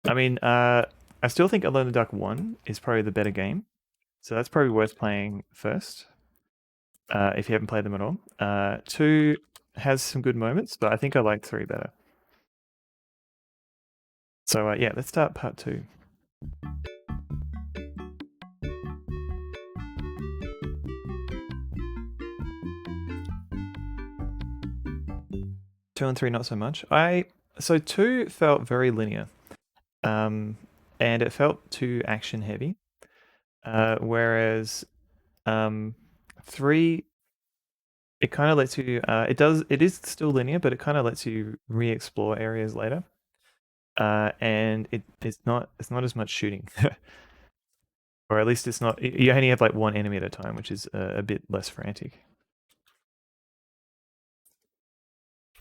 I mean, I still think Alone in the Dark 1 is probably the better game. So that's probably worth playing first, if you haven't played them at all. 2 has some good moments, but I think I like 3 better. So yeah, let's start part 2. Two and 3 not so much. So 2 felt very linear, and it felt too action heavy, whereas 3, it kind of lets you. It is still linear, but it kind of lets you re-explore areas later, and it's not as much shooting, or at least it's not. You only have like one enemy at a time, which is a bit less frantic.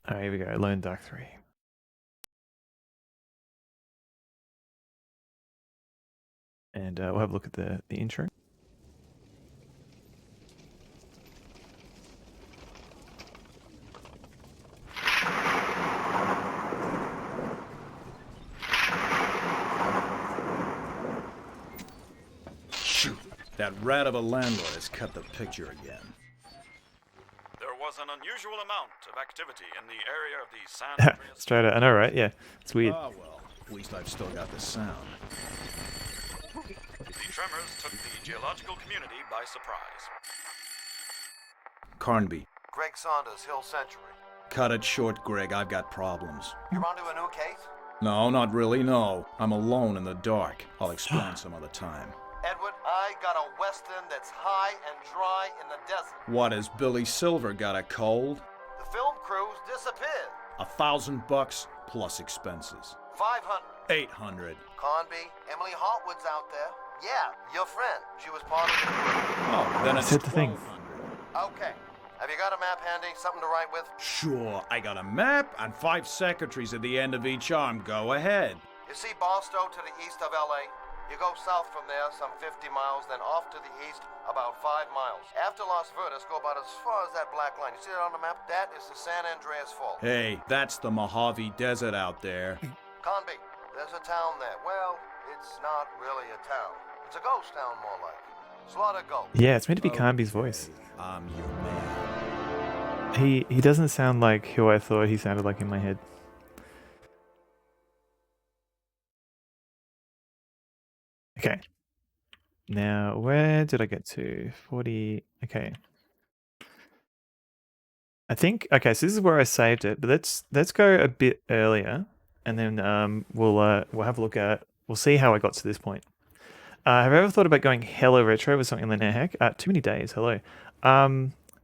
All right, here we go. Alone in Dark 3. And we'll have a look at the intro. Shoot, that rat of a landlord has cut the picture again. There was an unusual amount of activity in the area of the San Andreas. Straight out. I know, right? Yeah, it's weird. Ah, well, at least I've still got the sound. The tremors took the geological community by surprise. Carnby. Greg Saunders, Hill Century. Cut it short, Greg. I've got problems. You're onto a new case? No, not really, no. I'm alone in the dark. I'll explain some other time. Edward, I got a western that's high and dry in the desert. What, has Billy Silver got a cold? The film crews disappeared. $1,000 plus expenses. 500. 800. Carnby, Emily Hartwood's out there. Yeah, your friend. She was part of the crew. Oh, then it's That's the thing. 1,200. Okay. Have you got a map handy? Something to write with? Sure, I got a map and 5 secretaries at the end of each arm. Go ahead. You see Barstow to the east of L.A.? You go south from there some 50 miles, then off to the east about 5 miles. After Las Verdes, go about as far as that black line. You see that on the map? That is the San Andreas Fault. Hey, that's the Mojave Desert out there. Conby, there's a town there. Well, it's not really a town. It's a ghost town, more like. Slaughter ghost. Yeah, it's meant to be Carnby's voice. I'm your man. He doesn't sound like who I thought he sounded like in my head. Okay. Now, where did I get to? 40. Okay. I think, okay, so this is where I saved it, but let's go a bit earlier, and then we'll have a look at, we'll see how I got to this point. Have I ever thought about going hella retro with something like NetHack? Too many days. Hello.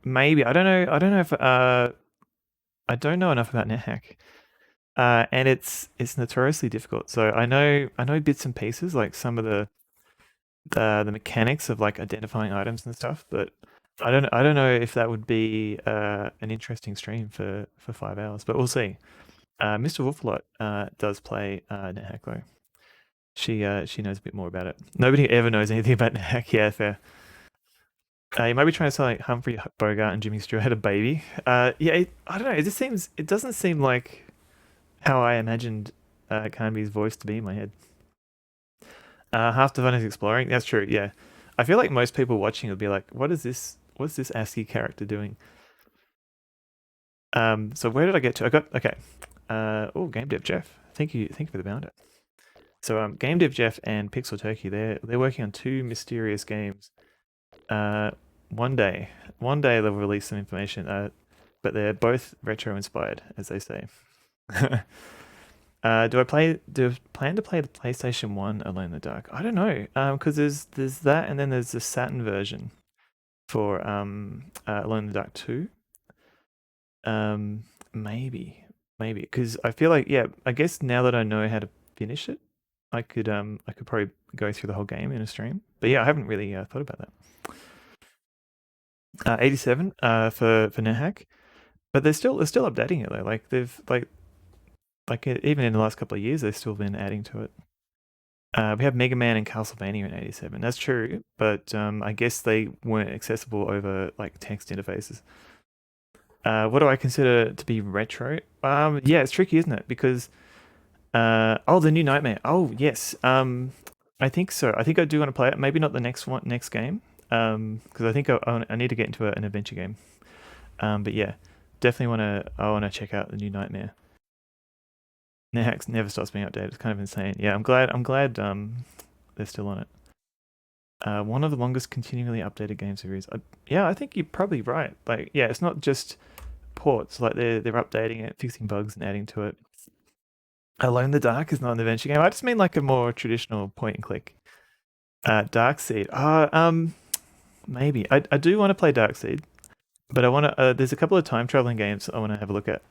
Maybe. I don't know if I don't know enough about NetHack. And it's notoriously difficult. So I know bits and pieces, like some of the mechanics of like identifying items and stuff, but I don't know if that would be an interesting stream for 5 hours, but we'll see. Mr. Wolfalot does play NetHack though. She knows a bit more about it. Nobody ever knows anything about NetHack. Yeah, fair. You might be trying to sell like Humphrey Bogart and Jimmy Stewart had a baby. Yeah, I don't know. It doesn't seem like how I imagined Carnby's voice to be in my head. Half the fun is exploring. That's true. Yeah, I feel like most people watching would be like, "What is this? What's this ASCII character doing?" So where did I get to? I got okay. Oh, Game Dev Jeff. Thank you for the bounder. So Game Dev Jeff and Pixel Turkey, they're working on 2 mysterious games. One day they'll release some information. But they're both retro inspired, as they say. Do I plan to play the PlayStation 1 Alone in the Dark? I don't know, because there's that, and then there's the Saturn version for Alone in the Dark 2. Maybe, because I feel like, yeah, I guess now that I know how to finish it, I could probably go through the whole game in a stream. But yeah, I haven't really thought about that. 87 for NetHack, but they're still updating it though. Like they've even in the last couple of years, they've still been adding to it. We have Mega Man and Castlevania in 87. That's true, but I guess they weren't accessible over like text interfaces. What do I consider to be retro? Yeah, it's tricky, isn't it? Because Oh, the new Nightmare. Oh, yes. I think so. I think I do want to play it. Maybe not the next game. Because I think I need to get into an adventure game. But yeah, definitely I want to check out the new Nightmare. Nehax never stops being updated. It's kind of insane. Yeah, I'm glad they're still on it. One of the longest continually updated game series. Yeah, I think you're probably right. Like, yeah, it's not just ports. Like they're updating it, fixing bugs, and adding to it. Alone in the Dark is not an adventure game. I just mean like a more traditional point and click. Darkseid. Maybe I do want to play Darkseid, but I want to. There's a couple of time traveling games I want to have a look at.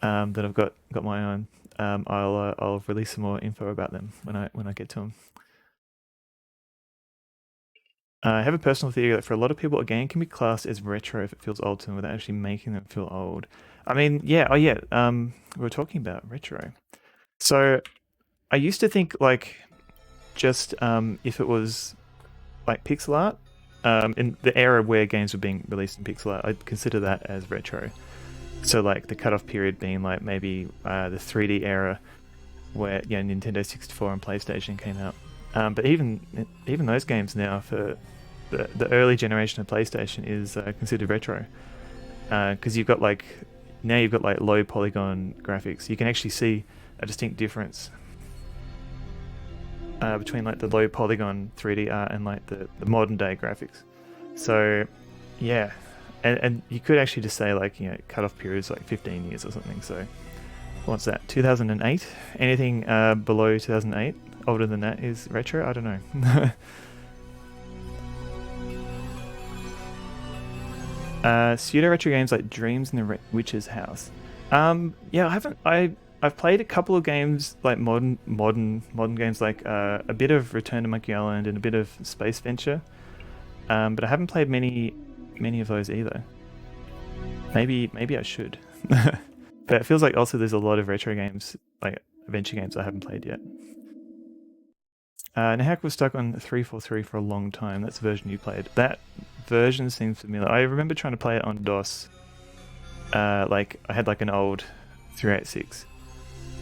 That I've got my own. I'll release some more info about them when I get to them. I have a personal theory that for a lot of people, a game can be classed as retro if it feels old to them without actually making them feel old. I mean, yeah, we were talking about retro. So I used to think like just if it was like pixel art, in the era where games were being released in pixel art, I'd consider that as retro. So like the cutoff period being like maybe the 3D era where Nintendo 64 and PlayStation came out. But even those games now for the early generation of PlayStation is considered retro because you've got like low polygon graphics. You can actually see a distinct difference between like the low polygon 3D art and like the modern day graphics. So yeah, and you could actually just say like cutoff period is like 15 years or something. So what's that? 2008? Anything below 2008? Older than that is retro? I don't know. Pseudo retro games like Dreams in the Witch's House. Yeah, I've played a couple of games like modern games like a bit of Return to Monkey Island and a bit of Space Venture. But I haven't played many of those either. Maybe I should. But it feels like also there's a lot of retro games, like adventure games I haven't played yet. Nahak was stuck on 343 for a long time. That's the version you played. That version seems familiar. I remember trying to play it on DOS. Like I had like an old 386,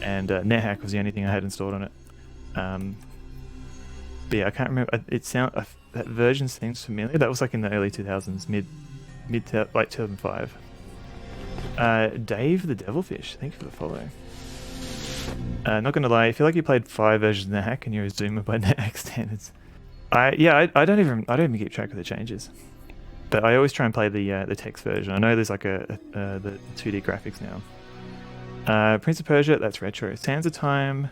and NetHack was the only thing I had installed on it. But yeah, I can't remember. That version seems familiar. That was like in the early 2000s, mid like 2005. Dave the Devilfish, thank you for the follow. Not gonna lie, I feel like you played 5 versions of the hack and you're a zoomer by NetHack standards. I don't even keep track of the changes, but I always try and play the text version. I know there's like the 2D graphics now. Prince of Persia, that's retro. Sands of Time,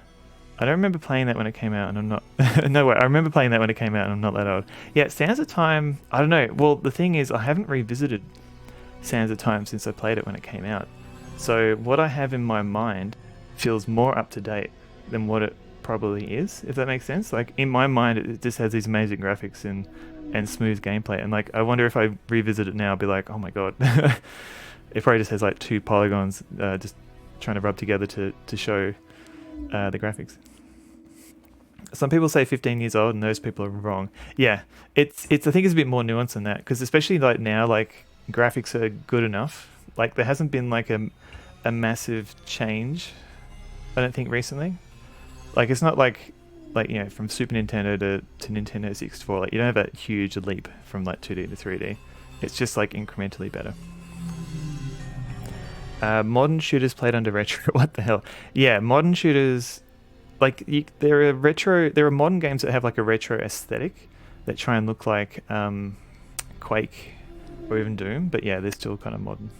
I don't remember playing that when it came out, and I'm not. No way, I remember playing that when it came out, and I'm not that old. Yeah, Sands of Time, I don't know. Well, the thing is, I haven't revisited Sands of Time since I played it when it came out. So what I have in my mind feels more up to date than what it probably is, if that makes sense. Like in my mind, it just has these amazing graphics and smooth gameplay, and like I wonder if I revisit it now, I'll be like, oh my god, it probably just has like 2 polygons just trying to rub together to show the graphics. Some people say 15 years old, and those people are wrong. Yeah, it's I think it's a bit more nuanced than that, because especially like now, like graphics are good enough. Like there hasn't been like a massive change, I don't think, recently. Like it's not like from Super Nintendo to Nintendo 64. Like you don't have that huge leap from like 2D to 3D. It's just like incrementally better. Modern shooters played under retro. What the hell? Yeah, modern shooters. Like there are modern games that have like a retro aesthetic that try and look like Quake or even Doom, but yeah, they're still kind of modern.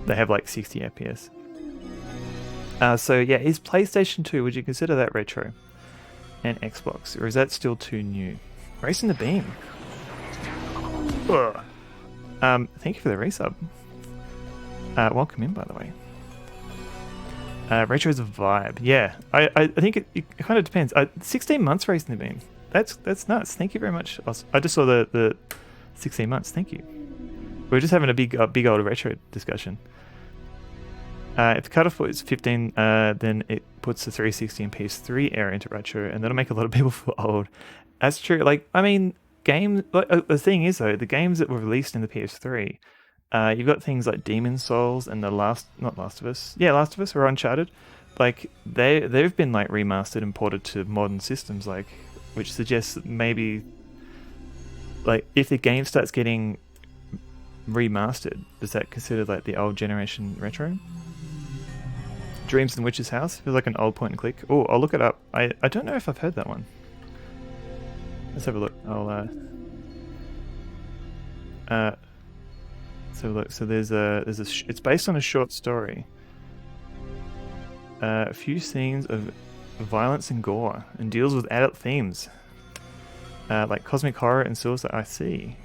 They have like 60 FPS. So yeah, is PlayStation 2, would you consider that retro? And Xbox, or is that still too new? Racing the Beam. Ugh. Thank you for the resub. Welcome in, by the way. Retro's a vibe. Yeah, I think it kind of depends. 16 months Racing the Beam. That's nuts. Thank you very much. I just saw the 16 months. Thank you. We're just having a big old retro discussion. If the cutoff is 15, then it puts the 360 and PS3 era into retro, and that'll make a lot of people feel old. That's true. Like, I mean, games. Like, the thing is, though, the games that were released in the PS3, you've got things like Demon's Souls and not Last of Us. Yeah, Last of Us or Uncharted. like they've been like remastered and ported to modern systems, like, which suggests that maybe like if the game starts getting remastered, is that considered like the old generation retro? Dreams in the Witch's House feels like an old point and click. Oh, I'll look it up. I don't know if I've heard that one. Let's have a look. Let's have a look. So it's based on a short story. A few scenes of violence and gore, and deals with adult themes, like cosmic horror and suicide. I see.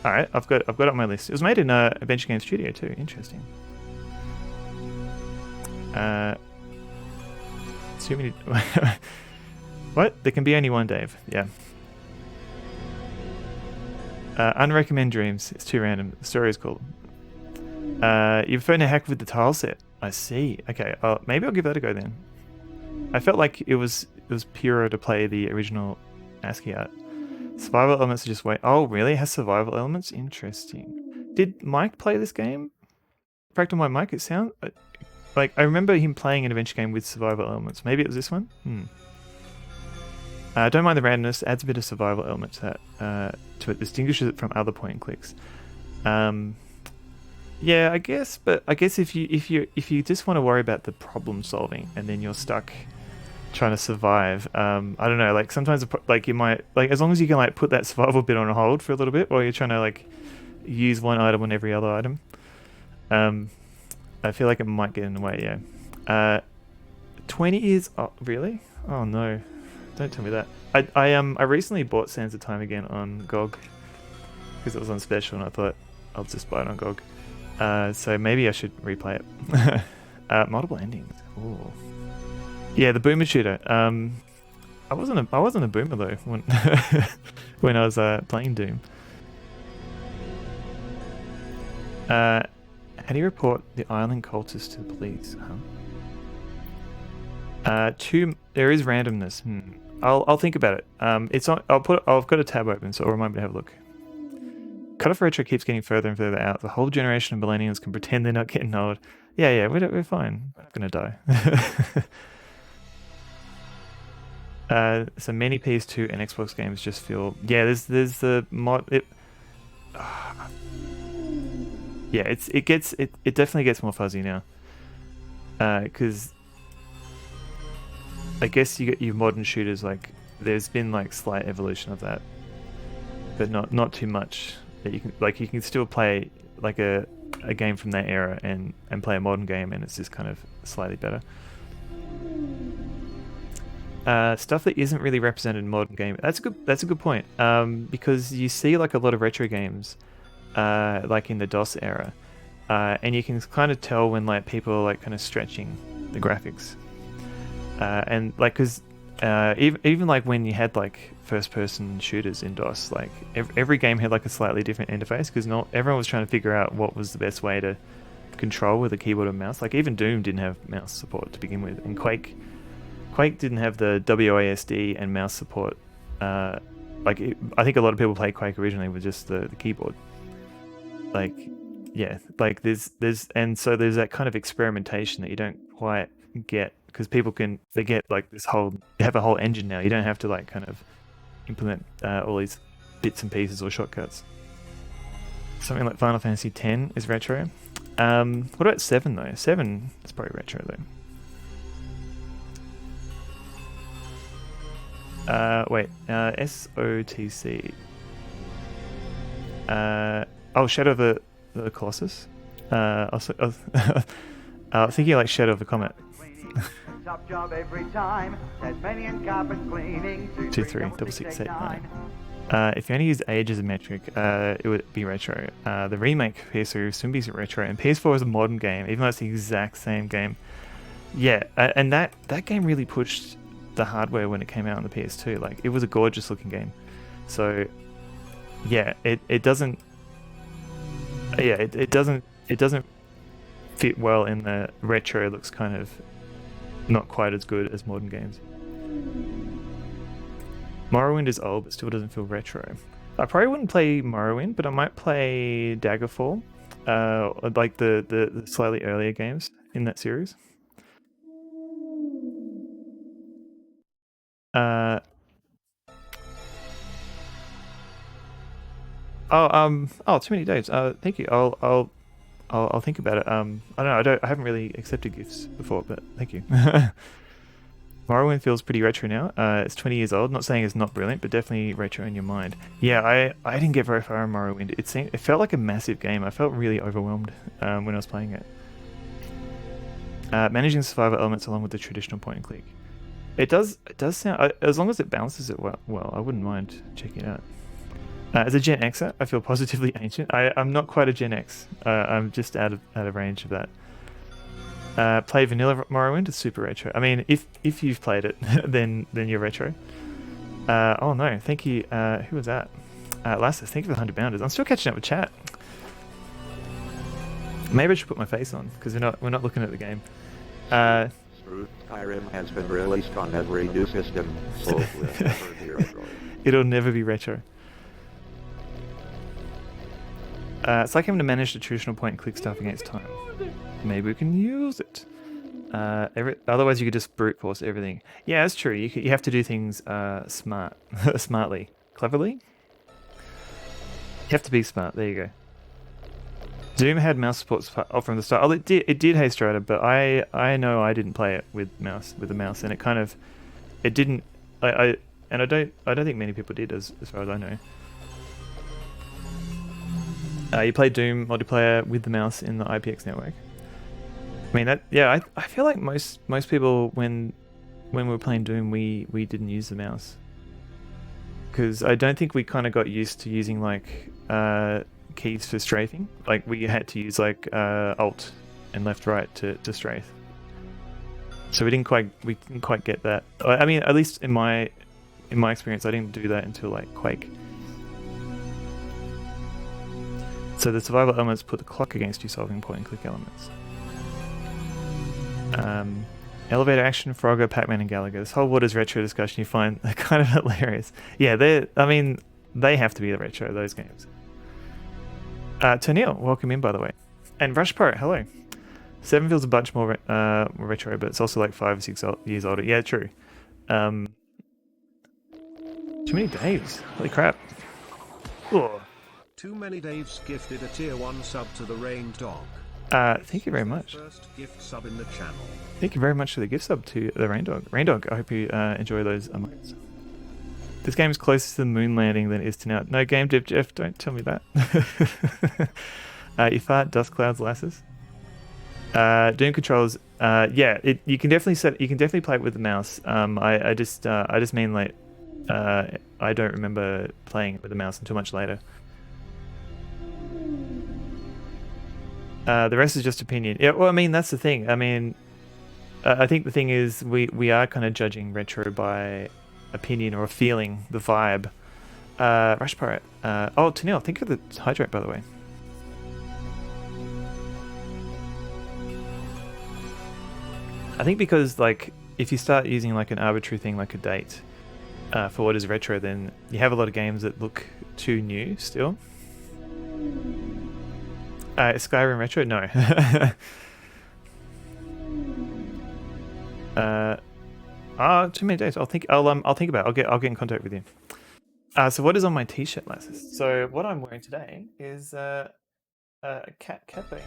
All right, I've got it on my list. It was made in Adventure Game Studio too. Interesting. Too many. What? There can be only one, Dave. Yeah. Unrecommend Dreams. It's too random. The story is cool. You've found a hack with the tile set. I see. Okay. Maybe I'll give that a go then. I felt like it was purer to play the original ASCII art. Survival elements are just wait. Oh, really? It has survival elements? Interesting. Did Mike play this game? Fractal my mic. It sounds like I remember him playing an adventure game with survival elements. Maybe it was this one. Don't mind the randomness. Adds a bit of survival element to that. To it, distinguishes it from other point and clicks. Yeah, I guess. But I guess if you just want to worry about the problem solving and then you're stuck trying to survive, I don't know. Like sometimes, like you might like as long as you can like put that survival bit on hold for a little bit, while you're trying to like use one item on every other item. I feel like it might get in the way. Yeah. 20 years. Oh, really? Oh no. Don't tell me that. I recently bought Sands of Time again on GOG because it was on special, and I thought I'll just buy it on GOG. So maybe I should replay it. Multiple endings. Ooh. Yeah, the boomer shooter. I wasn't a boomer though when when I was playing Doom. How do you report the island cultists to the police? There is randomness. I'll think about it. It's on. I've got a tab open, so it'll remind me to have a look. Cut Off Retro keeps getting further and further out. The whole generation of millennials can pretend they're not getting old. Yeah, we're fine. We're not gonna die. So many PS2 and Xbox games just feel. Yeah, there's the mod. Yeah, it definitely gets more fuzzy now. Because I guess you get your modern shooters, like there's been like slight evolution of that, but not too much. That you can still play like a game from that era and play a modern game, and it's just kind of slightly better. Stuff that isn't really represented in modern game. That's a good point. Because you see like a lot of retro games, like in the DOS era, and you can kind of tell when like people are like kind of stretching the graphics, and like because even like when you had like first-person shooters in DOS, like every game had like a slightly different interface because not everyone was trying to figure out what was the best way to control with a keyboard and mouse. Like even Doom didn't have mouse support to begin with, and Quake didn't have the WASD and mouse support. I think a lot of people played Quake originally with just the keyboard. Like, yeah, like there's so there's that kind of experimentation that you don't quite get because they get like this whole, you have a whole engine now. You don't have to like kind of implement all these bits and pieces or shortcuts. Something like Final Fantasy X is retro. What about 7 though? 7 is probably retro though. Wait, SOTC. Shadow of the Colossus. I was thinking like Shadow of the Comet. Top job every time. Tasmanian carpet cleaning. 2, 3, 6, 6, 8, 9. If you only use age as a metric, it would be retro. The remake PS3 will soon be retro, and PS4 is a modern game, even though it's the exact same game. Yeah, and that game really pushed the hardware when it came out on the PS2. Like it was a gorgeous looking game. So yeah, it doesn't fit well in the retro. It looks kind of not quite as good as modern games. Morrowind is old but still doesn't feel retro. I probably wouldn't play Morrowind, but I might play Daggerfall, like the slightly earlier games in that series. Oh, too many dates. Thank you. I'll think about it. I don't know. I haven't really accepted gifts before, but thank you. Morrowind feels pretty retro now. It's 20 years old. Not saying it's not brilliant, but definitely retro in your mind. Yeah, I didn't get very far in Morrowind. It felt like a massive game. I felt really overwhelmed when I was playing it. Managing survival elements along with the traditional point and click. It does sound, as long as it balances it well, I wouldn't mind checking it out. As a Gen Xer, I feel positively ancient. I'm not quite a Gen X. I'm just out of range of that. Play vanilla Morrowind is super retro. I mean, if you've played it, then you're retro. Oh no, thank you. Who was that? Lassus, thank you for the 100 bounders. I'm still catching up with chat. Maybe I should put my face on because we're not looking at the game. Skyrim has been released on every new system, so we'll never be retro. It'll never be retro. It's like having to manage the traditional point and click stuff against time. Maybe we can use it. Otherwise, you could just brute force everything. Yeah, that's true. You have to do things smartly, cleverly. You have to be smart. There you go. Doom had mouse support from the start. Oh, it did, Hey Strider, but I know I didn't play it with the mouse, and it didn't. I don't think many people did, as far as I know. You played Doom multiplayer with the mouse in the IPX network. I mean I feel like most people when we were playing Doom we didn't use the mouse because I don't think we kind of got used to using like keys for strafing. Like we had to use like Alt and left right to strafe. So we didn't quite get that. I mean, at least in my experience, I didn't do that until like Quake. So the survival elements put the clock against you, solving point and click elements. Elevator action, Frogger, Pac-Man, and Gallagher. This whole what is retro discussion you find kind of hilarious. Yeah, they have to be the retro, those games. Tennille, welcome in by the way. And Rush Pirate, hello. 7 feels a bunch more retro, but it's also like 5 or 6 years older. Yeah, true. Too many Daves. Holy crap. Ugh. Too many Daves gifted a tier 1 sub to the Rain Dog. Thank you very much. First gift sub in the channel. Thank you very much for the gift sub to the Rain Dog. Rain Dog, I hope you enjoy those emotes. This game is closer to the moon landing than it is to now. No, Game Dev Jeff, don't tell me that. You fart, dust clouds, lasses. Doom controls, yeah, you can definitely play it with the mouse. I just mean like, I don't remember playing it with the mouse until much later. The rest is just opinion. Yeah, well, I mean, that's the thing. I mean, I think the thing is we are kind of judging retro by opinion or feeling, the vibe. Rush Pirate. Oh, Tennille, thank you for the hydrate, by the way. I think because, like, if you start using, like, an arbitrary thing like a date for what is retro, then you have a lot of games that look too new still. Is Skyrim retro? No. Too many days. I'll think about it. I'll get in contact with you. So what is on my t-shirt, lasses? So what I'm wearing today is a cat bone.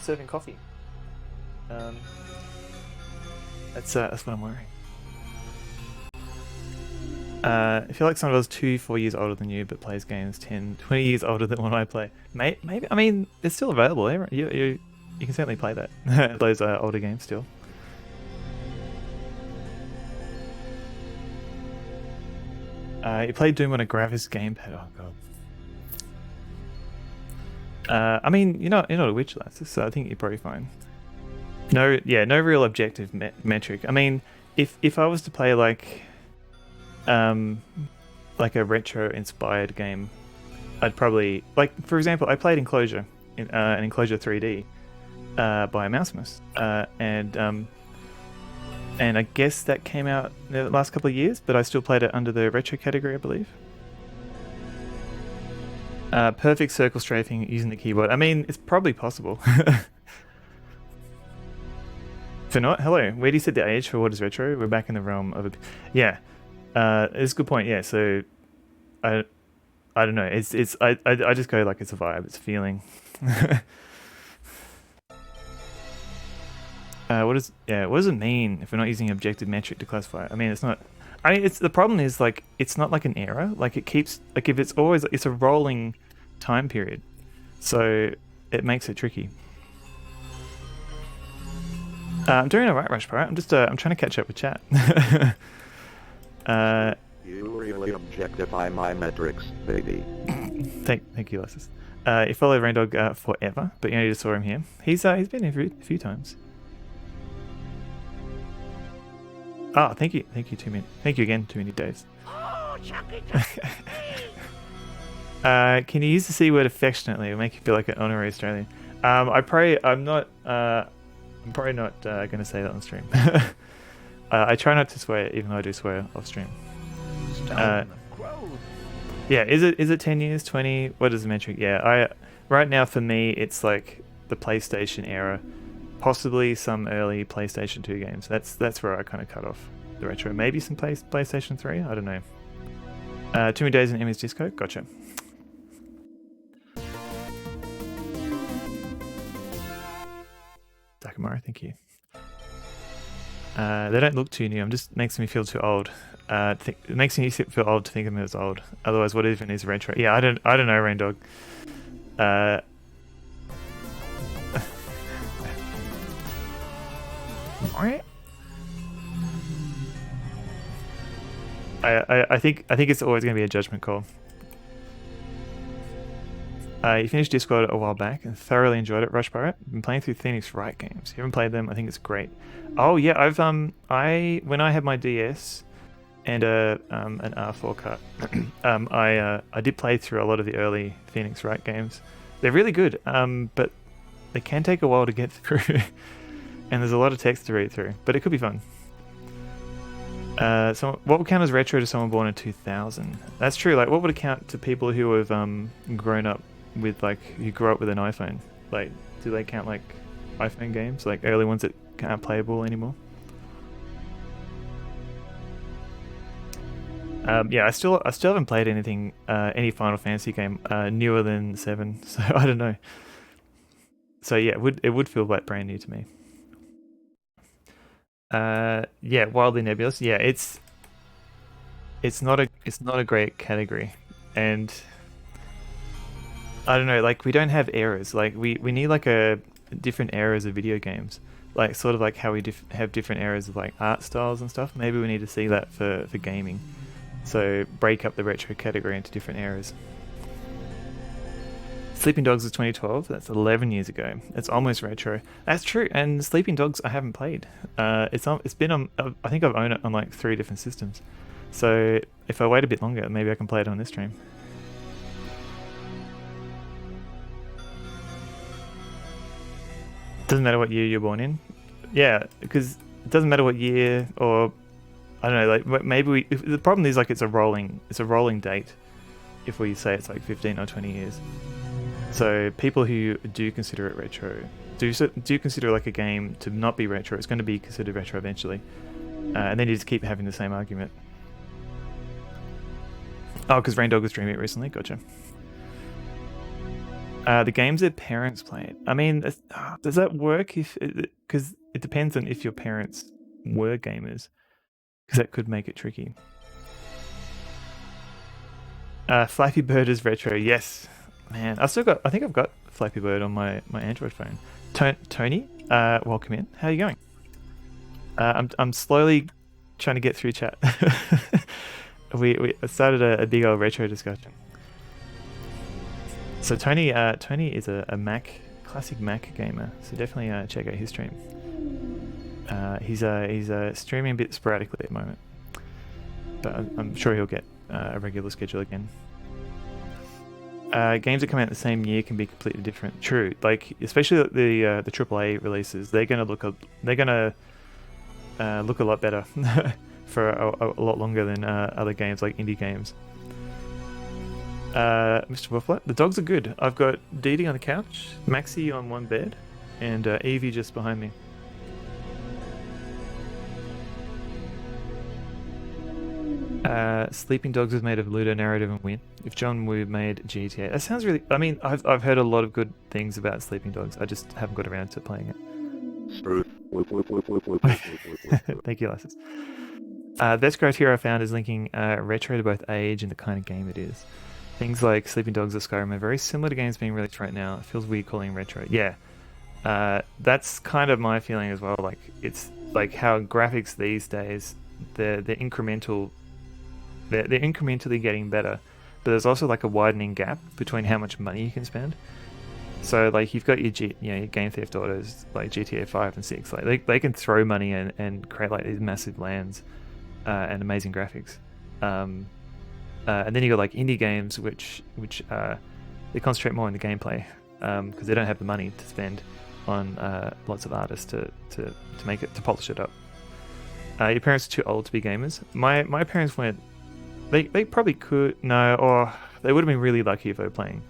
Serving coffee. That's what I'm wearing. I feel like someone was 2-4 years older than you, but plays games 10-20 years older than what I play. Maybe I mean it's still available. You can certainly play that. Those older games still. You played Doom on a Gravis gamepad. Oh god. I mean, you're not a witch, lass, so I think you're probably fine. No real objective metric. I mean, if I was to play like a retro-inspired game, I'd probably, like, for example, I played Enclosure, an Enclosure 3D by Mousemus, and I guess that came out in the last couple of years, but I still played it under the retro category, I believe. Perfect circle strafing using the keyboard. I mean, it's probably possible. For not, hello. Where do you set the age for what is retro? We're back in the realm of yeah. It's a good point. Yeah. So, I don't know. I just go like it's a vibe. It's a feeling. What does it mean if we're not using objective metric to classify it? I mean, it's not. I mean, it's the problem is like it's not like an error. Like it keeps like if it's always it's a rolling time period, so it makes it tricky. I'm doing a right, Rush Pirate. I'm just I'm trying to catch up with chat. You really objectify my metrics, baby. Thank you, Lassus. You followed Raindog forever, but you only just saw him here. He's been here a few times. Oh, thank you, thank you again, too many days. Oh, Chucky, can you use the C word affectionately? It'll make you feel like an honorary Australian. I'm probably not going to say that on stream. I try not to swear, even though I do swear off stream. Yeah, is it 10 years, 20? What is the metric? Yeah, right now for me it's like the PlayStation era, possibly some early PlayStation 2 games. That's where I kind of cut off the retro. Maybe some PlayStation 3. I don't know. Too many days in Emmy's Disco. Gotcha. Takamara, thank you. They don't look too new. It just makes me feel too old. It makes me feel old to think of them as old. Otherwise, what even is retro? Yeah, I don't know, Rain Dog. I think it's always going to be a judgment call. You finished Discord a while back and thoroughly enjoyed it. Rush Pirate. Been playing through Phoenix Wright games. You haven't played them? I think it's great. Oh yeah, I've when I had my DS and an R4 cart, I did play through a lot of the early Phoenix Wright games. They're really good, but they can take a while to get through, and there's a lot of text to read through. But it could be fun. So what would count as retro to someone born in 2000? That's true. Like, what would it count to people who have grown up with who grew up with an iPhone? Like, do they count like iPhone games, like early ones that aren't playable anymore? Yeah, I still haven't played anything, any Final Fantasy game newer than 7. So I don't know. So yeah, it would feel like brand new to me. Yeah, Wildly Nebulous. Yeah, it's not a great category, and I don't know. Like, we don't have eras. Like, we need like a different eras of video games. Like, sort of like how we have different eras of like art styles and stuff. Maybe we need to see that for gaming. So break up the retro category into different eras. Sleeping Dogs is 2012. That's 11 years ago. It's almost retro. That's true. And Sleeping Dogs I haven't played. It's been on. I think I've owned it on like 3 different systems. So if I wait a bit longer, maybe I can play it on this stream. Doesn't matter what year you're born in. Yeah, because it doesn't matter what year, or I don't know. Like, maybe the problem is like it's a rolling date. If we say it's like 15 or 20 years. So people who do consider it retro do consider like a game to not be retro. It's going to be considered retro eventually, and then you just keep having the same argument. Oh, because Rain Dog was streaming it recently. Gotcha. The games that parents played. I mean, does that work? Because it depends on if your parents were gamers, because that could make it tricky. Flappy Bird is retro. Yes. Man, I think I've got Flappy Bird on my Android phone. Tony, welcome in. How are you going? I'm slowly trying to get through chat. we started a big old retro discussion. So Tony is a classic Mac gamer. So definitely check out his stream. He's streaming a bit sporadically at the moment, but I'm sure he'll get a regular schedule again. Games that come out the same year can be completely different. True, like especially the AAA releases, they're gonna look a lot better for a lot longer than other games like indie games. Mr. Waffler, the dogs are good. I've got Dee Dee on the couch, Maxie on one bed, and Evie just behind me. Sleeping Dogs was made of Ludo Narrative and Win. If John Woo made GTA, that sounds really. I mean, I've heard a lot of good things about Sleeping Dogs. I just haven't got around to playing Truth. it. Thank you, Lasses. Best criteria I found is linking retro to both age and the kind of game it is. Things like Sleeping Dogs or Skyrim are very similar to games being released right now. It feels weird calling retro. Yeah, that's kind of my feeling as well. Like it's like how graphics these days, they're incremental. They're incrementally getting better, but there's also like a widening gap between how much money you can spend. So like you've got your your Game Theft Autos like GTA 5 and 6. Like they can throw money and create like these massive lands and amazing graphics. And then you got like indie games which they concentrate more on the gameplay because they don't have the money to spend on lots of artists to make it, to polish it up. Your parents are too old to be gamers. My parents weren't. They probably could or they would have been really lucky if they were playing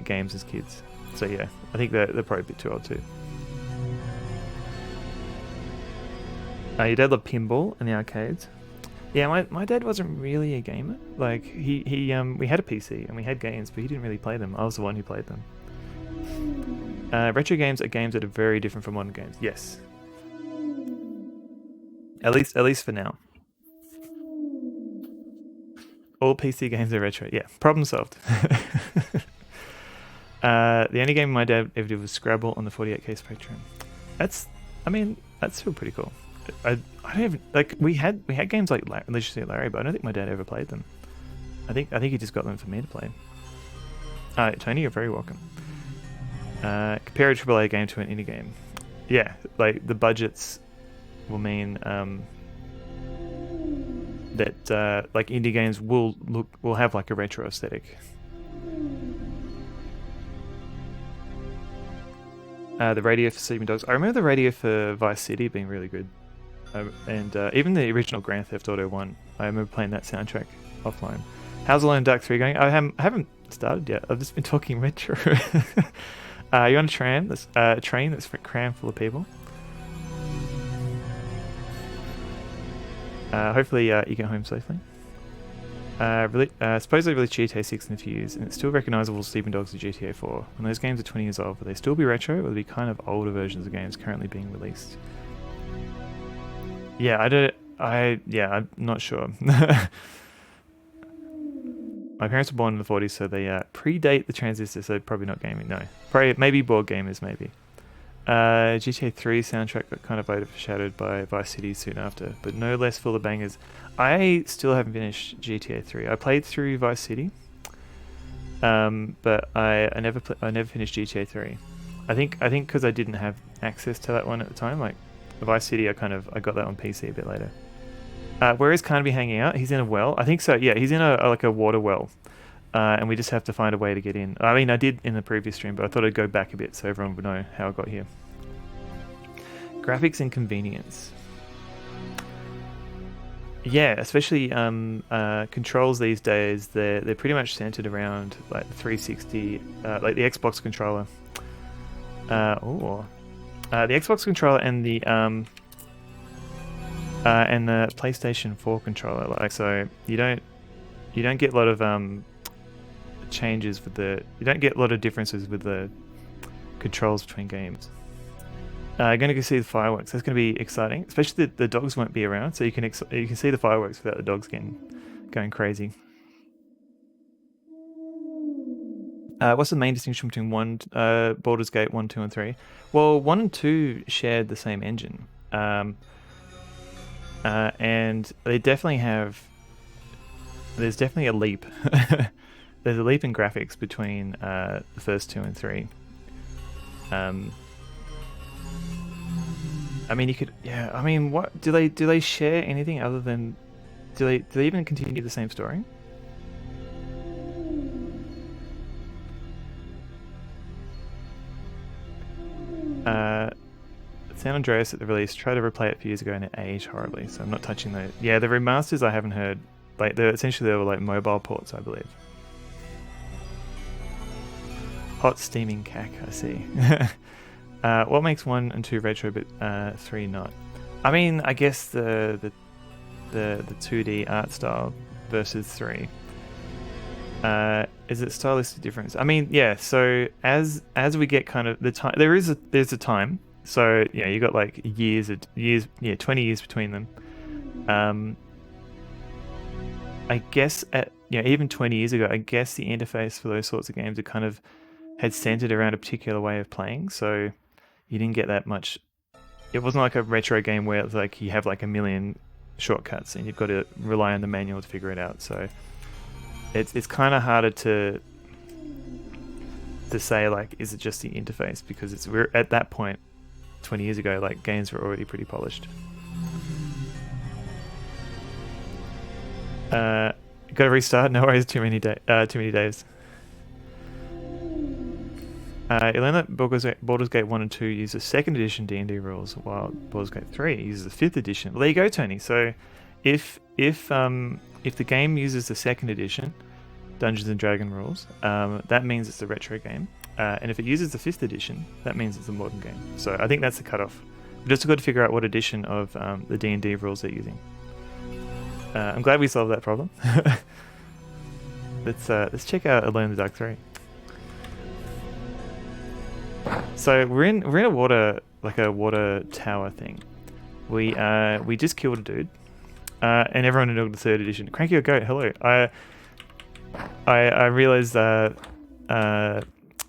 games as kids. So yeah, I think they're probably a bit too old too. Your dad loved pinball in the arcades. Yeah, my dad wasn't really a gamer. Like he we had a PC and we had games, but he didn't really play them. I was the one who played them. Retro games are games that are very different from modern games. Yes. At least for now. All PC games are retro. Yeah, problem solved. The only game my dad ever did was Scrabble on the 48K Spectrum. That's still pretty cool. I don't even like we had games like Leisure Larry, but I don't think my dad ever played them. I think he just got them for me to play. Tony, you're very welcome. Compare a AAA game to an indie game. Yeah, like the budgets will mean that like indie games will have like a retro aesthetic. The radio for Sleeping Dogs. I remember the radio for Vice City being really good. And even the original Grand Theft Auto 1, I remember playing that soundtrack offline. How's Alone in Dark 3 going? I haven't started yet. I've just been talking retro. You're on a train that's crammed full of people. Hopefully you get home safely. Supposedly released GTA 6 in a few years, and it's still recognizable as Sleeping Dogs to GTA 4. When those games are 20 years old, will they still be retro, or will they be kind of older versions of games currently being released? Yeah, I'm not sure. My parents were born in the 40s, so they predate the transistor, so probably not gaming. No, probably maybe board gamers, maybe. GTA 3 soundtrack got kind of overshadowed by Vice City soon after, but no less full of bangers. I still haven't finished GTA 3. I played through Vice City, but I never finished GTA 3. I think because I didn't have access to that one at the time. Like Vice City, I got that on PC a bit later. Where is Carnby hanging out? He's in a well. I think so. Yeah, he's in a water well, and we just have to find a way to get in. I mean, I did in the previous stream, but I thought I'd go back a bit so everyone would know how I got here. Graphics and convenience. Yeah, especially controls these days. They're pretty much centered around like the 360, like the Xbox controller. The Xbox controller and the PlayStation 4 controller. Like, so you don't get a lot of changes with you don't get a lot of differences with the controls between games. Going to go see the fireworks. That's going to be exciting. Especially the dogs won't be around, so you can see the fireworks without the dogs going crazy. What's the main distinction between Baldur's Gate 1, 2, and 3? Well, 1 and 2 shared the same engine, and they definitely have. There's definitely a leap. There's a leap in graphics between the first 2 and 3. I mean, you could, yeah. I mean, what do they share anything other than? Do they even continue the same story? San Andreas at the release tried to replay it a few years ago and it aged horribly, so I'm not touching those. Yeah, the remasters I haven't heard. Like they were like mobile ports, I believe. Hot steaming cack, I see. What makes 1 and 2 retro but 3 not? I mean, I guess the the 2D art style versus 3. Is it stylistic difference? I mean, yeah. So as we get kind of the time, there's a time. So yeah, you got like years, 20 years between them. I guess even 20 years ago, I guess the interface for those sorts of games had centered around a particular way of playing. So you didn't get that much. It wasn't like a retro game where it's like you have like a million shortcuts and you've got to rely on the manual to figure it out. So it's kind of harder to say like, is it just the interface? Because we're at that point 20 years ago, like games were already pretty polished. Got to restart. No worries. Too many days. You learn that Baldur's Gate 1 and 2 use the 2nd edition D&D rules, while Baldur's Gate 3 uses the 5th edition. Well, there you go, Tony. So, if the game uses the 2nd edition Dungeons and Dragon rules, that means it's a retro game. And if it uses the 5th edition, that means it's a modern game. So I think that's the cutoff. We've just got to figure out what edition of the D&D rules they're using. I'm glad we solved that problem. Let's check out Alone in the Dark 3. So we're in a water tower thing. We just killed a dude, and everyone in the 3rd edition. Cranky or Goat, hello. I realize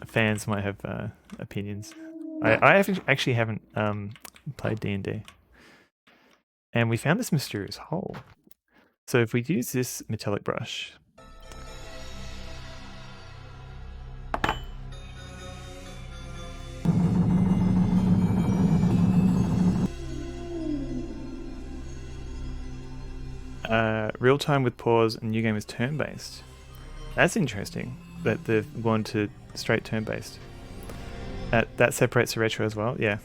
fans might have opinions. I actually haven't played D&D, and we found this mysterious hole. So if we use this metallic brush. Real time with pause and new game is turn-based. That's interesting that they've gone to straight turn-based. That separates the retro as well, yeah.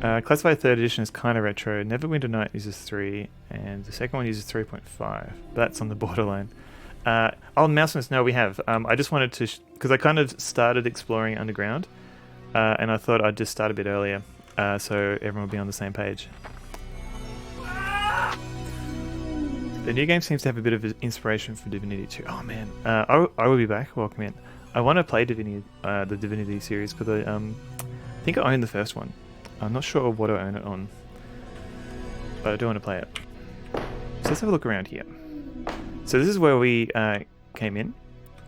Classified 3rd edition is kind of retro. Neverwinter Night uses 3, and the second one uses 3.5. That's on the borderline. Mousemans, no, we have. I just wanted to, because I kind of started exploring underground, and I thought I'd just start a bit earlier, so everyone will be on the same page. The new game seems to have a bit of inspiration from Divinity 2. Oh man, I will be back. Welcome in. I want to play Divinity, the Divinity series, because I think I own the first one. I'm not sure what I own it on, but I do want to play it. So let's have a look around here. So this is where we came in,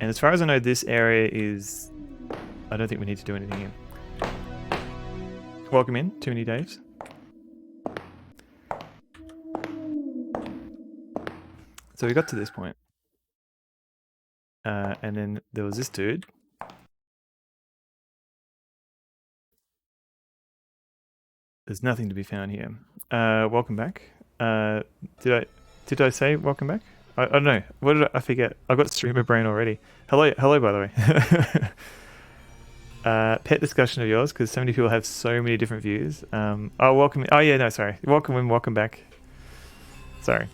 and as far as I know, this area is... I don't think we need to do anything here. Welcome in, Too Many Daves. So we got to this point. And then there was this dude. There's nothing to be found here. Welcome back. Did I say welcome back? I don't know. What did I forget? I've got streamer brain already. Hello by the way. Pet discussion of yours, because so many people have so many different views. Welcome. Oh yeah, no, sorry. Welcome back. Sorry.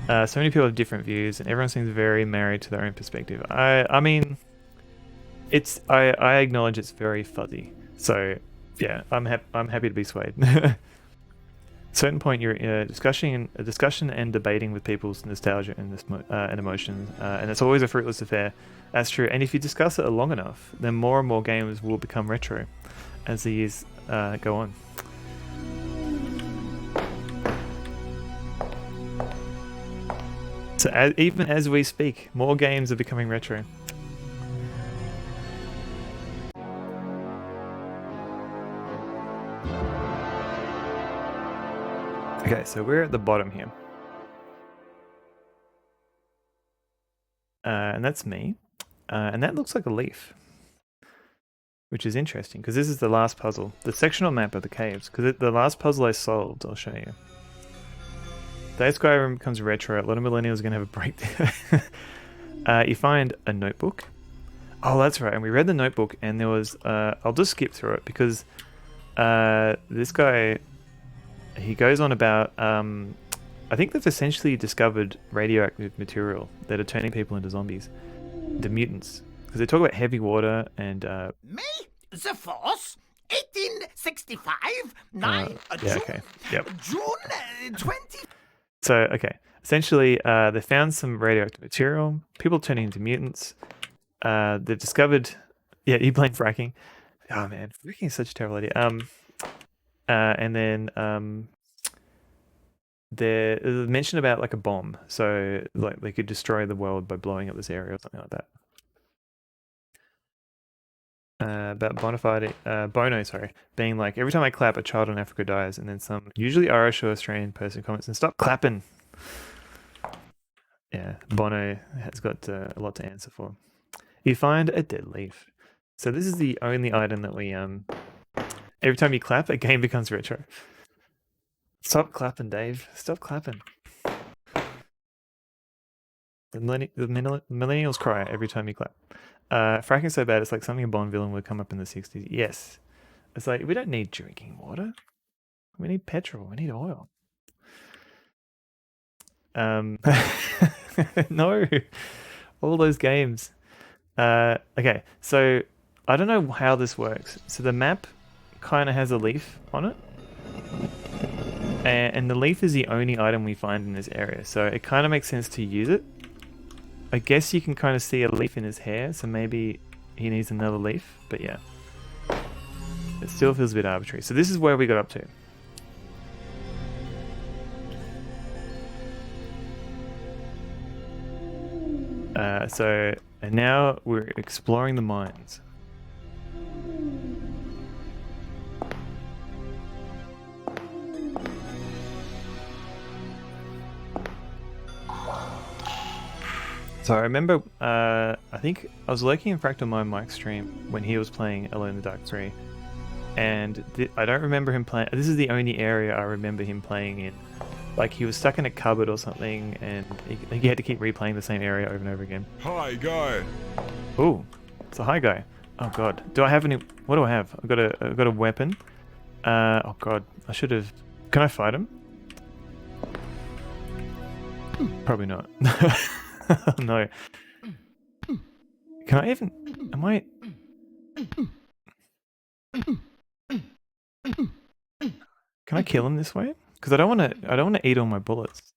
So many people have different views, and everyone seems very married to their own perspective. I mean, I acknowledge it's very fuzzy. So yeah, I'm happy to be swayed. Certain point, you're in a discussion and debating with people's nostalgia and emotions, and it's always a fruitless affair. That's true. And if you discuss it long enough, then more and more games will become retro as the years go on. So even as we speak, more games are becoming retro. Okay, so we're at the bottom here. And that's me. And that looks like a leaf. Which is interesting, because this is the last puzzle. The sectional map of the caves. Because the last puzzle I solved, I'll show you. Day Skyrim becomes retro. A lot of millennials are going to have a breakdown. You find a notebook. Oh, that's right. And we read the notebook, and there was... I'll just skip through it, because this guy... He goes on about... I think they've essentially discovered radioactive material that are turning people into zombies. The mutants. Because they talk about heavy water and... Me? The Force? 1865, yeah, okay. Yep. June 20. So, okay. Essentially, they found some radioactive material. People turning into mutants. They discovered... Yeah, you blame fracking. Oh, man. Fracking is such a terrible idea. And then there was mention about like a bomb. So, like, they could destroy the world by blowing up this area or something like that. About Bono, sorry, being like, every time I clap, a child in Africa dies, and then some, usually Irish or Australian person comments, and stop clapping. Yeah, Bono has got a lot to answer for. You find a dead leaf. So this is the only item that we, every time you clap, a game becomes retro. Stop clapping, Dave. Stop clapping. The millennials cry every time you clap. Fracking's so bad, it's like something a Bond villain would come up in the 60s. Yes. It's like, we don't need drinking water. We need petrol. We need oil. No. All those games. Okay, so I don't know how this works. So the map kind of has a leaf on it. And the leaf is the only item we find in this area. So it kind of makes sense to use it. I guess you can kind of see a leaf in his hair, so maybe he needs another leaf, but yeah. It still feels a bit arbitrary. So this is where we got up to. And now we're exploring the mines. So I remember, I think I was lurking in Fractal Mind Mike's stream when he was playing Alone in the Dark 3. And I don't remember him playing, this is the only area I remember him playing in. Like he was stuck in a cupboard or something and he had to keep replaying the same area over and over again. Hi, guy. Ooh, it's a hi guy. Oh god, do I have any, what do I have? I've got a weapon. Oh god, I should have, can I fight him? Probably not. No. Can I even... Am I... Can I kill him this way? Because I don't want to eat all my bullets.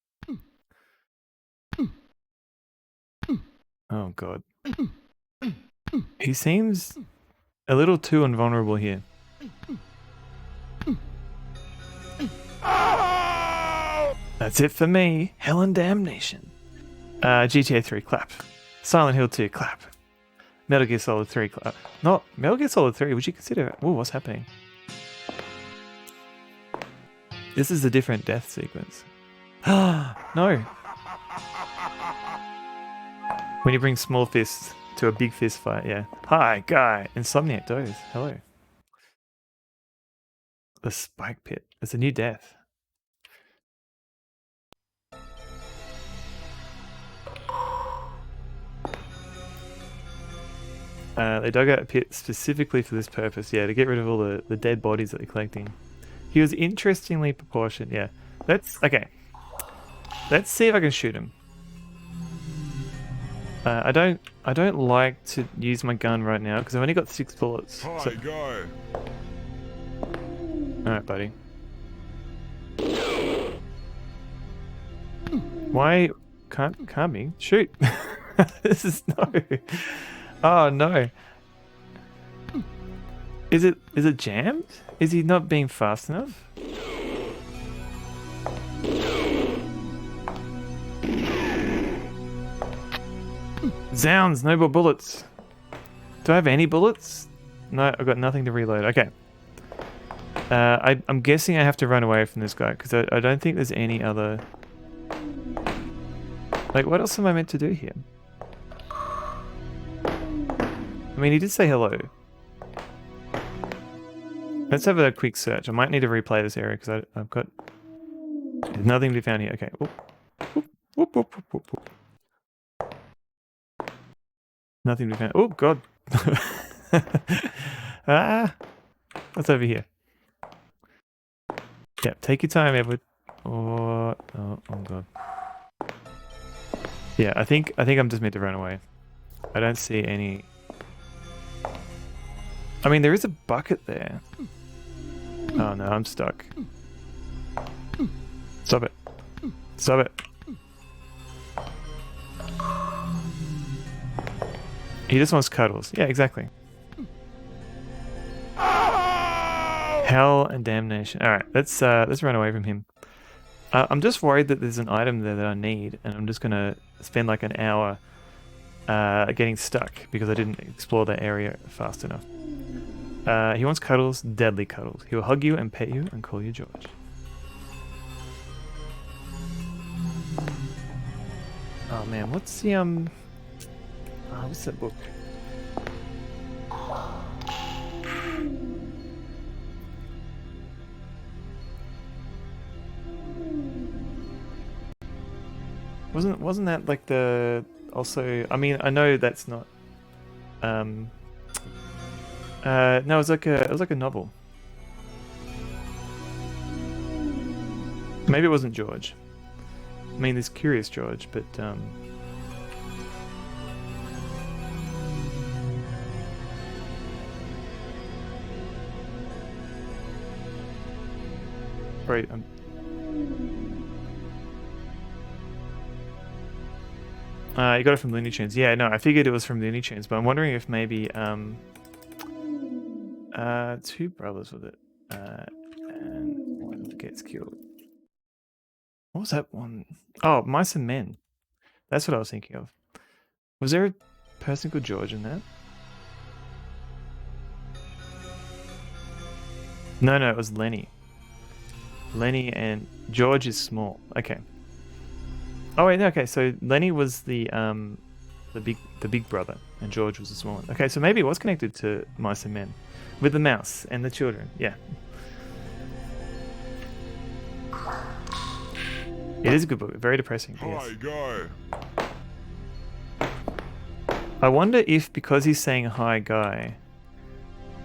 Oh god. He seems a little too invulnerable here. That's it for me. Hell and damnation. GTA 3, clap. Silent Hill 2, clap. Metal Gear Solid 3, clap. Not Metal Gear Solid 3, would you consider... Ooh, what's happening? This is a different death sequence. No! When you bring small fists to a big fist fight, yeah. Hi, guy! Insomniac Doze, hello. The Spike Pit. It's a new death. They dug out a pit specifically for this purpose, yeah, to get rid of all the dead bodies that they're collecting. He was interestingly proportioned, yeah. Okay. Let's see if I can shoot him. I don't like to use my gun right now because I've only got 6 bullets. Hi, So... go. Alright, buddy. Why can't me? Shoot! This is no. Oh no. Is it jammed? Is he not being fast enough? Zounds, no more bullets. Do I have any bullets? No, I've got nothing to reload. Okay. I'm guessing I have to run away from this guy because I don't think there's any other... Like, what else am I meant to do here? I mean, he did say hello. Let's have a quick search. I might need to replay this area because I've got... There's nothing to be found here. Okay. Whoop. Whoop, whoop, whoop, whoop, whoop. Nothing to be found. Oh, God. Ah! What's over here? Yeah, take your time, Edward. Oh, God. Yeah, I think I'm just meant to run away. I don't see any... I mean, there is a bucket there. Oh no, I'm stuck. Stop it. Stop it. He just wants cuddles. Yeah, exactly. Hell and damnation. Alright, let's run away from him. I'm just worried that there's an item there that I need, and I'm just gonna spend like an hour getting stuck because I didn't explore that area fast enough. He wants cuddles, deadly cuddles. He'll hug you and pet you and call you George. Oh man, what's the what's that book? Wasn't that like the also? I mean, I know that's not. No, it was like a novel. Maybe it wasn't George. I mean, there's Curious George, but right. You got it from Looney Tunes. Yeah, no, I figured it was from Looney Tunes, but I'm wondering if maybe two brothers with it, and one gets killed. What was that one? Oh, Mice and Men. That's what I was thinking of. Was there a person called George in that? No, it was Lenny. Lenny and George is small. Okay. Oh wait, no, okay. So Lenny was the big brother, and George was the small one. Okay, so maybe it was connected to Mice and Men, with the mouse and the children. Yeah. It is a good book. Very depressing. Yes. Hi, guy. I wonder if because he's saying hi, guy.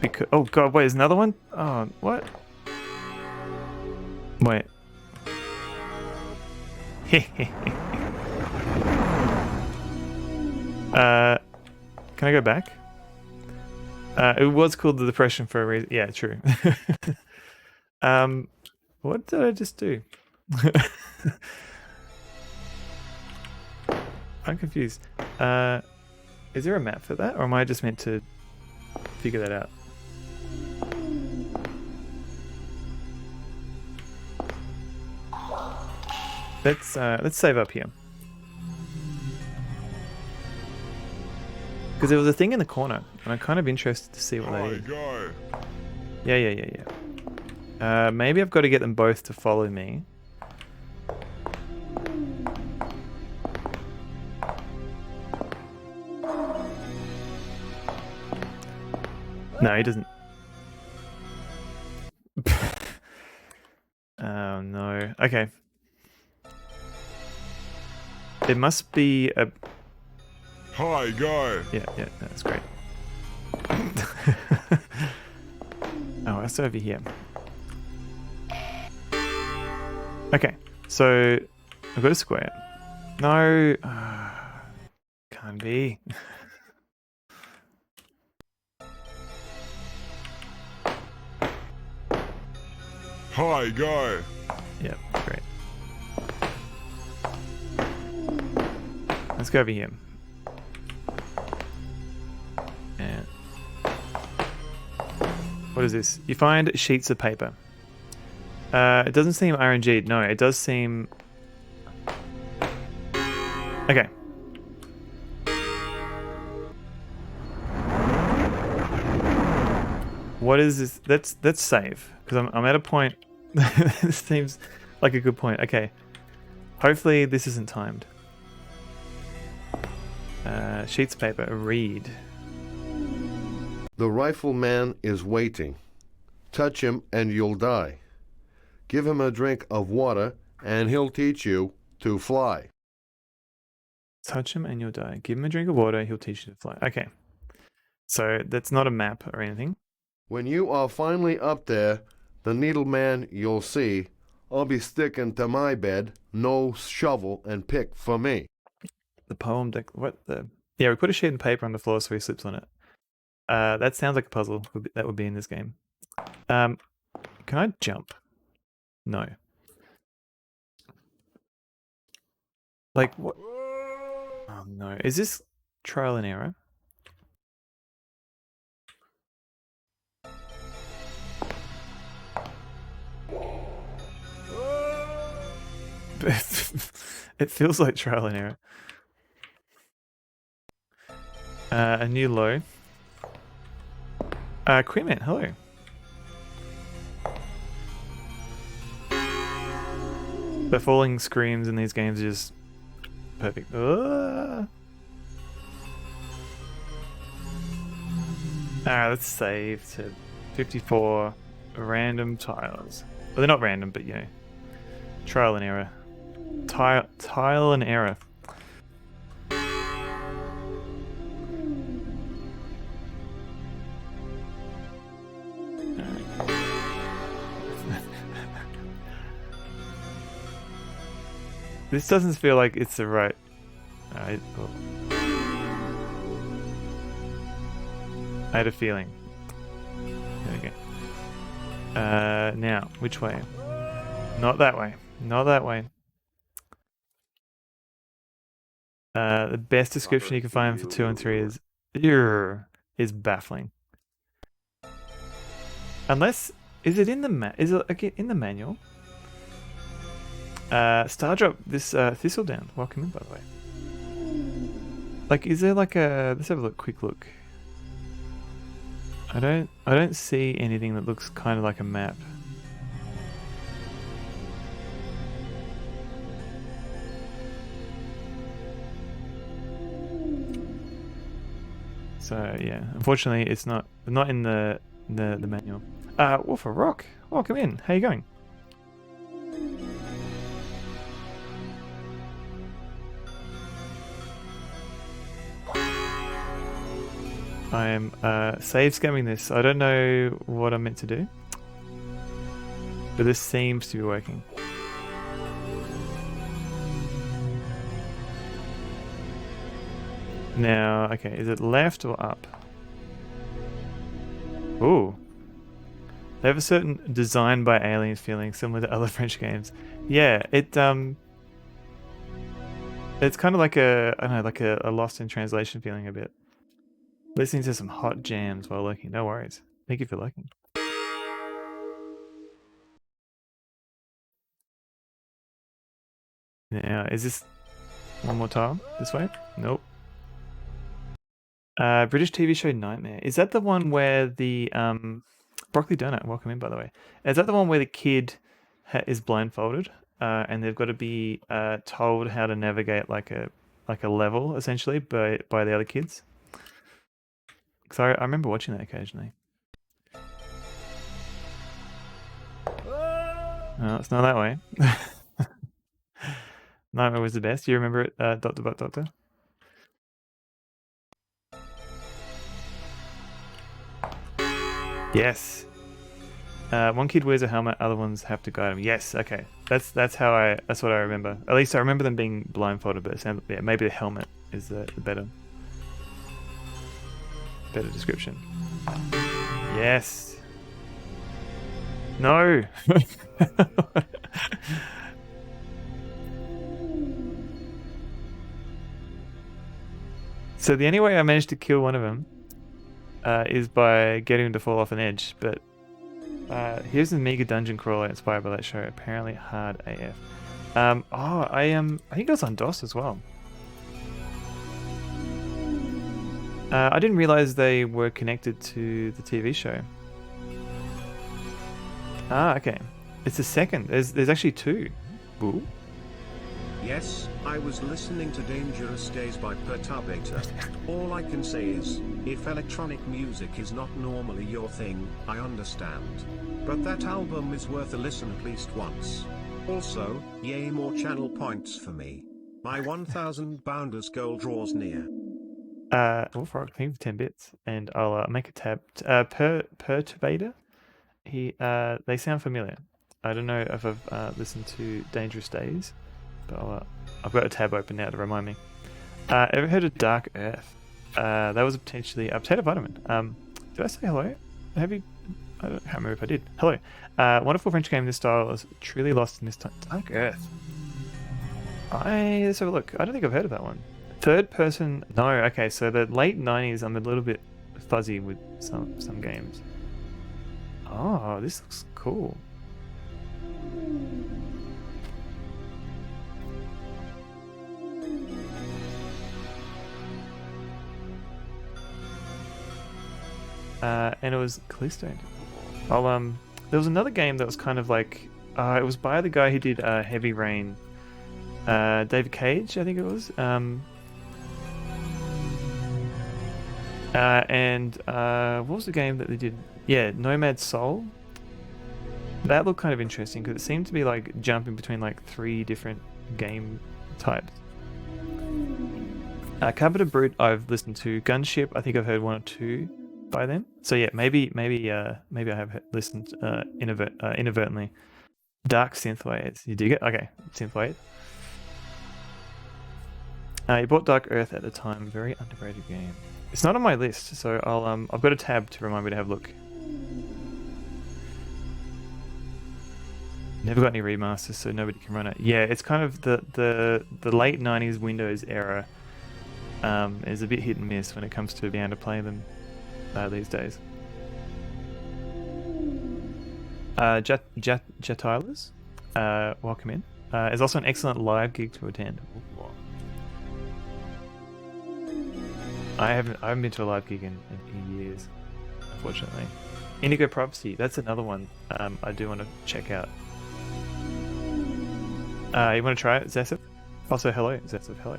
Because oh god, wait, there's another one. Oh, what? Wait. Can I go back? It was called the Depression for a reason. Yeah, true. What did I just do? I'm confused. Is there a map for that, or am I just meant to figure that out? Let's save up here. Because there was a thing in the corner, and I'm kind of interested to see what that is. Yeah. Maybe I've got to get them both to follow me. No, he doesn't. Oh no. Okay. There must be a... Hi, guy. Yeah, that's great. Oh, that's over here. Okay, so I've got a square. No, can't be. Hi, guy. Yeah, great. Let's go over here. And what is this? You find sheets of paper. It doesn't seem RNG'd. No, it does seem... Okay. What is this? Let's save. Because I'm at a point... This seems like a good point. Okay. Hopefully this isn't timed. Sheets of paper. Read. The rifleman is waiting. Touch him and you'll die. Give him a drink of water and he'll teach you to fly. Touch him and you'll die. Give him a drink of water, he'll teach you to fly. Okay. So that's not a map or anything. When you are finally up there, the needleman you'll see, I'll be sticking to my bed, no shovel and pick for me. The poem deck. What the? Yeah, we put a sheet of paper on the floor so he slips on it. That sounds like a puzzle that would be in this game. Can I jump? No. Like what? Oh no. Is this trial and error? It feels like trial and error. A new low. Queerman, hello. The falling screams in these games are just perfect. Alright, let's save to 54 random tiles. Well, they're not random, but you know, trial and error. Tile and error. This doesn't feel like it's the right. I had a feeling. There we go. Now, which way? Not that way. Not that way. The best description you can find for 2 and 3 is baffling. Unless, is it in the is it in the manual? Stardrop, this Thistledown. Welcome in, by the way. Like, is there like a? Let's have a quick look. I don't see anything that looks kind of like a map. So yeah, unfortunately, it's not in the manual. Wolf of Rock, welcome in. How you going? I am save scamming this. I don't know what I'm meant to do, but this seems to be working. Now, okay, is it left or up? Ooh. They have a certain design by aliens feeling similar to other French games. Yeah, it's kind of like I don't know, like a lost in translation feeling a bit. Listening to some hot jams while lurking. No worries. Thank you for lurking. Now, is this one more tile? This way? Nope. British TV show Nightmare. Is that the one where the Broccoli Donut? Welcome in, by the way. Is that the one where the kid is blindfolded and they've got to be told how to navigate like a level essentially by the other kids? Because I remember watching that occasionally. No, it's not that way. Nightmare was the best. Do you remember it, Doctor? Yes. One kid wears a helmet, other ones have to guide him. Yes, okay. That's what I remember. At least I remember them being blindfolded, but yeah, maybe the helmet is the better description. Yes. No. So the only way I managed to kill one of them is by getting him to fall off an edge, but here's the mega dungeon crawler inspired by that show. Apparently hard AF. I think it was on DOS as well. I didn't realize they were connected to the TV show. Okay. It's the second. There's actually two. Ooh. Yes, I was listening to Dangerous Days by pt4. All I can say is, if electronic music is not normally your thing, I understand. But that album is worth a listen at least once. Also, yay, more channel points for me. My 1000 bounders goal draws near. For 10 bits, and I'll make a tab. Perturbator. They sound familiar. I don't know if I've listened to Dangerous Days, but I've got a tab open now to remind me. Ever heard of Dark Earth? That was potentially a potato vitamin. Did I say hello? Have you? I can't remember if I did. Hello. Wonderful French game in this style is truly lost in this time. Dark Earth. Let's have a look. I don't think I've heard of that one. Third person. No. Okay, so the late 90s. I'm a little bit fuzzy with some games. Oh, this looks cool. And it was Callisto. There was another game that was kind of like, it was by the guy who did Heavy Rain. David Cage, I think it was. What was the game that they did? Yeah, Nomad Soul. That looked kind of interesting because it seemed to be like jumping between like 3 different game types. Capital Brute I've listened to. Gunship, I think I've heard 1 or 2 by them. So yeah, maybe I have listened inadvertently. Dark Synthwave. You dig it? Okay, Synthwave. You bought Dark Earth at the time. Very underrated game. It's not on my list, so I've got a tab to remind me to have a look. Never got any remasters, so nobody can run it. Yeah, it's kind of the late 90s Windows era is a bit hit and miss when it comes to being able to play them these days. Jatilas, welcome in. It's also an excellent live gig to attend. I haven't been to a live gig in years, unfortunately. Indigo Prophecy, that's another one I do want to check out. You want to try it, Zesif? Also, hello, Zesif, hello.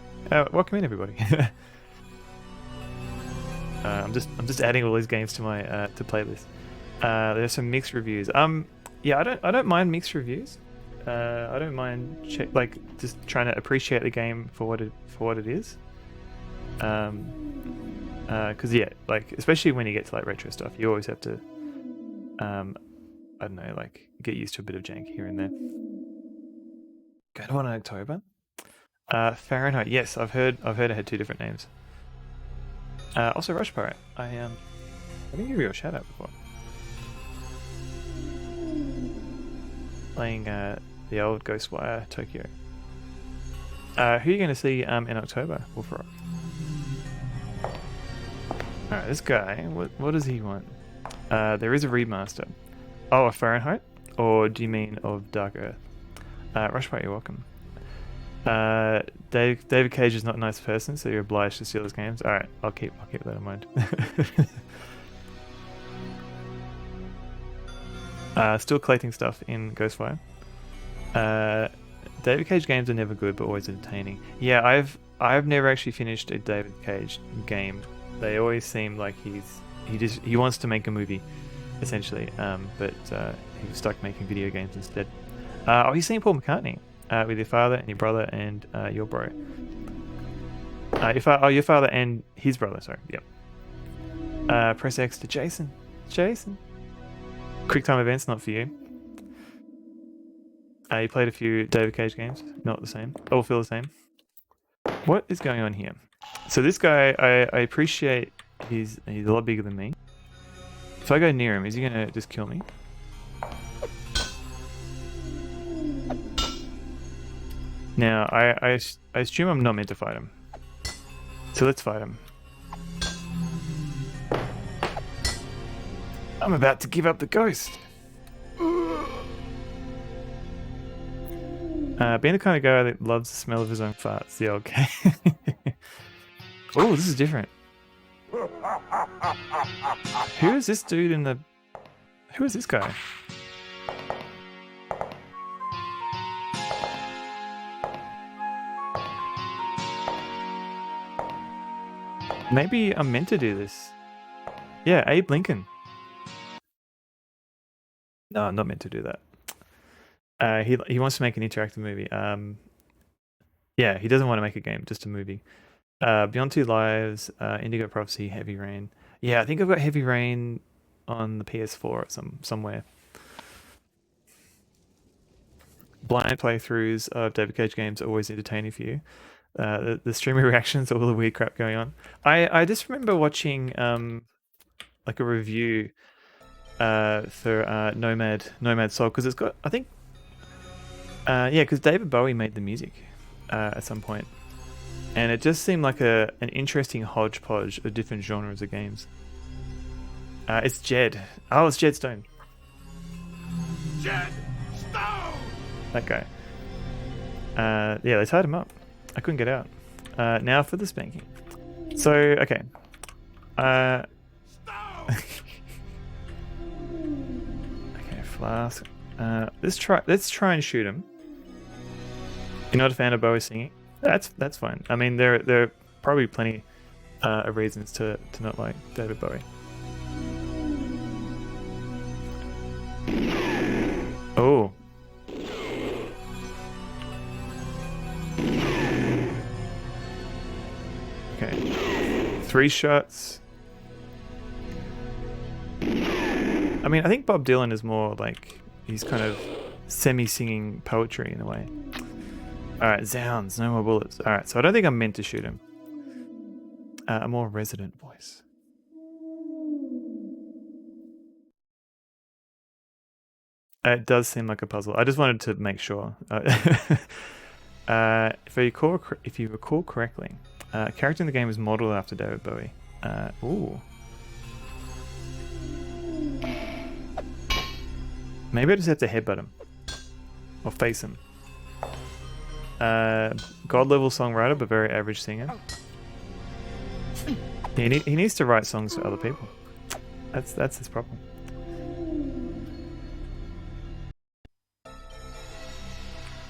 Welcome in, everybody. I'm just adding all these games to my to playlist. There's some mixed reviews. Yeah, I don't mind mixed reviews. I don't mind just trying to appreciate the game for what it is. Because yeah, like especially when you get to like retro stuff, you always have to, I don't know, like get used to a bit of jank here and there. Go to 1 October. Fahrenheit. Yes, I've heard it had 2 different names. Also, Rush Pirate. I didn't give you a shout out before. Playing the old Ghostwire Tokyo. Who are you going to see in October, Wolfrock? Alright, this guy, what does he want? There is a remaster. Oh, a Fahrenheit? Or do you mean of Dark Earth? Rush Pirate, you're welcome. David Cage is not a nice person, so you're obliged to steal his games. Alright, I'll keep that in mind. Still collecting stuff in Ghostwire. David Cage games are never good, but always entertaining. Yeah, I've never actually finished a David Cage game. They always seem like he wants to make a movie, essentially. But he was stuck making video games instead. You've seen Paul McCartney with your father and your brother and your bro. Your father and his brother. Sorry. Yep. Press X to Jason. Jason. QuickTime events not for you. You played a few David Cage games. Not the same. All feel the same. What is going on here? So this guy, I appreciate he's a lot bigger than me. If I go near him, is he gonna just kill me? Now, I assume I'm not meant to fight him. So let's fight him. I'm about to give up the ghost. Being the kind of guy that loves the smell of his own farts, the old guy. Oh, this is different. Who is this dude in the... Who is this guy? Maybe I'm meant to do this. Yeah, Abe Lincoln. No, I'm not meant to do that. He wants to make an interactive movie. Yeah, he doesn't want to make a game, just a movie. Beyond Two Lives, Indigo Prophecy, Heavy Rain. Yeah, I think I've got Heavy Rain on the PS4 somewhere. Blind playthroughs of David Cage games are always entertaining for you. the streamer reactions, all the weird crap going on. I just remember watching like a review for Nomad Soul, because it's got, I think, yeah, because David Bowie made the music at some point, and it just seemed like an interesting hodgepodge of different genres of games. It's Jed. Oh, it's Jed Stone. Jed Stone! That guy. Yeah, they tied him up. I couldn't get out. Now for the spanking. So, okay. Okay, Flask. Let's try and shoot him. You're not a fan of Bowie singing? That's fine. I mean, there are probably plenty of reasons to not like David Bowie. Oh. Okay. 3 shots. I mean, I think Bob Dylan is more like, he's kind of semi-singing poetry in a way. Alright, zounds, no more bullets. Alright, so I don't think I'm meant to shoot him. A more resident voice. It does seem like a puzzle. I just wanted to make sure. If you recall correctly, a character in the game is modeled after David Bowie. Ooh. Maybe I just have to headbutt him. Or face him. God level songwriter, but very average singer. He needs to write songs for other people. That's his problem.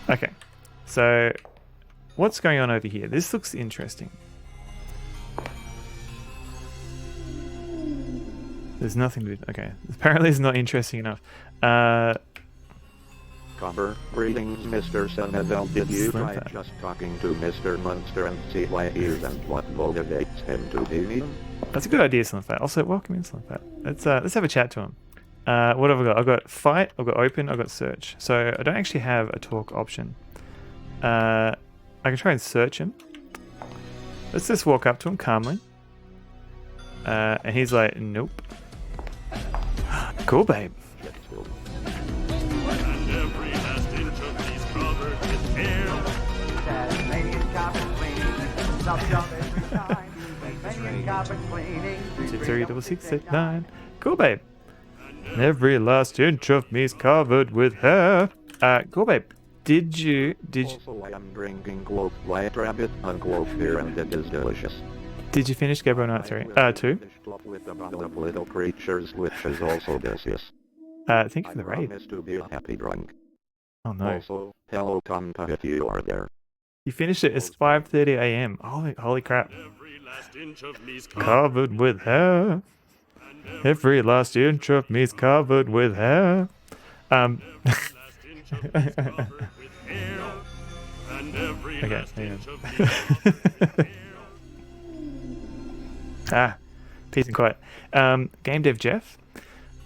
Okay, so what's going on over here? This looks interesting. There's nothing to do. Okay, apparently it's not interesting enough. Copper, greetings, Mr. Sunabel. Did you try Slim Fat. just talking to Mr. Munster and see why he is and what motivates him to be mean? That's a good idea, Slim Fat. Also, welcome in, Slim Fat. Let's have a chat to him. What have I got? I've got fight, I've got open, I've got search. So I don't actually have a talk option. I can try and search him. Let's just walk up to him calmly. And he's like, nope. Cool, babe. Tasmanian carpet cleaning, top job every time. Tasmanian carpet cleaning, 63669. Cool, babe. And every last inch of me's covered with hair. Cool, babe. Did you? Also, I am drinking quote white rabbit unquote beer and it is delicious. Did you finish Gabriel Knight 3? 2? Finished up with a bundle of little creatures, which is also delicious. Thank you I for the raid. promise to be a happy drunk. Oh no. Also, hello Tonka if you are there. You finished it. It's 5:30 a.m. Holy crap. Covered with hair. Every last inch of me's covered with hair. Okay, hang on. Peace and quiet. Game Dev Jeff,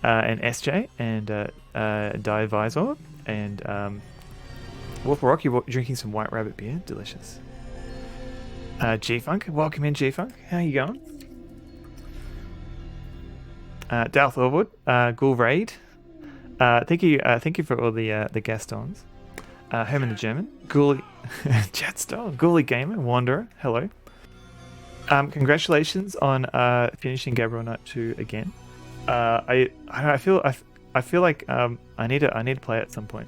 and SJ, and Divisor, and Wolf Rock, you're drinking some White Rabbit beer. Delicious. G-Funk, welcome in, G-Funk. How you going? Darth Orwood, Ghoul Raid. Thank you for all the guest-ons. Herman the German, Ghoulie, Jetstone, Ghoulie Gamer, Wanderer, hello. Congratulations on finishing Gabriel Knight 2 again. I feel like I need to play it at some point.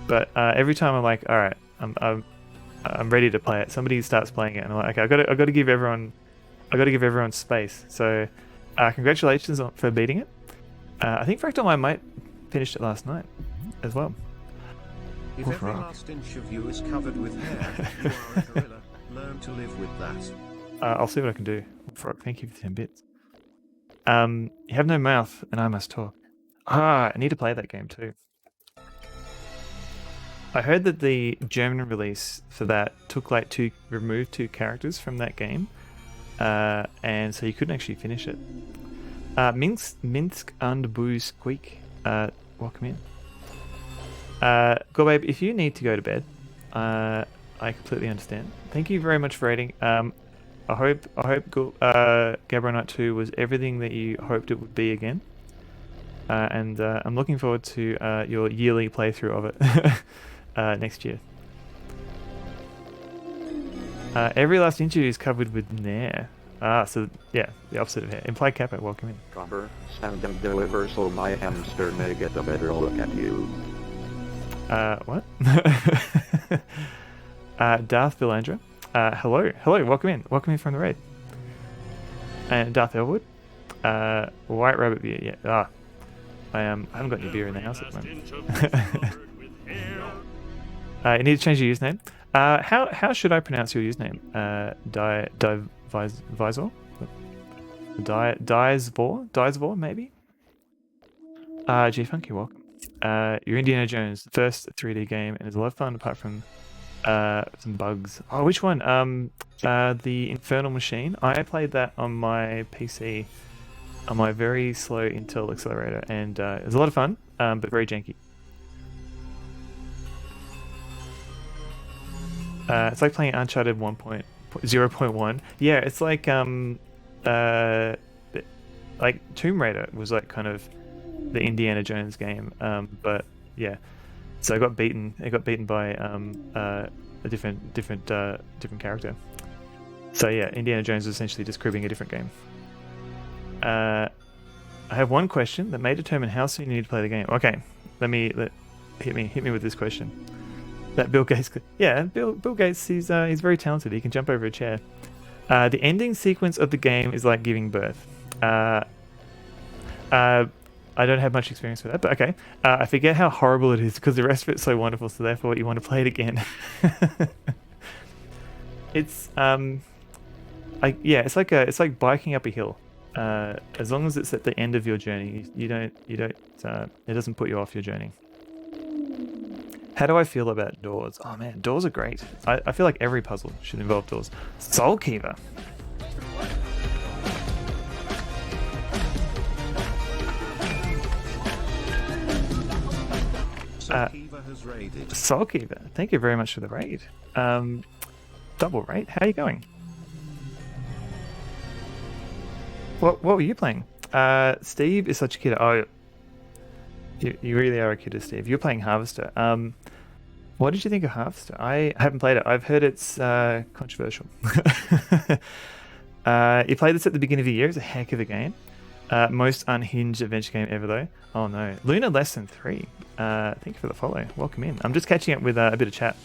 But every time I'm like, all right, I'm ready to play it. Somebody starts playing it, and I'm like, okay, I got to give everyone space. So, congratulations for beating it. I think Fractal I might finished it last night as well. If every last inch of you is covered with hair, you are a gorilla. Learn to live with that. I'll see what I can do. Frog, thank you for 10 bits. You have no mouth, and I must talk. I need to play that game too. I heard that the German release for that took removed 2 characters from that game, and so you couldn't actually finish it. Minsk and Boo Squeak, welcome in. Go babe, if you need to go to bed, I completely understand. Thank you very much for rating. I hope Gabriel Knight 2 was everything that you hoped it would be again. And I'm looking forward to your yearly playthrough of it next year. Every last interview is covered with Nair. So yeah, the opposite of hair. Implied Kappa, welcome in. Copper, send them deliver so my hamster may get a better look at you. What? Darth Villandra. Hello, welcome in from the raid. And Darth Elwood. White Rabbit Beer, yeah. I haven't got any beer in the house at the moment. You need to change your username. How should I pronounce your username? Visor? Dizvor, maybe? G Funky, welcome. You're Indiana Jones, first 3D game, and it's a lot of fun apart from some bugs. Oh, which one? The Infernal Machine. I played that on my PC on my very slow Intel accelerator, and it was a lot of fun, but very janky. It's like playing Uncharted 1.0.1. Yeah, it's like Tomb Raider was like kind of the Indiana Jones game, but yeah. So I got beaten. It got beaten by a different character. So yeah, Indiana Jones is essentially just cribbing a different game. I have one question that may determine how soon you need to play the game. Okay, hit me with this question. That Bill Gates, yeah, Bill Gates, he's very talented. He can jump over a chair. The ending sequence of the game is like giving birth. I don't have much experience with that, but okay. I forget how horrible it is because the rest of it's so wonderful. So therefore, you want to play it again. It's it's like biking up a hill. As long as it's at the end of your journey, it doesn't put you off your journey. How do I feel about doors? Oh man, doors are great. I feel like every puzzle should involve doors. Soulkeeper. Soulkeeper has raided. Soulkeeper, thank you very much for the raid. Double raid. How are you going? What were you playing? Steve is such a kidder. Oh, you really are a kidder, Steve. You're playing Harvester. What did you think of Harvester? I haven't played it. I've heard it's controversial. You played this at the beginning of the year. It's a heck of a game. Most unhinged adventure game ever, though. Oh no, Luna Lesson 3. Thank you for the follow. Welcome in. I'm just catching up with a bit of chat.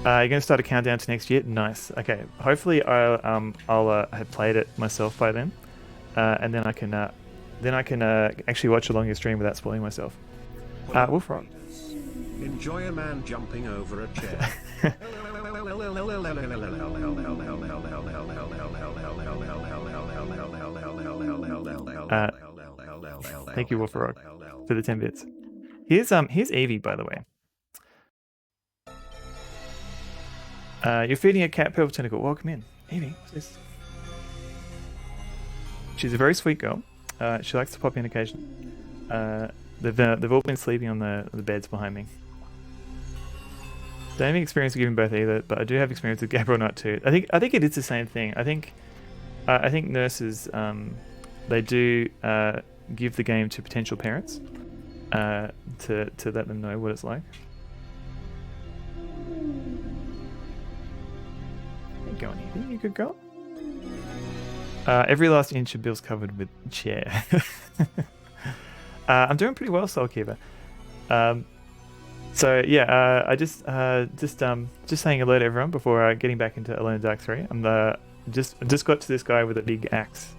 You're going to start a countdown to next year. Nice. Okay. Hopefully, I'll have played it myself by then, and then I can actually watch along your stream without spoiling myself. Wolf Rock. Enjoy a man jumping over a chair. Thank you, Wolf Rock, for the 10 bits. Here's Evie, by the way. You're feeding a cat purple tentacle. Welcome in, Evie. What's this? She's a very sweet girl. She likes to pop in occasionally. They've all been sleeping on the beds behind me. Don't have any experience with giving birth either, but I do have experience with Gabriel Knight 2. I think it is the same thing. I think nurses they do give the game to potential parents to let them know what it's like. Go on, Evie. You good girl. Every last inch of Bill's covered with chair. I'm doing pretty well, Soulkeeper. So yeah, I just saying hello to everyone before getting back into Alone in the Dark 3. I'm just got to this guy with a big axe.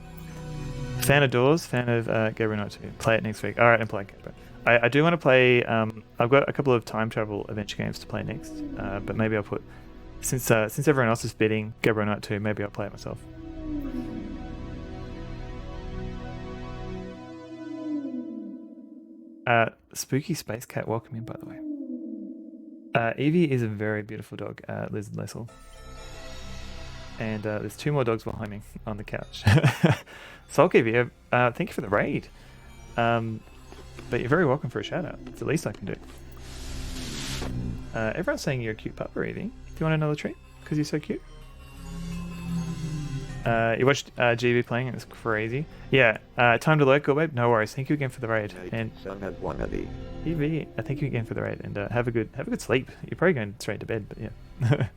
Fan of Doors, fan of Gabriel Knight 2. Play it next week. All right, and play Gabriel. I do want to play. I've got a couple of time travel adventure games to play next, but maybe I'll put since everyone else is bidding Gabriel Knight 2, maybe I'll play it myself. Spooky Space Cat, welcome in, by the way. Evie is a very beautiful dog, Liz Lessel. And there's two more dogs behind me on the couch. Soulkeeper, thank you for the raid. But you're very welcome for a shout out. It's the least I can do. Everyone's saying you're a cute pupper, Evie. Do you want another treat? Because you're so cute. You watched GB playing and it's crazy. Yeah, time to lurk, go babe. No worries. Thank you again for the raid. And Evie, thank you again for the raid. And have a good sleep. You're probably going straight to bed, but yeah.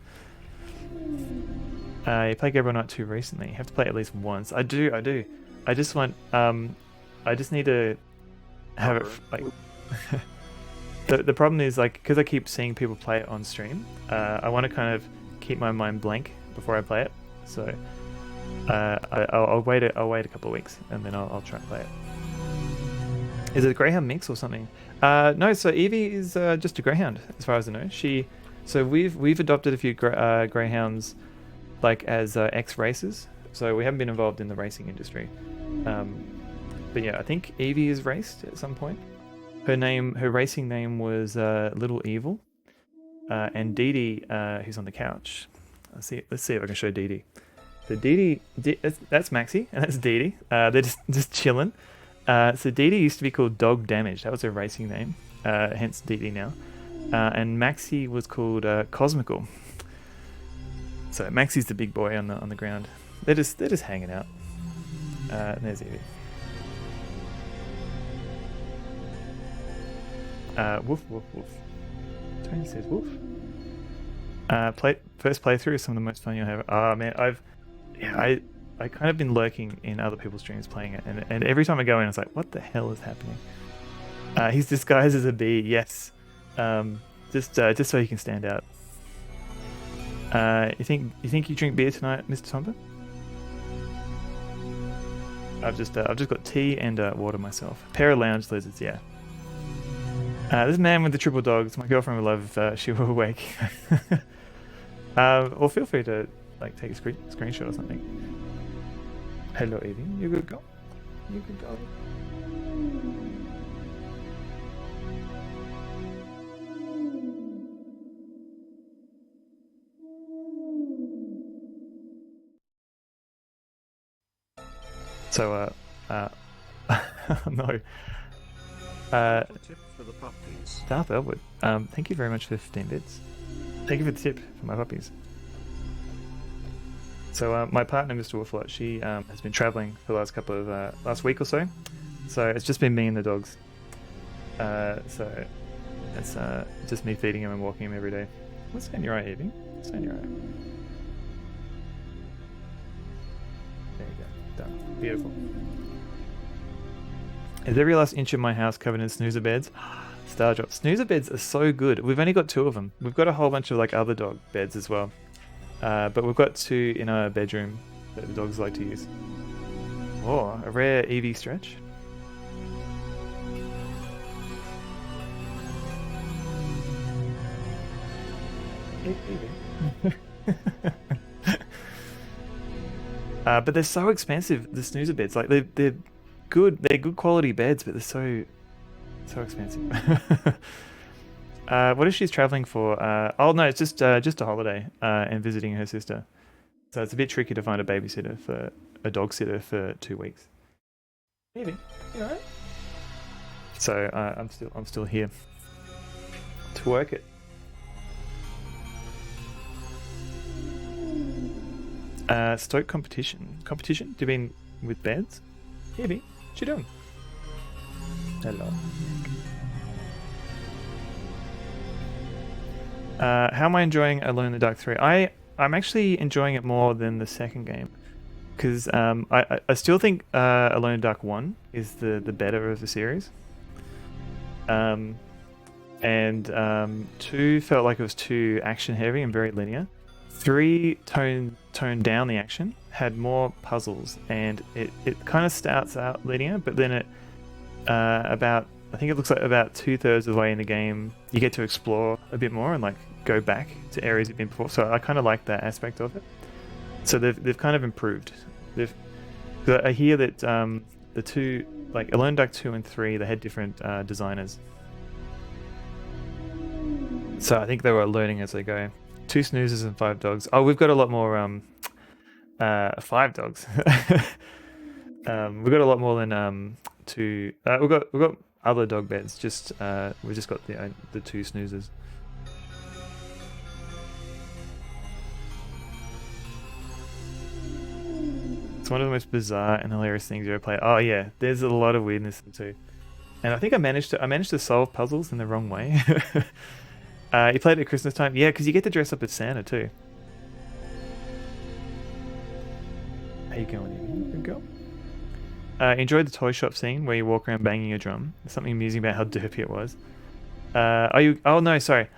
You played Gabriel Knight 2 recently. You have to play it at least once. I do. I just want I just need to have it like the problem is like because I keep seeing people play it on stream. I want to kind of keep my mind blank before I play it. So I'll wait a couple of weeks and then I'll try and play it. Is it a greyhound mix or something? No. So Evie is just a greyhound as far as I know. So we've adopted a few greyhounds like as ex racers. So we haven't been involved in the racing industry. But yeah, I think Evie is raced at some point. Her racing name was Little Evil, and Dee Dee, who's on the couch. Let's see if I can show Dee Dee. So Dee Dee, that's Maxie, and that's Dee Dee. They're just chilling. So Dee Dee used to be called Dog Damage. That was her racing name, hence Dee Dee now. And Maxie was called Cosmical. So Maxie's the big boy on the ground. They're just hanging out. And there's Evie. Woof woof woof. Tony says woof. First playthrough is some of the most fun you'll have. Oh man, I kind of been lurking in other people's streams playing it, and every time I go in, it's like, what the hell is happening? He's disguised as a bee. Yes, just so he can stand out. You think you drink beer tonight, Mr. Tomba? I've just got tea and water myself. A pair of lounge lizards, yeah. This man with the triple dogs, my girlfriend would love if she were awake. Or feel free to like take a screenshot or something. Hello, Evie. You good girl? You good girl? So, no. Tip for the puppies. Darth Elwood, thank you very much for 15 bits. Thank you for the tip for my puppies. So my partner, Mr. Wolflot, she has been travelling for the last week or so. So it's just been me and the dogs. So it's just me feeding him and walking him every day. What's in your eye, Evie? What's in your eye? There you go. Done. Beautiful. Is every last inch of my house covered in snoozer beds? Star drop. Snoozer beds are so good. We've only got 2 of them. We've got a whole bunch of like other dog beds as well. But we've got 2 in our bedroom that the dogs like to use. Oh, a rare Eevee stretch. But they're so expensive, the snoozer beds. Like they're good quality beds, but they're so expensive. What if she's traveling for? Oh no, it's just a holiday and visiting her sister. So it's a bit tricky to find a babysitter for a dog sitter for 2 weeks. Maybe, you alright? So I'm still here to work it. Stoke competition. Competition? Do you mean with beds? Evie, what you doing? Hello. How am I enjoying Alone in the Dark 3? I'm actually enjoying it more than the second game. Because I still think Alone in the Dark 1 is the better of the series. And 2 felt like it was too action heavy and very linear. 3 toned down the action, had more puzzles, and it kind of starts out linear, but then it I think it looks like about 2/3 of the way in the game you get to explore a bit more and like go back to areas you've been before. So I kind of like that aspect of it. So they've kind of improved. I hear that the 2, like Alone in the Dark 2 and 3, they had different designers. So I think they were learning as they go. 2 snoozers and 5 dogs. Oh, we've got a lot more 5 dogs. We've got a lot more than 2. We've got other dog beds. Just we just got the 2 snoozers. It's one of the most bizarre and hilarious things you ever play. Oh yeah, there's a lot of weirdness in it too. And I think I managed to solve puzzles in the wrong way. You played it at Christmas time? Yeah, because you get to dress up as Santa too. How you going, Evie? Good girl. Enjoyed the toy shop scene where you walk around banging a drum. There's something amusing about how derpy it was. Oh no, sorry.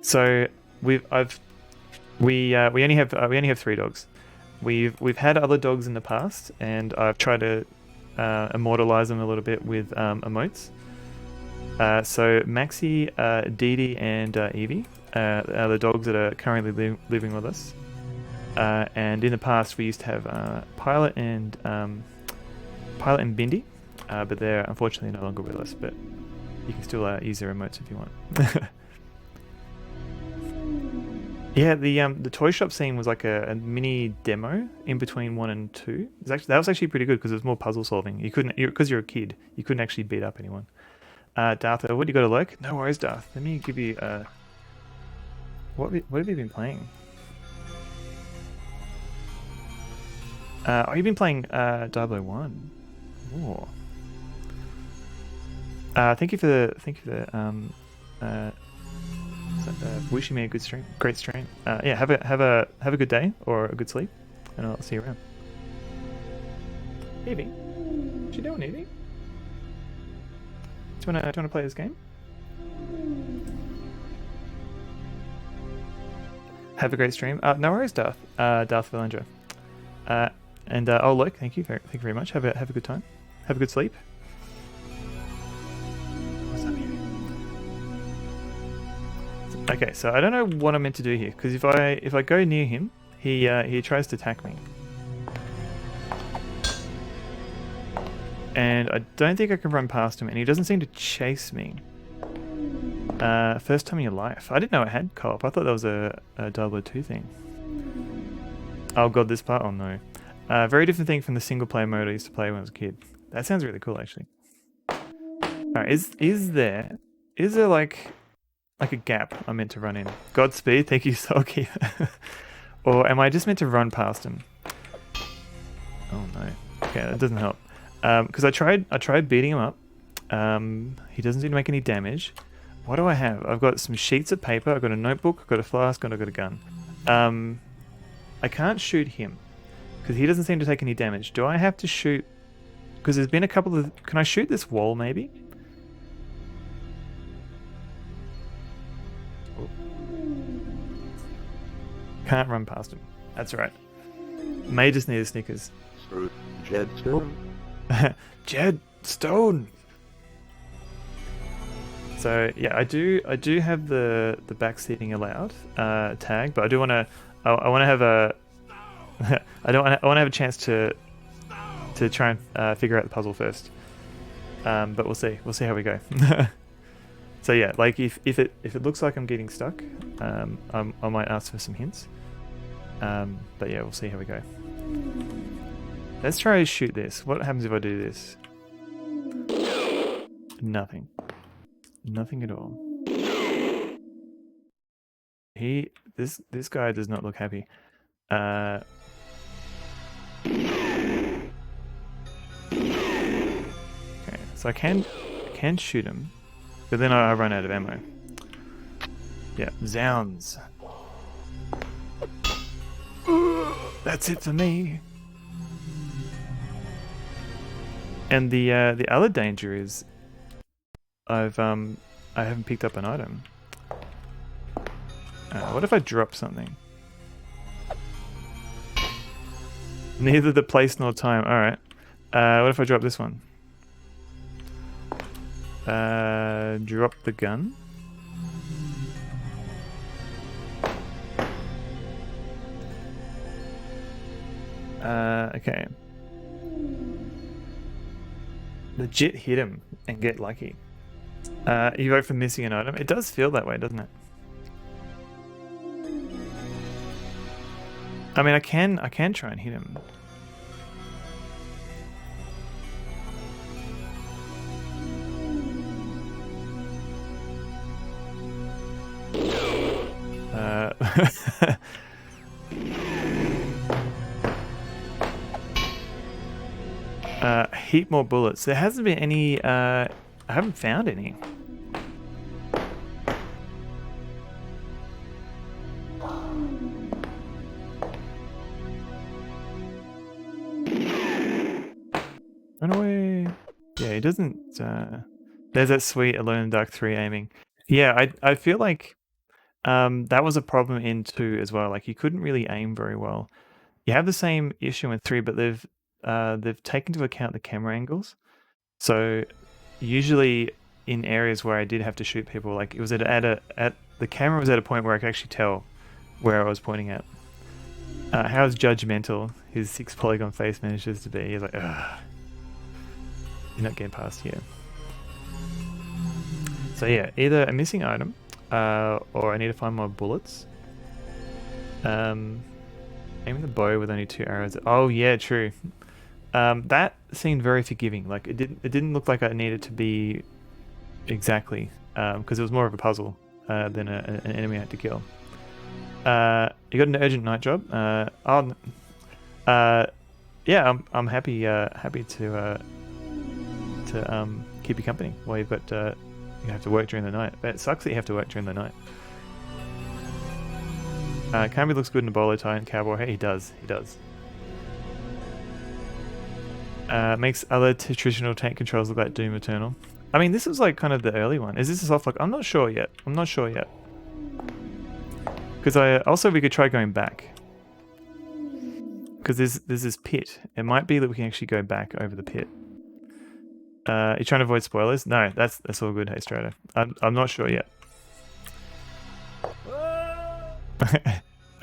So we only have 3 dogs. We've had other dogs in the past, and I've tried to immortalize them a little bit with emotes. So Maxie, Dee Dee, and Evie are the dogs that are currently living with us. And in the past, we used to have Pilot and Bindi, but they're unfortunately no longer with us. But you can still use their emotes if you want. Yeah, the toy shop scene was like a mini demo in between 1 and 2. That was actually pretty good because it was more puzzle solving. Because you're a kid, you couldn't actually beat up anyone. Darth, what do you got to look? No worries, Darth. Let me give you what have you been playing? You've been playing Diablo 1. Oh. Thank you for the wishing me a good stream. Great stream. Yeah, have a good day or a good sleep, and I'll see you around. Evie, what you doing, Evie? Do you wanna play this game? Have a great stream. No worries, Darth. Darth Villandra. And oh look, thank you very much. Have a good time. Have a good sleep. What's up, Evie? Okay, so I don't know what I'm meant to do here, because if I go near him, he tries to attack me. And I don't think I can run past him, and he doesn't seem to chase me. First time in your life. I didn't know it had co-op. I thought that was a Diablo 2 thing. Oh god, this part? Oh no. Very different thing from the single player mode I used to play when I was a kid. That sounds really cool, actually. Alright, is there like a gap I'm meant to run in? Godspeed, thank you, Sulky. Or am I just meant to run past him? Oh no. Okay, that doesn't help. Because I tried beating him up. He doesn't seem to make any damage. What do I have? I've got some sheets of paper, I've got a notebook, I've got a flask, and I've got a gun. I can't shoot him, because he doesn't seem to take any damage. Do I have to shoot... Because there's been a couple of... Can I shoot this wall, maybe? Oh. Can't run past him. That's right. May just need a Snickers. Jed Stone. Jed Stone! So yeah, I do have the backseating allowed tag, but I do want to have a I want to have a chance to try and figure out the puzzle first. But we'll see how we go. So yeah, like if it looks like I'm getting stuck, I might ask for some hints. But yeah, we'll see how we go. Let's try to shoot this. What happens if I do this? Nothing. Nothing at all. This guy does not look happy. Okay, so I can shoot him, but then I run out of ammo. Yeah, zounds. That's it for me. And the other danger is I haven't picked up an item. What if I drop something? Neither the place nor time. Alright. What if I drop this one? Drop the gun. Okay. Legit hit him and get lucky. You vote for missing an item. It does feel that way, doesn't it? I mean, I can try and hit him. Heap more bullets. There hasn't been any. I haven't found any. Run away. Yeah, he doesn't. There's that sweet Alone in the Dark 3 aiming. Yeah, I feel like that was a problem in 2 as well. Like you couldn't really aim very well. You have the same issue in 3, but they've taken into account the camera angles. So usually in areas where I did have to shoot people, like it was at the camera was at a point where I could actually tell where I was pointing at. How judgmental his 6 polygon face manages to be. He's like, ugh, you're not getting past here. So yeah, either a missing item, or I need to find more bullets. Aiming the bow with only 2 arrows. Oh yeah, true. That seemed very forgiving. Like it didn't look like I needed to be exactly, because it was more of a puzzle than an enemy I had to kill. You got an urgent night job. Yeah, I'm happy to keep you company while you've got you have to work during the night. But it sucks that you have to work during the night. Carnby looks good in a bolo tie and cowboy. Hey, he does. Makes other traditional tank controls look like Doom Eternal. I mean, this is like kind of the early one. Is this a soft lock? I'm not sure yet. Because we could try going back. Because there's this pit. It might be that we can actually go back over the pit. You trying to avoid spoilers? No, that's all good, Hey Strider. I'm not sure yet.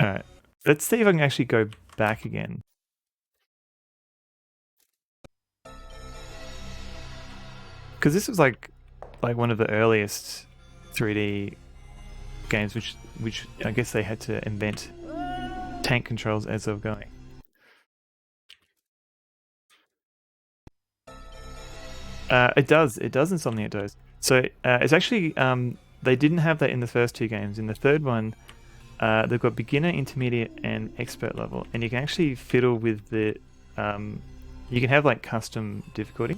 Alright. Let's see if I can actually go back again. Because this was like one of the earliest 3D games, which I guess they had to invent tank controls as they were going. It does Insomniac does. So it's actually they didn't have that in the first 2 games. In the third one, they've got beginner, intermediate, and expert level, and you can actually fiddle with the. You can have like custom difficulty.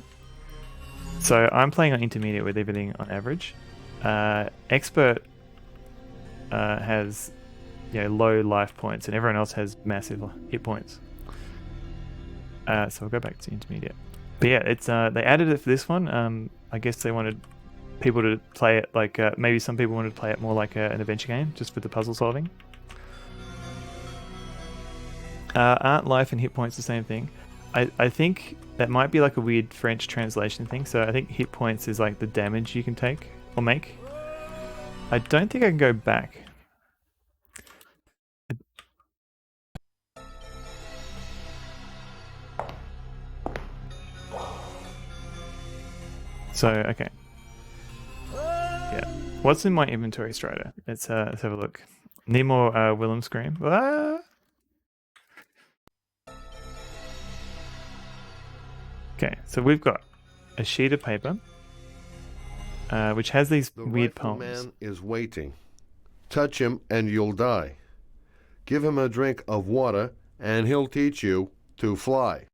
So I'm playing on intermediate with everything on average. Expert has low life points, and everyone else has massive hit points. So we'll go back to intermediate. But yeah, it's they added it for this one. I guess they wanted people to play it like maybe some people wanted to play it more like an adventure game, just with the puzzle solving. Aren't life and hit points the same thing? I think that might be like a weird French translation thing. So I think hit points is like the damage you can take or make. I don't think I can go back. So, okay. Yeah. What's in my inventory, Strider? Let's have a look. Need more Willem Scream. Ah! Okay, so we've got a sheet of paper, which has these weird poems. The rifleman is waiting. Touch him and you'll die. Give him a drink of water and he'll teach you to fly.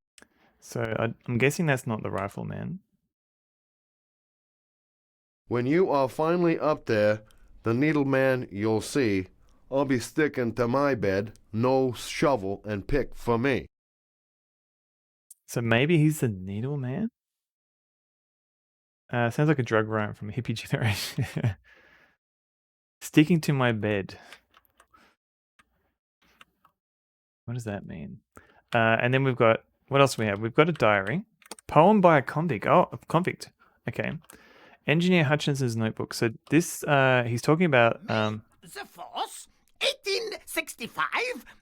So I'm guessing that's not the rifleman. When you are finally up there, the needle man you'll see, I'll be sticking to my bed, no shovel and pick for me. So maybe he's the needle man? Sounds like a drug rhyme from a hippie generation. Sticking to my bed. What does that mean? And then we've got, what else do we have? We've got a diary. Poem by a convict. Oh, a convict. Okay. Engineer Hutchinson's notebook. So this, he's talking about... The Force, 1865,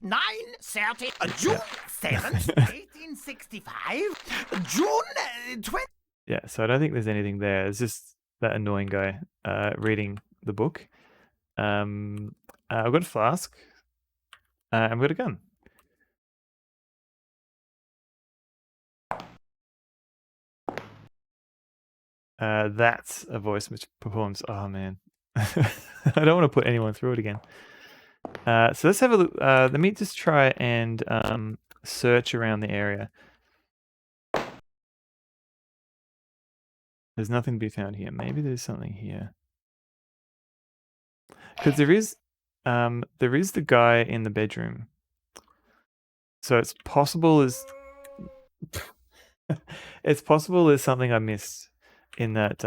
9:30, June 7th, 1865, June 20... Yeah, so I don't think there's anything there. It's just that annoying guy reading the book. I've got a flask. I've got a gun. That's a voice which performs. Oh man, I don't want to put anyone through it again. So let's have a look. Let me just try and search around the area. There's nothing to be found here. Maybe there's something here. Because there is the guy in the bedroom. So it's possible it's possible there's something I missed in that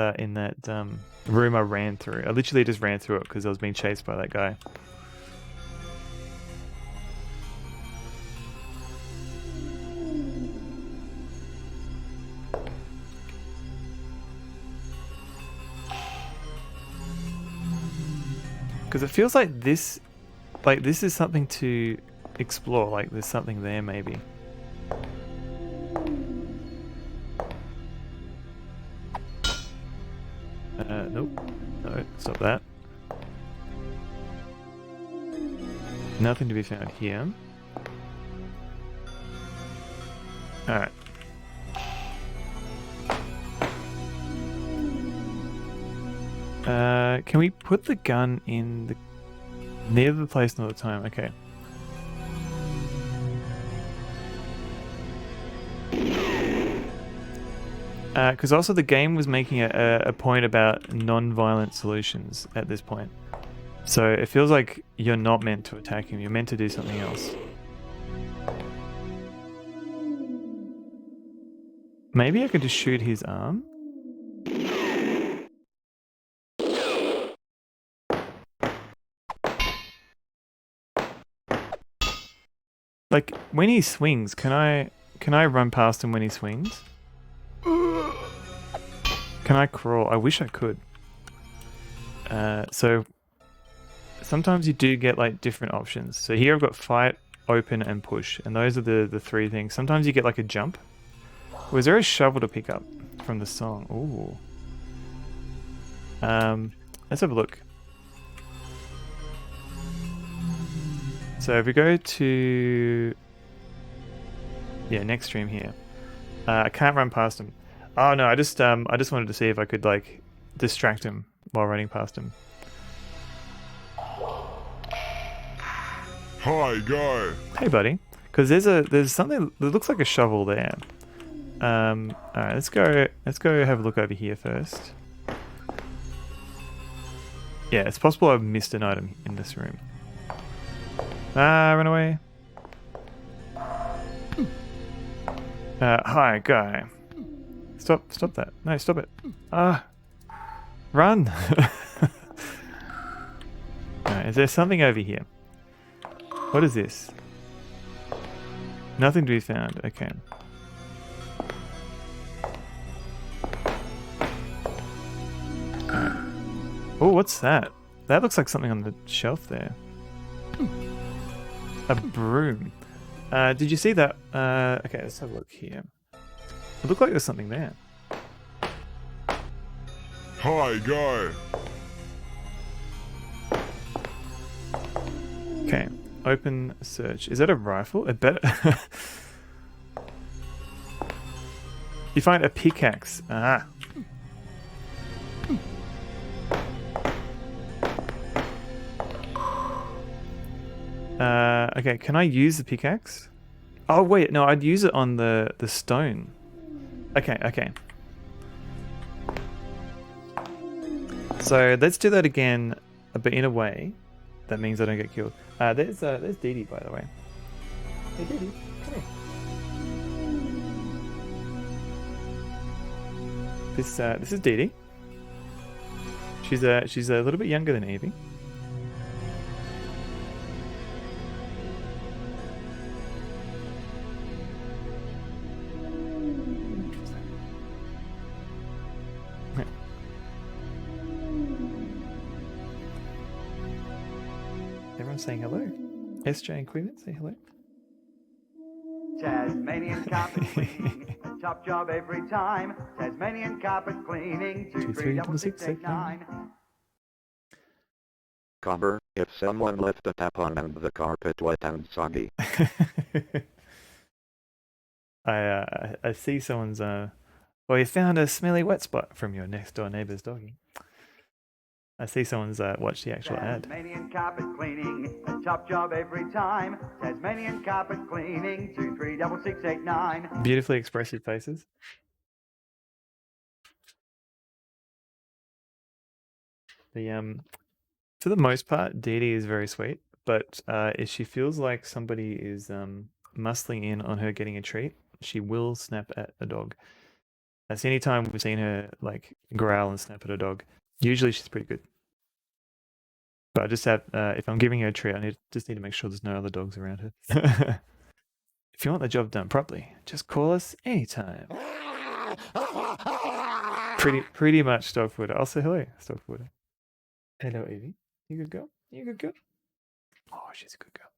room I ran through. I literally just ran through it because I was being chased by that guy. Because it feels like this is something to explore. Like there's something there maybe. Nope. No, stop that. Nothing to be found here. Alright. Can we put the gun in the near the place all the time? Okay. Because also the game was making a point about non-violent solutions at this point. So it feels like you're not meant to attack him, you're meant to do something else. Maybe I could just shoot his arm? Like, when he swings, can I run past him when he swings? Can I crawl? I wish I could. So sometimes you do get like different options. So here I've got fight, open, and push, and those are the three things. Sometimes you get like a jump. Was there a shovel to pick up from the song? Ooh. Let's have a look. So if we go to next stream here, I can't run past him. Oh no, I just wanted to see if I could like distract him while running past him. Hi, guy. Hey, buddy. Because there's something that looks like a shovel there. All right, let's go have a look over here first. Yeah, it's possible I've missed an item in this room. Run away. Hi, guy. Stop that. No, stop it. Run. Alright, is there something over here? What is this? Nothing to be found. Okay. Alright. Oh, what's that? That looks like something on the shelf there. A broom. Did you see that? Okay, let's have a look here. It looked like there's something there. Hi, guy. Okay, open search. Is that a rifle? It better. You find a pickaxe. Ah. Okay, can I use the pickaxe? Oh wait, no, I'd use it on the stone. Okay. So let's do that again, but in a way that means I don't get killed. There's Dee Dee, by the way. Hey Dee Dee, come here. This is Dee Dee. She's a little bit younger than Evie. Everyone's saying hello. SJ and Queen, say hello. Tasmanian carpet cleaning, a top job every time. Tasmanian carpet cleaning, 236689. Cover, if someone left a tap on and the carpet wet and soggy. I see someone's well, you found a smelly wet spot from your next door neighbor's doggy. I see someone's watched the actual ad. Tasmanian carpet cleaning, a top job every time. Tasmanian carpet cleaning, 236689. Beautifully expressive faces. The for the most part, Dee Dee is very sweet, but if she feels like somebody is muscling in on her getting a treat, she will snap at a dog. That's the only time we've seen her like growl and snap at a dog. Usually she's pretty good. But I just have, if I'm giving her a treat, just need to make sure there's no other dogs around her. If you want the job done properly, just call us anytime. Pretty much dog food. I'll say hello, dog food. Hello, Evie. You good girl? You good girl? Oh, she's a good girl.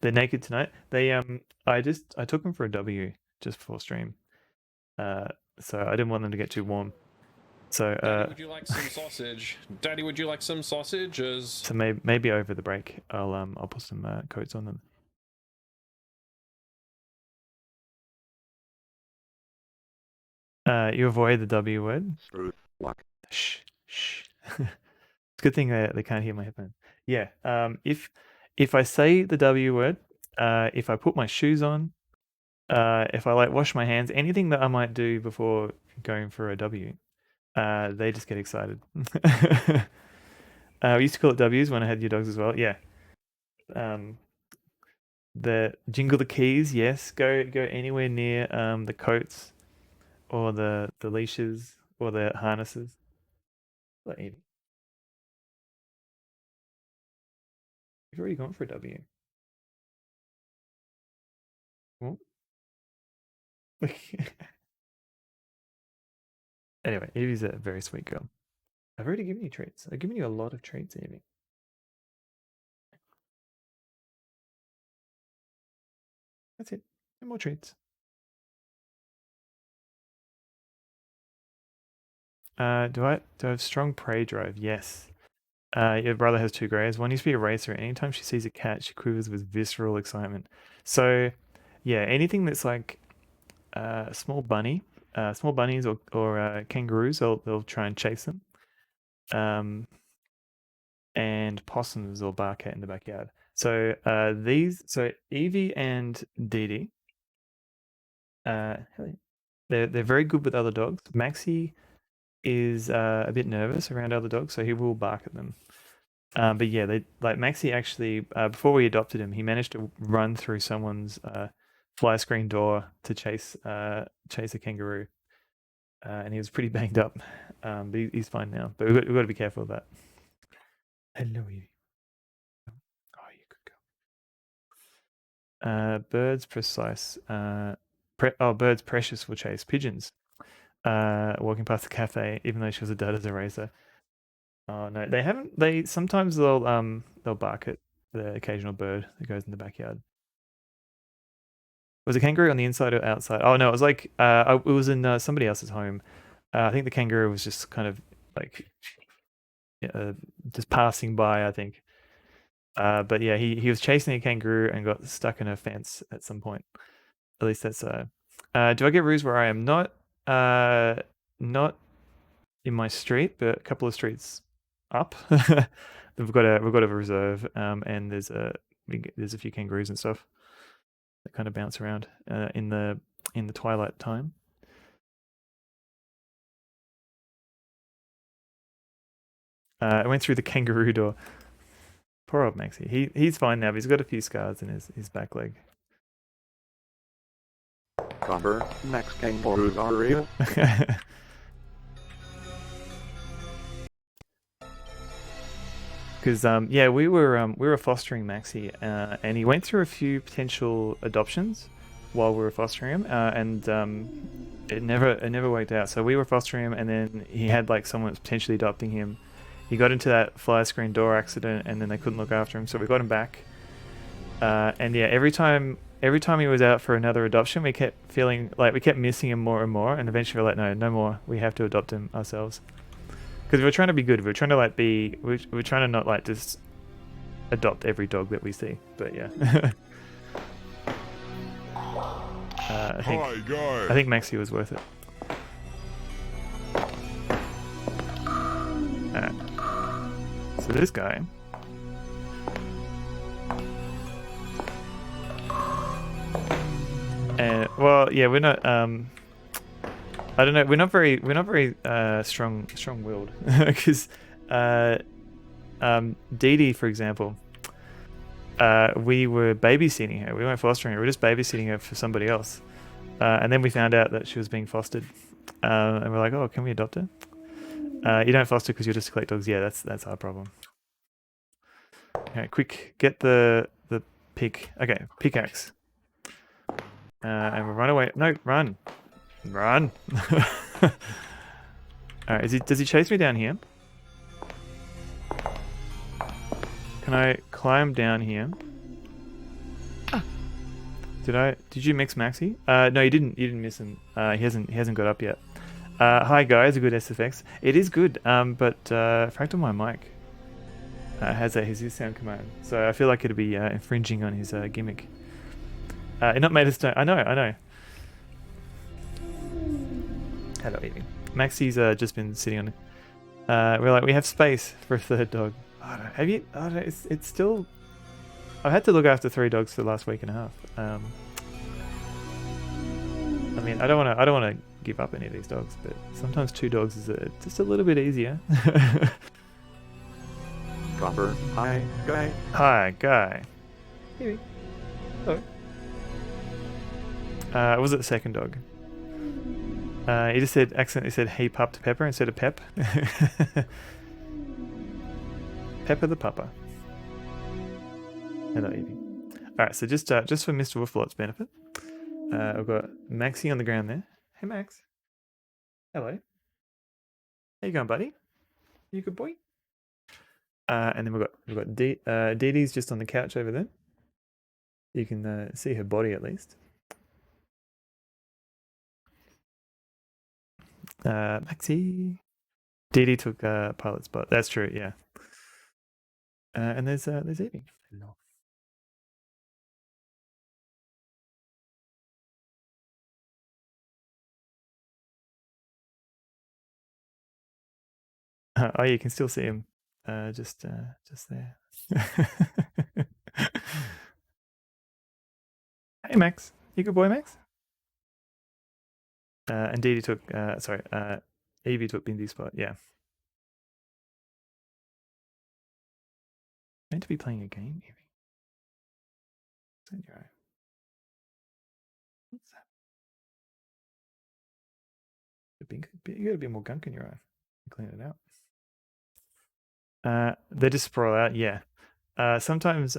They're naked tonight. They I took them for a W just before stream. So I didn't want them to get too warm. So Daddy, would you like some sausage? Daddy, would you like some sausages? So maybe over the break I'll put some coats on them. You avoid the W word. Shh. It's a good thing they can't hear my headphones. Yeah. If I say the W word, if I put my shoes on, if I like wash my hands, anything that I might do before going for a W, they just get excited. We used to call it W's when I had your dogs as well. Yeah. The jingle the keys, yes. Go anywhere near the coats or the leashes or the harnesses. Like Evie. You've already gone for a W. Well. Anyway, Evie's a very sweet girl. I've already given you treats. I've given you a lot of treats, Evie. That's it. No more treats. Do I have strong prey drive? Yes. Your brother has 2 greys. One used to be a racer. Anytime she sees a cat, she quivers with visceral excitement. So, yeah, anything that's like small bunnies or kangaroos, they'll try and chase them. And possums will bark at in the backyard. So Evie and Dee Dee, they're very good with other dogs. Maxie is a bit nervous around other dogs, so he will bark at them. But yeah, Maxie actually, before we adopted him, he managed to run through someone's fly screen door to chase a kangaroo, and he was pretty banged up. But he's fine now. But we've got to be careful of that. Hello, Evie. Oh, you good girl. Birds precise. Birds precious will chase pigeons. Walking past the cafe, even though she was a dud as a racer. Oh no, they haven't. Sometimes they'll bark at the occasional bird that goes in the backyard. Was a kangaroo on the inside or outside? Oh no, it was like it was in somebody else's home. I think the kangaroo was just kind of like just passing by, I think. But yeah, he was chasing a kangaroo and got stuck in a fence at some point. At least that's do I get roos where I am? Not in my street, but a couple of streets up. we've got a reserve, and there's a few kangaroos and stuff that kind of bounce around in the twilight time. I went through the kangaroo door. Poor old Maxie. He's fine now, but he's got a few scars in his back leg. Cover next kangaroos are real. Because yeah, we were fostering Maxie, and he went through a few potential adoptions while we were fostering him, and it never worked out. So we were fostering him, and then he had like someone that's potentially adopting him. He got into that fly screen door accident, and then they couldn't look after him, so we got him back. And yeah, every time he was out for another adoption, we kept feeling like we kept missing him more and more, and eventually we're like, no more. We have to adopt him ourselves. Because we were trying to be good. We were trying to like we were trying to not like just adopt every dog that we see. But yeah. I think Maxie was worth it. this guy. And well, yeah, we're not. I don't know. We're not very strong-willed because Dee Dee, for example, we were babysitting her. We weren't fostering her. We were just babysitting her for somebody else. And then we found out that she was being fostered. And we're like, oh, can we adopt her? You don't foster because you just collect dogs. Yeah, that's our problem. Okay, quick, get the pick. Okay, pickaxe. And we'll run away. No, run. Run. Alright, does he chase me down here? Can I climb down here? Did you mix Maxi? No, you didn't miss him. He hasn't got up yet. Hi guys, a good SFX. It is good, but Fractal my mic has his sound command, so I feel like it'd be infringing on his gimmick. It not made us know. I know. Hello, Evie. Maxi's just been sitting on. We're like, we have space for a third dog. I don't know. Have you? I don't know. It's still. I've had to look after 3 dogs for the last week and a half. I mean, I don't want to give up any of these dogs, but sometimes 2 dogs is just a little bit easier. Copper. Hi, guy. Hi, guy. Evie. Hello. Was it the second dog? He just accidentally said he pupped Pepper instead of Pep. Pepper the pupper. Hello, Evie. Alright, so just for Mr. Wolflot's benefit, I've got Maxie on the ground there. Hey, Max. Hello. How you going, buddy? You a good boy? And then we've got Dee Dee's just on the couch over there. You can see her body at least. Maxie. Dee Dee took pilot spot. That's true, yeah. And there's Evie. No. Oh, you can still see him. Just there. Hey, Max. You good boy, Max? And Dee Dee took. Evie took Bindy's spot. Yeah. Meant to be playing a game, Evie. What's that? You got a bit more gunk in your eye. Clean it out. They just sprawl out. Yeah. Sometimes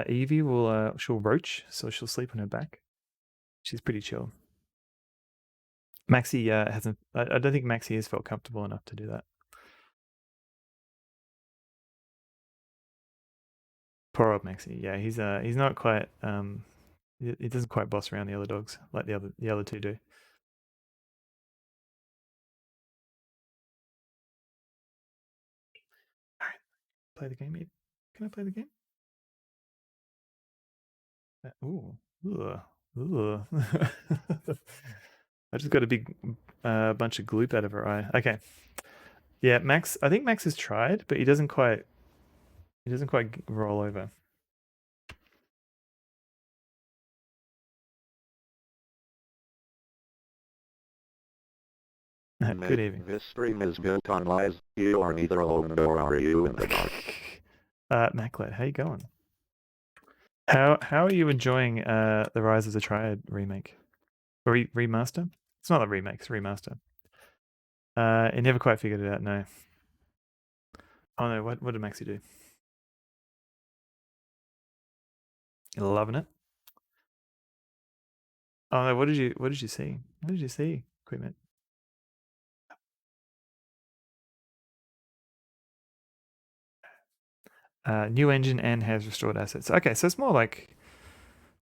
Evie will she'll roach, so she'll sleep on her back. She's pretty chill. Maxie hasn't. I don't think Maxie has felt comfortable enough to do that. Poor old Maxie. Yeah, he's not quite. He doesn't quite boss around the other dogs like the other 2 do. All right, play the game. Can I play the game? Ooh. I just got a big bunch of gloop out of her eye. Okay. Yeah, Max. I think Max has tried, but he doesn't quite roll over. Good evening. This stream is built on lies. You are neither alone nor are you in the dark. Maclet, how you going? How are you enjoying the Rise of the Triad remake? Or remaster? It's not a remake, it's a remaster. It never quite figured it out, no. Oh no, what did Maxie do? You're loving it? Oh no, what did you see? What did you see, Equipment? New engine and has restored assets. Okay, so it's more like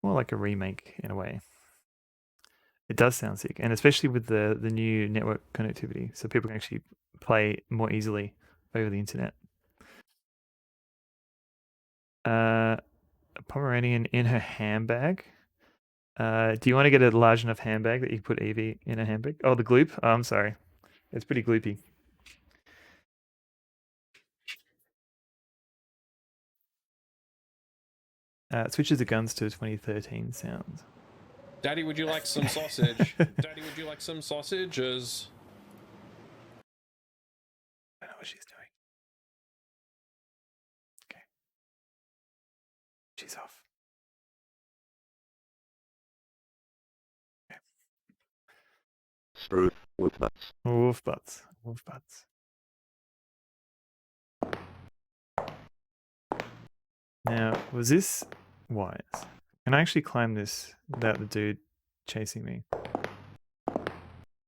a remake in a way. It does sound sick, and especially with the new network connectivity, so people can actually play more easily over the internet. A Pomeranian in her handbag. Do you want to get a large enough handbag that you can put Evie in a handbag? Oh, the gloop? Oh, I'm sorry. It's pretty gloopy. It switches the guns to 2013 sounds. Daddy, would you like some sausage? Daddy, would you like some sausages? I don't know what she's doing. Okay. She's off. Okay. Spruce wolf butts. Wolf butts. Wolf butts. Now, was this wise? Can I actually climb this without the dude chasing me?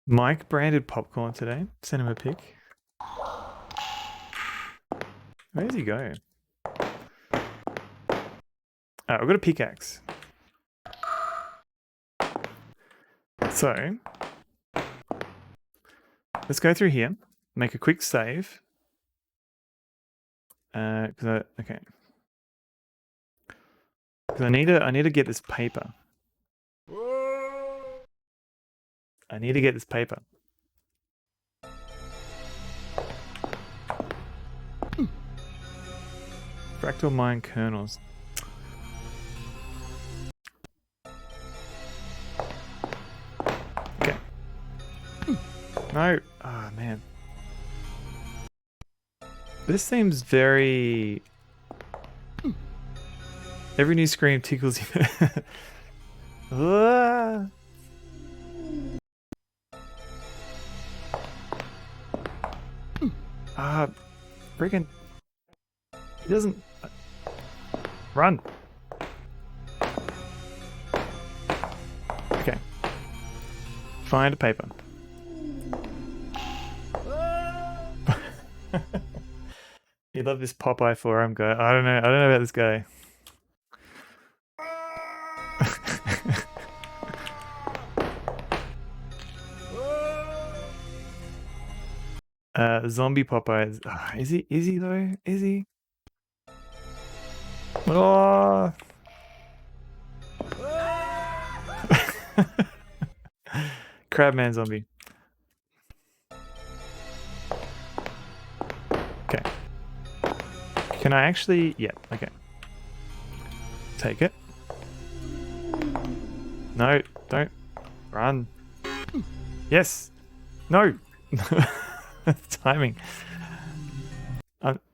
Mike branded popcorn today. Send him a pic. Where does he go? I've got a pickaxe. So, let's go through here. Make a quick save. Because I need to get this paper. I need to get this paper. Fractal mine kernels. Okay. No. Oh, man. This seems very... Every new scream tickles you. Ah. Freaking... He doesn't... Run! Okay. Find a paper. You love this Popeye forum guy. I don't know about this guy. Zombie Popeye. Is he though? Is he? Oh. Crabman zombie. Okay. Can I actually? Yeah. Okay. Take it. No, don't run. Yes. No. Timing.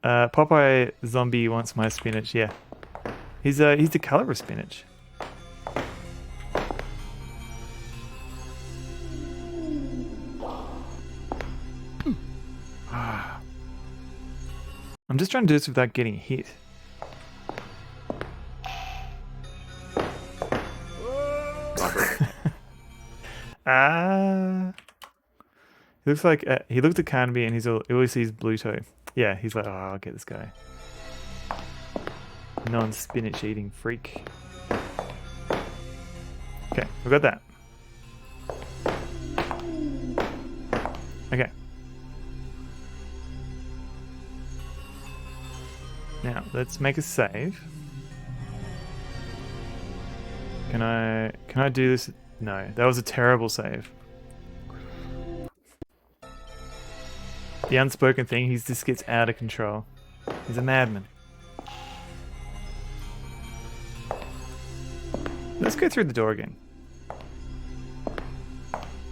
Popeye zombie wants my spinach. Yeah, he's the color of spinach. I'm just trying to do this without getting hit. He looks like he looked at Carnby and he always sees blue toe. Yeah, he's like, oh, I'll get this guy. Non-spinach eating freak. Okay, we got that. Okay. Now let's make a save. Can I do this? No, that was a terrible save. The unspoken thing, he just gets out of control. He's a madman. Let's go through the door again.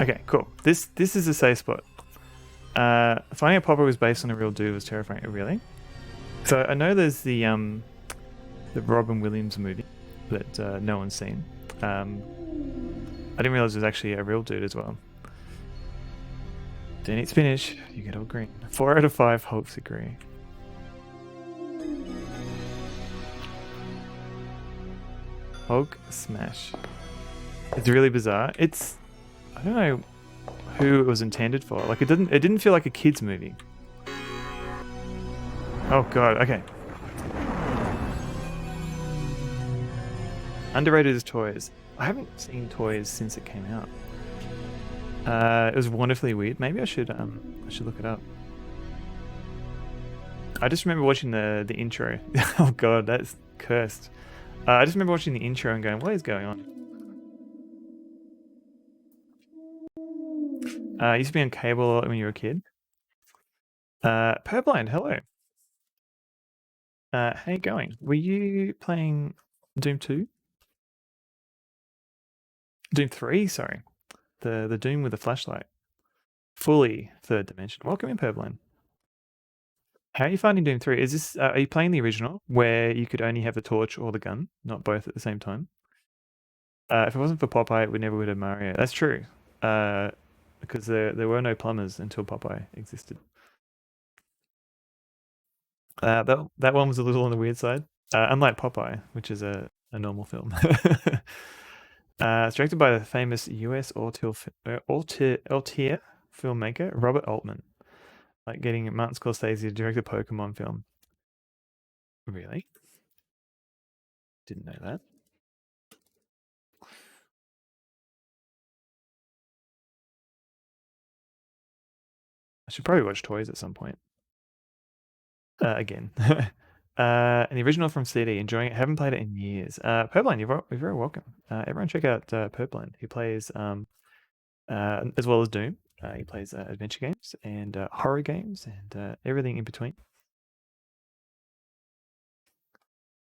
Okay, cool. This is a safe spot. Finding a popper was based on a real dude was terrifying. Oh, really? So I know there's the Robin Williams movie that no one's seen. I didn't realize there's actually a real dude as well. Don't eat spinach, you get all green. 4 out of 5 Hulks agree. Hulk smash. It's really bizarre. I don't know who it was intended for. Like it didn't feel like a kid's movie. Oh god, okay. Underrated as toys. I haven't seen toys since it came out. It was wonderfully weird. Maybe I should look it up. I just remember watching the intro. Oh god, that's cursed. I just remember watching the intro and going, what is going on? I used to be on cable a lot when you were a kid. Purblind, hello. How you going? Were you playing Doom 2? Doom 3, sorry. The Doom with the flashlight. Fully third dimension. Welcome in, Purblind. How are you finding Doom 3? Is this are you playing the original where you could only have the torch or the gun, not both at the same time? If it wasn't for Popeye, we never would have Mario. That's true. Because there were no plumbers until Popeye existed. That one was a little on the weird side. Unlike Popeye, which is a normal film. It's directed by the famous US Altier filmmaker Robert Altman. Like getting Martin Scorsese to direct a Pokemon film. Really? Didn't know that. I should probably watch Toys at some point. Again. And the original from CD, enjoying it. Haven't played it in years. Purblind, you're very welcome. Everyone check out Purblind. He plays, as well as Doom, he plays adventure games and horror games and everything in between.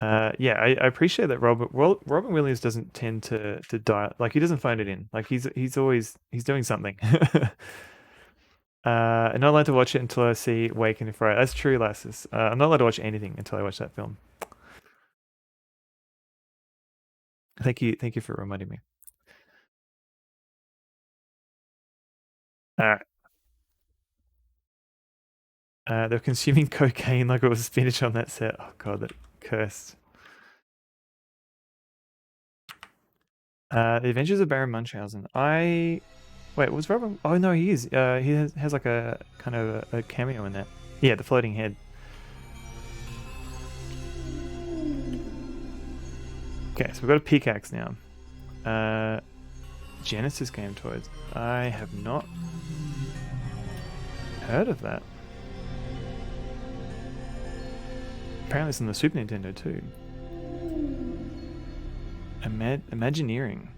Yeah, I appreciate that Robin Williams doesn't tend to die. Like, he doesn't phone it in. Like, he's always doing something. I'm not allowed to watch it until I see Wake and Fright. That's true, Lassus. I'm not allowed to watch anything until I watch that film. Thank you for reminding me. Alright. They're consuming cocaine like it was spinach on that set. Oh god, that cursed. The Adventures of Baron Munchausen. Wait, was Robin? Oh no, he is. He has like a kind of a cameo in that. Yeah, the floating head. Okay, so we've got a pickaxe now. Genesis game toys. I have not heard of that. Apparently it's on the Super Nintendo too. Imagineering.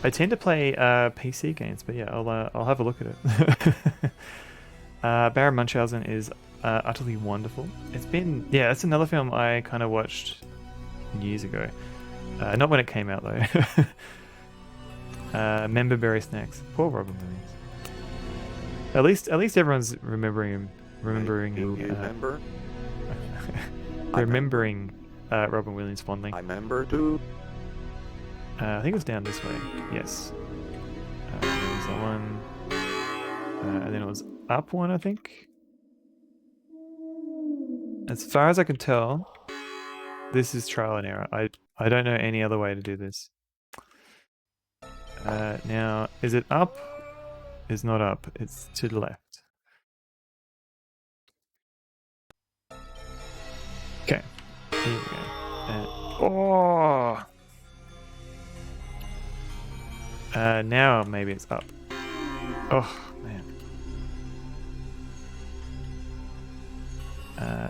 I tend to play PC games, but yeah, I'll have a look at it. Baron Munchausen is utterly wonderful. That's another film I kind of watched years ago. Not when it came out though. Memberberry Snacks. Poor Robin Williams. At least everyone's remembering him. Remember? Remembering Robin Williams fondly. I remember too. I think it was down this way. Yes. There was that one. And then it was up one, I think. As far as I can tell, this is trial and error. I don't know any other way to do this. Now, is it up? It's not up. It's to the left. Okay. Here we go. Now maybe it's up. Oh, man.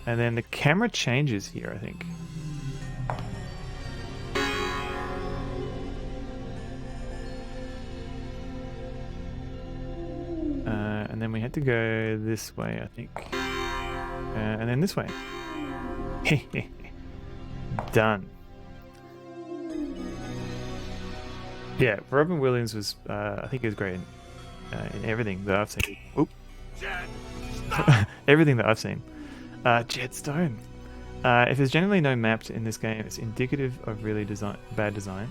And then the camera changes here, I think. And then we had to go this way, I think. And then this way. Done. Yeah, Robin Williams was, I think he was great in everything that I've seen. Oop. Everything that I've seen. Jetstone. If there's generally no maps in this game, it's indicative of really bad design.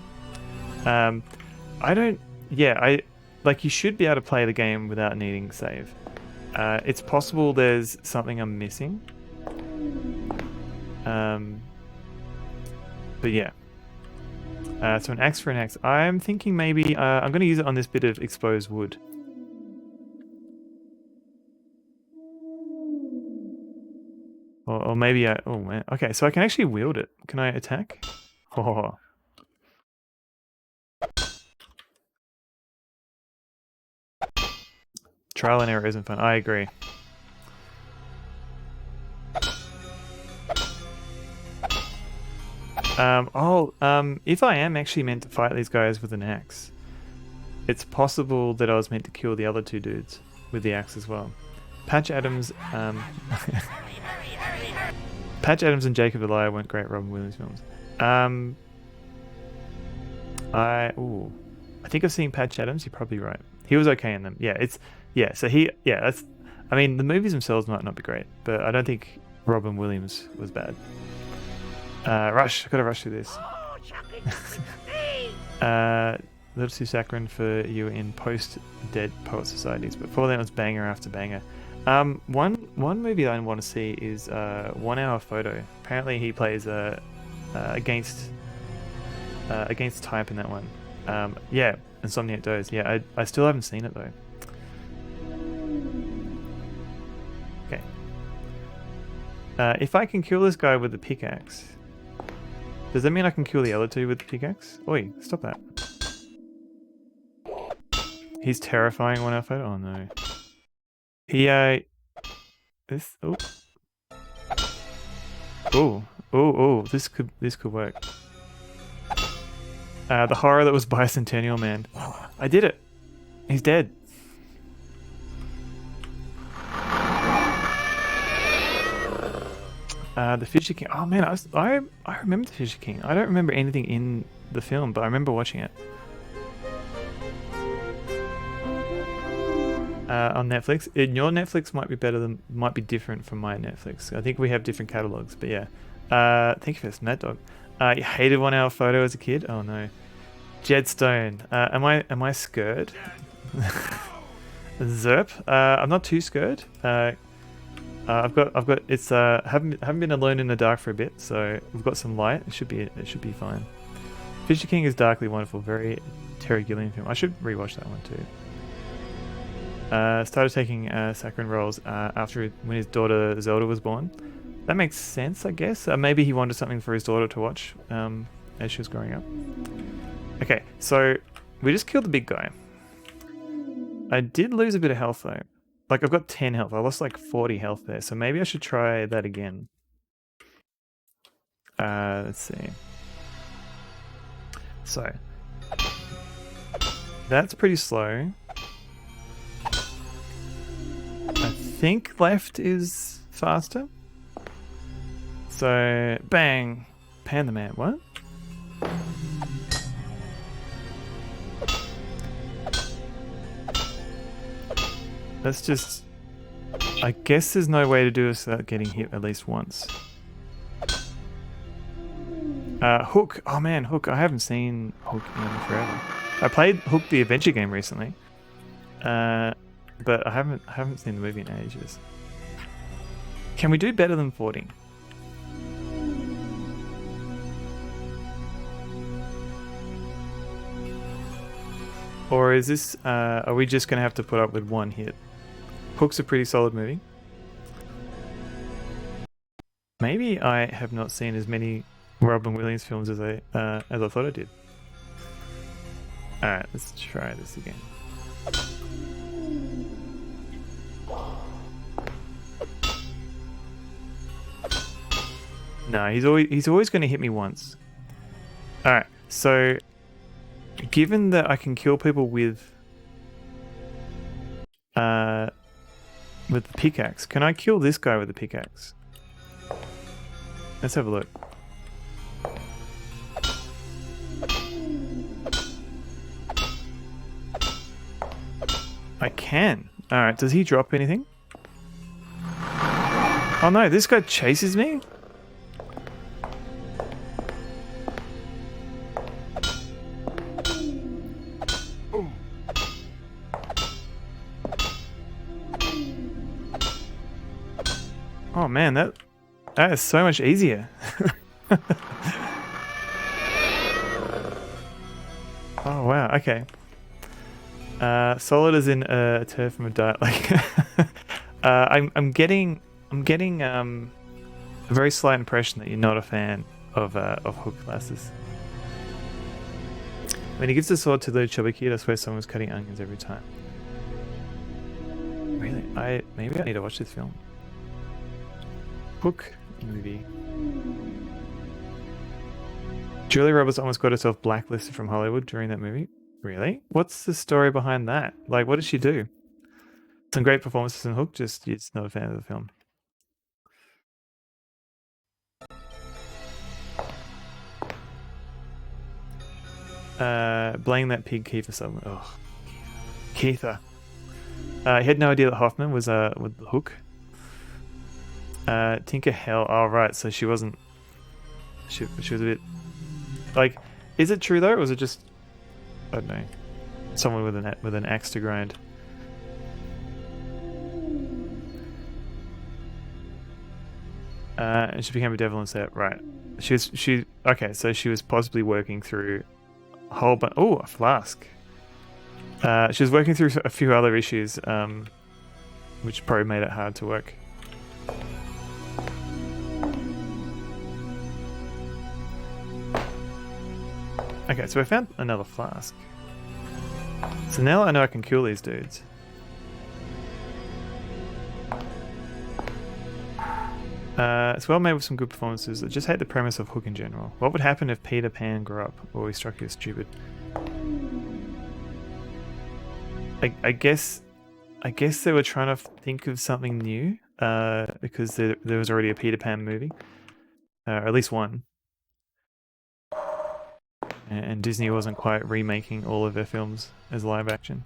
You should be able to play the game without needing save. It's possible there's something I'm missing. But yeah. So an axe for an axe. I'm thinking maybe I'm going to use it on this bit of exposed wood. Or maybe oh man. Okay, so I can actually wield it. Can I attack? Oh. Trial and error isn't fun. I agree. If I am actually meant to fight these guys with an axe, it's possible that I was meant to kill the other two dudes with the axe as well. Patch Adams, Patch Adams and Jacob the Liar weren't great Robin Williams films. I think I've seen Patch Adams. You're probably right. He was okay in them. So that's. I mean, the movies themselves might not be great, but I don't think Robin Williams was bad. Rush. I've got to rush through this. Little too saccharine for you in post-Dead Poet Societies. Before that, it was banger after banger. One movie that I want to see is 1 Hour Photo. Apparently, he plays against type in that one. Insomniac Doze. Yeah, I still haven't seen it though. Okay. If I can kill this guy with the pickaxe, does that mean I can kill the other two with the pickaxe? Oi, stop that. He's terrifying 1 Hour Photo. Oh no. This could work. The horror that was Bicentennial Man. I did it. He's dead. The Fisher King. Oh man, I remember the Fisher King. I don't remember anything in the film, but I remember watching it. On Netflix. Your Netflix might be different from my Netflix. I think we have different catalogs, but yeah. Thank you for this, Mad Dog. You hated 1 Hour Photo as a kid? Oh no. Jedstone. Am I scared? Zerp. I'm not too scared. I've got it's haven't been alone in the dark for a bit, so we've got some light. It should be fine. Fisher King is darkly wonderful, very Terry Gilliam film. I should rewatch that one too. Started taking saccharine rolls when his daughter Zelda was born. That makes sense, I guess. Maybe he wanted something for his daughter to watch as she was growing up. Okay, so we just killed the big guy. I did lose a bit of health though. Like I've got 10 health. I lost like 40 health there, so maybe I should try that again. Let's see. So that's pretty slow. I think left is faster. So bang, pan the man. What? Let's just... I guess there's no way to do this without getting hit at least once. Hook. Oh man, Hook. I haven't seen Hook in forever. I played Hook the adventure game recently. But I haven't seen the movie in ages. Can we do better than 40? Or is this... are we just going to have to put up with one hit? Hook's a pretty solid movie. Maybe I have not seen as many Robin Williams films as I thought I did. Alright, let's try this again. No, he's always going to hit me once. Alright, so given that I can kill people with the pickaxe, can I kill this guy with the pickaxe? Let's have a look. I can. Alright, does he drop anything? Oh no, this guy chases me? Oh man, that is so much easier. Oh wow, okay. Solid as in a turf from a diet. Like, I'm getting a very slight impression that you're not a fan of Hook classes. When he gives the sword to the chubby kid, I swear someone's cutting onions every time. Really? Maybe I need to watch this film. Hook movie. Julia Roberts almost got herself blacklisted from Hollywood during that movie. Really? What's the story behind that? Like, what did she do? Some great performances in Hook, just not a fan of the film. Blame that pig Kiefer Sutherland. Oh, Keitha. He had no idea that Hoffman was with the Hook. Tinker Hell. Oh right, so she wasn't. She was a bit like. Is it true though, or was it just I don't know, someone with an axe to grind? And she became a devil and said, right. Okay, so she was possibly working through a whole bunch. Oh, a flask. She was working through a few other issues, which probably made it hard to work. Okay, so I found another flask. So now I know I can kill these dudes. It's well made with some good performances. I just hate the premise of Hook in general. What would happen if Peter Pan grew up, or we struck you as stupid? I guess they were trying to think of something new, because there was already a Peter Pan movie, or at least one, and Disney wasn't quite remaking all of their films as live action.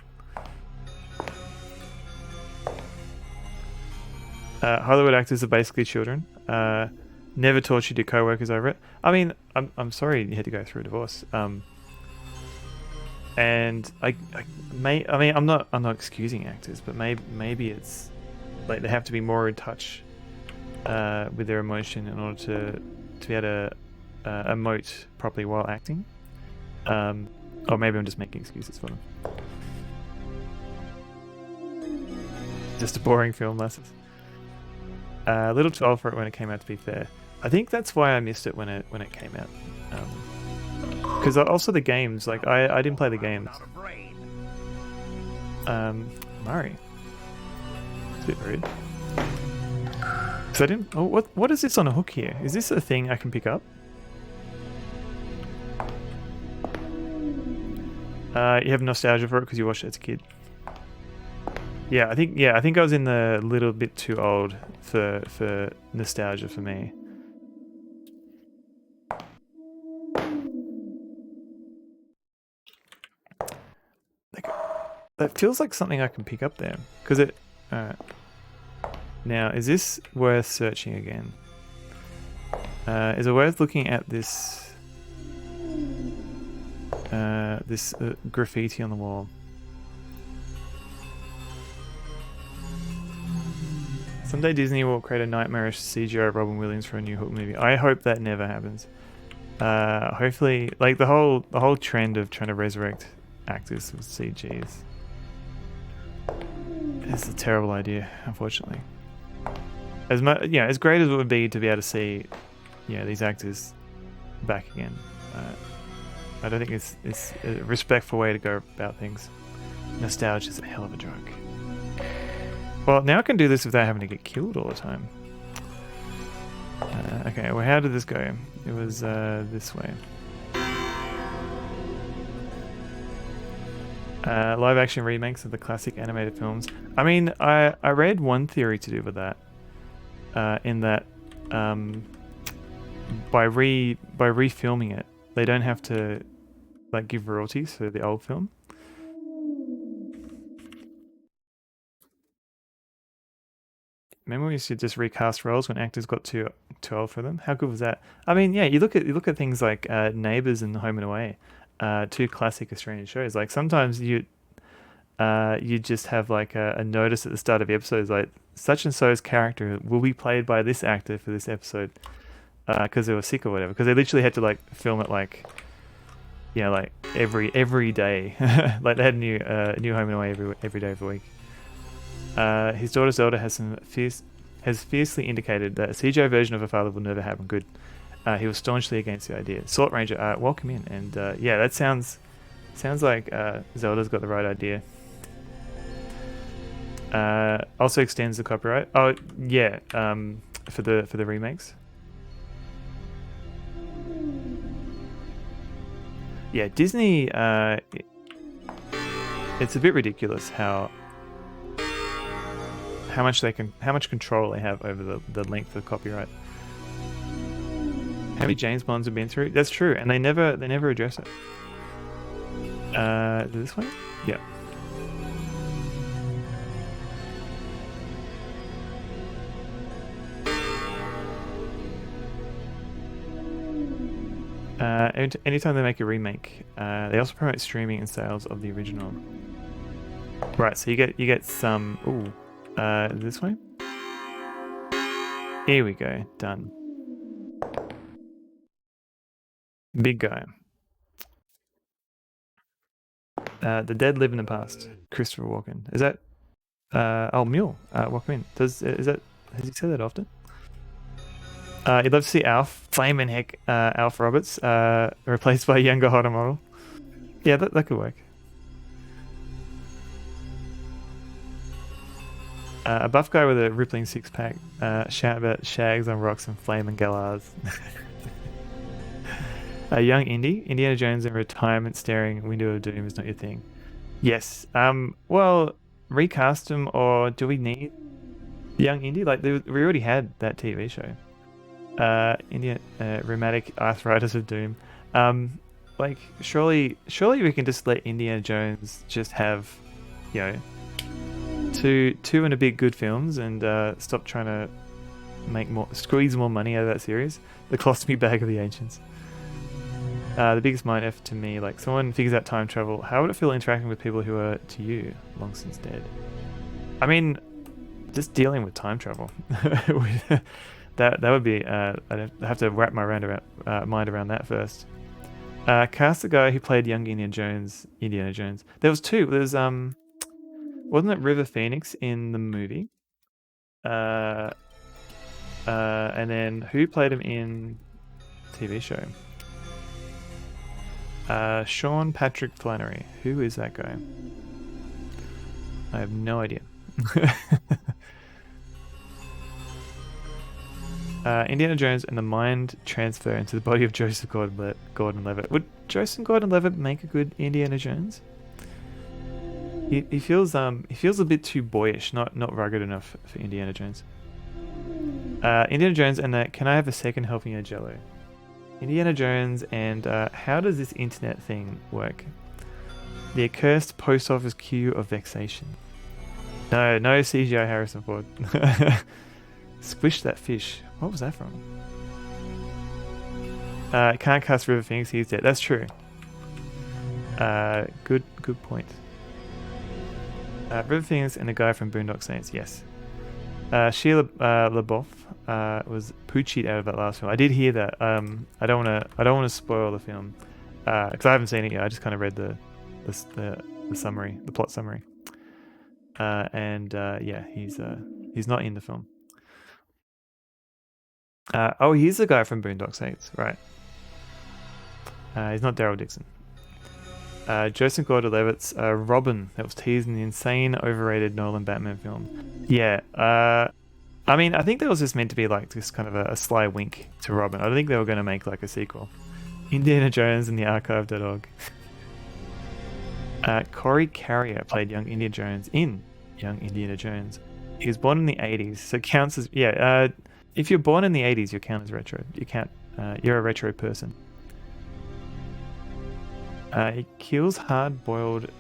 Hollywood actors are basically children. Never tortured your co-workers over it. I mean, I'm sorry you had to go through a divorce. And I'm not excusing actors, but maybe it's like they have to be more in touch with their emotion in order to be able to emote properly while acting. Or maybe I'm just making excuses for them. Just a boring film, lessons. A little too old for it when it came out, to be fair. I think that's why I missed it when it came out. Because also the games, like I didn't play the games. Murray. It's a bit rude. Because I didn't. Oh, what is this on a hook here? Is this a thing I can pick up? You have nostalgia for it because you watched it as a kid. Yeah, I think I was in the little bit too old for nostalgia for me. Like, that feels like something I can pick up there, because it. Alright. Now, is this worth searching again? Is it worth looking at this? This graffiti on the wall. Someday Disney will create a nightmarish CGI Robin Williams for a new Hook movie. I hope that never happens. Hopefully, like the whole trend of trying to resurrect actors with CGs is a terrible idea, unfortunately. As much, as great as it would be to be able to see, these actors back again. I don't think it's a respectful way to go about things. Nostalgia is a hell of a drug. Well, now I can do this without having to get killed all the time. Okay, well, how did this go? It was this way. Live action remakes of the classic animated films. I mean, I read one theory to do with that. In that, by refilming it, they don't have to give royalties for the old film. Remember we used to just recast roles when actors got too old for them? How good was that? I mean, yeah, you look at things like Neighbours and Home and Away, two classic Australian shows. Like sometimes you just have like a notice at the start of the episodes, like such and so's character will be played by this actor for this episode, because they were sick or whatever. Because they literally had to film it like every day. Like they had new Home and Away every day of the week. His daughter Zelda has fiercely indicated that a CGI version of her father will never happen. Good. He was staunchly against the idea. Salt Ranger, welcome in. And yeah, that sounds like Zelda's got the right idea. Also extends the copyright. Oh yeah, for the remakes. Yeah, Disney. It's a bit ridiculous how how much control they have over the length of copyright. How many James Bonds have been through? That's true, and they never address it. This one? Yeah. Anytime they make a remake, they also promote streaming and sales of the original. Right, so you get some. Ooh, this way. Here we go. Done. Big guy. The dead live in the past. Christopher Walken. Is that? Oh, Mule. Welcome in. Has he said that often? You'd love to see Alf, Flamin' Heck, Alf Roberts, replaced by a younger, hotter model. Yeah, that could work. A buff guy with a rippling six-pack, shout about shags on rocks and flaming galahs. A young indie, Indiana Jones in retirement staring Window of Doom is not your thing. Yes. Well, recast him, or do we need young indie? Like, we already had that TV show. Rheumatic arthritis of doom. Like, surely we can just let Indiana Jones just have, two and a bit good films and stop trying to squeeze more money out of that series. The colostomy bag of the ancients. The biggest mind F to me, like, someone figures out time travel, how would it feel interacting with people who are, to you, long since dead? I mean, just dealing with time travel. That would be, I'd have to wrap my mind around that first. Cast the guy who played young Indiana Jones. There was two. There's, wasn't it River Phoenix in the movie? And then who played him in TV show? Sean Patrick Flannery. Who is that guy? I have no idea. Indiana Jones and the mind transfer into the body of Joseph Gordon-Levitt. Would Joseph Gordon-Levitt make a good Indiana Jones? He feels a bit too boyish, not rugged enough for Indiana Jones. Indiana Jones and that. Can I have a second helping of Jello? Indiana Jones and how does this internet thing work? The accursed post office queue of vexation. No CGI Harrison Ford. Squish that fish. What was that from? Can't cast River Phoenix. He's dead. That's true. Good point. River Phoenix and the guy from Boondock Saints. Yes. Sheila LaBeouf was poochied out of that last film. I did hear that. I don't want to spoil the film because I haven't seen it yet. I just kind of read the summary, the plot summary. Yeah, he's not in the film. He's the guy from Boondock Saints, right? He's not Daryl Dixon. Joseph Gordon-Levitt's Robin, that was teased in the insane, overrated Nolan Batman film. Yeah, I mean, I think that was just meant to be like just kind of a sly wink to Robin. I don't think they were going to make like a sequel. Indiana Jones and the Archive.org. Corey Carrier played young Indiana Jones in Young Indiana Jones. He was born in the 80s, so counts as if you're born in the 80s, you count as retro. You count. You're a retro person. He kills hard-boiled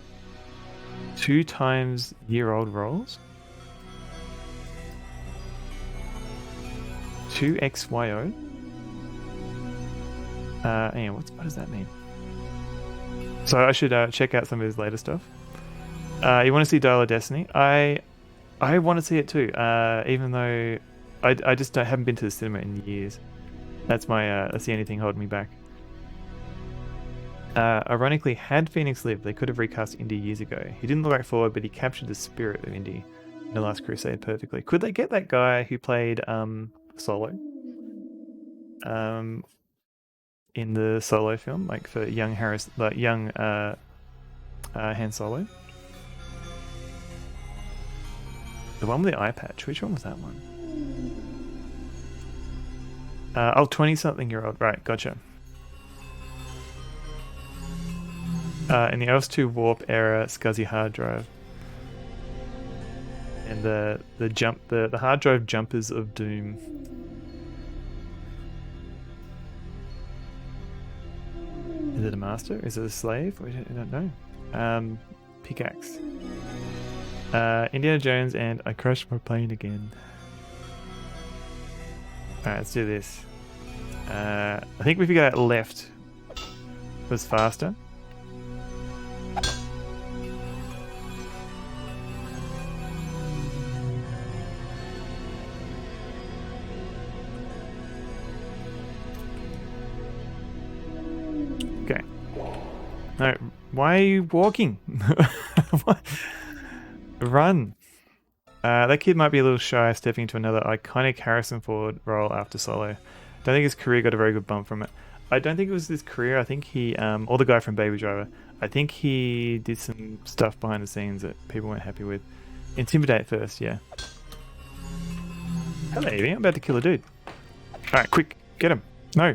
2 times year-old rolls. 2XYO. What does that mean? So I should check out some of his later stuff. You want to see Dial of Destiny? I want to see it too. Even though I just haven't been to the cinema in years. That's the only thing holding me back. Ironically, had Phoenix lived, they could have recast Indy years ago. He didn't look like Ford, but he captured the spirit of Indy in The Last Crusade perfectly. Could they get that guy who played Solo in the Solo film, like for young Han Solo? The one with the eye patch. Which one was that one? 20-something-year-old. Right, gotcha. In the OS2 Warp era SCSI hard drive. and the hard drive jumpers of doom. Is it a master? Is it a slave? I don't know. Pickaxe. Indiana Jones and I crashed my plane again. Alright, let's do this. I think we figured out left was faster. Okay. No, why are you walking? Run. That kid might be a little shy of stepping into another iconic Harrison Ford role after Solo. Don't think his career got a very good bump from it. I don't think it was his career. I think he, or the guy from Baby Driver, I think he did some stuff behind the scenes that people weren't happy with. Intimidate first, yeah. Hello, Evie. I'm about to kill a dude. Alright, quick. Get him. No.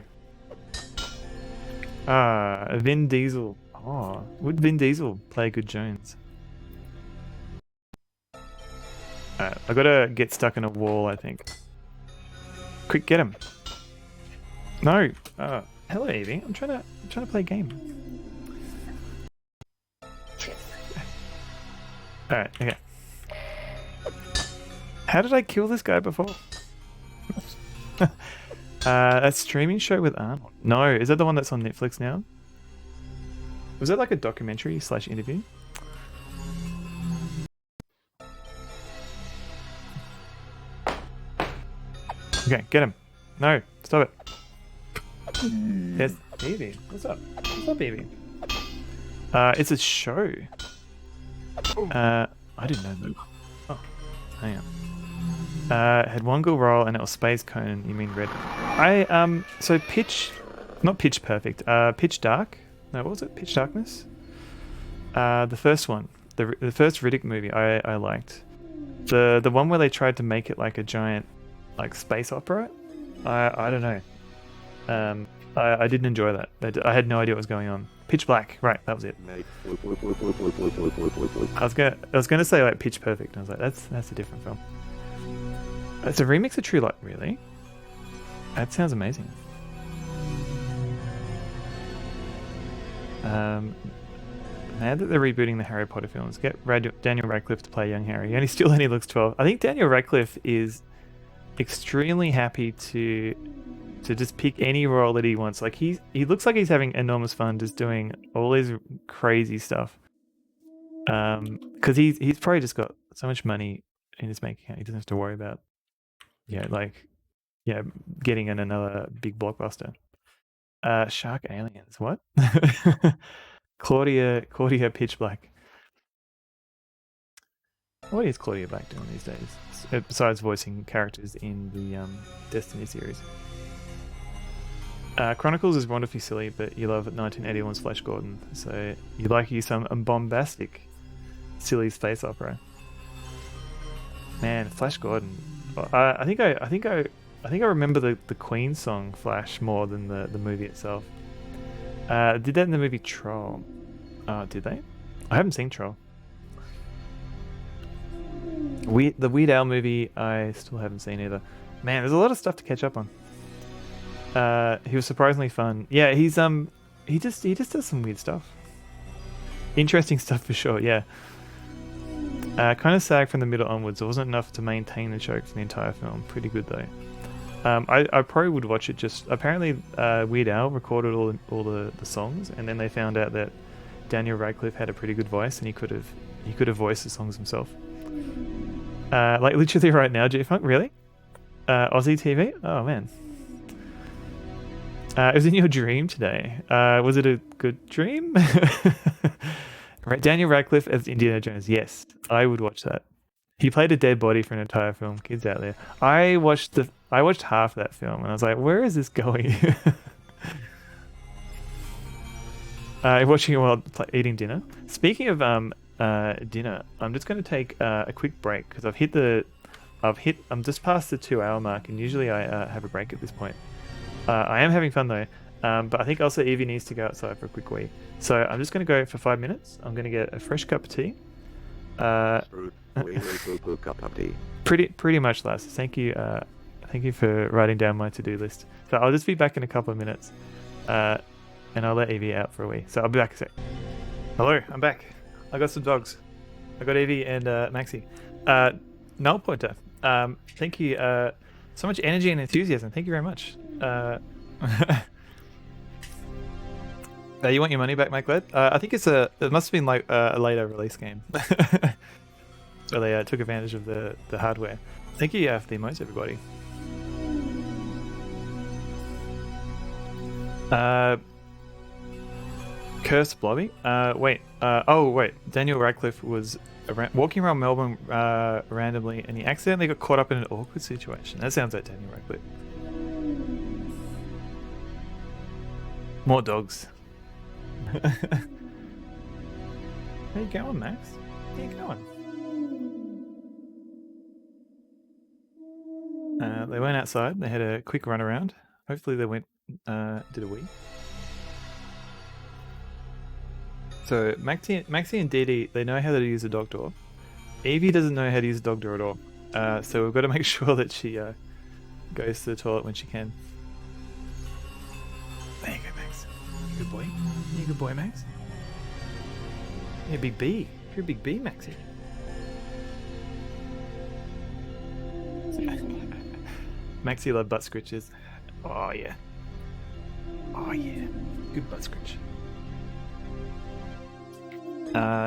Vin Diesel. Oh, would Vin Diesel play good Jones? Alright, I gotta get stuck in a wall, I think. Quick, get him. No. Hello, Evie. I'm trying to play a game. Alright, okay. How did I kill this guy before? A streaming show with Arnold. No, is that the one that's on Netflix now? Was that like a documentary / interview? Okay, get him. No, stop it. Yes, Evie. What's up? What's up, Evie? It's a show. I didn't know that. Oh, hang on. Had one good roll and it was Space Conan. You mean Red? So not Pitch Perfect. Pitch Dark. No, what was it? Pitch Darkness. The first one, the first Riddick movie, I liked. The one where they tried to make it like a giant, like space opera. I don't know. I didn't enjoy that. I had no idea what was going on. Pitch Black, right? That was it. I was gonna say like Pitch Perfect. I was like, that's a different film. It's a remix of True Light, really? That sounds amazing. Now that they're rebooting the Harry Potter films, get Daniel Radcliffe to play young Harry. He only looks 12. I think Daniel Radcliffe is extremely happy to just pick any role that he wants. Like he looks like he's having enormous fun just doing all these crazy stuff. Because he's probably just got so much money in his bank account, he doesn't have to worry about getting in another big blockbuster. Shark Aliens, what? Claudia Pitch Black. What is Claudia Black doing these days? Besides voicing characters in the Destiny series. Chronicles is wonderfully silly, but you love 1981's Flash Gordon, so you like some bombastic, silly space opera. Man, Flash Gordon. I think I remember the Queen song Flash more than the movie itself. Did that in the movie Troll? Did they? I haven't seen Troll. The Weird Al movie I still haven't seen either. Man, there's a lot of stuff to catch up on. He was surprisingly fun. Yeah, he just does some weird stuff. Interesting stuff for sure. Yeah. Kind of sad from the middle onwards. It wasn't enough to maintain the joke for the entire film. Pretty good though. I probably would watch it. Just apparently, Weird Al recorded all the songs, and then they found out that Daniel Radcliffe had a pretty good voice, and he could have voiced the songs himself. Like literally right now, G-Funk, really? Aussie TV? Oh man. It was in your dream today. Was it a good dream? Right, Daniel Radcliffe as Indiana Jones. Yes, I would watch that. He played a dead body for an entire film. Kids out there. I watched half that film and I was like, where is this going? Watching it while eating dinner. Speaking of dinner, I'm just going to take a quick break because I'm just past the 2 hour mark, and usually I have a break at this point. I am having fun though, but I think also Evie needs to go outside for a quick wee. So I'm just going to go for 5 minutes. I'm going to get a fresh cup of tea, Cup of tea. Pretty much, lass. Thank you for writing down my to-do list. So I'll just be back in a couple of minutes, and I'll let Evie out for a wee. So I'll be back a sec. Hello, I'm back. I got some dogs. I got Evie and Maxie. Null pointer. Thank you. So much energy and enthusiasm. Thank you very much. You want your money back, Mike Led? I think it must have been like a later release game. So they took advantage of the hardware. Thank you for the emotes, everybody. Cursed Blobby? Wait. Daniel Radcliffe was walking around Melbourne randomly, and he accidentally got caught up in an awkward situation. That sounds like Daniel Radcliffe. More dogs. How you going, Max? How you going? They went outside. They had a quick run around. Hopefully they went did a wee. So Maxie and Dee Dee, they know how to use a dog door. Evie doesn't know how to use a dog door at all. So we've got to make sure that she goes to the toilet when she can. There you go, Max. You good boy. You good boy, Max. You're a big bee. You're a big bee, Maxie. Maxie loved butt scritches. Oh yeah. Oh yeah. Good butt scritch.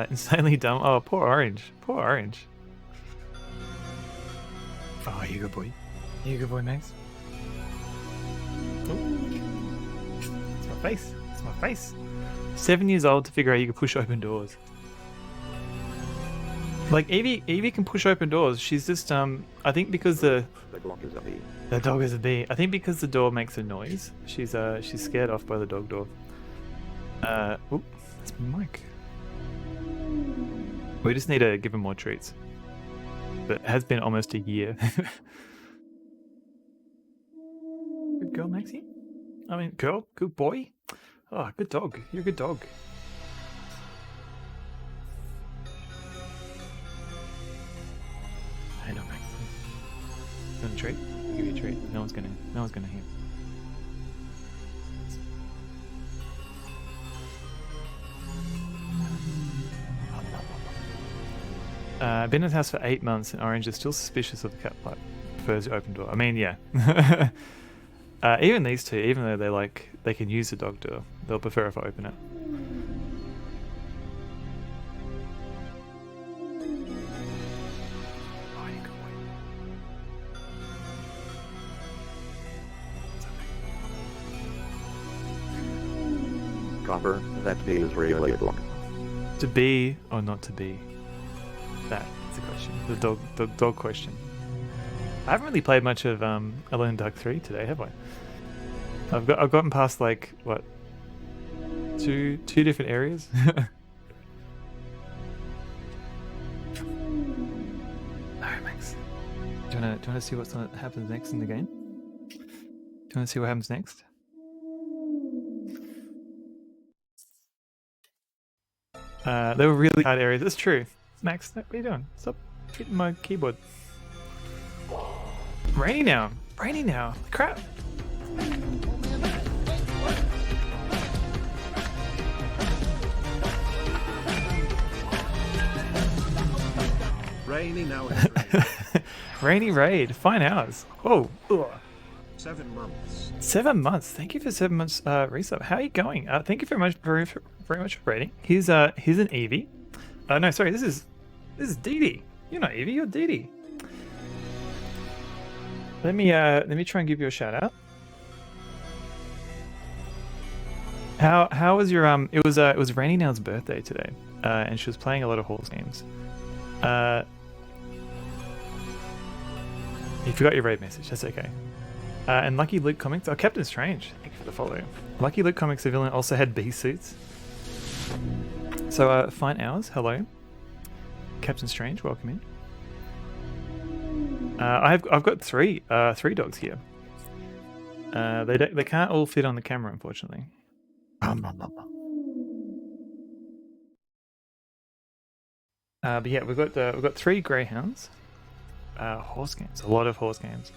Insanely dumb. Oh, poor Orange. Poor Orange. Oh, you good boy. You good boy, Max. Ooh. It's my face. It's my face. 7 years old to figure out you can push open doors. Like Evie can push open doors. She's just I think because the dog is a bee. The dog is a bee. I think because the door makes a noise. She's scared off by the dog door. Oop, that's my mic. We just need to give him more treats. But it has been almost a year. Good girl, Maxie. I mean, girl, good boy. Oh, good dog. You're a good dog. I know, Maxie. You want a treat? I'll give you a treat. No one's gonna hear. Been in his house for 8 months, and Orange is still suspicious of the cat fight. Prefers the open door. I mean, yeah. Even these two, even though they can use the dog door, they'll prefer if I open it. Oh, you good boy. Copper, that bee is really long. To be or not to be? That's the question. The dog question. I haven't really played much of Alone Dark 3 today, have I? I've gotten past like what, two different areas. Alright, Max. Do you wanna see what happens next in the game? Do you wanna see what happens next? They were really hard areas. That's true. Max, what are you doing? Stop hitting my keyboard. Rainy now. Rainy now. Crap. Rainy now. Rainy raid. Fine hours. Whoa. Ugh. 7 months. 7 months. Thank you for 7 months resub. How are you going? Thank you very much for rating. Here's an Evie. No, sorry. This is Dee Dee. You're not Evie. You're Dee Dee. Let me try and give you a shout out. How was your it was Rainy Now's birthday today, and she was playing a lot of horse games. You forgot your raid message. That's okay. And Lucky Luke Comics. Oh, Captain Strange. Thank you for the follow. Lucky Luke Comics Civilian also had bee suits. So fine hours. Hello, Captain Strange. Welcome in. I've got three dogs here. They can't all fit on the camera, unfortunately. But yeah, we've got 3 greyhounds. Horse games, a lot of horse games.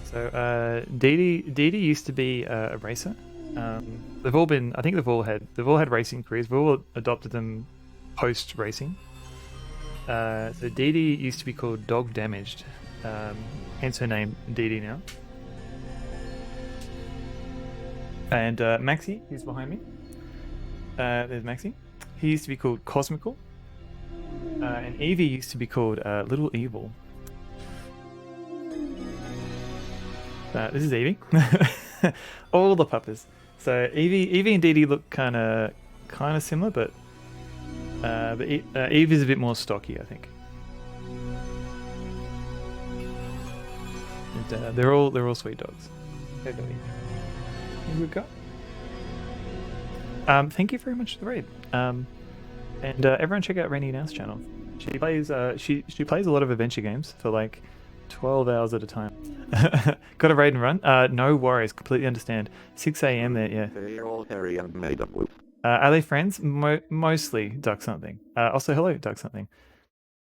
So Dee Dee used to be a racer. They've all been, I think they've all had racing careers. We've all adopted them post racing. So Dee Dee used to be called Dog Damaged, hence her name Dee Dee now. And Maxie, who's behind me. There's Maxie. He used to be called Cosmical. And Evie used to be called Little Evil. This is Evie. All the puppies. So Evie and Dee Dee look kind of similar, but Eve is a bit more stocky, I think. And, they're all sweet dogs. Hey, buddy. You good guy? Thank you very much for the raid. And everyone check out Rainy Now's channel. She plays she plays a lot of adventure games for like 12 hours at a time. Got a raid and run? No worries, completely understand. 6 a.m. there, yeah. They're all hairy and made of wood. Are they friends? Mostly Duck Something. Also, hello, Duck Something.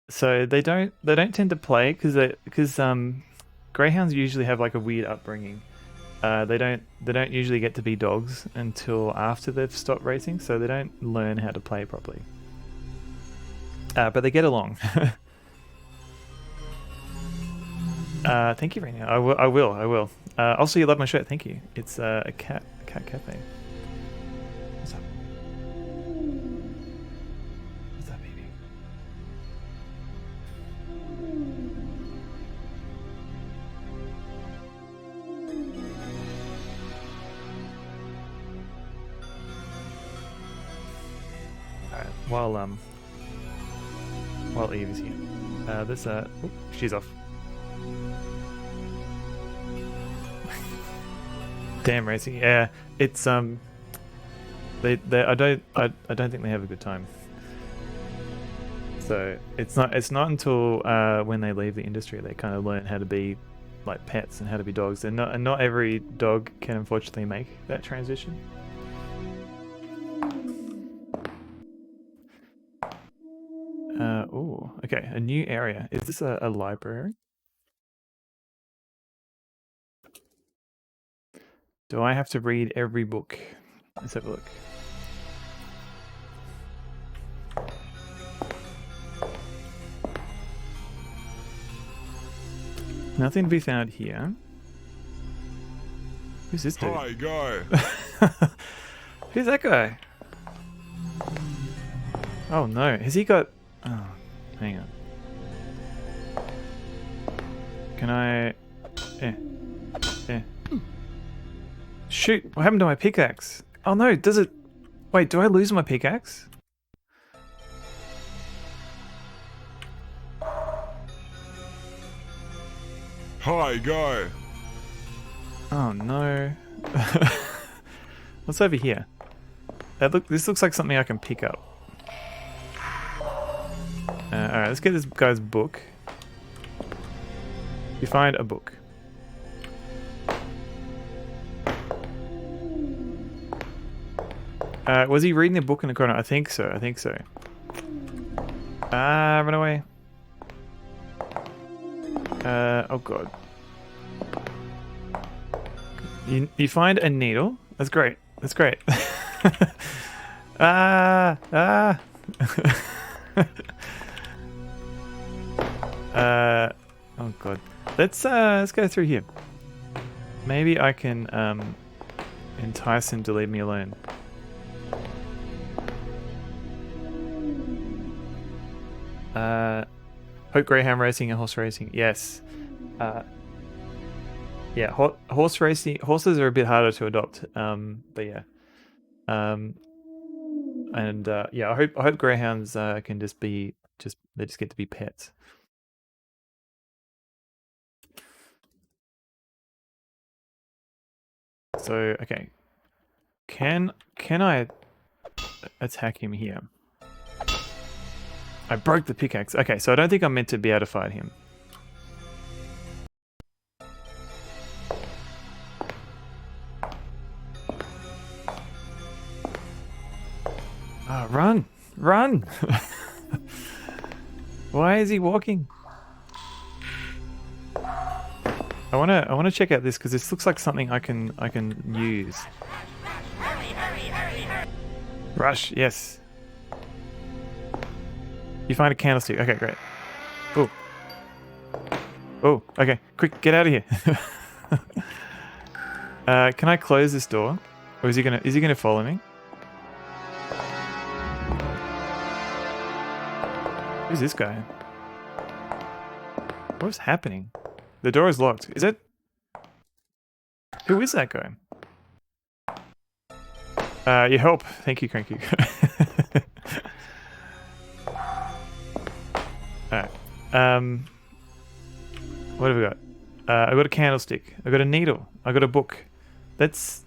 So they don't tend to play because greyhounds usually have like a weird upbringing. They don't usually get to be dogs until after they've stopped racing, so they don't learn how to play properly. But they get along. Thank you, Raina. I will. Also, you love my shirt. Thank you. It's a cat cafe. What's up? What's up, baby? Alright, while Eve is here, she's off. Damn racing, yeah. It's I don't think they have a good time. So it's not until when they leave the industry they kind of learn how to be like pets and how to be dogs. And not every dog can unfortunately make that transition. Oh, okay, a new area. Is this a library? Do I have to read every book? Let's have a look. Nothing to be found here. Who's this dude? Hi, guy. Who's that guy? Oh no, has he got... Oh, hang on. Can I... Shoot, what happened to my pickaxe? Oh no, does it... Wait, do I lose my pickaxe? Hi, guy. Oh no. What's over here? This looks like something I can pick up. Alright, let's get this guy's book. You find a book. Was he reading the book in the corner? I think so. Run away. Oh god. You find a needle? That's great. Oh god. Let's go through here. Maybe I can entice him to leave me alone. Hope greyhound racing and horse racing. Yes. Yeah, horse racing. Horses are a bit harder to adopt. But yeah. Yeah, I hope greyhounds can they just get to be pets. So okay, can I attack him here? I broke the pickaxe. Okay, so I don't think I'm meant to be able to fight him. Ah, run! Why is he walking? I wanna check out this because this looks like something I can use. Rush, yes. You find a candlestick. Okay, great. Oh. Oh, okay. Quick, get out of here. Can I close this door? Or is he gonna follow me? Who's this guy? What's happening? The door is locked. Is it? Who is that guy? Your help. Thank you, Cranky. Alright. What have we got? I got a candlestick. I got a needle. I got a book. Let's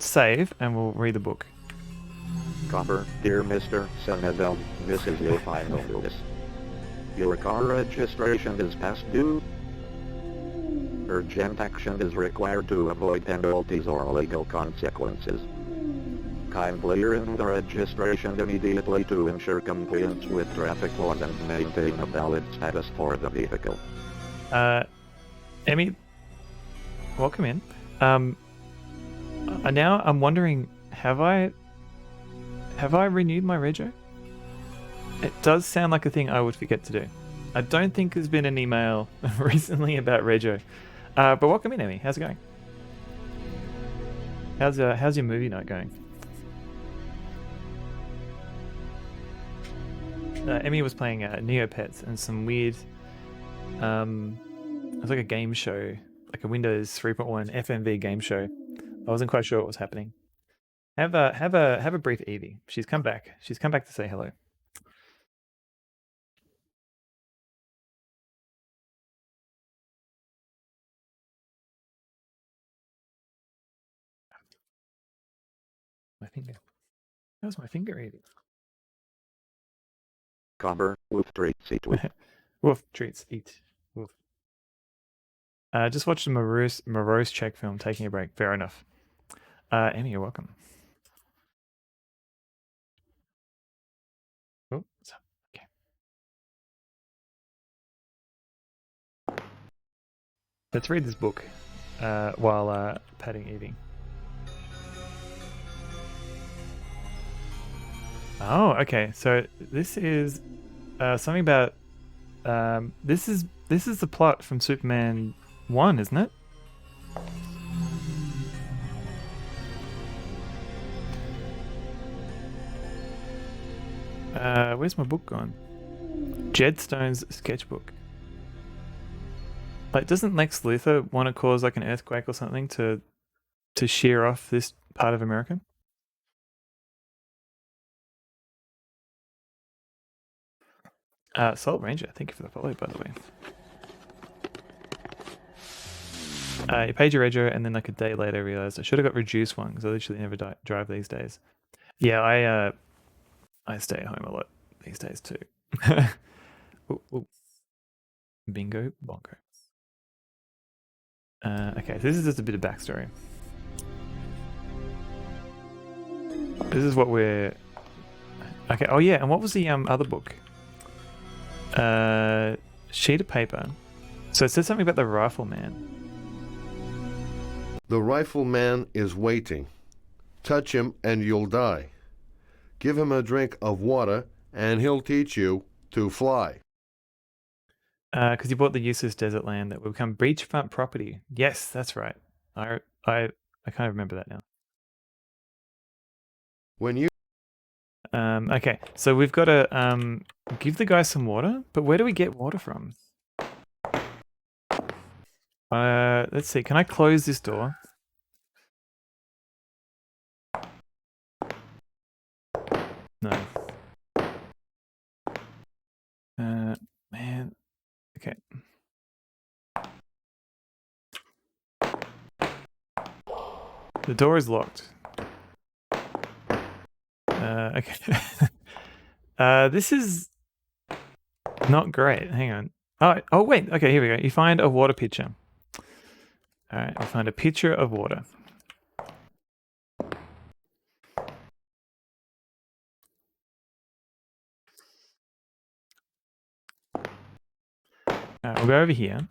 save and we'll read the book. Copper, dear Mr. Senedel, this is your final notice. Your car registration is past due. Urgent action is required to avoid penalties or legal consequences. Kindly renew the registration immediately to ensure compliance with traffic laws and maintain a valid status for the vehicle. Emmy, welcome in. Now I'm wondering, have I renewed my rego? It does sound like a thing I would forget to do. I don't think there's been an email recently about rego. But welcome in, Emmy. How's it going? How's your movie night going? Emmy was playing Neopets and some weird, it was like a game show, like a Windows 3.1 FMV game show. I wasn't quite sure what was happening. Have a brief Evie. She's come back. She's come back to say hello. My finger. How's my finger, Evie? Copper, woof treats, eat woof. Woof treats, eat. Woof. Just watched a morose Czech film. Taking a break. Fair enough. Emmy, you're welcome. Oh, what's up? Okay. Let's read this book while patting Evie. Oh, okay. So this is something about this is the plot from Superman 1, isn't it? Where's my book gone? Jedstone's sketchbook. Like, doesn't Lex Luthor want to cause like an earthquake or something to shear off this part of America? Salt Ranger, thank you for the follow, by the way. You paid your rego and then like a day later realized I should have got reduced one because I literally never drive these days. Yeah, I stay at home a lot these days too. Ooh, ooh. Bingo bongo. Okay, so this is just a bit of backstory. This is what we're... Okay, oh yeah, and what was the other book? Sheet of paper. So it says something about the rifleman. The rifleman is waiting. Touch him and you'll die. Give him a drink of water and he'll teach you to fly. Because you bought the useless desert land that will become beachfront property. Yes, that's right. I kind of remember that now. When you... Okay, so we've got to give the guy some water, but where do we get water from? Let's see. Can I close this door? No. Man. Okay. The door is locked. Okay. This is not great. Hang on. Oh wait. Okay, here we go. You find a water pitcher. All right, we find a pitcher of water. We'll go over here.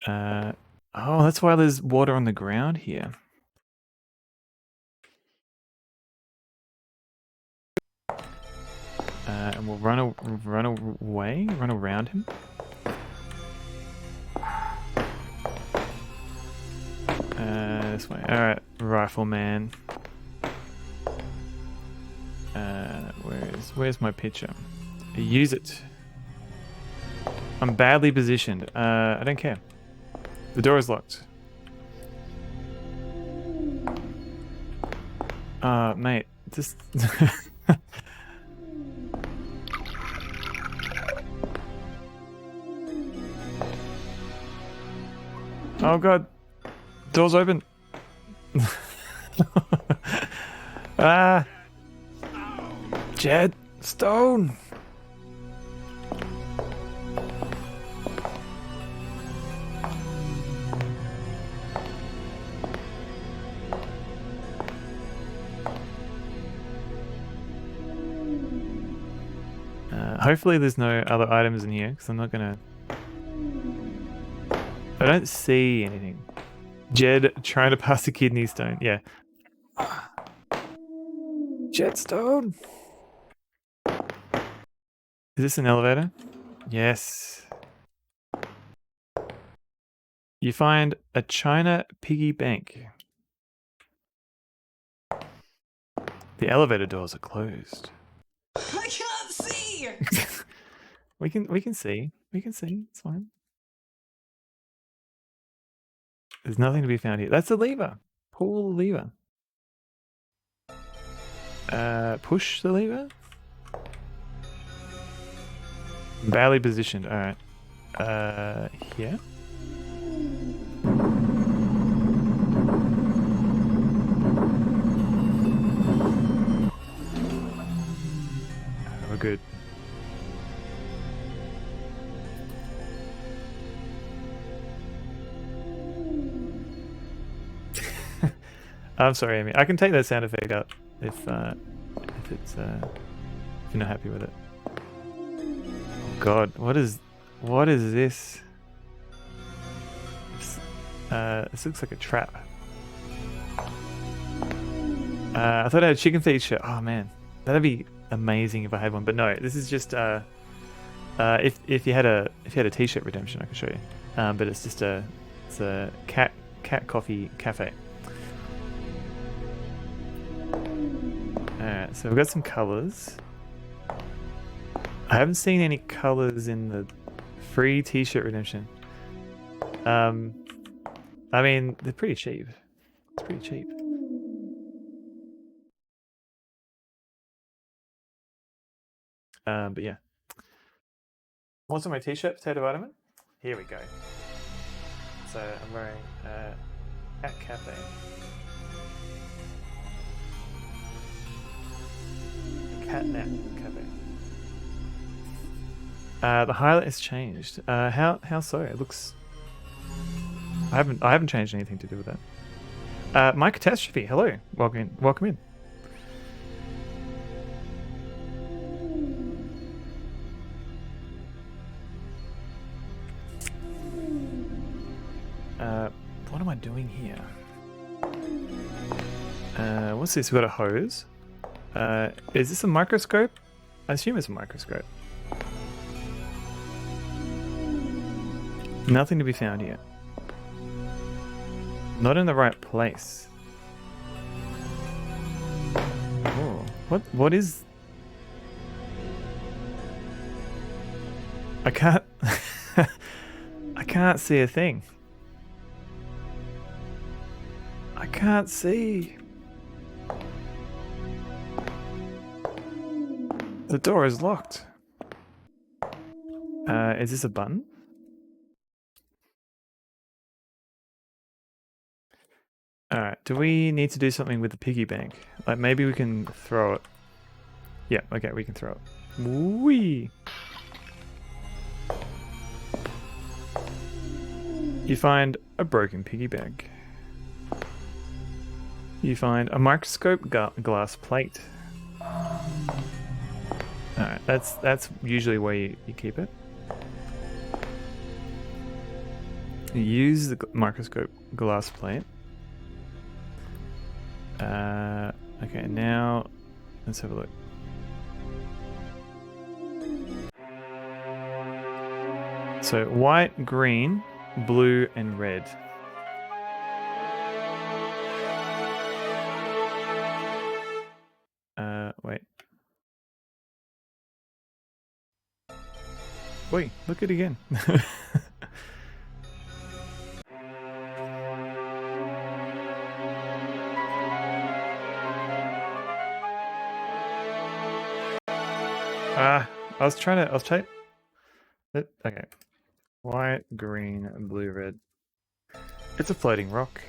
Oh, that's why there's water on the ground here. And we'll run away, run around him. This way. Alright, rifleman. Where's my picture? Use it. I'm badly positioned. I don't care. The door is locked. Mate, just... Oh god. Door's open. Jed, stone. Hopefully there's no other items in here, because I'm not gonna... I don't see anything. Jed trying to pass a kidney stone. Yeah. Jetstone. Is this an elevator? Yes. You find a China piggy bank. The elevator doors are closed. I can't see. we can see. We can see. It's fine. There's nothing to be found here. That's the lever. Pull the lever. Push the lever. Badly positioned. All right. Here. We're good. I'm sorry, Amy. I can take that sound effect out if it's if you're not happy with it. Oh God, what is this? This looks like a trap. I thought I had a chicken feed shirt. Oh man, that'd be amazing if I had one. But no, this is just if you had a t-shirt redemption, I can show you. But it's just a cat coffee cafe. Alright, so we've got some colours. I haven't seen any colours in the free t-shirt redemption. I mean, they're pretty cheap. It's pretty cheap. But yeah. What's on my t-shirt? Potato vitamin? Here we go. So I'm wearing Cat Cafe. Catnap Cafe. The highlight has changed. How so? It looks. I haven't changed anything to do with that. My catastrophe. Hello. Welcome in. Welcome in. What am I doing here? What's this? We've got a hose. Is this a microscope? I assume it's a microscope. Nothing to be found here. Not in the right place. Oh, what is... I can't... I can't see a thing. I can't see. The door is locked. Is this a button? Alright, do we need to do something with the piggy bank? Like maybe we can throw it. Yeah, okay, we can throw it. Whee! You find a broken piggy bank. You find a microscope glass plate. Alright, that's usually where you keep it. use the microscope glass plate. Okay, now let's have a look. So white, green, blue, and red. Wait. Wait, look at it again. I was trying. Okay. White, green, and blue, red. It's a floating rock.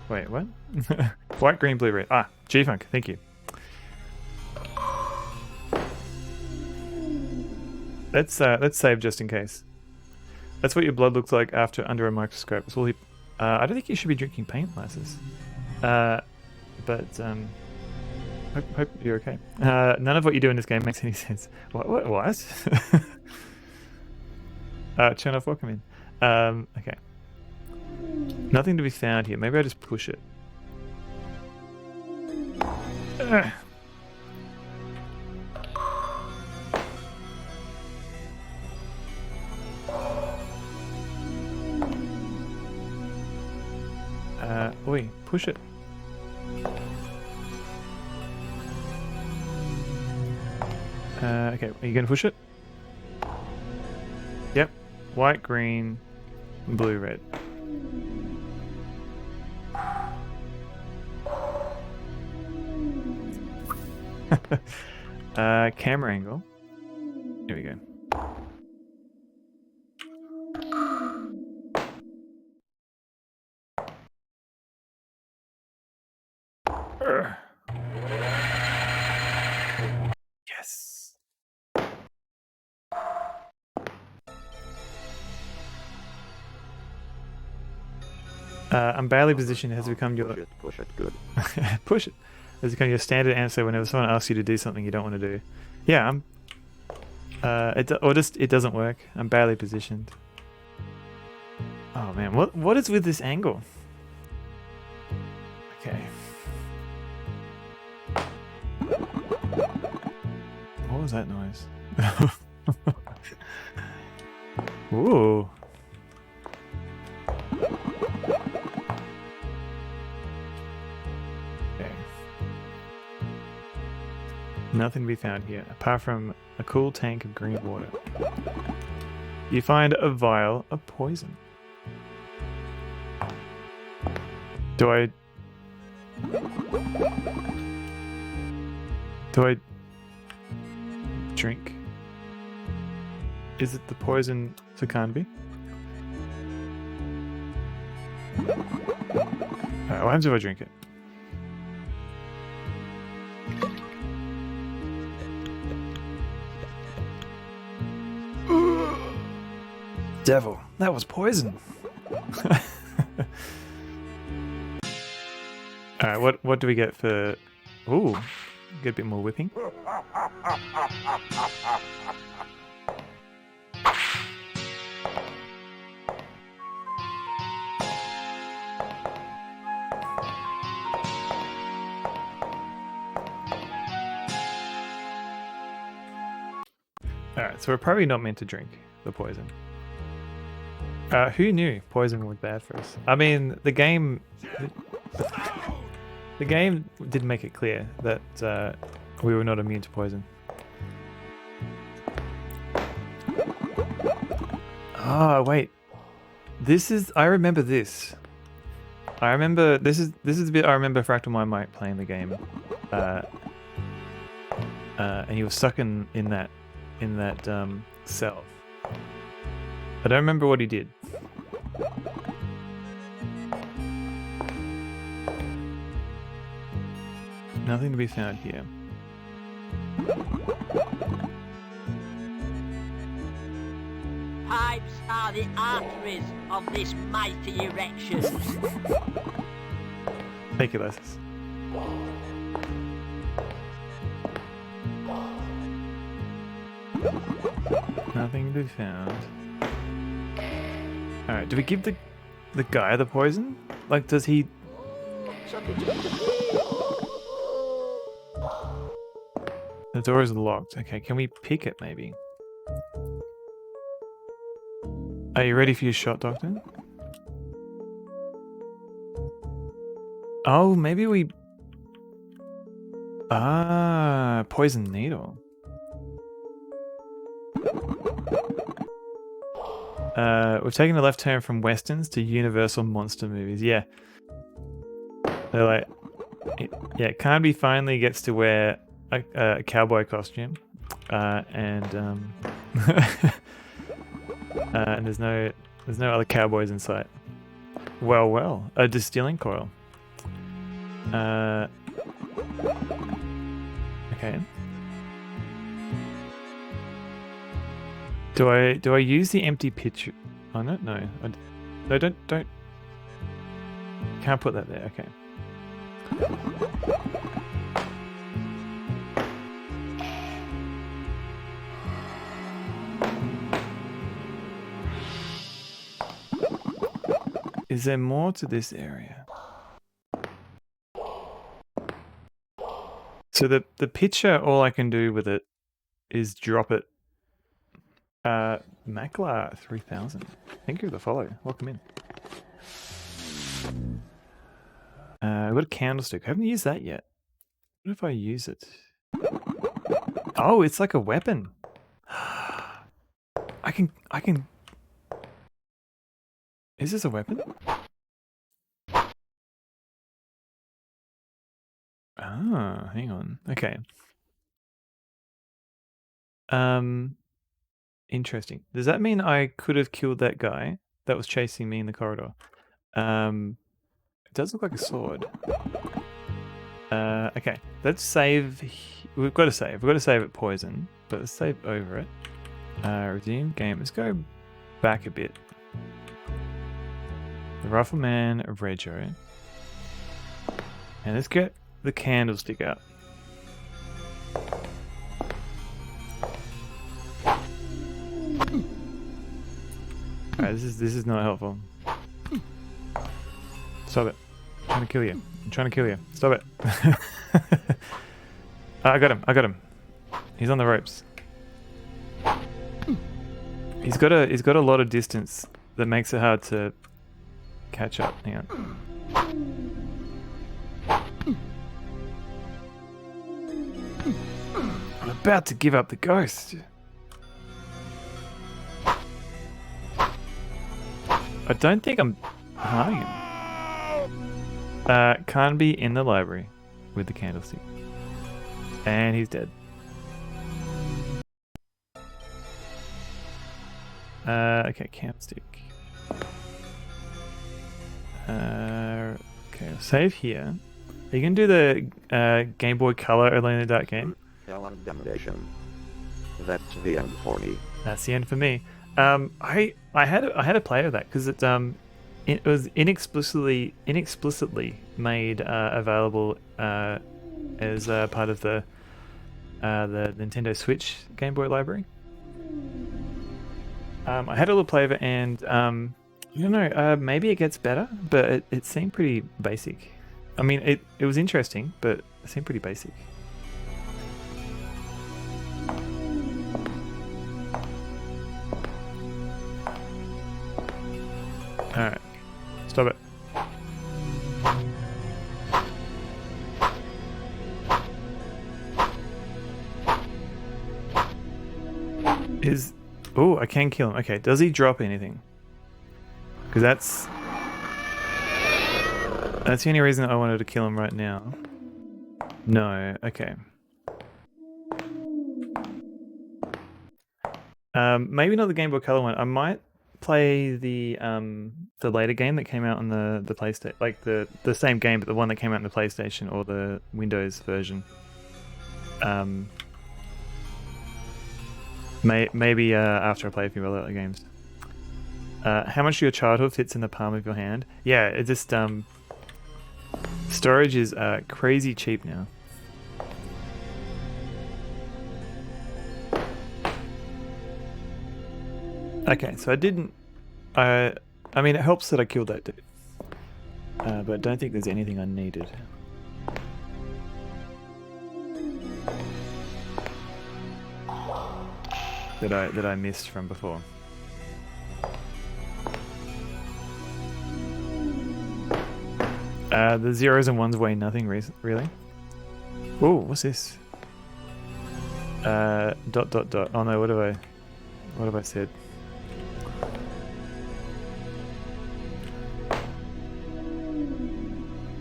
Wait, what? White, green, blue, red. Ah, G-Funk, thank you. Let's save just in case. That's what your blood looks like after under a microscope. It's all I don't think you should be drinking paint glasses. But hope you're okay. None of what you do in this game makes any sense. What? Turn off welcome in. Okay. Nothing to be found here. Maybe I just push it. Oi, push it. Okay, are you gonna push it? Yep. White, green, blue, red. Camera angle. Here we go. Yes. Unbarely positioned has become your Push it, good. push it has become your standard answer whenever someone asks you to do something you don't want to do. Yeah, it doesn't work. I'm badly positioned. Oh man, what is with this angle? Okay. What was that noise? Ooh. Okay. Nothing to be found here, apart from a cool tank of green water. You find a vial of poison. Do I drink? Is it the poison for Carnby? What happens if I drink it? Devil, that was poison. Alright, what do we get for... Ooh, get a bit more whipping. Alright, so we're probably not meant to drink the poison. Who knew poison was bad for us? I mean, the game did make it clear that we were not immune to poison. Oh, wait. I remember this. This is the bit I remember Fractal Mind playing the game. And he was stuck in that cell. I don't remember what he did. Nothing to be found here. Pipes are the arteries of this mighty erection. Thank you, Lesis. Nothing to be found. Alright, do we give the guy the poison? Like, does he... The door is locked. Okay, can we pick it maybe? Are you ready for your shot, Doctor? Oh, maybe we... Ah, poison needle. We're taking a left turn from westerns to Universal monster movies. Yeah. They're like... Yeah, Carnby finally gets to wear a cowboy costume. And there's no other cowboys in sight. Well, a distilling coil. Okay. Do I use the empty pitcher on it? No. No, don't. Can't put that there. Okay. Is there more to this area? So the pitcher, all I can do with it is drop it. Maklar 3000. Thank you for the follow. Welcome in. I've got a candlestick. I haven't used that yet. What if I use it? Oh, it's like a weapon. I can. Is this a weapon? Ah, hang on. Okay. Interesting. Does that mean I could have killed that guy that was chasing me in the corridor? It does look like a sword. Okay. Let's save. We've got to save. We've got to save at poison, but let's save over it. Redeem game. Let's go back a bit. The Rifleman of Reggio. And let's get the candlestick out. Alright, this is not helpful. Stop it. I'm trying to kill you. I'm trying to kill you. Stop it. I got him. He's on the ropes. He's got a lot of distance that makes it hard to catch up. Hang on. I'm about to give up the ghost. I don't think I'm harming him. Carnby in the library with the candlestick. And he's dead. Okay, candlestick. Okay, I'll save here. Are you gonna do the Game Boy Color Alone in the Dark game? Damnation. That's the end for me. That's the end for me. I had a play of that because it was inexplicitly made available as part of the Nintendo Switch Game Boy library. I had a little play of it, and I don't know, maybe it gets better, but it seemed pretty basic. I mean, it was interesting, but it seemed pretty basic. Alright, stop it. Oh, I can kill him. Okay, does he drop anything? Because that's the only reason I wanted to kill him right now. No, okay. Maybe not the Game Boy Color one. I might play the later game that came out on the PlayStation, like the same game, but the one that came out on the PlayStation or the Windows version. Maybe after I play a few other games. How much of your childhood fits in the palm of your hand? Yeah, it just storage is crazy cheap now. Okay, so I I mean, it helps that I killed that dude. But I don't think there's anything I needed. That I missed from before. The zeros and ones weigh nothing, really. Oh, what's this? Dot. Oh no, what have I said?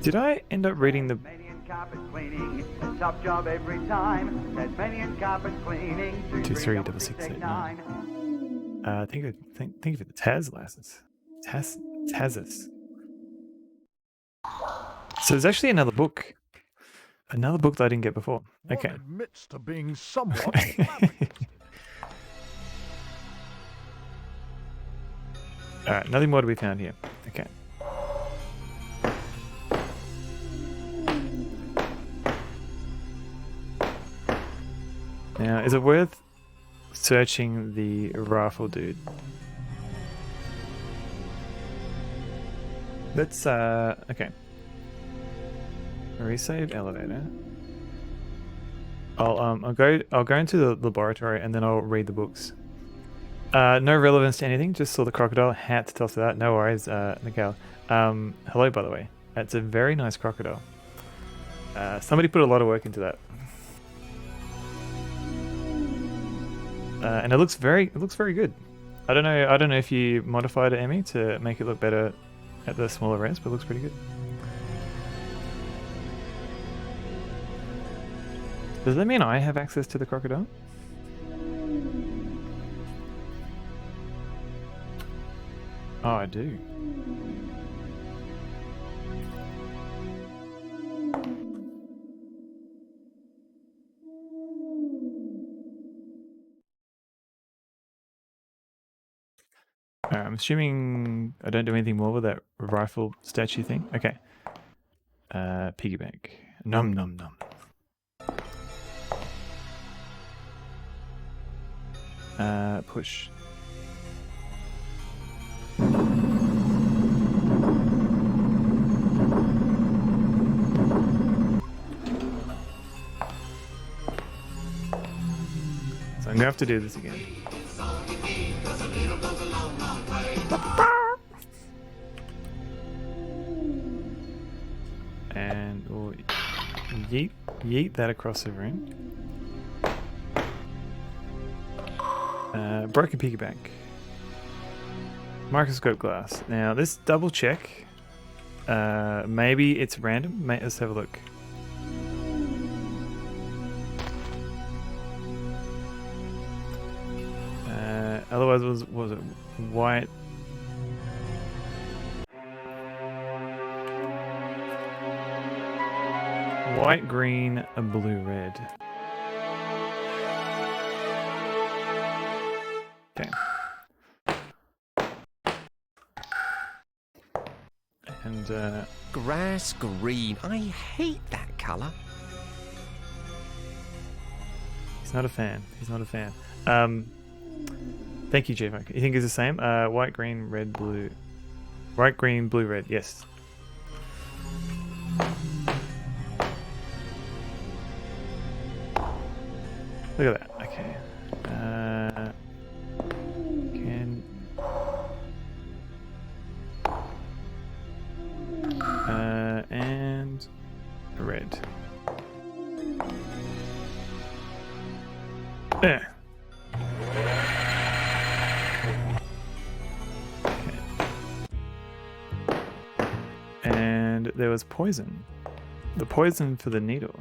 Did I end up reading the? Carpet cleaning, a top job every time. Tasmanian carpet cleaning. 236689. Think of it. The Taz license. Tazis. So there's actually another book. Another book that I didn't get before. Okay. One admits to being somewhat. Alright, nothing more to be found here. Okay. Now, is it worth searching the rifle dude? Let's, okay. Resave elevator. I'll go into the laboratory and then I'll read the books. No relevance to anything, just saw the crocodile, hat to toss to that. No worries, Miguel. Hello, by the way. It's a very nice crocodile. Somebody put a lot of work into that. And it looks very good. I don't know if you modified it, Emmy, to make it look better at the smaller res, but it looks pretty good. Does that mean I have access to the crocodile? Oh, I do. I'm assuming I don't do anything more with that rifle statue thing. Okay. Piggyback. Num num num. Push. So I'm gonna have to do this again. And we'll yeet that across the room. Broken piggyback. Microscope glass. Now this double check. Maybe it's random. Let's have a look. Otherwise, was it white? White, green, and blue, red. Okay. And grass green. I hate that colour. He's not a fan. He's not a fan. Thank you, Jeff. You think it's the same? White, green, red, blue. White, green, blue, red. Yes. Look at that. Okay. And red. Okay. And there was poison. The poison for the needle.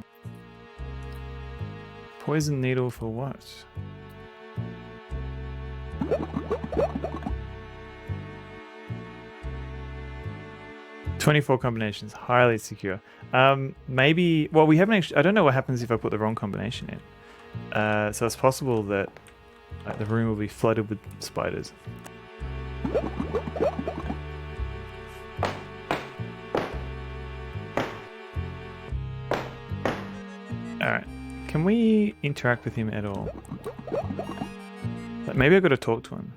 Poison needle for what? "24 combinations, highly secure." Maybe. Well, we haven't actually. I don't know what happens if I put the wrong combination in. So it's possible that the room will be flooded with spiders. Alright. Can we interact with him at all? Maybe I've got to talk to him.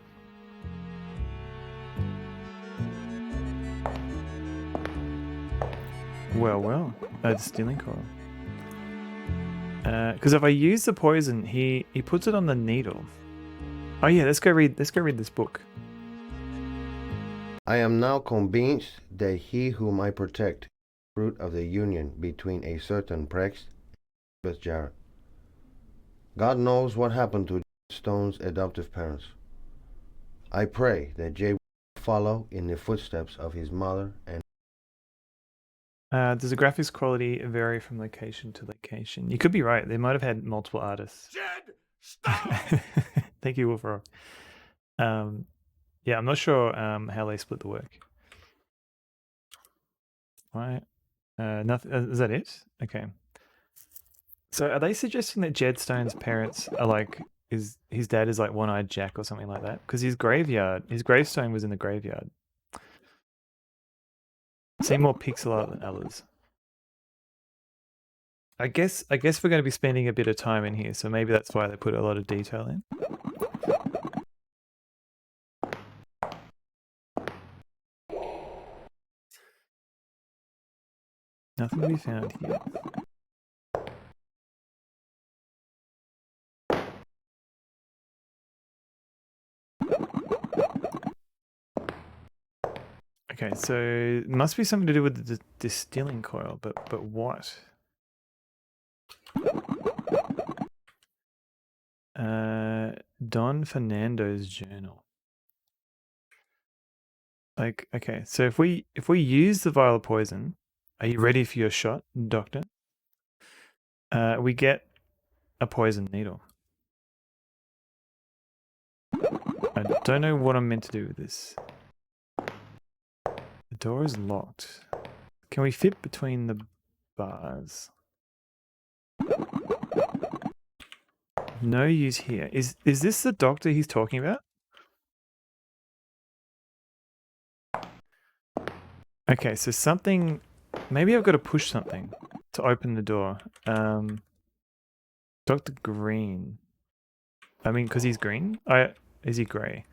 Well. Distilling coil. Because if I use the poison, he puts it on the needle. Oh yeah, let's go read this book. I am now convinced that he whom I protect, fruit of the union between a certain Prex and Jared. God knows what happened to Stone's adoptive parents. I pray that Jay will follow in the footsteps of his mother and... Does the graphics quality vary from location to location? You could be right. They might have had multiple artists. Jed, stop! Thank you, Wolfro. Yeah, I'm not sure how they split the work. Right. Nothing. Is that it? Okay. So are they suggesting that Jed Stone's parents are like his dad is like One-Eyed Jack or something like that? Because his gravestone was in the graveyard. Seem more pixel art than others. I guess we're going to be spending a bit of time in here, so maybe that's why they put a lot of detail in. Nothing to be found here. Okay, so it must be something to do with the distilling coil, but what? Don Fernando's journal. Like, okay, so if we use the vial of poison, are you ready for your shot, Doctor? We get a poison needle. I don't know what I'm meant to do with this. The door is locked. Can we fit between the bars? No use here. Is this the doctor he's talking about? Okay, so something... Maybe I've got to push something to open the door. Dr. Green. I mean, because he's green? Is he grey?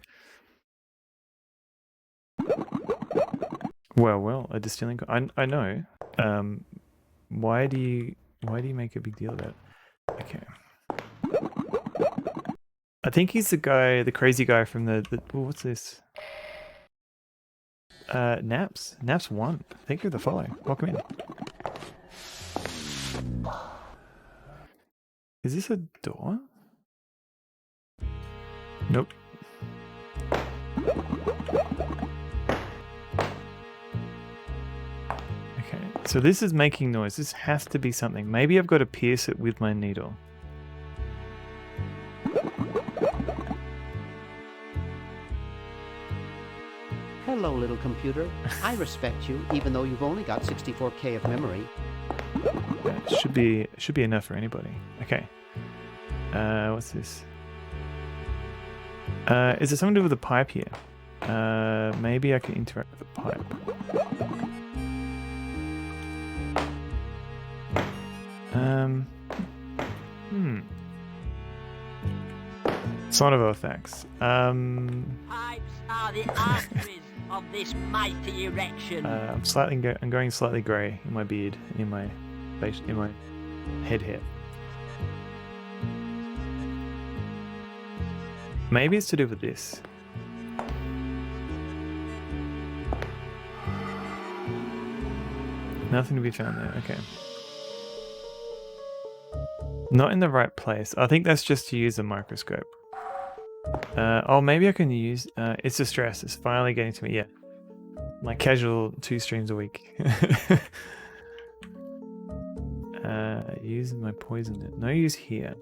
Well, a distilling... I know. Why do you make a big deal about it? Okay. I think he's the crazy guy from the what's this? Naps 1. Thank you for the follow. Welcome in. Is this a door? Nope. Okay, so this is making noise. This has to be something. Maybe I've got to pierce it with my needle. Hello, little computer. I respect you, even though you've only got 64K of memory. That should be enough for anybody. Okay. What's this? Is there something to do with the pipe here? Maybe I can interact with the pipe. Sign of Earthax. Pipes are the arteries of this mighty erection. I'm going slightly grey in my beard, in my face, in my head hair. Maybe it's to do with this. Nothing to be found there. Okay. Not in the right place. I think that's just to use a microscope. Oh, maybe I can use... it's the stress. It's finally getting to me. Yeah. My casual 2 streams a week. Use my poison. No use here.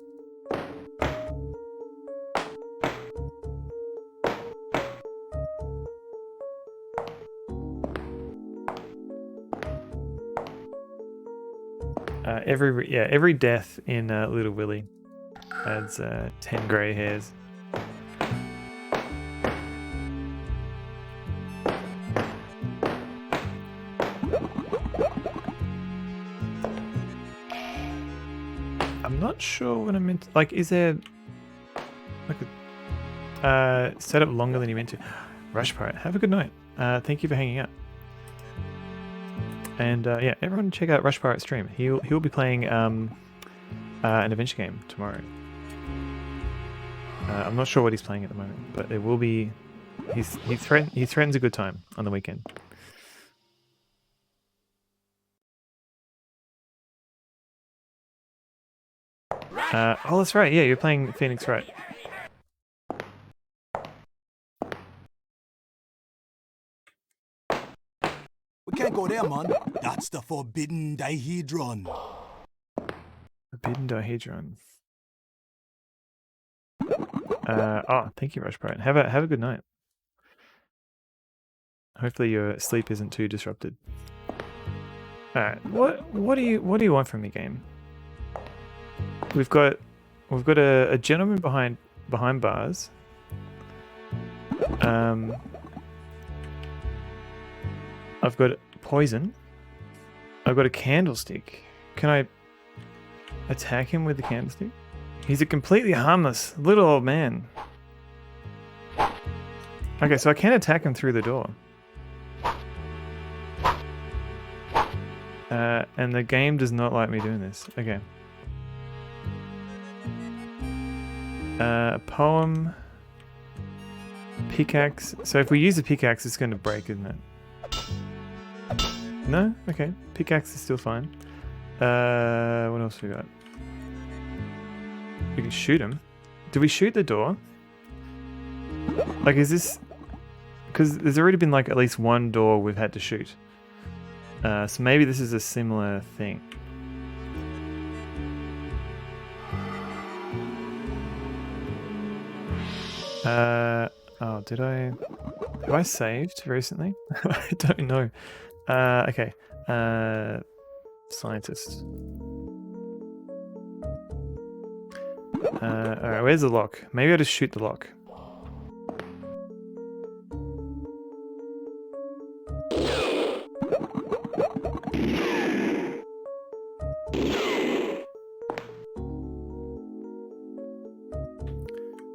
Every death in Little Willy adds 10 grey hairs. I'm not sure what I meant to, like, is there like a set up longer than you meant to? Rush Pirate, have a good night. Thank you for hanging out. And yeah, everyone check out Rush Pirate stream. He'll be playing an adventure game tomorrow. I'm not sure what he's playing at the moment, but it will be. He threatens a good time on the weekend. Oh, that's right. Yeah, you're playing Phoenix, right? We can't go there, man. That's the forbidden dihedron. Forbidden dihedron. Oh, thank you, Rush Pirate. Have a good night. Hopefully your sleep isn't too disrupted. Alright, what do you want from me, game? We've got a gentleman behind bars. I've got poison. I've got a candlestick. Can I attack him with the candlestick? He's a completely harmless little old man. Okay, so I can attack him through the door. And the game does not like me doing this. Okay. A poem. Pickaxe. So if we use a pickaxe, it's going to break, isn't it? No? Okay. Pickaxe is still fine. What else we got? We can shoot him. Do we shoot the door? Like, is this... Because there's already been, like, at least one door we've had to shoot. So maybe this is a similar thing. Oh, did I... Have I saved recently? I don't know. Okay. Scientist. Alright, where's the lock? Maybe I'll just shoot the lock.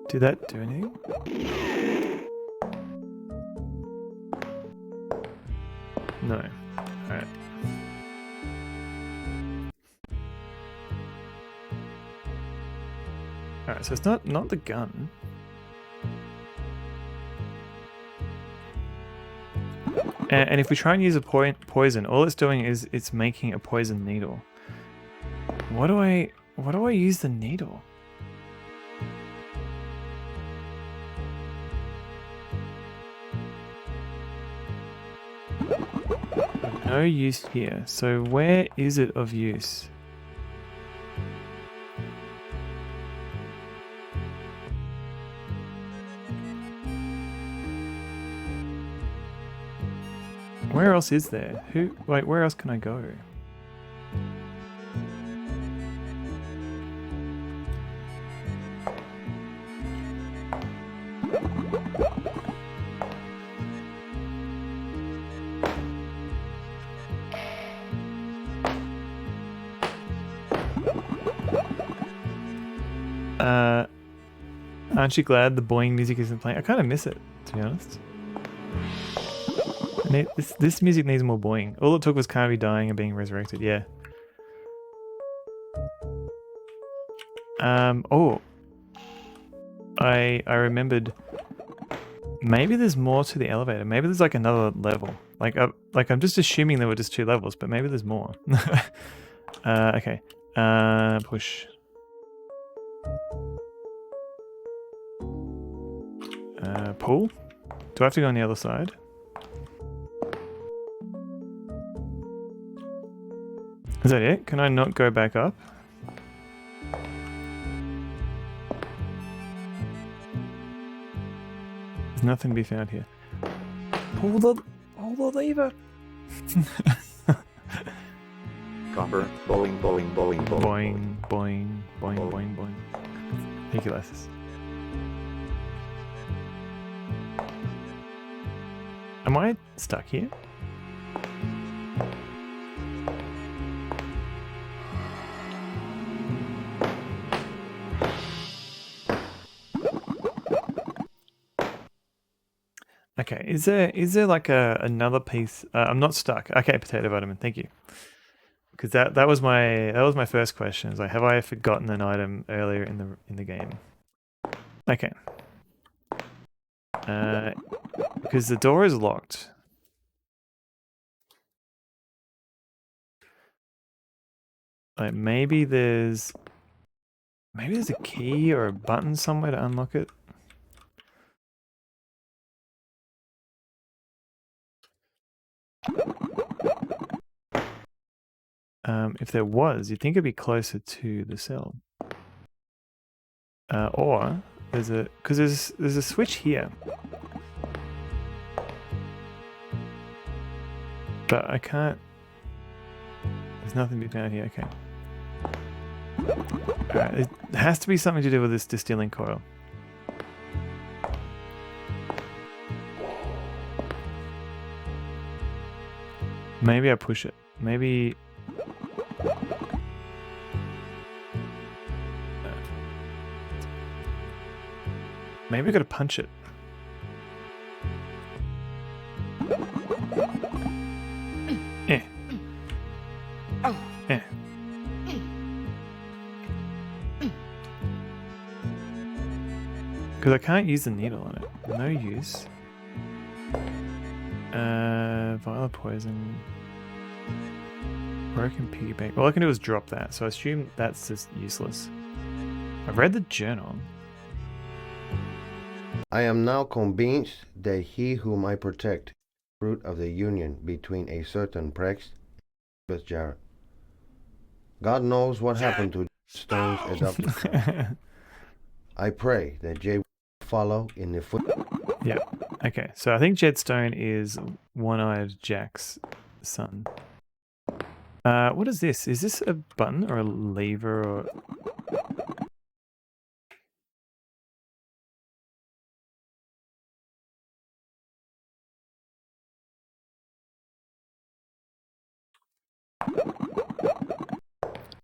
Did that do anything? No. Alright. Alright, so it's not the gun. And if we try and use a poison, all it's doing is it's making a poison needle. What do I use the needle? No use here. So where is it of use? Where else is there? Where else can I go? Aren't you glad the boing music isn't playing? I kind of miss it, to be honest. This music needs more boing. All it took was Carnby dying and being resurrected. Yeah. Oh. I remembered. Maybe there's more to the elevator. Maybe there's like another level. Like I'm just assuming there were just 2 levels, but maybe there's more. Okay. Push. Pull? Do I have to go on the other side? Is that it? Can I not go back up? There's nothing to be found here. Pull the lever! Copper, boing, boing, boing, boing. Boing, boing, boing, boing, boing. Thank you, Lassus. Am I stuck here? Okay, is there like another piece? I'm not stuck. Okay, potato vitamin. Thank you. Because that was my first question. Is like, have I forgotten an item earlier in the game? Okay. Because the door is locked. Like maybe there's a key or a button somewhere to unlock it. If there was, you'd think it'd be closer to the cell. Or there's a switch here. But I can't. There's nothing to be found here. Okay. Alright, it has to be something to do with this distilling coil. Maybe I push it. Maybe. Maybe I gotta punch it. Because I can't use the needle on it. No use. Violet poison. Broken piggy bank. All I can do is drop that, so I assume that's just useless. I've read the journal. I am now convinced that he whom I protect, fruit of the union between a certain Prex, was Jarrett. God knows what happened to Stone's adopted son. I pray that Jay will follow in the foot. Yeah. Okay. So I think Jedstone is One-Eyed Jack's son. What is this? Is this a button or a lever or?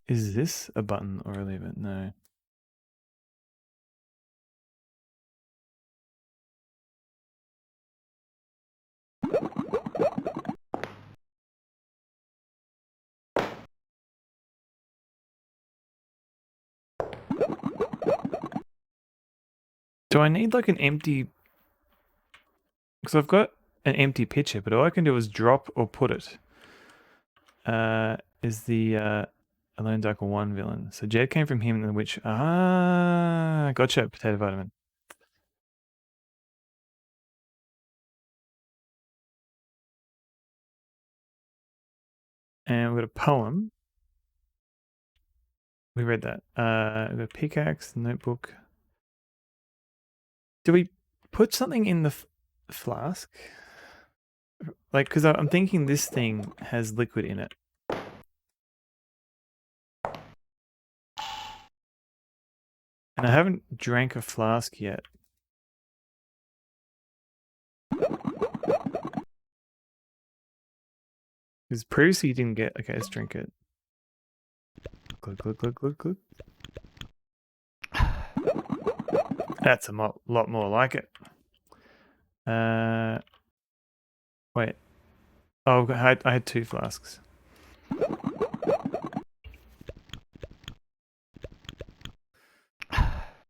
Is this a button or a lever? No. Do I need like an empty? Because I've got an empty pitcher, but all I can do is drop or put it. Is the Alone Darkle 1 villain. So Jed came from him, which gotcha. Potato vitamin. And we've got a poem. We read that. We've got a pickaxe, notebook. Do we put something in the flask? Like, because I'm thinking this thing has liquid in it. And I haven't drank a flask yet. Because previously you didn't get... Okay, let's drink it. Glug, glug, glug, glug, glug. That's a lot more like it. Wait. Oh, I had 2 flasks.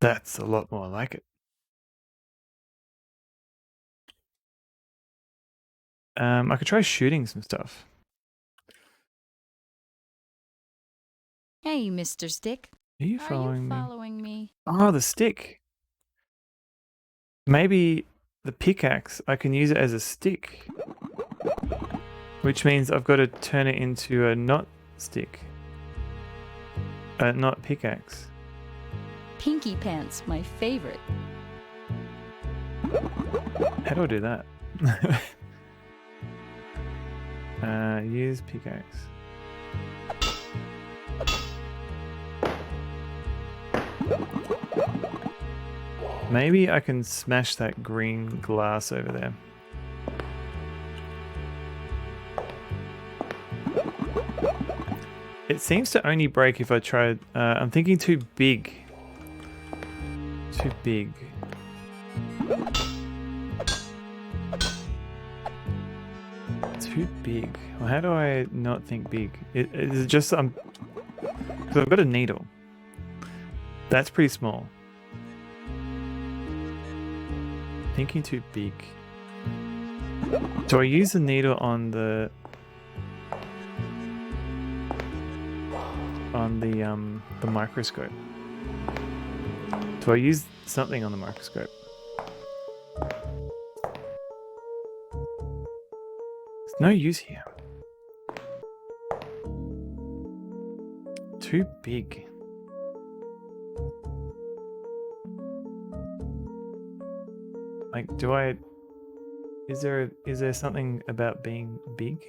That's a lot more like it. I could try shooting some stuff. Hey, Mr. Stick. Are you following me? Following me? Oh, the stick. Maybe the pickaxe, I can use it as a stick. Which means I've got to turn it into a not stick. Not pickaxe. Pinky Pants, my favorite. How do I do that? Use pickaxe. Maybe I can smash that green glass over there. It seems to only break if I try... I'm thinking too big. Too big. Too big. Well, how do I not think big? Is it just because I've got a needle. That's pretty small. Thinking too big. Do I use the needle on the microscope? Do I use something on the microscope? There's no use here. Too big. Like, is there something about being big?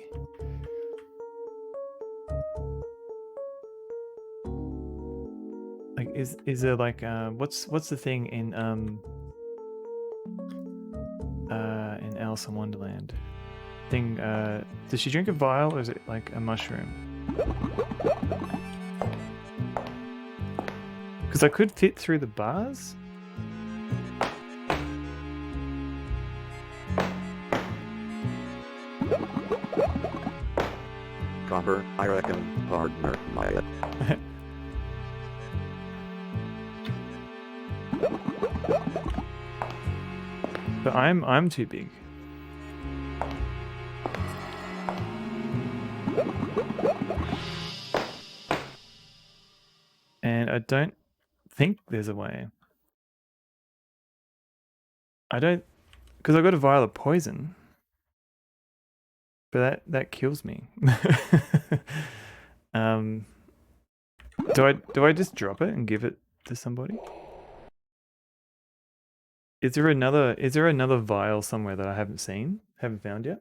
Like, is there like what's the thing in Alice in Wonderland? Does she drink a vial or is it like a mushroom? Because I could fit through the bars. Copper, I reckon, partner, Maya. But I'm too big. And I don't think there's a way. Because I've got a vial of poison. But that kills me. Do I just drop it and give it to somebody? Is there another vial somewhere that I haven't found yet?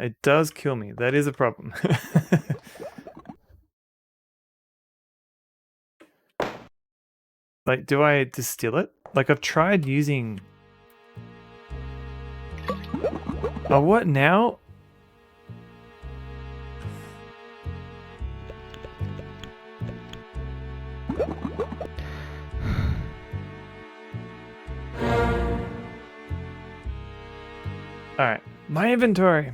It does kill me. That is a problem. Like, do I distill it? Like, I've tried using... Oh, what now? Alright, my inventory.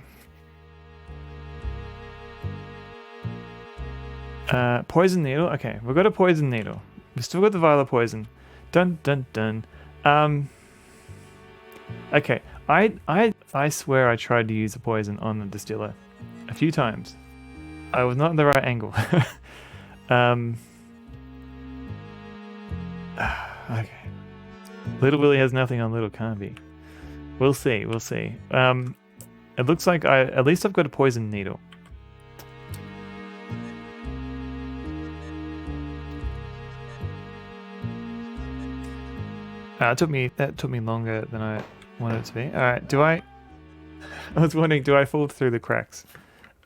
Poison needle. Okay, we've got a poison needle. We've still got the vial of poison. Dun dun dun. Okay, I swear I tried to use the poison on the distiller a few times. I was not in the right angle. Okay. Little Willie has nothing on Little Carnby. We'll see. It looks like at least I've got a poison needle. That took me longer than I wanted it to be. All right, I was wondering, do I fall through the cracks?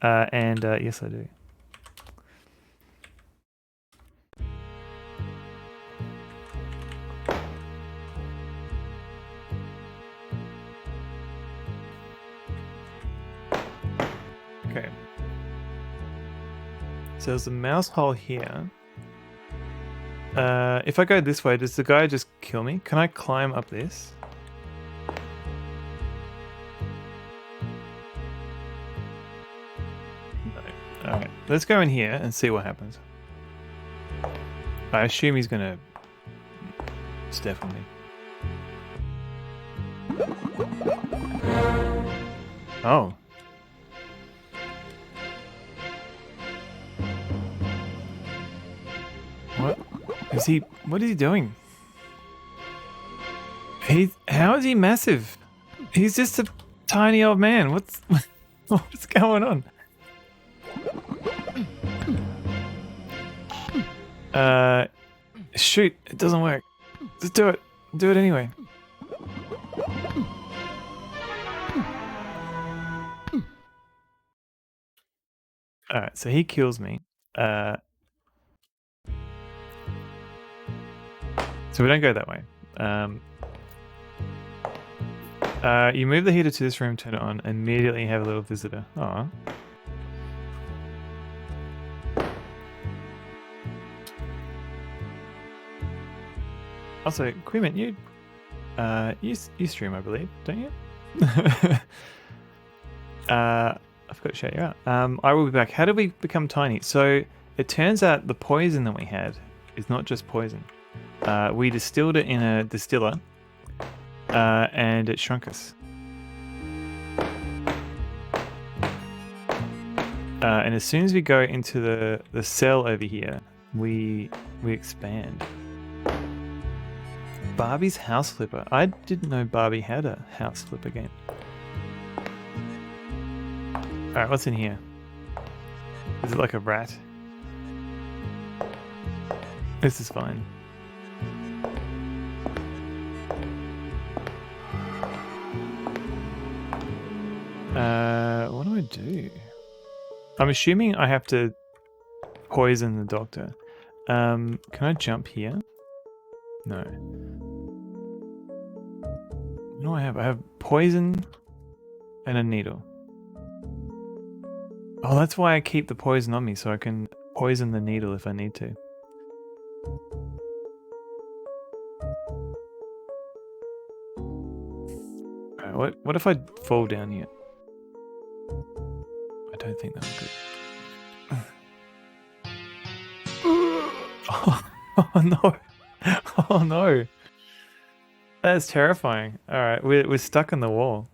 Yes, I do. Okay. So there's a mouse hole here. If I go this way, does the guy just kill me? Can I climb up this? No. Alright, let's go in here and see what happens. I assume he's gonna step on me. Oh. What is he doing? How is he massive? He's just a tiny old man. What's going on? Shoot, it doesn't work. Just do it. Do it anyway. Alright, so he kills me. So we don't go that way. You move the heater to this room, turn it on, immediately have a little visitor. Aw. Also, Quimment, you stream, I believe, don't you? I forgot to shout you out. I will be back. How did we become tiny? So it turns out the poison that we had is not just poison. We distilled it in a distiller, and it shrunk us. And as soon as we go into the cell over here, we expand. Barbie's House Flipper. I didn't know Barbie had a House Flipper game. Alright, what's in here? Is it like a rat? This is fine. What do I do? I'm assuming I have to poison the doctor. Can I jump here? No. What do I have? I have poison and a needle. Oh, that's why I keep the poison on me, so I can poison the needle if I need to. Alright, what if I fall down here? I don't think that would be. Oh no! Oh no! That's terrifying. Alright, we're stuck on the wall.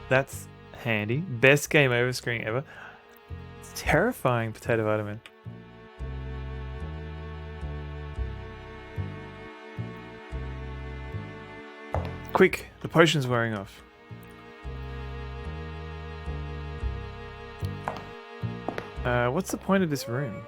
That's handy. Best game over screen ever. It's terrifying, Potato Vitamin. Quick, the potion's wearing off. What's the point of this room?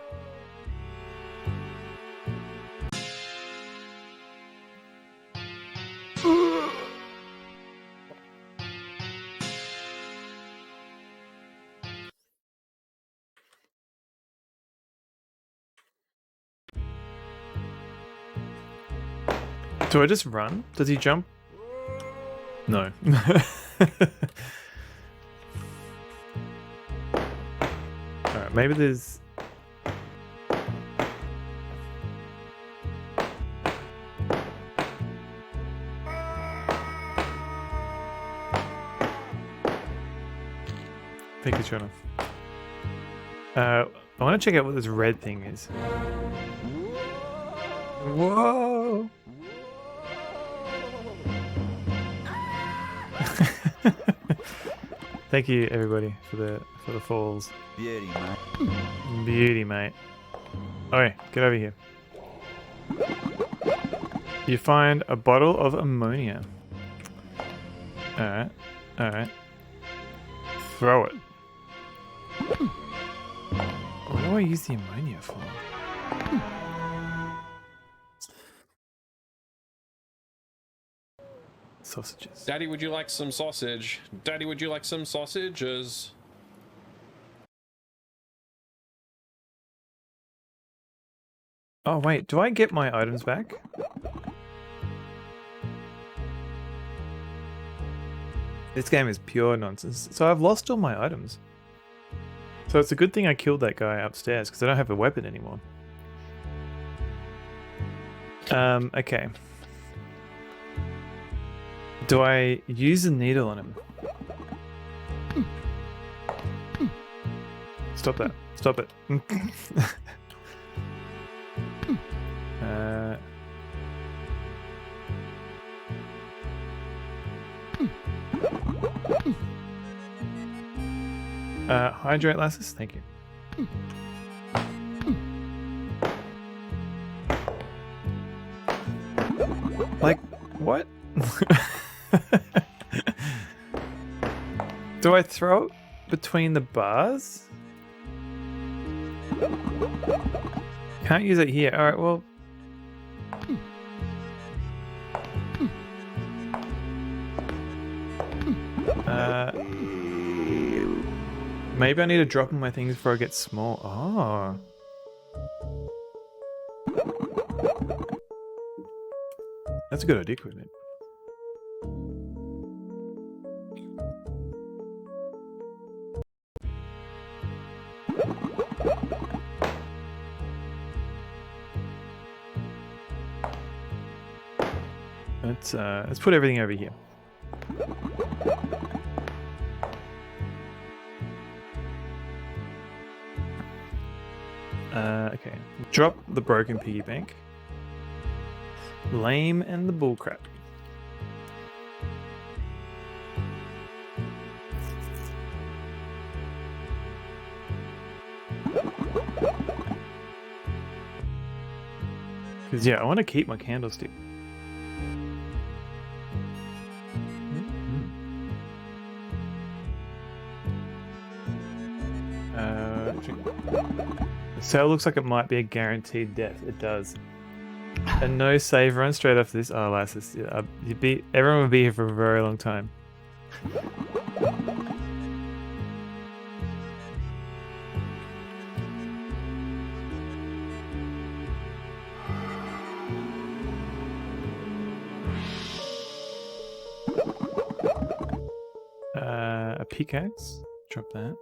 Do I just run? Does he jump? No. Alright, maybe there's... I think it's run off. I want to check out what this red thing is. Whoa! Thank you everybody for the falls. Beauty, mate. Beauty, mate. Okay, get over here. You find a bottle of ammonia. Alright, alright. Throw it. What do I use the ammonia for? Sausages. Daddy, would you like some sausage? Daddy, would you like some sausages? Oh wait, do I get my items back? This game is pure nonsense. So I've lost all my items. So it's a good thing I killed that guy upstairs because I don't have a weapon anymore. Okay. Do I use a needle on him? Stop that. Stop it. Hydrate lasses? Thank you. Like, what? Do I throw it between the bars? Can't use it here. Alright, well... maybe I need to drop in my things before I get small. Oh. That's a good idea, Quidman. Let's put everything over here. Okay. Drop the broken piggy bank. Lame and the bullcrap. Because, yeah, I want to keep my candlestick. So it looks like it might be a guaranteed death. It does. A no save run straight after this. Oh, lasses. Everyone will be here for a very long time. A pickaxe. Drop that.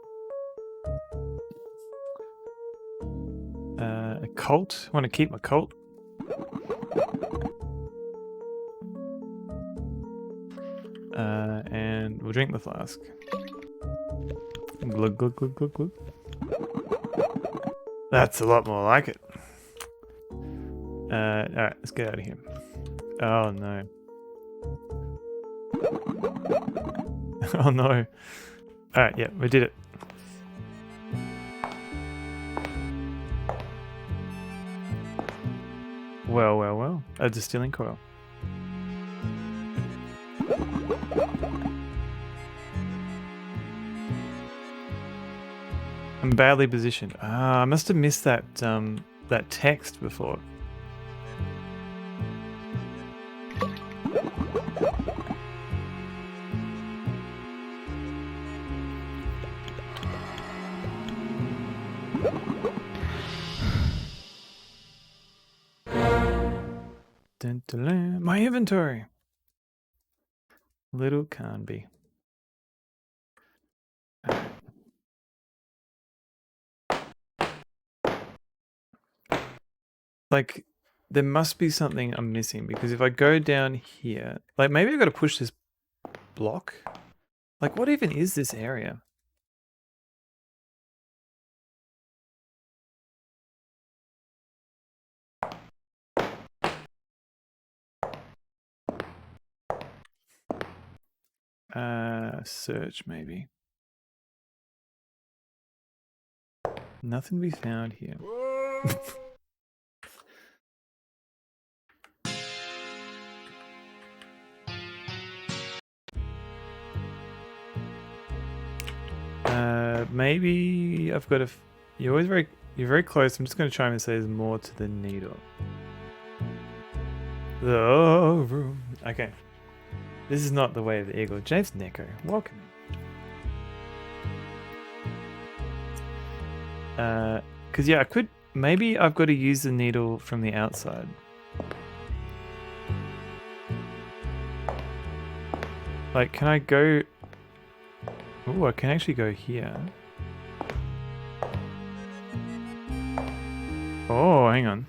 A colt. I want to keep my colt. And we'll drink the flask. Glug, glug, glug, glug, glug. That's a lot more like it. Alright, let's get out of here. Oh no. Oh no. Alright, yeah, we did it. Well, well, well. A distilling coil. I'm badly positioned. Ah, I must have missed that that text before. My inventory. Little Carnby. Like, there must be something I'm missing, because if I go down here, like maybe I got to push this block. Like, what even is this area? Search maybe. Nothing to be found here. Maybe I've got a. You're very close. I'm just going to try and say there's more to the needle. The room. Okay. This is not the way of the eagle. James Neko, welcome. Because yeah, I could. Maybe I've got to use the needle from the outside. Like, can I go? Oh, I can actually go here. Oh, hang on.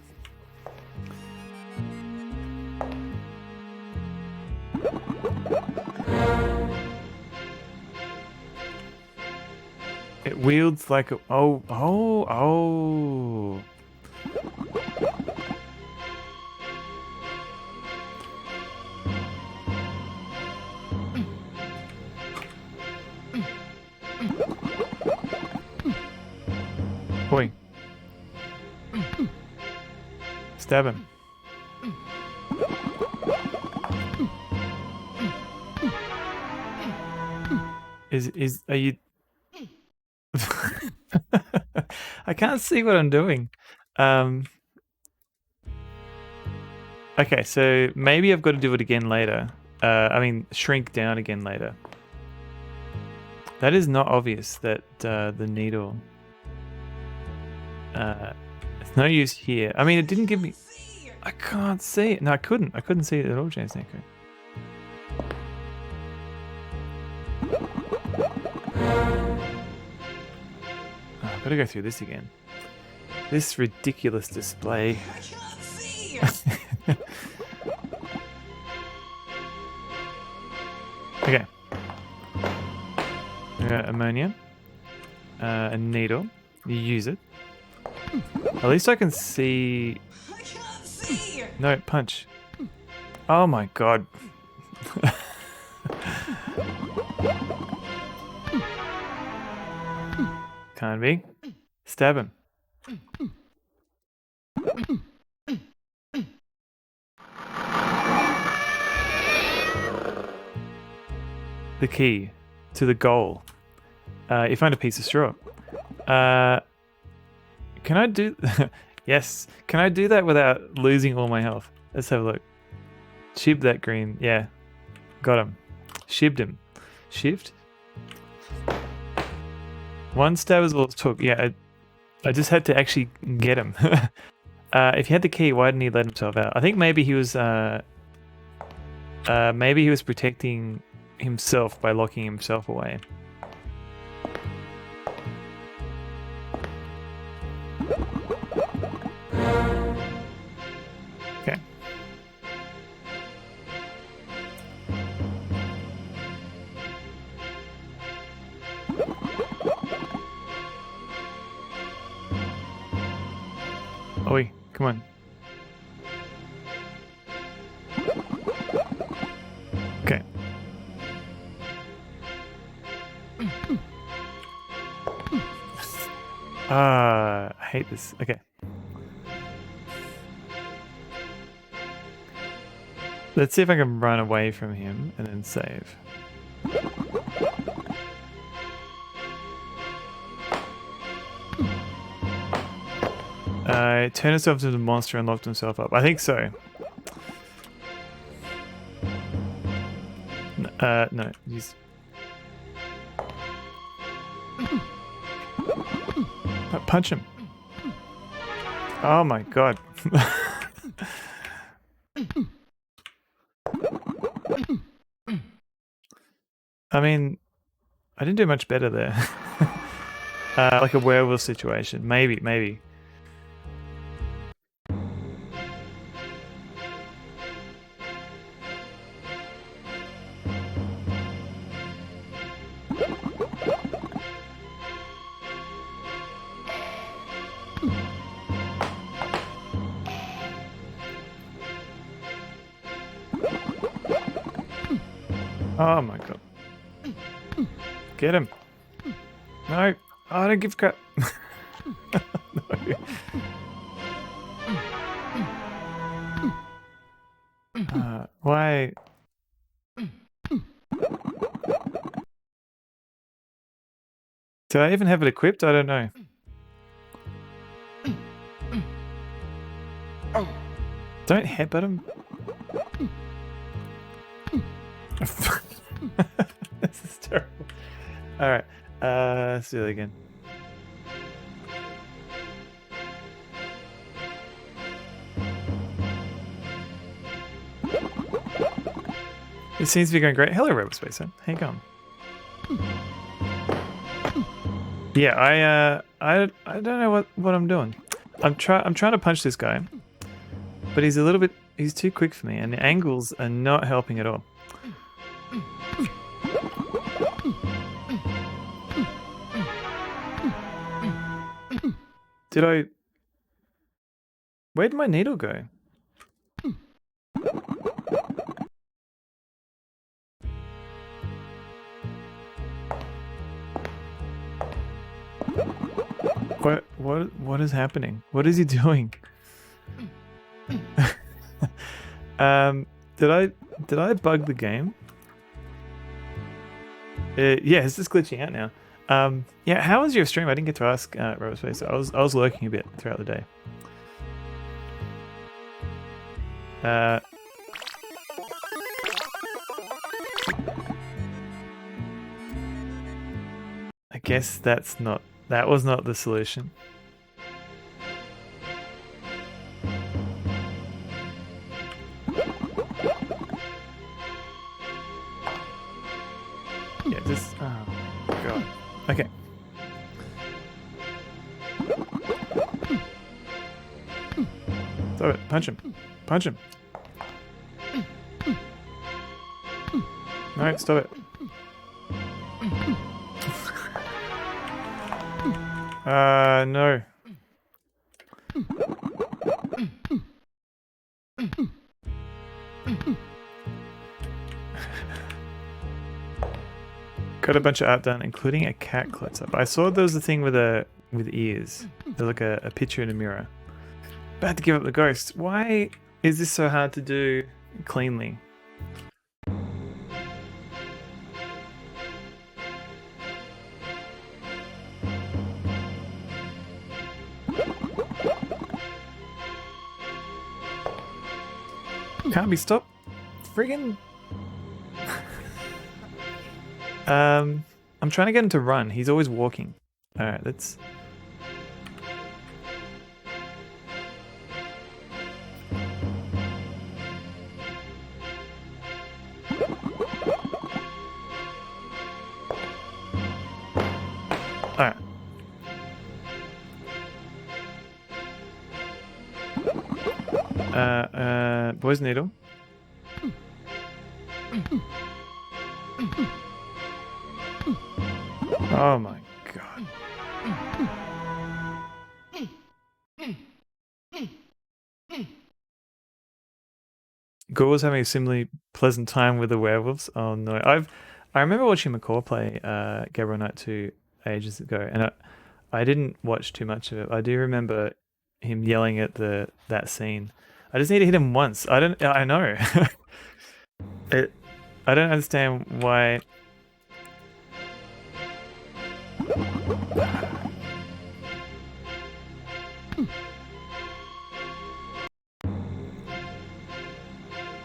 It wields like a... Oh. Boy. Stab him. Are you... I can't see what I'm doing. Okay, so maybe I've got to do it again later. I mean, shrink down again later. That is not obvious, that the needle... it's no use here. I mean, it didn't give me... I can't see it. No, I couldn't. I couldn't see it at all, James Neko. I've got to go through this again. This ridiculous display. Okay. Ammonia. A needle. You use it. At least I can see. I can't see. No, punch. Oh my god. Carnby. Stab him. The key to the goal. You find a piece of straw. Can I do... Yes. Can I do that without losing all my health? Let's have a look. Shib that green. Yeah. Got him. Shibbed him. Shift. One stab is all it took. Yeah, I just had to actually get him. If he had the key, why didn't he let himself out? I think maybe he was protecting himself by locking himself away. Okay. Oi, come on. Okay. I hate this. Okay. Let's see if I can run away from him and then save. Turned himself into the monster and locked himself up. I think so. No. He's... Punch him. Oh my god. I mean, I didn't do much better there. Like a werewolf situation. Maybe. Oh my god. Get him. No. Oh, I don't give crap. No. Why? Do I even have it equipped? I don't know. Don't headbutt him. This is terrible. Alright, let's do it again. It seems to be going great. Hello, Rebel Spacer. How you going? Yeah, I don't know what I'm doing. I'm trying to punch this guy, but he's too quick for me, and the angles are not helping at all. Where did my needle go? What is happening? What is he doing? Did I bug the game? Yeah, it's just glitching out now. Yeah, how was your stream? I didn't get to ask Robospace. I was lurking a bit throughout the day. I guess that was not the solution. Yeah, just oh god. Okay. Stop it. Punch him. Punch him. No, stop it. No. Got a bunch of art done, including a cat close up. I saw there was a thing with ears. There's like a picture in a mirror. About to give up the ghost. Why is this so hard to do cleanly? Can't be stopped. Friggin'. I'm trying to get him to run. He's always walking. Alright, let's... Alright. Boys needle. Oh my god. Gore was having a similarly pleasant time with the werewolves. Oh no. I remember watching McCall play Gabriel Knight 2 ages ago, and I didn't watch too much of it. I do remember him yelling at that scene. I just need to hit him once. I know. I don't understand why.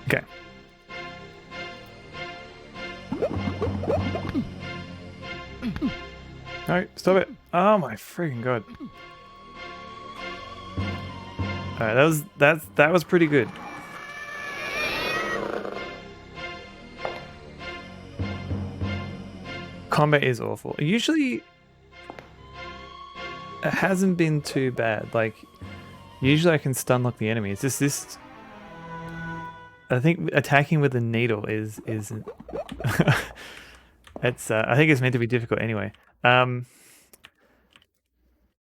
Okay. No, stop it. Oh my freaking god. Alright, that was pretty good. Combat is awful. Usually it hasn't been too bad. Like usually I can stun lock the enemy. It's just this. I think attacking with the needle is it's I think it's meant to be difficult anyway.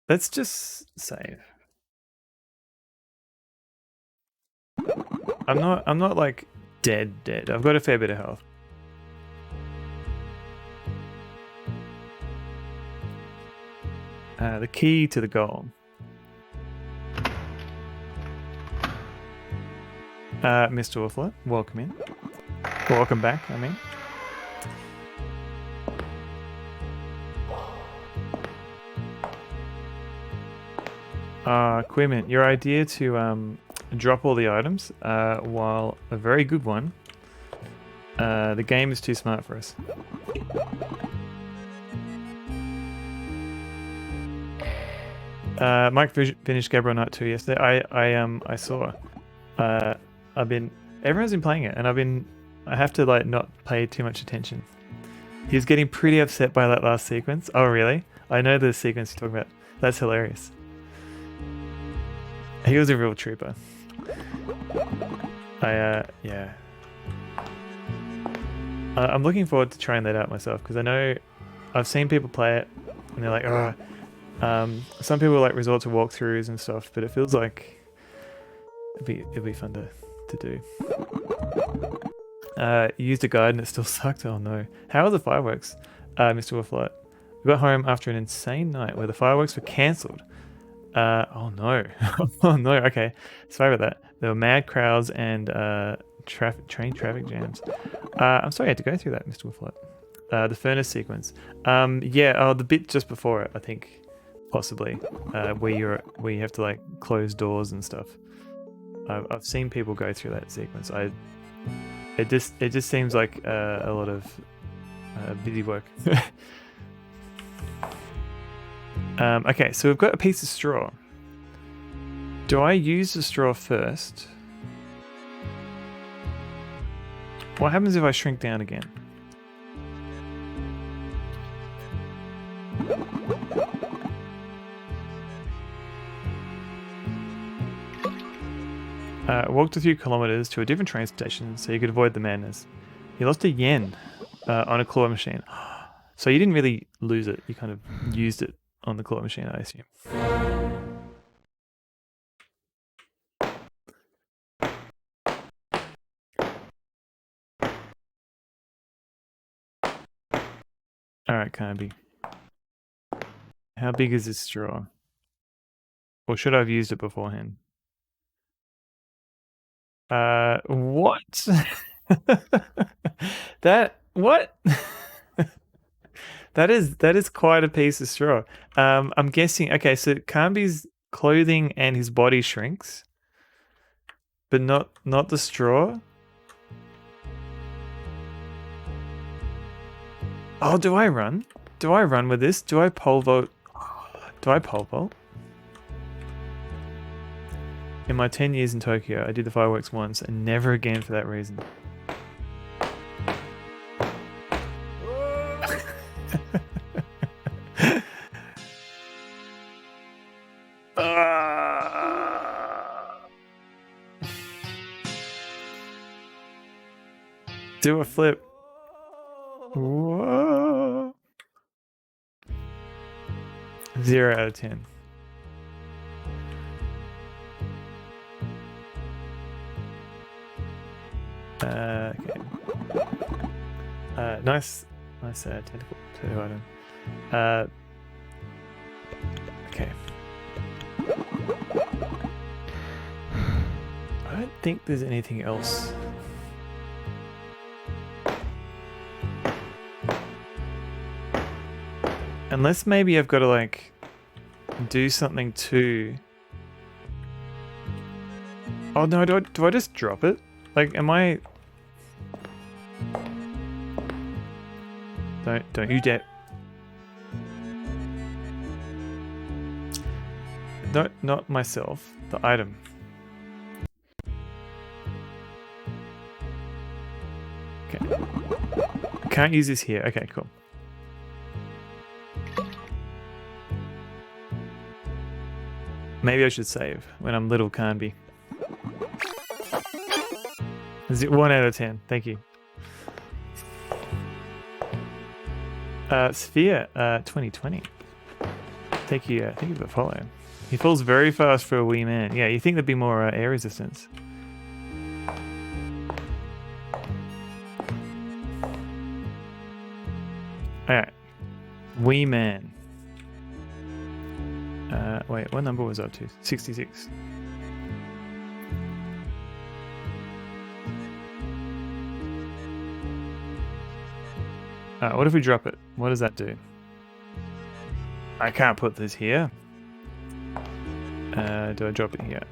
Let's just save. I'm not like dead. I've got a fair bit of health. The key to the goal. Mr. Waffler, welcome in. Welcome back, I mean. Quimment, your idea to drop all the items, while a very good one, the game is too smart for us. Mike finished Gabriel Knight 2 yesterday. I saw. Everyone's been playing it, and I have to like not pay too much attention. He's getting pretty upset by that last sequence. Oh really? I know the sequence you're talking about. That's hilarious. He was a real trooper. Yeah. I'm looking forward to trying that out myself, because I know I've seen people play it and they're like, oh, some people like resort to walkthroughs and stuff, but it feels like it'd be fun to do. Used a guide and it still sucked. Oh no. How are the fireworks, Mr. Wolflight? We got home after an insane night where the fireworks were cancelled. Oh no. Oh no, okay. Sorry about that. There were mad crowds and train traffic jams. I'm sorry I had to go through that, Mr. Wolflight. The furnace sequence. Yeah, the bit just before it, I think, possibly, where you have to like close doors and stuff. I've seen people go through that sequence. It just seems like a lot of busy work. Okay, so we've got a piece of straw. Do I use the straw first? What happens if I shrink down again? Walked a few kilometers to a different train station so you could avoid the madness. He lost a yen on a claw machine. So you didn't really lose it. You kind of used it on the claw machine, I assume. Alright, Carnby. How big is this straw? Or should I have used it beforehand? What? What? That is quite a piece of straw. I'm guessing, okay, so Carnby's clothing and his body shrinks, but not the straw. Oh, do I run? Do I run with this? Do I pole vault? Do I pole vault? In my 10 years in Tokyo, I did the fireworks once and never again for that reason. Do a flip. Whoa. 0 out of 10. Okay. Nice tentacle item. Okay. I don't think there's anything else. Unless maybe I've got to like do something to. Oh no! Do I just drop it? Like, am I? Don't you dare! Not myself. The item. Okay. Can't use this here. Okay, cool. Maybe I should save when I'm little Carnby. 1 out of 10. Thank you. Sphere 2020. Thank you for the follow. He falls very fast for a wee man. Yeah, you think there'd be more air resistance. Alright. Wee man. Wait, what number was I up to? 66. What if we drop it? What does that do? I can't put this here. Do I drop it here?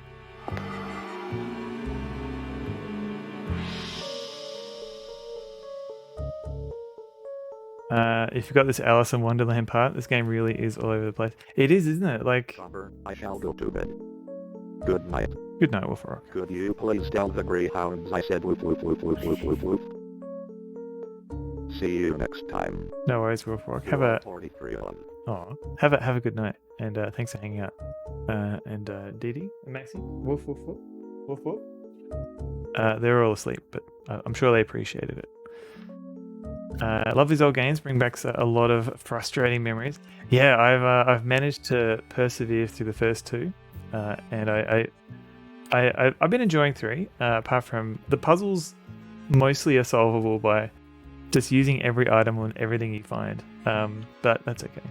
If you've got this Alice in Wonderland part, this game really is all over the place. It is, isn't it? Like. I shall go to bed. Good night. Good night, Wolf Rock. Could you please tell the greyhounds I said woof woof woof woof woof woof woof. See you next time. No worries, Wolf Rock. Have a. 43 on. Oh, have a good night, and thanks for hanging out. And Dee Dee and Maxie, woof woof woof, woof woof. They're all asleep, but I'm sure they appreciated it. I love these old games. Bring back a lot of frustrating memories. Yeah, I've managed to persevere through the first two, and I've been enjoying 3. Apart from the puzzles, mostly are solvable by just using every item on everything you find. But that's okay.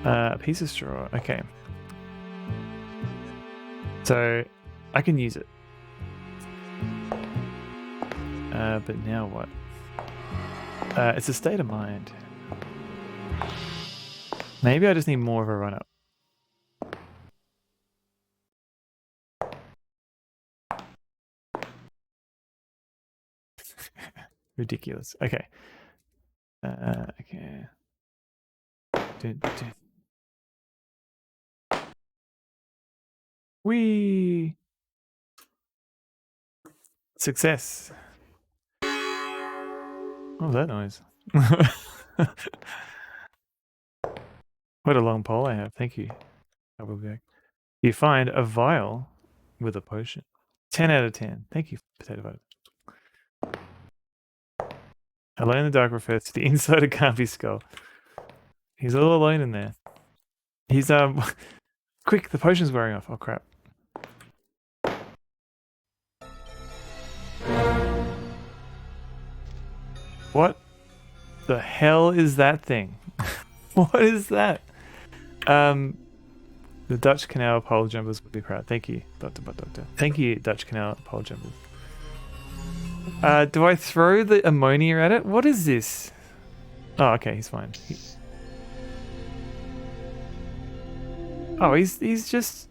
A piece of straw. Okay. So I can use it. But now what? It's a state of mind. Maybe I just need more of a run up. Ridiculous. Okay. Okay. Whee! Success. What was that noise? What a long pole I have. Thank you. I will be back. You find a vial with a potion. 10 out of 10. Thank you, Potato Bite. Alone in the dark refers to the inside of Carnby's skull. He's all alone in there. He's quick, the potion's wearing off. Oh crap. What the hell is that thing? What is that? The Dutch Canal pole jumpers would be proud. Thank you, Doctor. Thank you, Dutch Canal pole jumpers. Do I throw the ammonia at it? What is this? Oh, okay, he's fine. Oh, he's just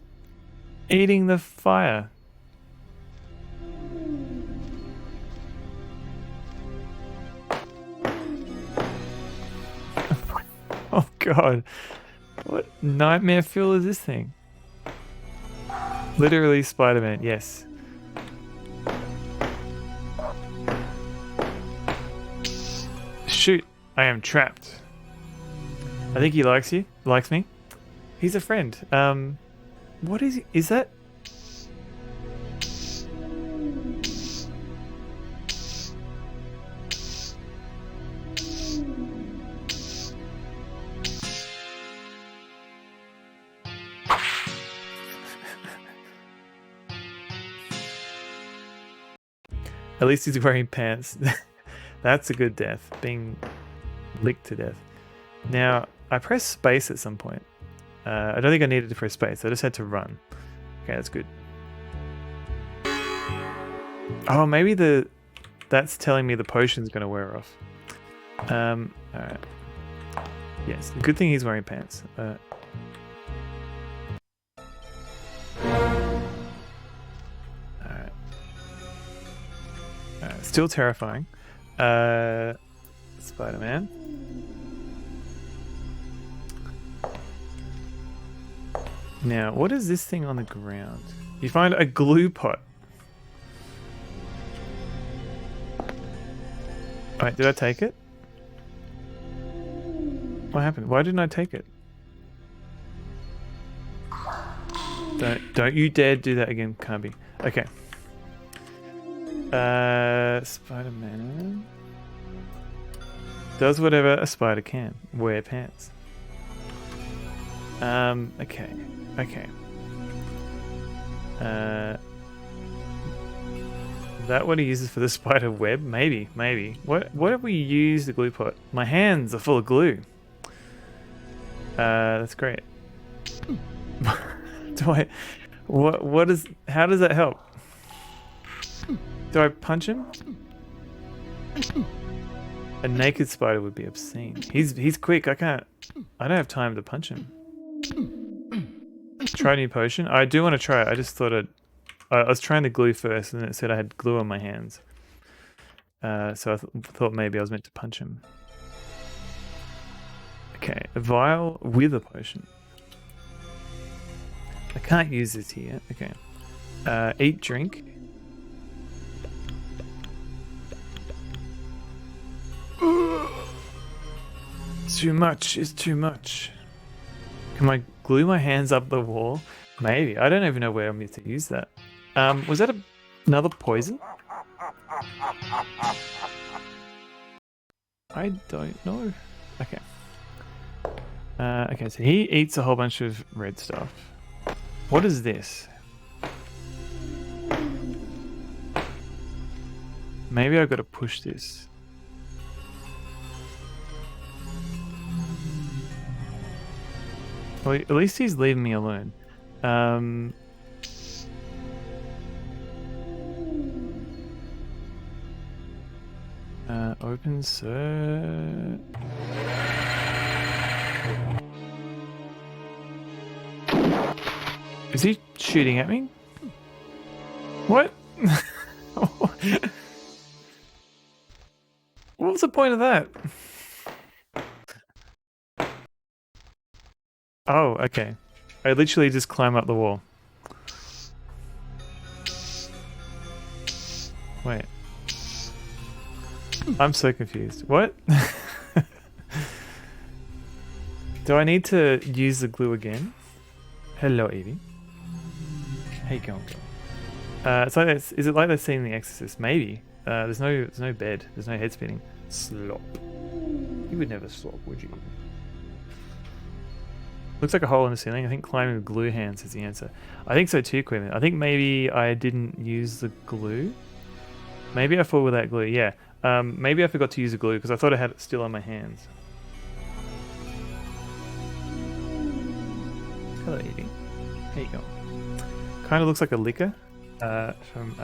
eating the fire. Oh god. What nightmare fuel is this thing? Literally Spider-Man, yes. Shoot, I am trapped. I think he likes you. Likes me. He's a friend. What is he? Is that? At least he's wearing pants. That's a good death. Being licked to death. Now, I pressed space at some point. I don't think I needed to press space. I just had to run. Okay, that's good. Oh, maybe that's telling me the potion's going to wear off. Alright. Yes, the good thing he's wearing pants. Alright, still terrifying. Spider-Man. Now, what is this thing on the ground? You find a glue pot. Wait, did I take it? What happened? Why didn't I take it? Don't you dare do that again, Carnby. Okay. Spider-Man does whatever a spider can. Wear pants. Okay. That what he uses for the spider web? Maybe. What have we used the glue pot? My hands are full of glue. That's great. How does that help? Do I punch him? A naked spider would be obscene. He's quick. I don't have time to punch him. Try a new potion. I do want to try it. I just thought I was trying to glue first, and it said I had glue on my hands. So I thought maybe I was meant to punch him. Okay, a vial with a potion. I can't use this here. Okay. Eat, drink. Too much is too much. Can I glue my hands up the wall? Maybe. I don't even know where I'm meant to use that. Was that another poison? I don't know. Okay. Okay, so he eats a whole bunch of red stuff. What is this? Maybe I've got to push this. Well, at least he's leaving me alone. Open cert. Is he shooting at me? What? What was the point of that? Oh, okay. I literally just climb up the wall. Wait. I'm so confused. What? Do I need to use the glue again? Hello, Evie. How you going? It's like that. Is it like that scene in The Exorcist? Maybe. There's no bed. There's no head spinning. Slop. You would never slop, would you? Looks like a hole in the ceiling. I think climbing with glue hands is the answer. I think so too, Quinn. I think maybe I didn't use the glue. Maybe I fought with that glue, yeah. Maybe I forgot to use the glue because I thought I had it still on my hands. Hello, Evie. How you going? Kind of looks like a liquor from...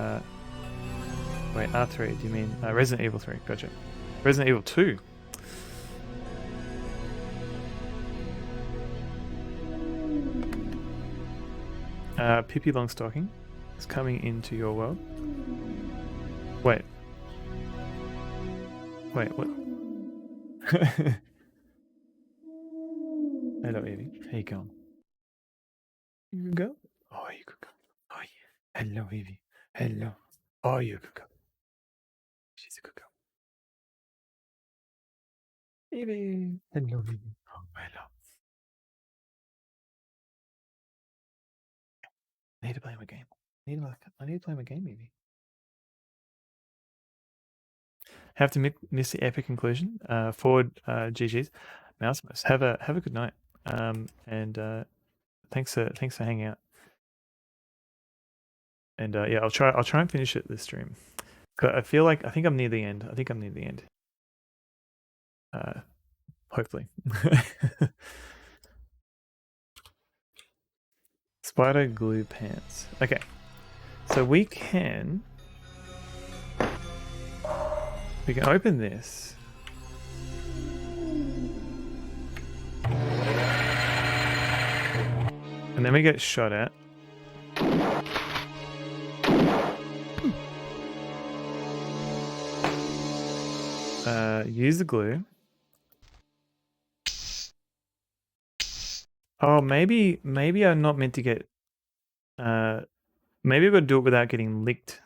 Wait, R3, do you mean... Resident Evil 3, gotcha. Resident Evil 2. Pippi Longstocking is coming into your world. Wait. Wait, what? Hello, Evie. How you going? You can go? Oh, you could go. Oh, yeah. Hello, Evie. Hello. Oh, you could go. She's a good girl. Evie. Hello, Evie. Oh, hello. I need to play my game. I need to play my game, Evie. Have to miss the epic conclusion. Forward, GG's. Mouse. Have a good night. And thanks for hanging out. And yeah, I'll try and finish it this stream. I think I'm near the end. I think I'm near the end. Hopefully. Spider glue pants. Okay. So we can open this. And then we get shot at. Use the glue. Oh, maybe I'm not meant to get... maybe I've got to do it without getting licked.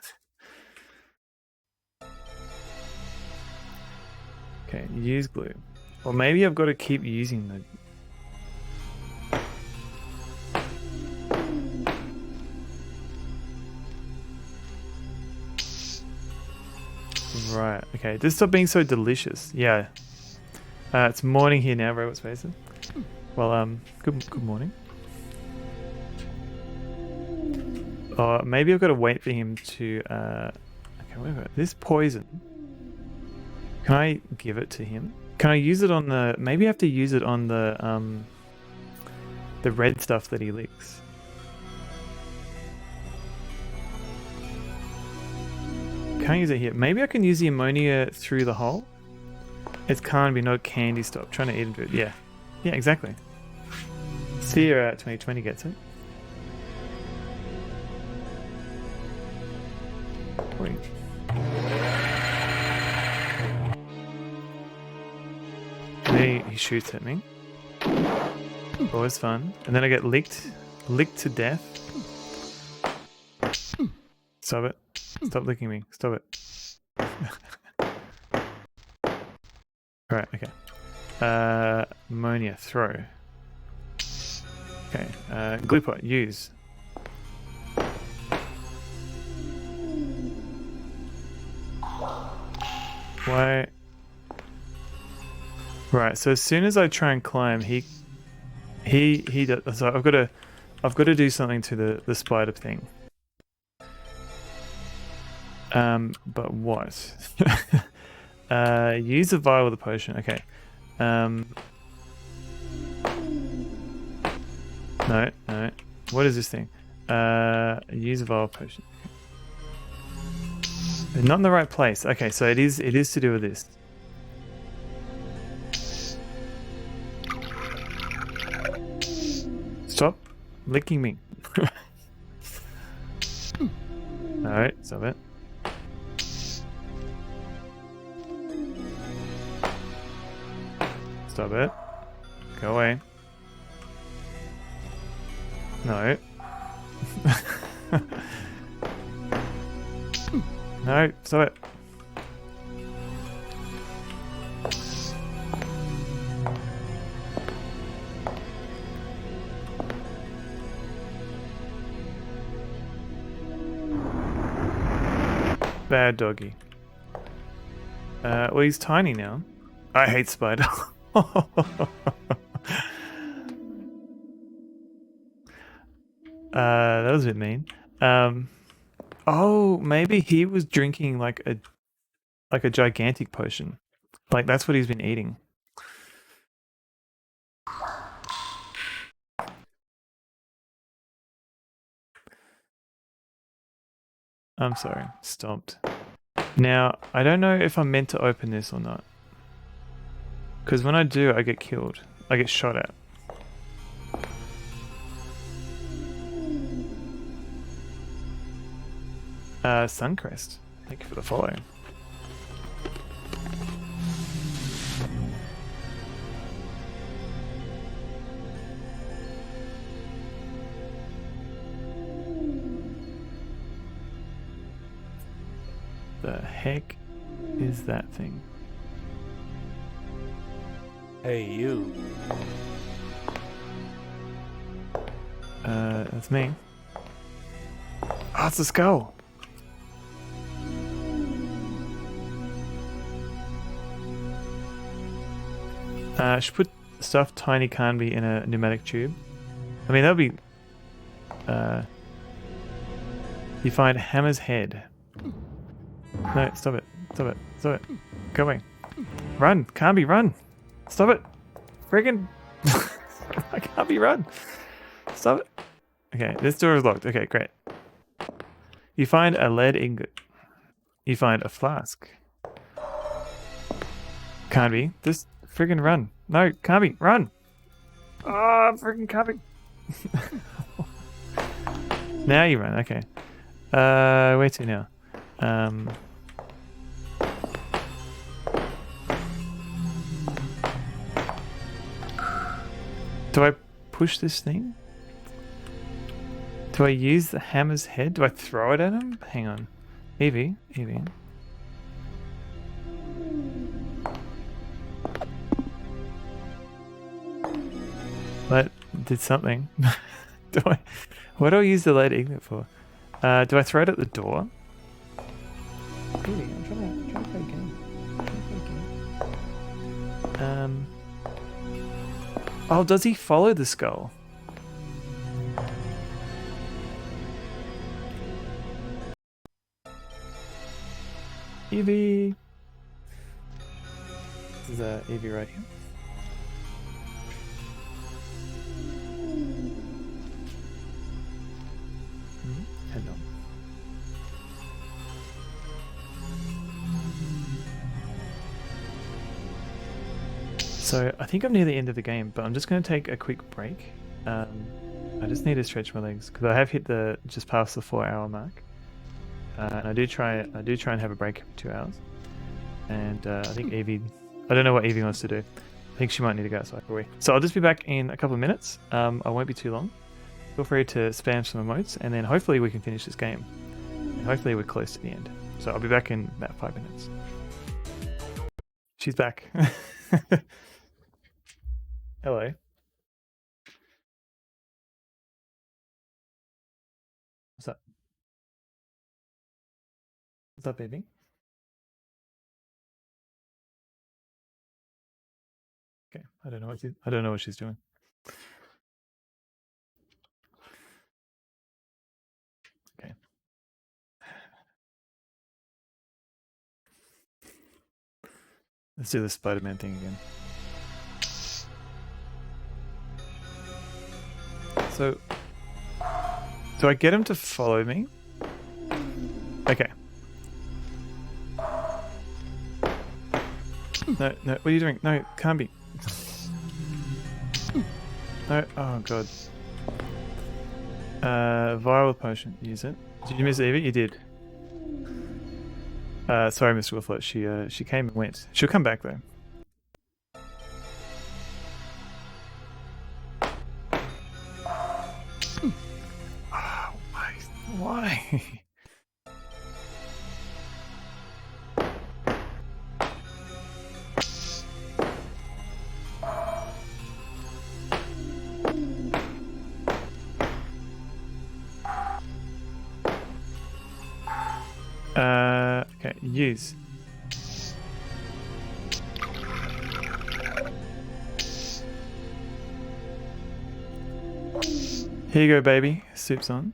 Okay, use glue. Or maybe I've got to keep using the... Right, okay. Just stop being so delicious. Yeah. It's morning here now, Robot Spaces. Well, good morning. Maybe I've got to wait for him to, okay, whatever. This poison. Can I give it to him? Can I use it on the, maybe I have to use it on the red stuff that he licks. Can't use it here. Maybe I can use the ammonia through the hole. It's Carnby, not candy stop. Trying to eat into it. Yeah. Yeah, exactly. Sierra 2020 gets it. Wait. And then he shoots at me. Always fun. And then I get licked to death. Stop it. Stop licking me. Stop it. Alright, okay. Ammonia, throw. Okay, glue pot, use. Why? Right, so as soon as I try and climb, he does, so I've got to do something to the spider thing. But what? Use the vial with the potion. Okay. No. What is this thing? Use a vial potion. Okay. Not in the right place. Okay, so it is to do with this. Stop licking me. Alright, stop it. Stop it. Go away. No. No, stop it. Bad doggy. Well, he's tiny now. I hate Spider. That was a bit mean. Oh, maybe he was drinking like a gigantic potion. Like that's what he's been eating. I'm sorry, stopped. Now, I don't know if I'm meant to open this or not. Because when I do, I get killed. I get shot at. Suncrest. Thank you for the follow. The heck is that thing? Hey, you. That's me. Oh, it's a skull. I should put stuffed tiny Carnby in a pneumatic tube. I mean, that would be... you find Hammer's head. No, stop it. Stop it. Stop it. Go away. Run. Carnby, run. Stop it. Friggin... I can't be run. Stop it. Okay, this door is locked. Okay, great. You find a lead ingot. You find a flask. Carnby, this friggin' run. No, Carnby, run. Oh, friggin' Carnby. Now you run. Okay. Where to now? Do I push this thing? Do I use the hammer's head? Do I throw it at him? Hang on. Evie. That did something. What do I use the lead ingot for? Do I throw it at the door? Evie, I'm trying to play a game. Oh, does he follow the skull? Evie! This is Evie right here. Head on. So I think I'm near the end of the game, but I'm just going to take a quick break. I just need to stretch my legs because I have hit just past the 4-hour mark. And I do try and have a break for 2 hours. And I think Evie, I don't know what Evie wants to do. I think she might need to go outside for a wee. So I'll just be back in a couple of minutes. I won't be too long. Feel free to spam some emotes, and then hopefully we can finish this game. And hopefully we're close to the end. So I'll be back in about 5 minutes. She's back. Hello. What's up? What's up, baby? Okay, I don't know what she's doing. Okay. Let's do the Spider-Man thing again. So, do I get him to follow me? Okay. No, what are you doing? No, Carnby. No, oh god. Viral potion, use it. Did you miss Evie? You did. Sorry, Mr. Wolflet. She came and went. She'll come back though. Oh, why? Okay, use. Here you go, baby. Soup's on.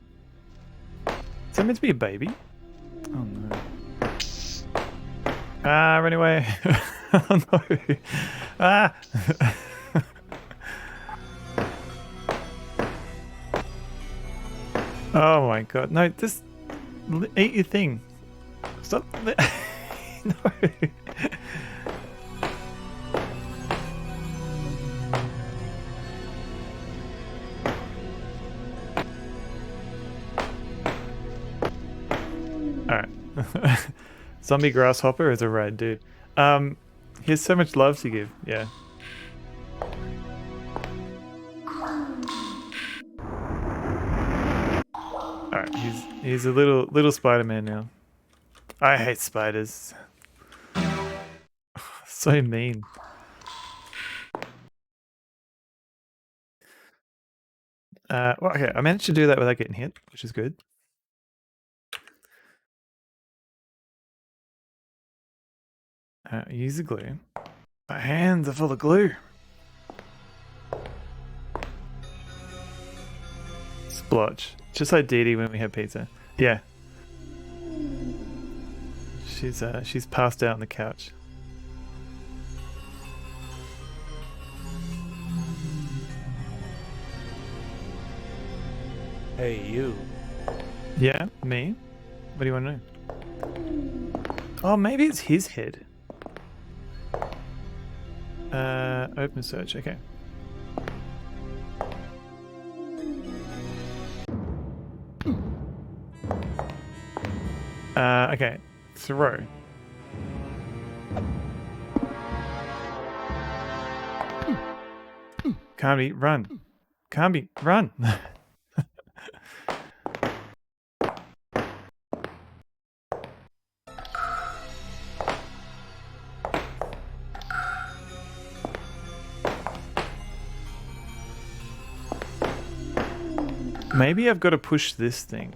Is that meant to be a baby? Oh no. Ah, run away. Oh no. Ah. Oh my god. No, just eat your thing. Stop. No. Alright. Zombie grasshopper is a rad dude. He has so much love to give, yeah. Alright, he's a little Spider-Man now. I hate spiders. So mean. Well, okay, I managed to do that without getting hit, which is good. Use the glue. My hands are full of glue. Splotch. Just like Dee Dee when we had pizza. Yeah. She's passed out on the couch. Hey, you. Yeah, me? What do you want to know? Oh, maybe it's his head. Open search, okay. Okay, throw. Carnby, run. Carnby, run. Maybe I've got to push this thing.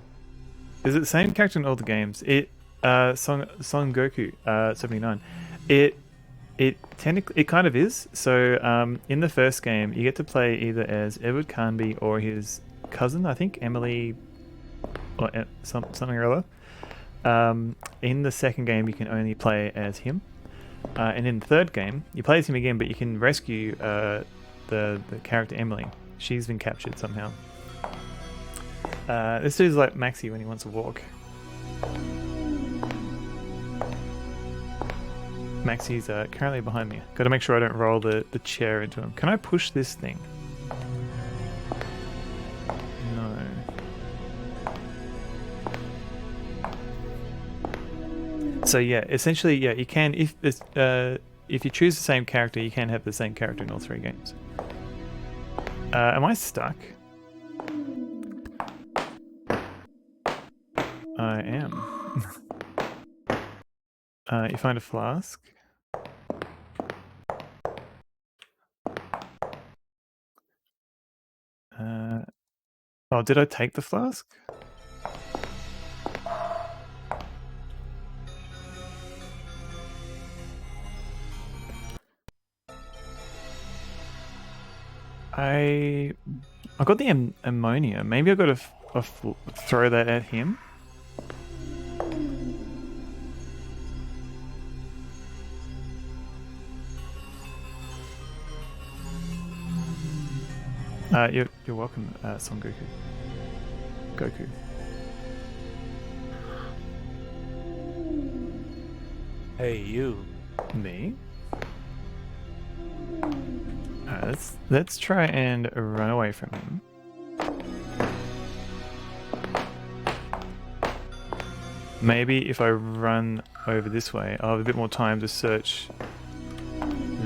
Is it the same character in all the games? Son Goku, 79. It technically, it kind of is. So in the first game, you get to play either as Edward Carnby or his cousin, I think, Emily, or something or other. In the second game, you can only play as him. And in the third game, you play as him again, but you can rescue the character Emily. She's been captured somehow. This dude's like Maxi when he wants to walk. Maxi's currently behind me. Got to make sure I don't roll the chair into him. Can I push this thing? No. So yeah, essentially, yeah, you can if you choose the same character, you can have the same character in all three games. Am I stuck? I am. You find a flask. Oh, did I take the flask? I got the ammonia. Maybe I got to throw that at him. You're welcome, Son Goku. Goku. Hey, you. Me? Let's try and run away from him. Maybe if I run over this way, I'll have a bit more time to search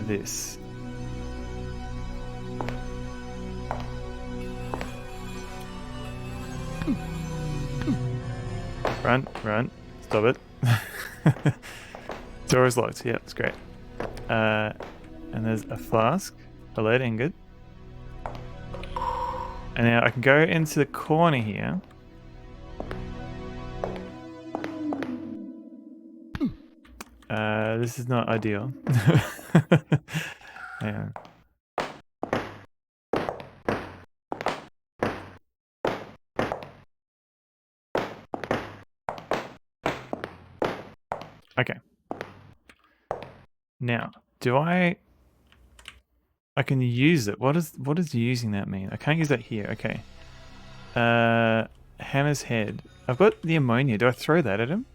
this. Run. Stop it. Door is locked. Yeah, that's great. And there's a flask, a lead ingot. And now I can go into the corner here. This is not ideal. Yeah. Okay. Now, do I can use it. What does using that mean? I can't use that here. Okay. Hammer's head. I've got the ammonia. Do I throw that at him?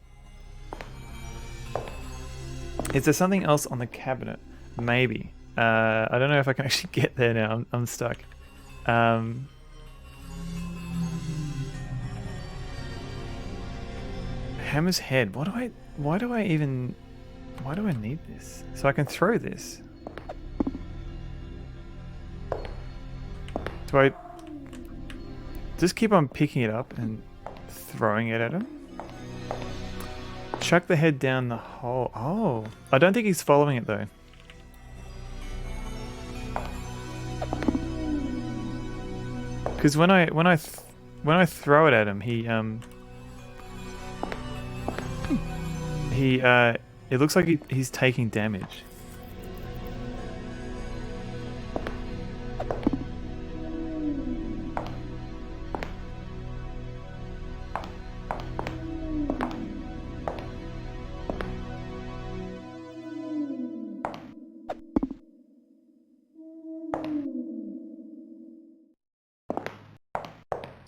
Is there something else on the cabinet? Maybe. I don't know if I can actually get there now. I'm stuck. Hammer's head. Why do I need this? So I can throw this. Do I just keep on picking it up and throwing it at him? Chuck the head down the hole. Oh, I don't think he's following it though. Because when I throw it at him, it looks like he's taking damage.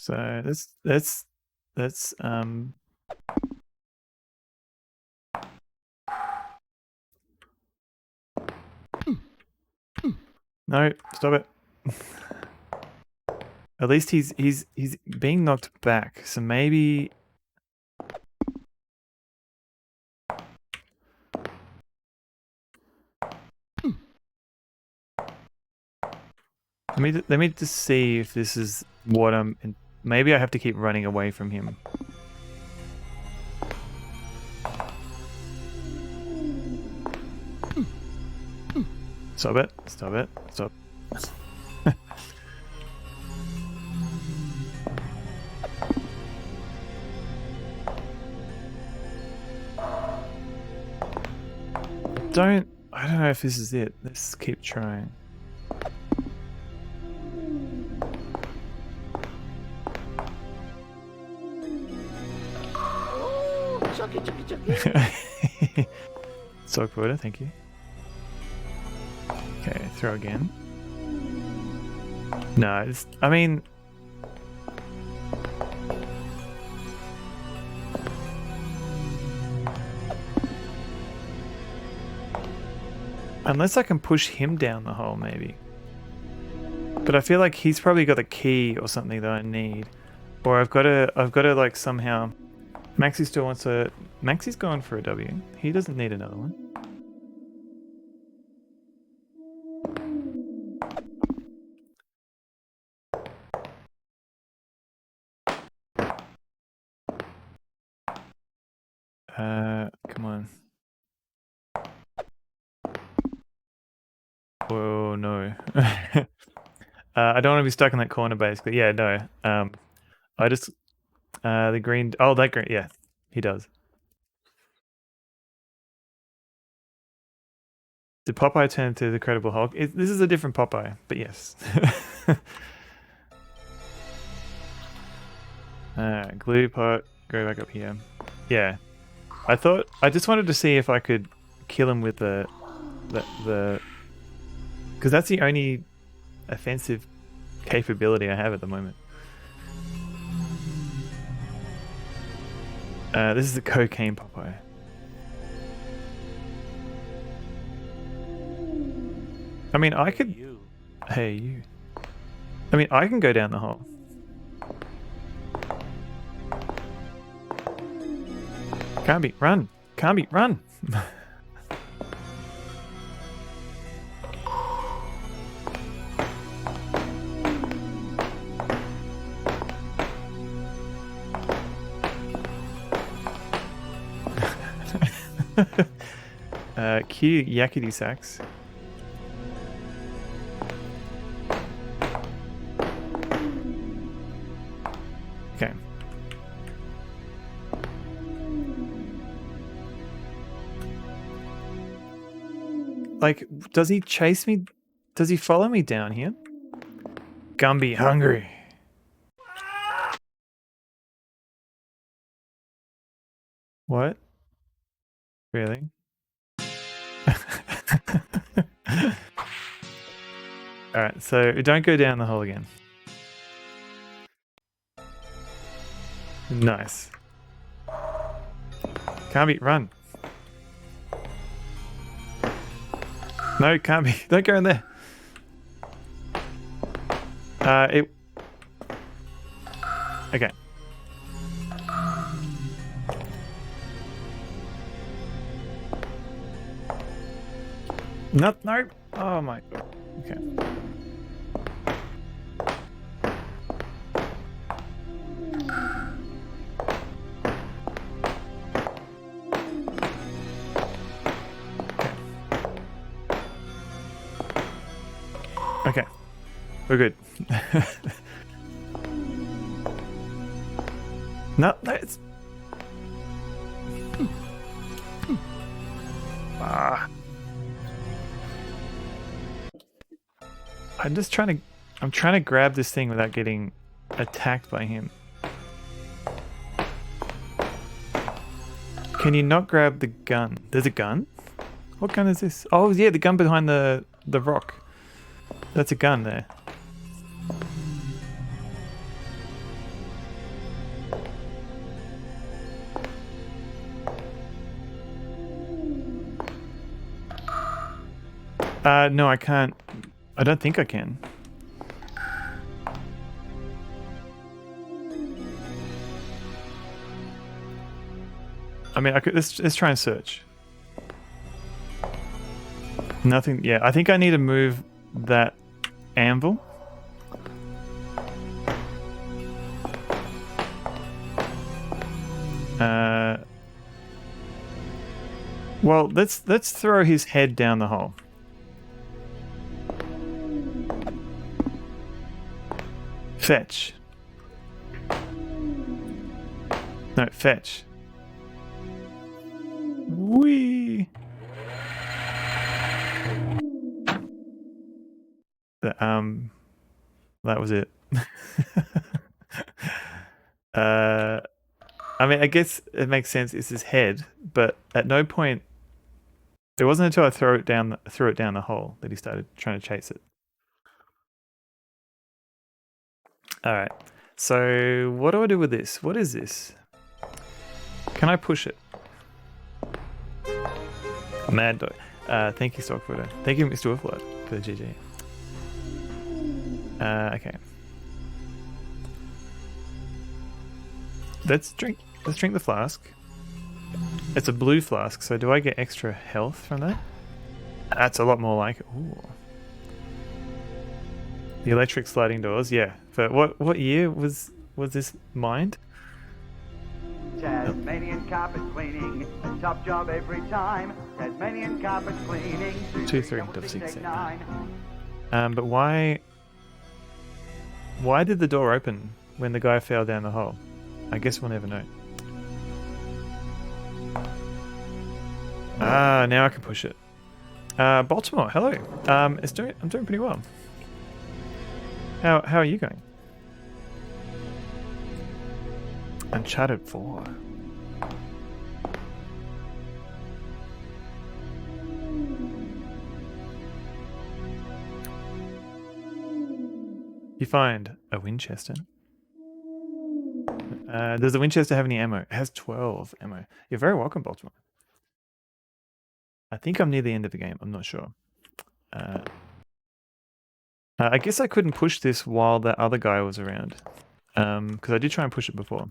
So that's no, stop it. At least he's being knocked back, so maybe let me just see if this is what I'm in. Maybe I have to keep running away from him. Stop it. Stop it. Stop. I don't know if this is it. Let's keep trying. Soak water, thank you. Okay, throw again. No, I mean... Unless I can push him down the hole, maybe. But I feel like he's probably got the key or something that I need. Or I've got to like somehow... Maxie still wants a... Maxie's going for a W. He doesn't need another one. Come on. Oh no. I don't want to be stuck in that corner basically. Yeah, no. I just... the green... Oh, that green... Yeah, he does. Did Popeye turn into the Credible Hulk? This is a different Popeye, but yes. Glue pot, go back up here. Yeah. I just wanted to see if I could kill him with the because that's the only offensive capability I have at the moment. This is the cocaine Popeye. I mean, I could... Hey, you. I mean, I can go down the hole. Carnby, run! Carnby, run! Cute yakety sax. Okay. Like, does he chase me? Does he follow me down here? Gumby hungry. What? Really? Alright, so don't go down the hole again. Nice. Carnby, run. No, Carnby, don't go in there. Okay. No. Oh my god. Okay. Okay. We're good. No, it's... I'm trying to grab this thing without getting attacked by him. Can you not grab the gun? There's a gun? What gun is this? Oh yeah, the gun behind the rock. That's a gun there. No, I can't. I don't think I can. I mean, I could. Let's try and search. Nothing. Yeah, I think I need to move that anvil. Well, let's throw his head down the hole. Fetch. No, fetch. Whee! That was it. I mean, I guess it makes sense. It's his head, but at no point. It wasn't until I threw it down the hole that he started trying to chase it. All right. So what do I do with this? What is this? Can I push it? Mad dog. Thank you, Stockfooter. Thank you, Mr. Wolfblood, for the GG. Okay. Let's drink the flask. It's a blue flask, so do I get extra health from that? That's a lot more like it. Ooh. The electric sliding doors, yeah. But what year was this mined? Tasmanian carpet cleaning, a top job every time. Tasmanian carpet cleaning. 23.69. But why did the door open when the guy fell down the hole? I guess we'll never know. Now I can push it. Baltimore, hello. I'm doing pretty well. How are you going? Uncharted 4. You find a Winchester. Does the Winchester have any ammo? It has 12 ammo. You're very welcome, Baltimore. I think I'm near the end of the game. I'm not sure. I guess I couldn't push this while the other guy was around. Because I did try and push it before.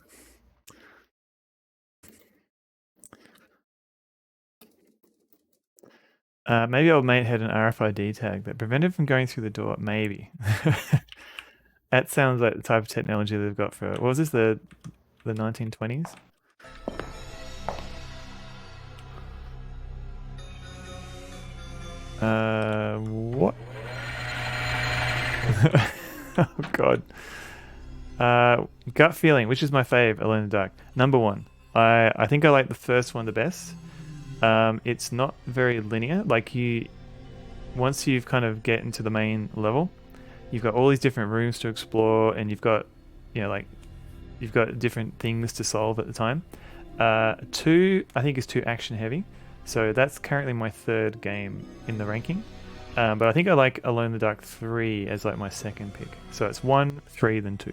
Maybe old mate had an RFID tag that prevented from going through the door. Maybe. That sounds like the type of technology they've got for... What was this? The 1920s? What? Oh god. Gut feeling, which is my fave, Alone in the Dark. Number 1. I think I like the first one the best. It's not very linear. Like once you've kind of get into the main level, you've got all these different rooms to explore, and you've got, you've got different things to solve at the time. 2, I think, is too action heavy. So that's currently my 3rd game in the ranking. But I think I like Alone in the Dark 3 as like my 2nd pick. So it's 1, 3, then 2.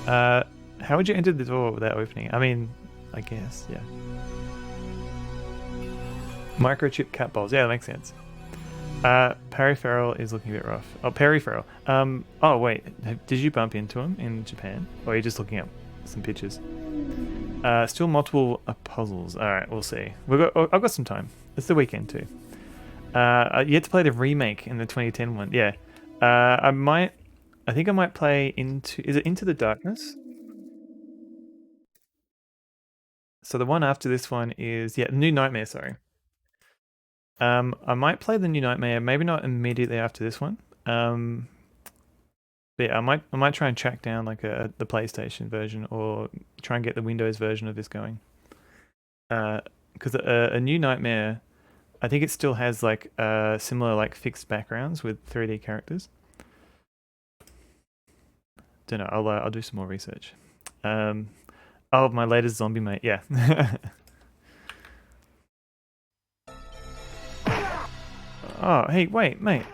How would you enter the door without opening? I mean, I guess, yeah. Microchip cat balls. Yeah, that makes sense. Perry Farrell is looking a bit rough. Oh, Perry Farrell. Oh, wait. Did you bump into him in Japan? Or are you just looking up some pictures? Still multiple puzzles. Alright, we'll see. I've got some time. It's the weekend too. Yet to play the remake in the 2010 one. Yeah. I think I might play is it Into the Darkness? So the one after this one is, New Nightmare, sorry. I might play the New Nightmare, maybe not immediately after this one. But yeah, I might try and track down like the PlayStation version or try and get the Windows version of this going. Because a New Nightmare, I think it still has like similar like fixed backgrounds with 3D characters. Don't know. I'll do some more research. Oh, my latest zombie mate. Yeah. Oh, hey, wait, mate.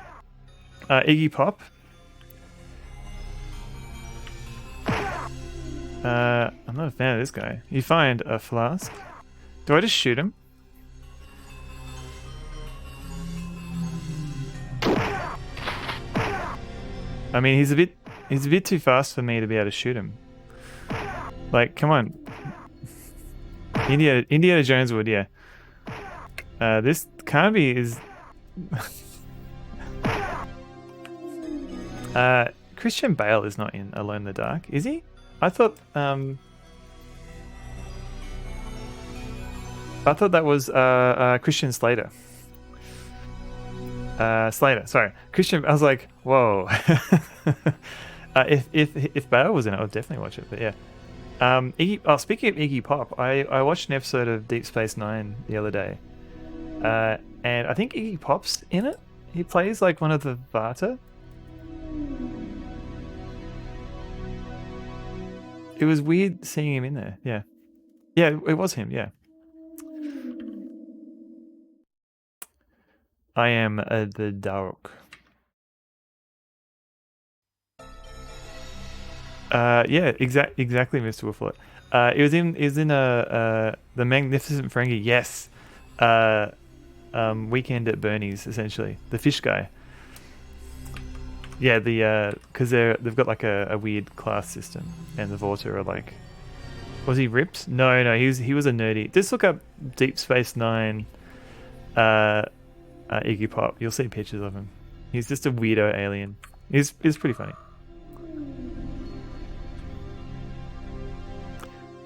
Iggy Pop. I'm not a fan of this guy. You find a flask. Do I just shoot him? I mean, he's a bit too fast for me to be able to shoot him. Like, come on. Indiana Jones would, yeah. This Carnby is... Christian Bale is not in Alone in the Dark, is he? I thought that was Christian Slater. Slater, sorry. Christian, I was like, whoa. If Bale was in it, I'd definitely watch it, but yeah. Speaking of Iggy Pop, I watched an episode of Deep Space Nine the other day. And I think Iggy Pop's in it. He plays like one of the Vata. It was weird seeing him in there. Yeah. Yeah, it was him, yeah. I am the dark. Yeah, exactly, Mr. Wolflet. It was in the Magnificent Ferengi. Yes. Weekend at Bernie's, essentially. The fish guy. Yeah, because they've got like a weird class system, and the Vorta are like, was he ripped? No, he was a nerdy. Just look up Deep Space Nine, Iggy Pop. You'll see pictures of him. He's just a weirdo alien. He's pretty funny.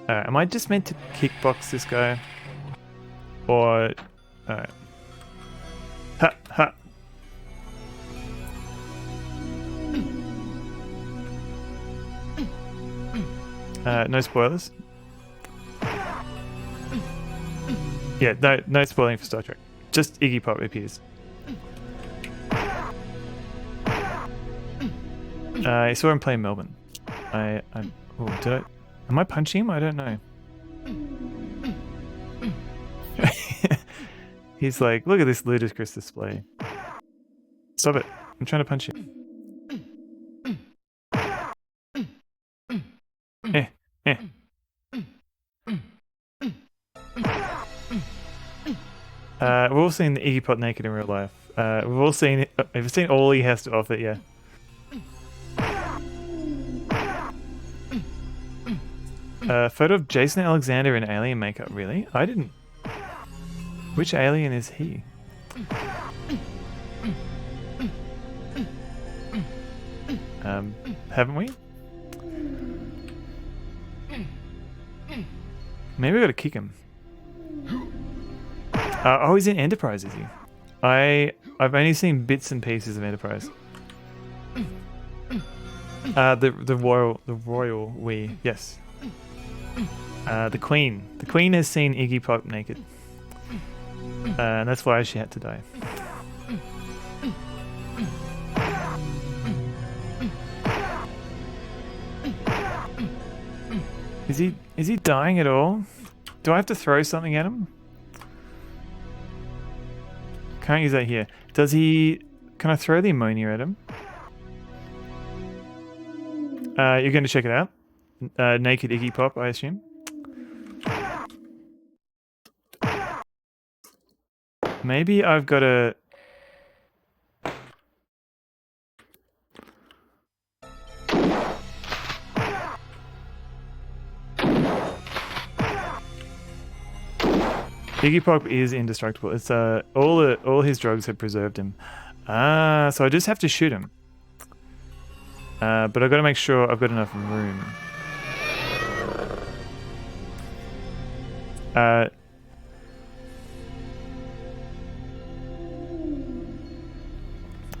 Am I just meant to kickbox this guy, or alright? Ha ha. No spoilers. Yeah, no spoiling for Star Trek. Just Iggy Pop appears. I saw him play in Melbourne. Am I punching him? I don't know. He's like, look at this ludicrous display. Stop it. I'm trying to punch him. We've all seen the Iggy Pop naked in real life. We've all seen it. We've seen all he has to offer, yeah. Photo of Jason Alexander in alien makeup, really? I didn't... Which alien is he? Haven't we? Maybe we gotta kick him. Oh, he's in Enterprise, is he? I've only seen bits and pieces of Enterprise. The royal we, yes. The Queen. The Queen has seen Iggy Pop naked. And that's why she had to die. Is he dying at all? Do I have to throw something at him? can't use that here. Does he... Can I throw the ammonia at him? You're going to check it out? Naked Iggy Pop, I assume? Maybe I've got to... Iggy Pop is indestructible. It's all his drugs have preserved him. So I just have to shoot him. But I've got to make sure I've got enough room.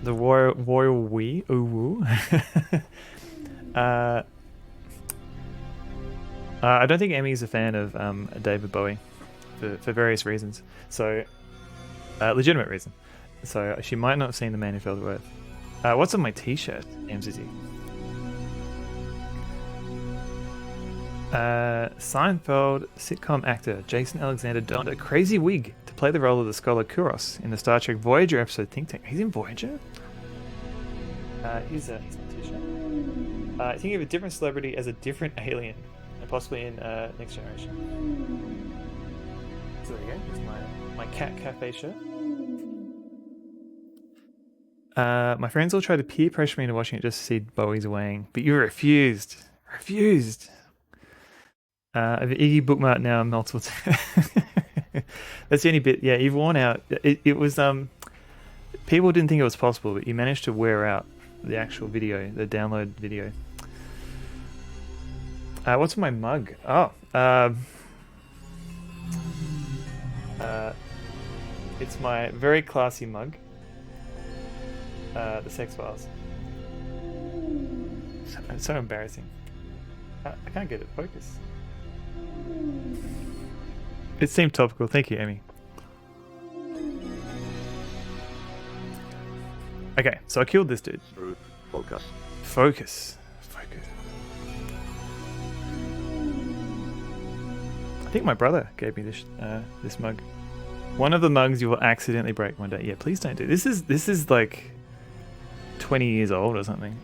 The Royal Wee Uwu. I don't think Emmy's a fan of David Bowie for various reasons. So, legitimate reason. So she might not have seen The Man Who Fell to Earth. What's on my t-shirt, MZZ? Seinfeld sitcom actor Jason Alexander donned a crazy wig to play the role of the scholar Kuros in the Star Trek Voyager episode Think Tank. He's in Voyager? Here's my t-shirt. Think of a different celebrity as a different alien, and possibly in Next Generation. So there you go. Here's my Cat Cafe shirt. My friends all tried to peer pressure me into watching it just to see Bowie's weighing, but you refused. Refused. I've Iggy bookmarked now multiple times. That's the only bit. Yeah, you've worn out. It was people didn't think it was possible, but you managed to wear out the actual video, the download video. What's my mug? Oh, it's my very classy mug. The Sex Files. It's so embarrassing. I can't get it focused. It seemed topical. Thank you, Emmy. Okay, so I killed this dude. Focus. Focus. I think my brother gave me this mug. One of the mugs you will accidentally break one day. Yeah, please don't do this. This is like 20 years old or something.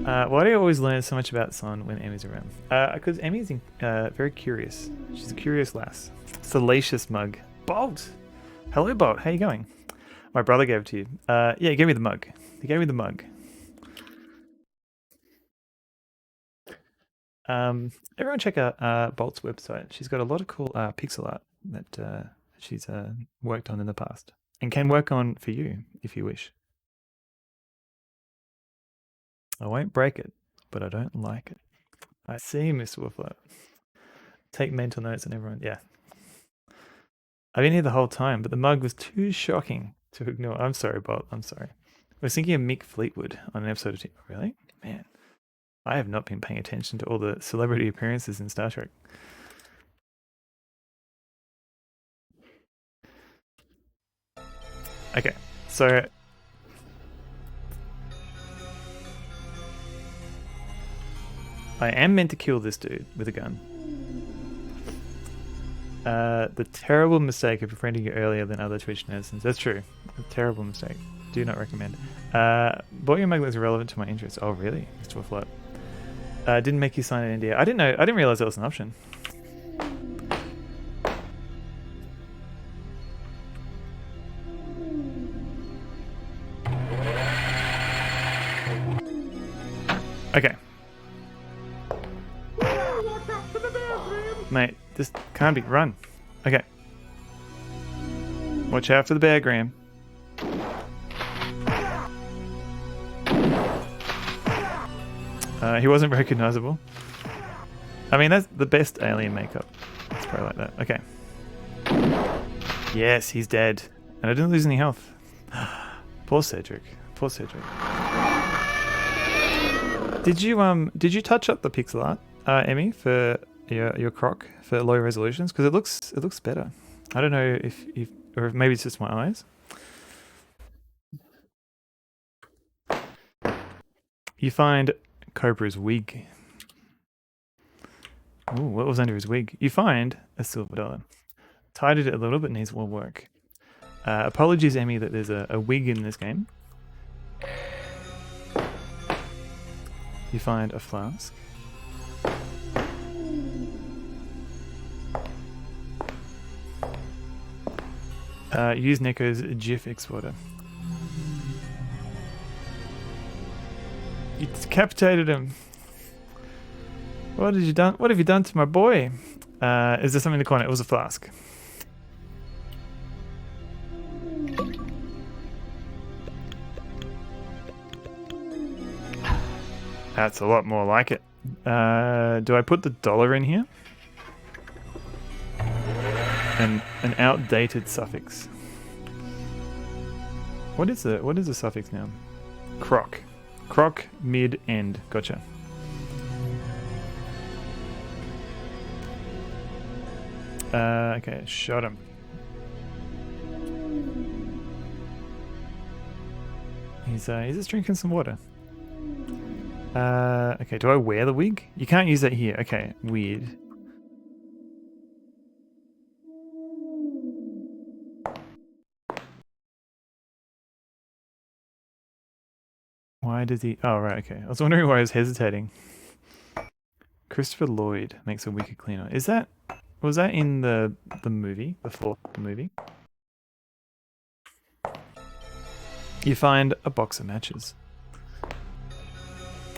Why do you always learn so much about Son when Emmy's around? Because Emmy's very curious. She's a curious lass. Salacious mug. Bolt! Hello, Bolt. How you going? My brother gave it to you. Yeah, he gave me the mug. He gave me the mug. Everyone check out Bolt's website. She's got a lot of cool pixel art that she's worked on in the past. And can work on for you, if you wish. I won't break it, but I don't like it. I see, Mr. Wolflet. Take mental notes on everyone. Yeah. I've been here the whole time, but the mug was too shocking to ignore. I'm sorry, Bolt. I'm sorry. I was thinking of Mick Fleetwood on an episode of TV. Really? Man. I have not been paying attention to all the celebrity appearances in Star Trek. Okay, so I am meant to kill this dude with a gun. The terrible mistake of befriending you earlier than other Twitch netizens. That's true. A terrible mistake. Do not recommend. Bought your mug is irrelevant to my interests. Oh, really? Mr. Float. Didn't make you sign an NDA. I didn't know. I didn't realize that was an option. Okay. Mate, this can't be. Run. Okay. Watch out for the bear, Graham. He wasn't recognizable. I mean, that's the best alien makeup. It's probably like that. Okay. Yes, he's dead. And I didn't lose any health. Poor Cedric. Poor Cedric. Did you touch up the pixel art, Emmy, for your croc for low resolutions? Because it looks better. I don't know if or maybe it's just my eyes. You find Cobra's wig. Ooh, what was under his wig? You find a silver dollar. Tidied it a little, but needs more work. Apologies, Emmy, that there's a wig in this game. You find a flask. Use Neko's GIF exporter. You decapitated him. What have you done? What have you done to my boy? Is there something in the corner? It was a flask. That's a lot more like it. Do I put the dollar in here? An outdated suffix. What is the suffix now? Croc. Croc mid end. Gotcha. Okay, shot him. He's just drinking some water. Okay, do I wear the wig? You can't use that here. Okay, weird. Why does he... Oh, right, okay. I was wondering why I was hesitating. Christopher Lloyd makes a wicked cleaner. Is that... Was that in the movie? The fourth movie? You find a box of matches.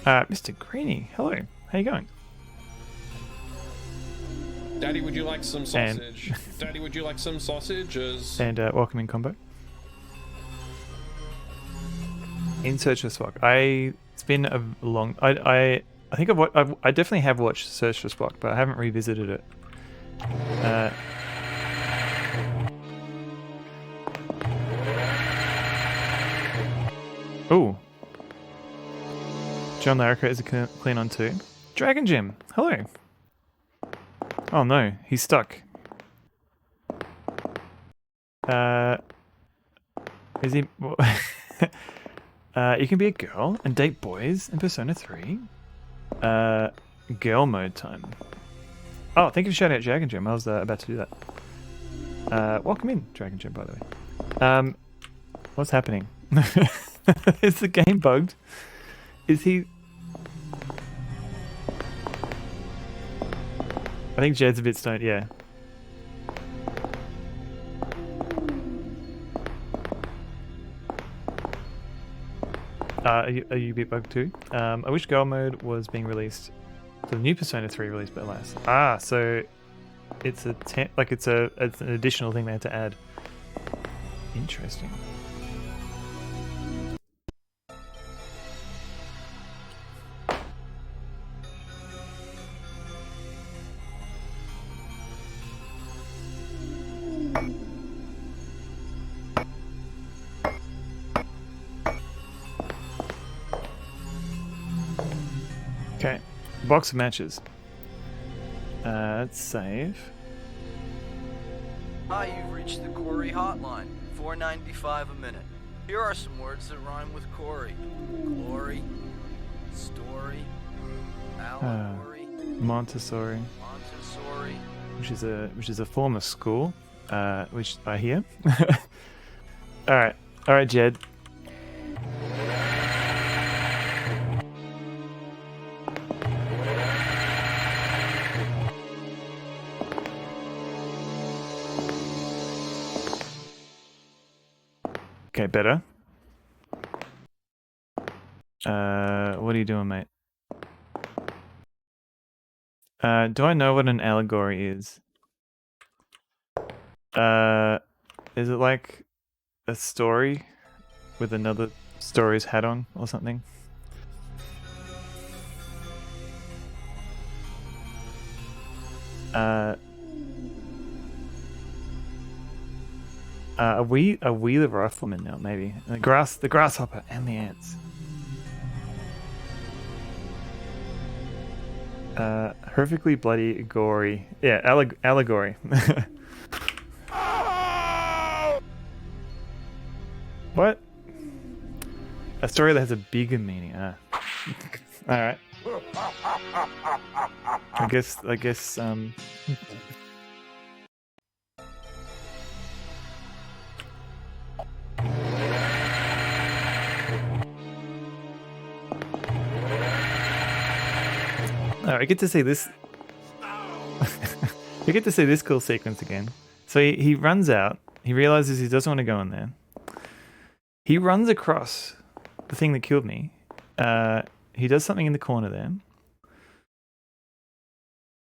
Mr. Greenie, hello. How you going? Daddy, would you like some sausage? Daddy, would you like some sausages? And welcome in combo. In Search for Spock. It's been a long... I think I definitely have watched Search for Spock, but I haven't revisited it. Ooh. John Larrica is a clean on 2. Dragon Gem, hello. Oh no, he's stuck. Is he... you can be a girl and date boys in Persona 3. Girl mode time. Oh, thank you for shouting out Dragon Gem. I was about to do that. Welcome in, Dragon Gem, by the way. What's happening? Is the game bugged? Is he... I think Jed's a bit stoned, yeah. Are you a bit bugged too? I wish Girl Mode was being released. The new Persona 3 release, but alas. So it's it's an additional thing they had to add. Interesting. Okay, box of matches. Let's save. Hi, you've reached the Corey hotline. $4.95 a minute. Here are some words that rhyme with Corey. Glory, story, allegory, Montessori. Montessori. Which is a form of school, which I hear. All right, Jed. Okay, better. What are you doing, mate? Do I know what an allegory is? Is it like a story with another story's hat on or something? Are we the rifleman now? Maybe the grasshopper, and the ants. Horrifically bloody, gory. Yeah, allegory. What? A story that has a bigger meaning. All right. I guess. Oh, I get to see this. You get to see this cool sequence again. So he runs out. He realizes he doesn't want to go in there. He runs across the thing that killed me. He does something in the corner there.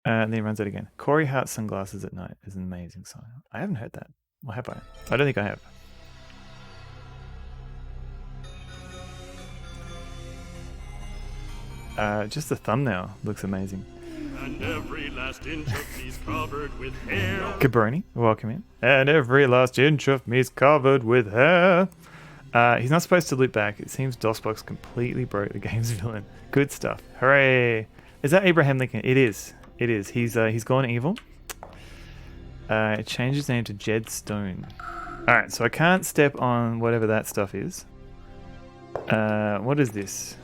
And then he runs out again. Corey Hart Sunglasses at Night is an amazing song. I haven't heard that. Or have I? I don't think I have. Just the thumbnail looks amazing. And every last inch of me's covered with hair. Cabroni, welcome in. And every last inch of me's covered with hair. He's not supposed to loop back. It seems DOSBox completely broke the game's villain. Good stuff. Hooray. Is that Abraham Lincoln? It is. It is. He's gone evil. It changed his name to Jed Stone. Alright, so I can't step on whatever that stuff is. What is this?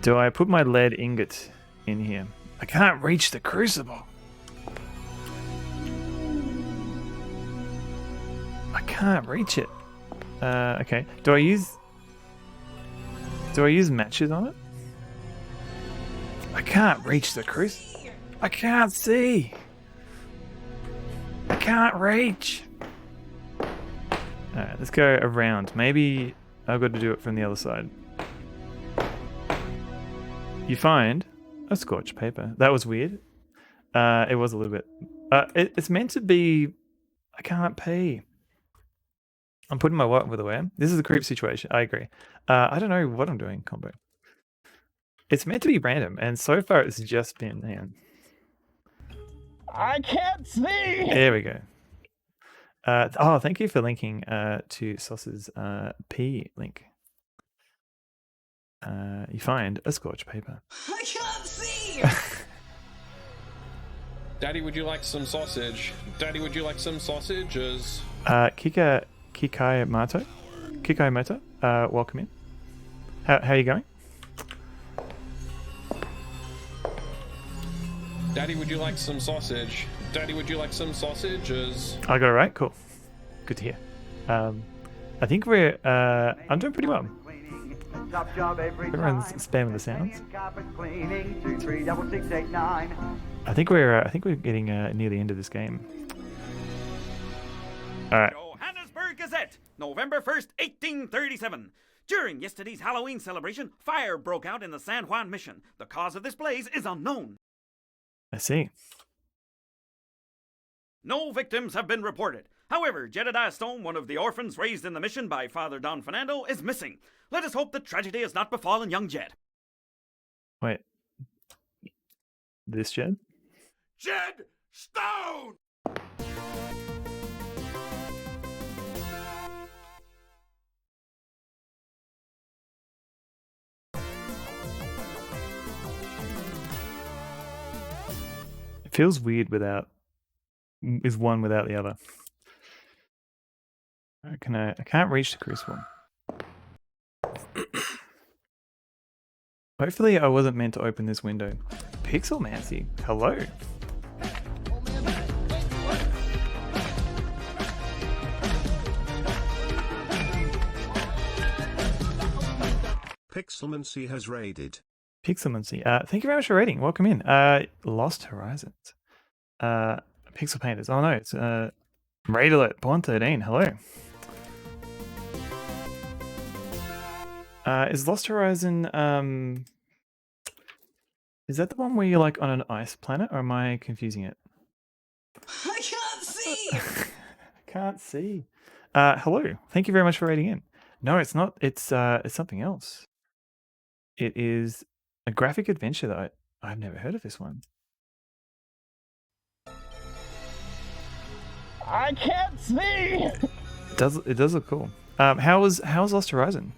Do I put my lead ingot in here? I can't reach the crucible. I can't reach it. Okay. Do I use matches on it? I can't reach the crucible. I can't see. I can't reach. Alright, let's go around. Maybe I've got to do it from the other side. You find a scorched paper. That was weird. It was a little bit. It's meant to be. I can't pee. I'm putting my what with away. This is a creep situation. I agree. I don't know what I'm doing, combo. It's meant to be random, and so far it's just been. Hang on. I can't see. There we go. Oh, thank you for linking to Sauce's P link. You find a scorched paper. I can't see! Daddy, would you like some sausage? Daddy, would you like some sausages? Kikai Moto, welcome in. How are you going? Daddy, would you like some sausage? Daddy, would you like some sausages? I got it right. Cool. Good to hear. I think we're. I'm doing pretty well. Everyone's spamming the sounds. I think we're getting near the end of this game. All right. Johannesburg Gazette, November 1st, 1837. During yesterday's Halloween celebration, fire broke out in the San Juan Mission. The cause of this blaze is unknown. I see. No victims have been reported. However, Jedediah Stone, one of the orphans raised in the mission by Father Don Fernando, is missing. Let us hope that tragedy has not befallen young Jed. Wait. This Jed? Jed Stone! It feels weird without. Is one without the other. I can't reach the crucible. Hopefully I wasn't meant to open this window. Pixelmancy, hello. Pixelmancy has raided. Pixelmancy, thank you very much for raiding. Welcome in. Lost Horizons. Pixel Painters. Oh no, it's Raid Alert, Born 13. Hello. Is Lost Horizon is that the one where you're like on an ice planet, or am I confusing it? I can't see. Can't see. Hello. Thank you very much for raiding in. No, it's not. It's something else. It is a graphic adventure that I've never heard of this one. I can't see. It does look cool. How's Lost Horizon?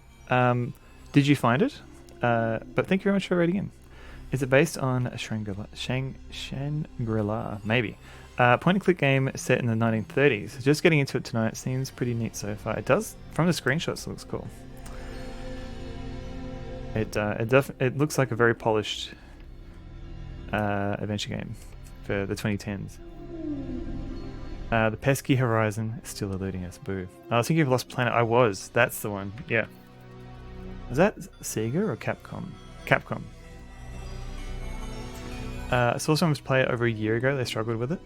Did you find it? But thank you very much for raiding in. Is it based on a Shangri-La? Maybe. Point and click game set in the 1930s. Just getting into it tonight. Seems pretty neat so far. It does, from the screenshots, it looks cool. It looks like a very polished adventure game for the 2010s. The pesky Horizon is still eluding us. Boo. I was thinking of Lost Planet. I was. That's the one. Yeah. Was that Sega or Capcom? Capcom. I saw someone play it over a year ago. They struggled with it.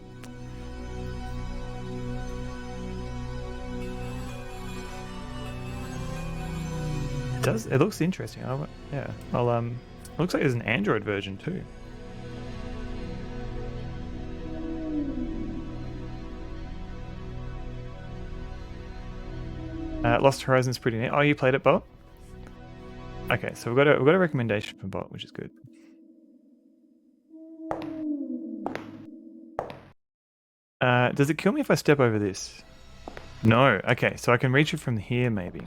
It looks interesting. Yeah. Looks like there's an Android version too. Lost Horizon's pretty neat. Oh, you played it, Bot? Okay, so we've got a recommendation from Bot, which is good. Does it kill me if I step over this? No. Okay, so I can reach it from here, maybe.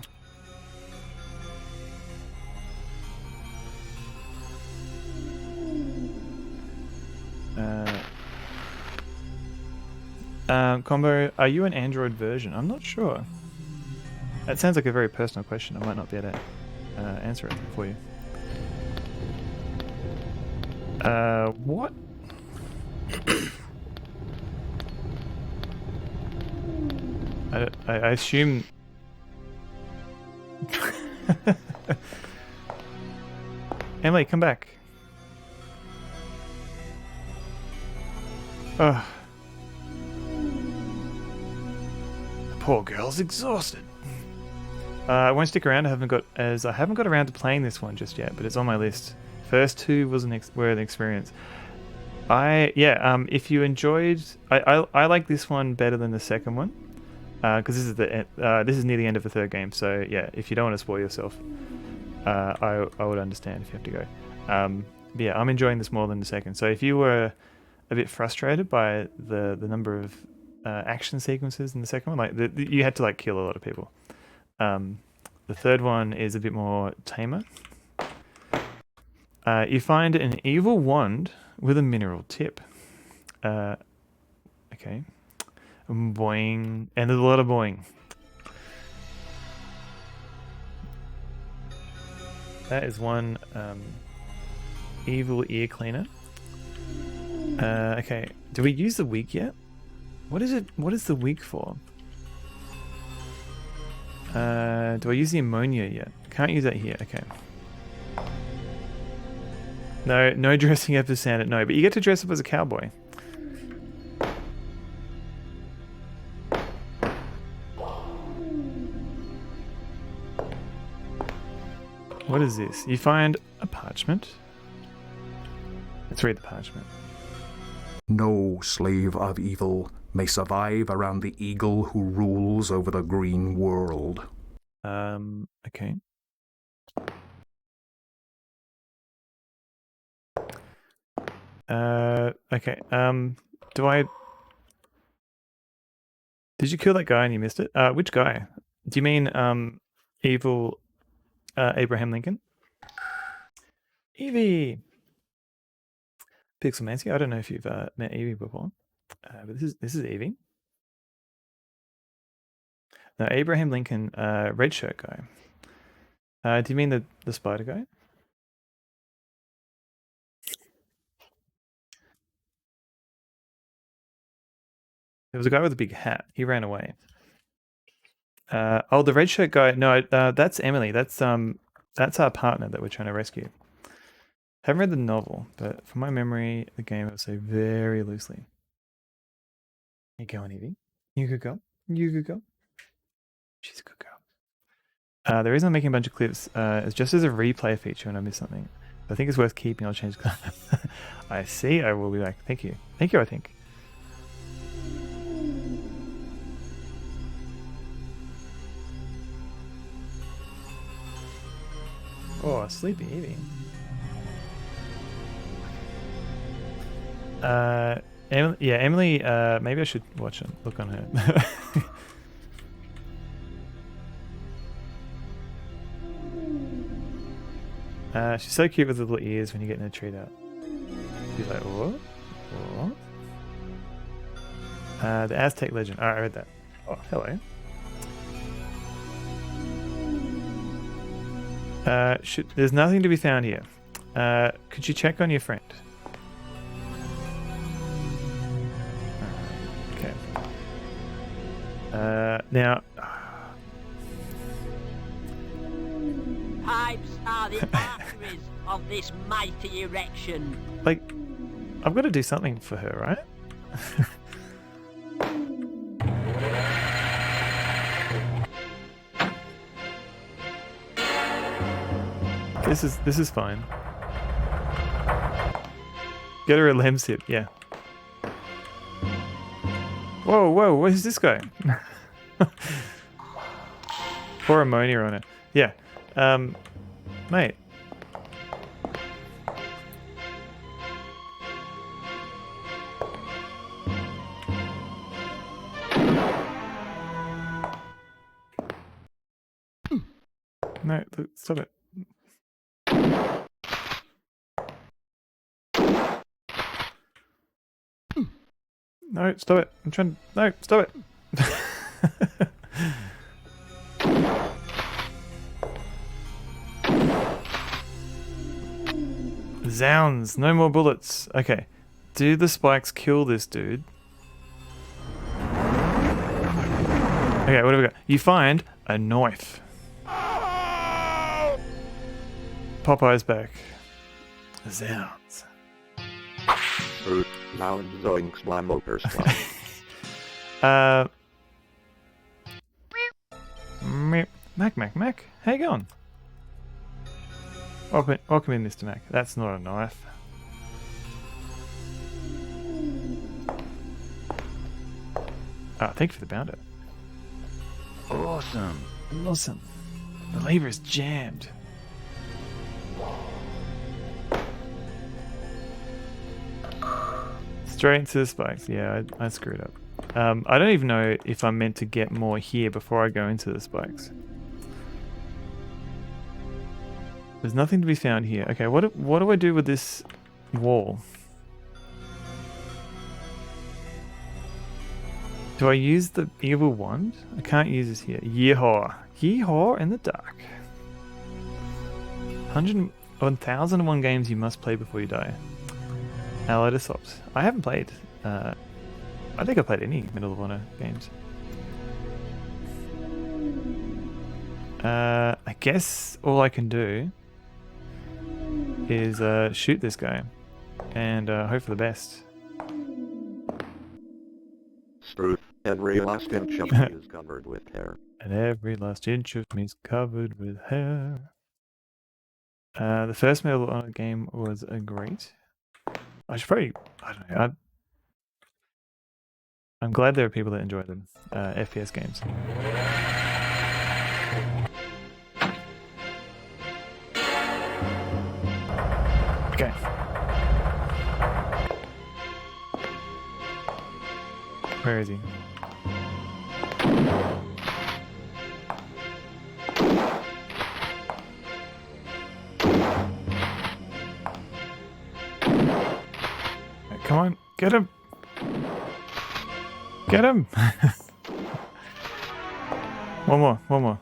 Combo, are you an Android version? I'm not sure. That sounds like a very personal question. I might not be able to answer it for you. What? I assume... Emily, come back. Ugh. The poor girl's exhausted. I won't stick around. I haven't got around to playing this one just yet, but it's on my list. First two were an experience. If you enjoyed, I like this one better than the second one, because this is near the end of the third game. So yeah, if you don't want to spoil yourself, I would understand if you have to go. Yeah, I'm enjoying this more than the second. So if you were a bit frustrated by the number of action sequences in the second one, like you had to like kill a lot of people. The third one is a bit more tamer. You find an evil wand with a mineral tip. Okay. Boing. And there's a lot of boing. That is one evil ear cleaner. Okay. Do we use the wig yet? What is it? What is the wig for? Do I use the ammonia yet? Can't use that here. Okay. No dressing up as Santa. No, but you get to dress up as a cowboy. What is this? You find a parchment. Let's read the parchment. No slave of evil may survive around the eagle who rules over the green world. Okay. Okay. Did you kill that guy and you missed it? Which guy? Do you mean, evil, Abraham Lincoln? Evie! Pixelmancy, I don't know if you've, met Evie before. But this is Evie. No, Abraham Lincoln, red shirt guy. Do you mean the spider guy? There was a guy with a big hat. He ran away. The red shirt guy. No, that's Emily. That's our partner that we're trying to rescue. Haven't read the novel, but from my memory, the game I would say very loosely. You going, Evie? You could go. You could go. She's a good girl. The reason I'm making a bunch of clips is just as a replay feature when I miss something. I think it's worth keeping. I'll change. I see. I will be back. Thank you. Thank you, I think. Oh, sleepy Evie. Emily, maybe I should watch it. Look on her. She's so cute with the little ears when you get in a treat out. She's like, what? What? The Aztec legend. Oh, I read that. Oh, hello. There's nothing to be found here. Could you check on your friend? Okay. Now. Pipes are the arteries of this mighty erection. Like, I've got to do something for her, right? This is fine. Get her a lamb sip, yeah. Whoa, whoa, where's this guy? Pour ammonia on it. Yeah. Mate. No, look, stop it. No, stop it. I'm trying to... No, stop it. Zounds, no more bullets. Okay. Do the spikes kill this dude? Okay, what have we got? You find a knife. Popeye's back. Zounds. Loud zoinks blamopers. Mac. How you going? Welcome in, Mr. Mac. That's not a knife. Thank you for the bounty. Awesome. The lever is jammed. Straight into the spikes. Yeah, I screwed up. I don't even know if I'm meant to get more here before I go into the spikes. There's nothing to be found here. Okay, what do I do with this wall? Do I use the evil wand? I can't use this here. Yeehaw. Yeehaw in the dark. 1001 games you must play before you die. Allied Assault. I haven't played. I think I played any Medal of Honor games. I guess all I can do is shoot this guy and hope for the best. Truth. Every last inch of me is covered with hair. And every last inch of me is covered with hair. The first Medal of Honor game was a great. I should probably, I don't know. I'm glad there are people that enjoy them. FPS games. Okay. Where is he? Come on, get him! Get him! One more.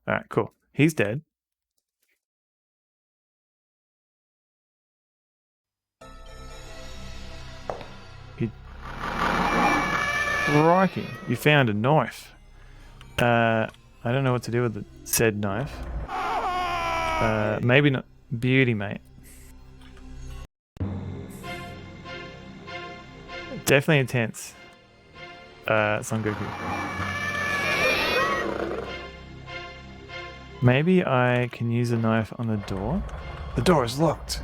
Alright, cool. He's dead. Crikey, you found a knife. I don't know what to do with the said knife. Maybe not. Beauty, mate. Definitely intense. Son Goku. Maybe I can use a knife on the door. The door is locked.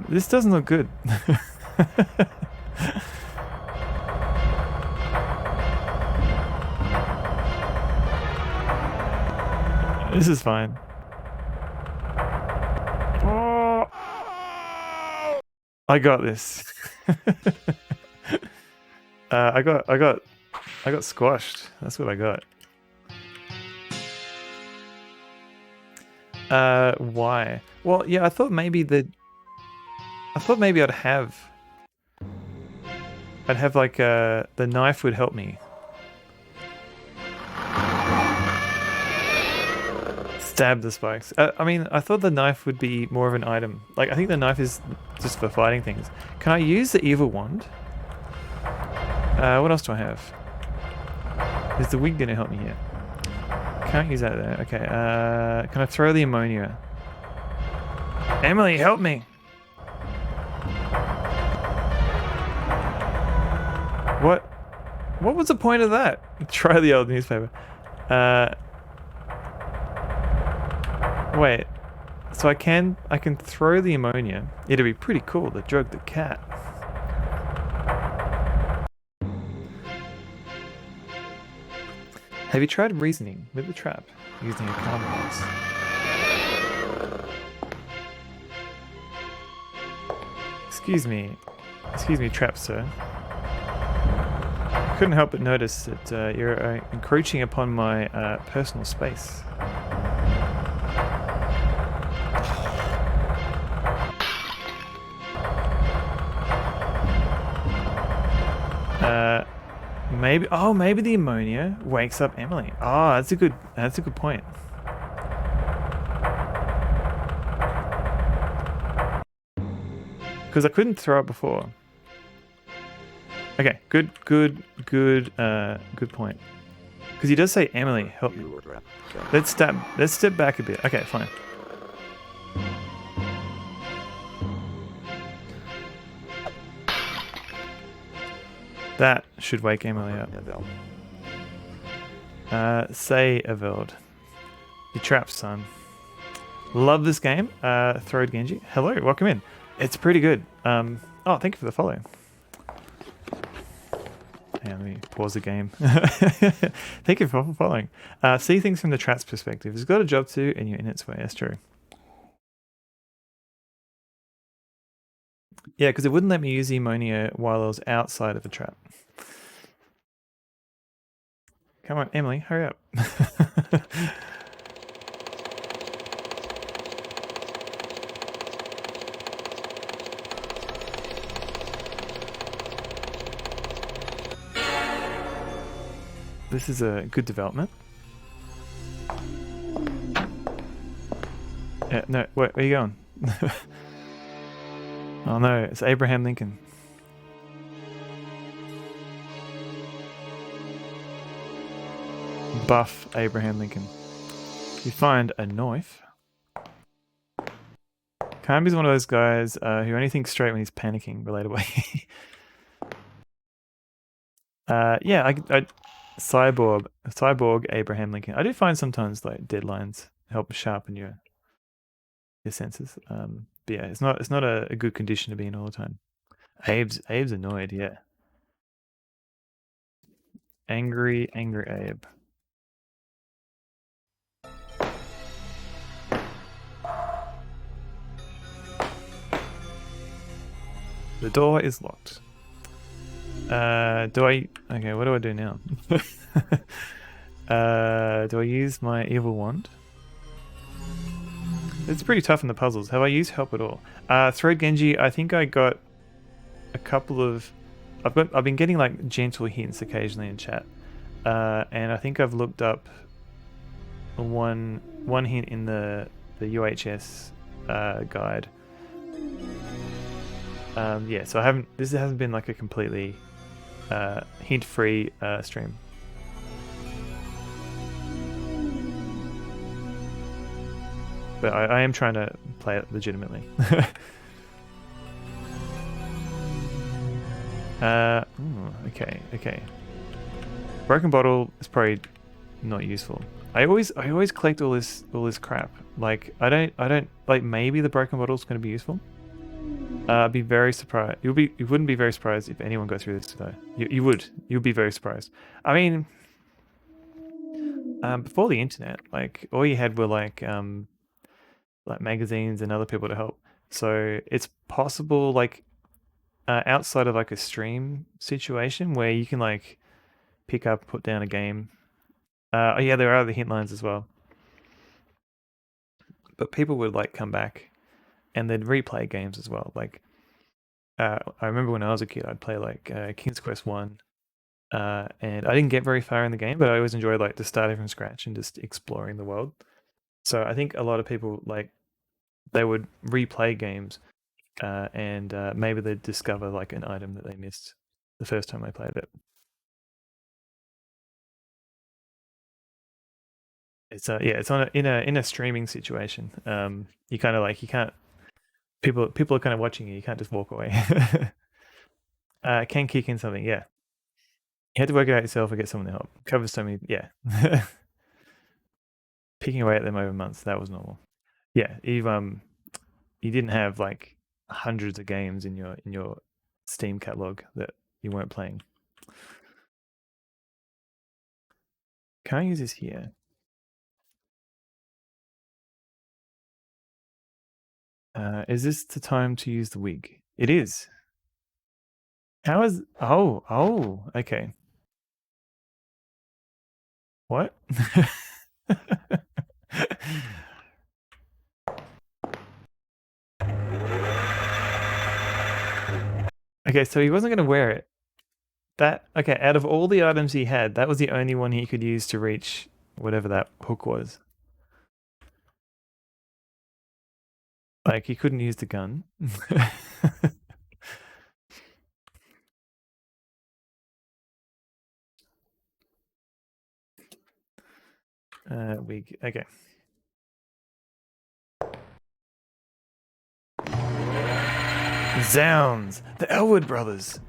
This doesn't look good. This is fine. Oh, I got this. I got squashed. That's what I got. Why? Well, yeah, I thought maybe I'd have I'd have like the knife would help me. Stab the spikes. I mean, I thought the knife would be more of an item. Like, I think the knife is just for fighting things. Can I use the evil wand? What else do I have? Is the wig gonna help me here? Can't use that there. Okay. Can I throw the ammonia? Emily, help me! What was the point of that? Try the old newspaper. Wait. So I can throw the ammonia. It'd be pretty cool to drug the cat. Have you tried reasoning with the trap using a compromise? Excuse me, trap sir. I couldn't help but notice that you're encroaching upon my personal space. Maybe the ammonia wakes up Emily. Oh, that's a good point. Because I couldn't throw it before. Okay, good point. Because he does say Emily, help me. Let's step back a bit. Okay, fine. That should wake Emily up. Say Eveld. You trapped, son. Love this game. Throw Genji. Hello, welcome in. It's pretty good. Oh, thank you for the follow. Let me pause the game. Thank you for following. See things from the trap's perspective. It's got a job to, and you're in its way. That's true. Yeah, because it wouldn't let me use the ammonia while I was outside of the trap. Come on, Emily, hurry up. This is a good development. No, where are you going? Oh no, it's Abraham Lincoln. Buff Abraham Lincoln. You find a knife. Carnby's one of those guys who only thinks straight when he's panicking, relatable. Yeah, I cyborg Abraham Lincoln. I do find sometimes like deadlines help sharpen your senses. But yeah, it's not a good condition to be in all the time. Abe's annoyed, yeah. Angry Abe. The door is locked. Okay, what do I do now? Do I use my evil wand? It's pretty tough in the puzzles. Have I used help at all? Throw Genji, I think I got a couple of... I've been getting like gentle hints occasionally in chat. And I think I've looked up one hint in the UHS guide. Yeah, so this hasn't been like a completely hint-free stream. But I am trying to play it legitimately. Okay. Broken bottle is probably not useful. I always collect all this crap. Like I don't like, maybe the broken bottle is going to be useful. I'd be very surprised. You wouldn't be very surprised if anyone goes through this though. You'd be very surprised. I mean, before the internet, like all you had were like magazines and other people to help. So it's possible, like outside of like a stream situation where you can like pick up, put down a game. Oh yeah, there are other hint lines as well. But people would like come back and they'd replay games as well. Like I remember when I was a kid, I'd play like King's Quest 1. And I didn't get very far in the game, but I always enjoyed like just starting from scratch and just exploring the world. So I think a lot of people like they would replay games and maybe they'd discover like an item that they missed the first time they played it. It's yeah, it's on in a streaming situation. You kind of like you can't people are kind of watching you. You can't just walk away. Can kick in something, yeah. You had to work it out yourself or get someone to help. Covers so many, yeah. Picking away at them over months, that was normal. Yeah, you didn't have like hundreds of games in your Steam catalog that you weren't playing. Can I use this here? Is this the time to use the wig? It is. How is... Oh, okay. What? Okay, so he wasn't going to wear it. Okay, out of all the items he had, that was the only one he could use to reach whatever that hook was. Like, he couldn't use the gun. Okay. Zounds! The Elwood brothers!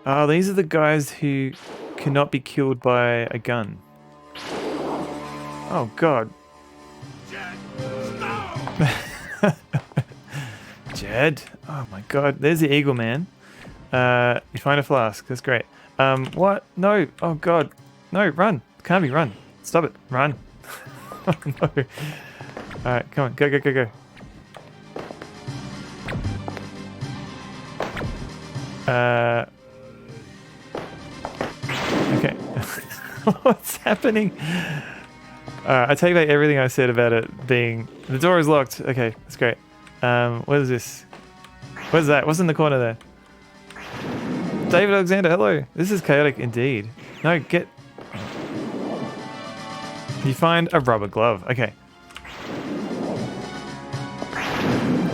Oh, these are the guys who cannot be killed by a gun. Oh, God. Jed? Oh, my God. There's the Eagle Man. You find a flask. That's great. What? No. Oh, God. No, run. Carnby, run. Stop it. Run. Oh, no. Alright, come on. Go, go, go, go. Okay. What's happening? I take back everything I said about it being... The door is locked. Okay, that's great. What is this? What is that? What's in the corner there? David Alexander, hello. This is chaotic indeed. No, get... You find a rubber glove. Okay.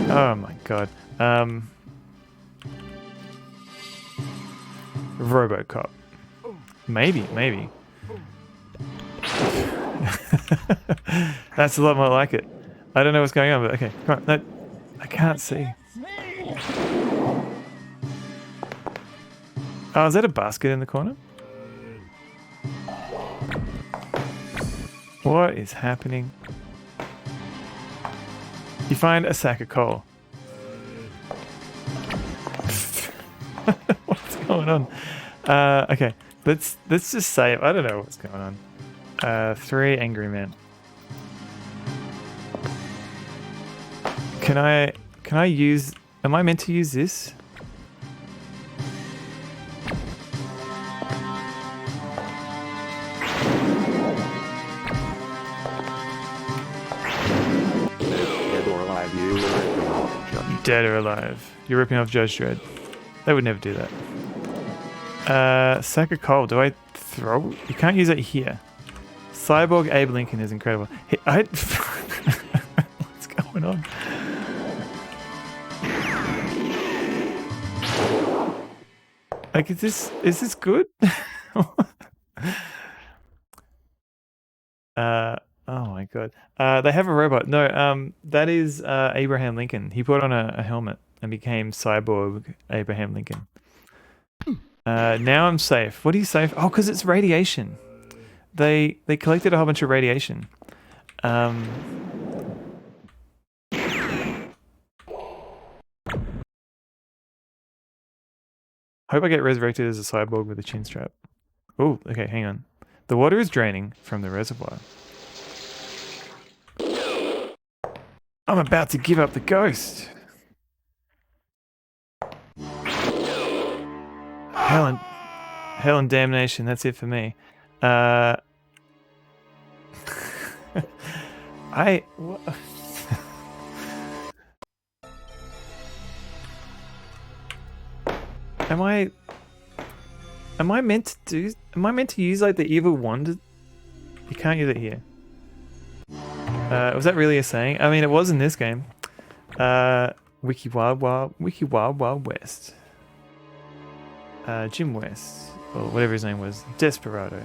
Oh my god. Robocop. Maybe. That's a lot more like it. I don't know what's going on, but okay. Come on. No, I can't see. Oh, is that a basket in the corner? What is happening? You find a sack of coal. What's going on? Okay, let's just save. I don't know what's going on. 3 angry men. Can I use... Am I meant to use this? Dead or alive. You're ripping off Judge Dredd. They would never do that. Sack of coal. Do I throw? You can't use it here. Cyborg Abe Lincoln is incredible. What's going on? Like, is this good? Oh my god. They have a robot. No, that is Abraham Lincoln. He put on a helmet and became Cyborg Abraham Lincoln. Now I'm safe. What are you safe? Oh, because it's radiation. They collected a whole bunch of radiation. Hope I get resurrected as a cyborg with a chin strap. Oh, okay, hang on. The water is draining from the reservoir. I'm about to give up the ghost. Hell and damnation, that's it for me. Am I meant to do? Am I meant to use like the evil wand? You can't use it here. Was that really a saying? I mean, it was in this game. Wiki Wild West. Jim West, or whatever his name was, Desperado.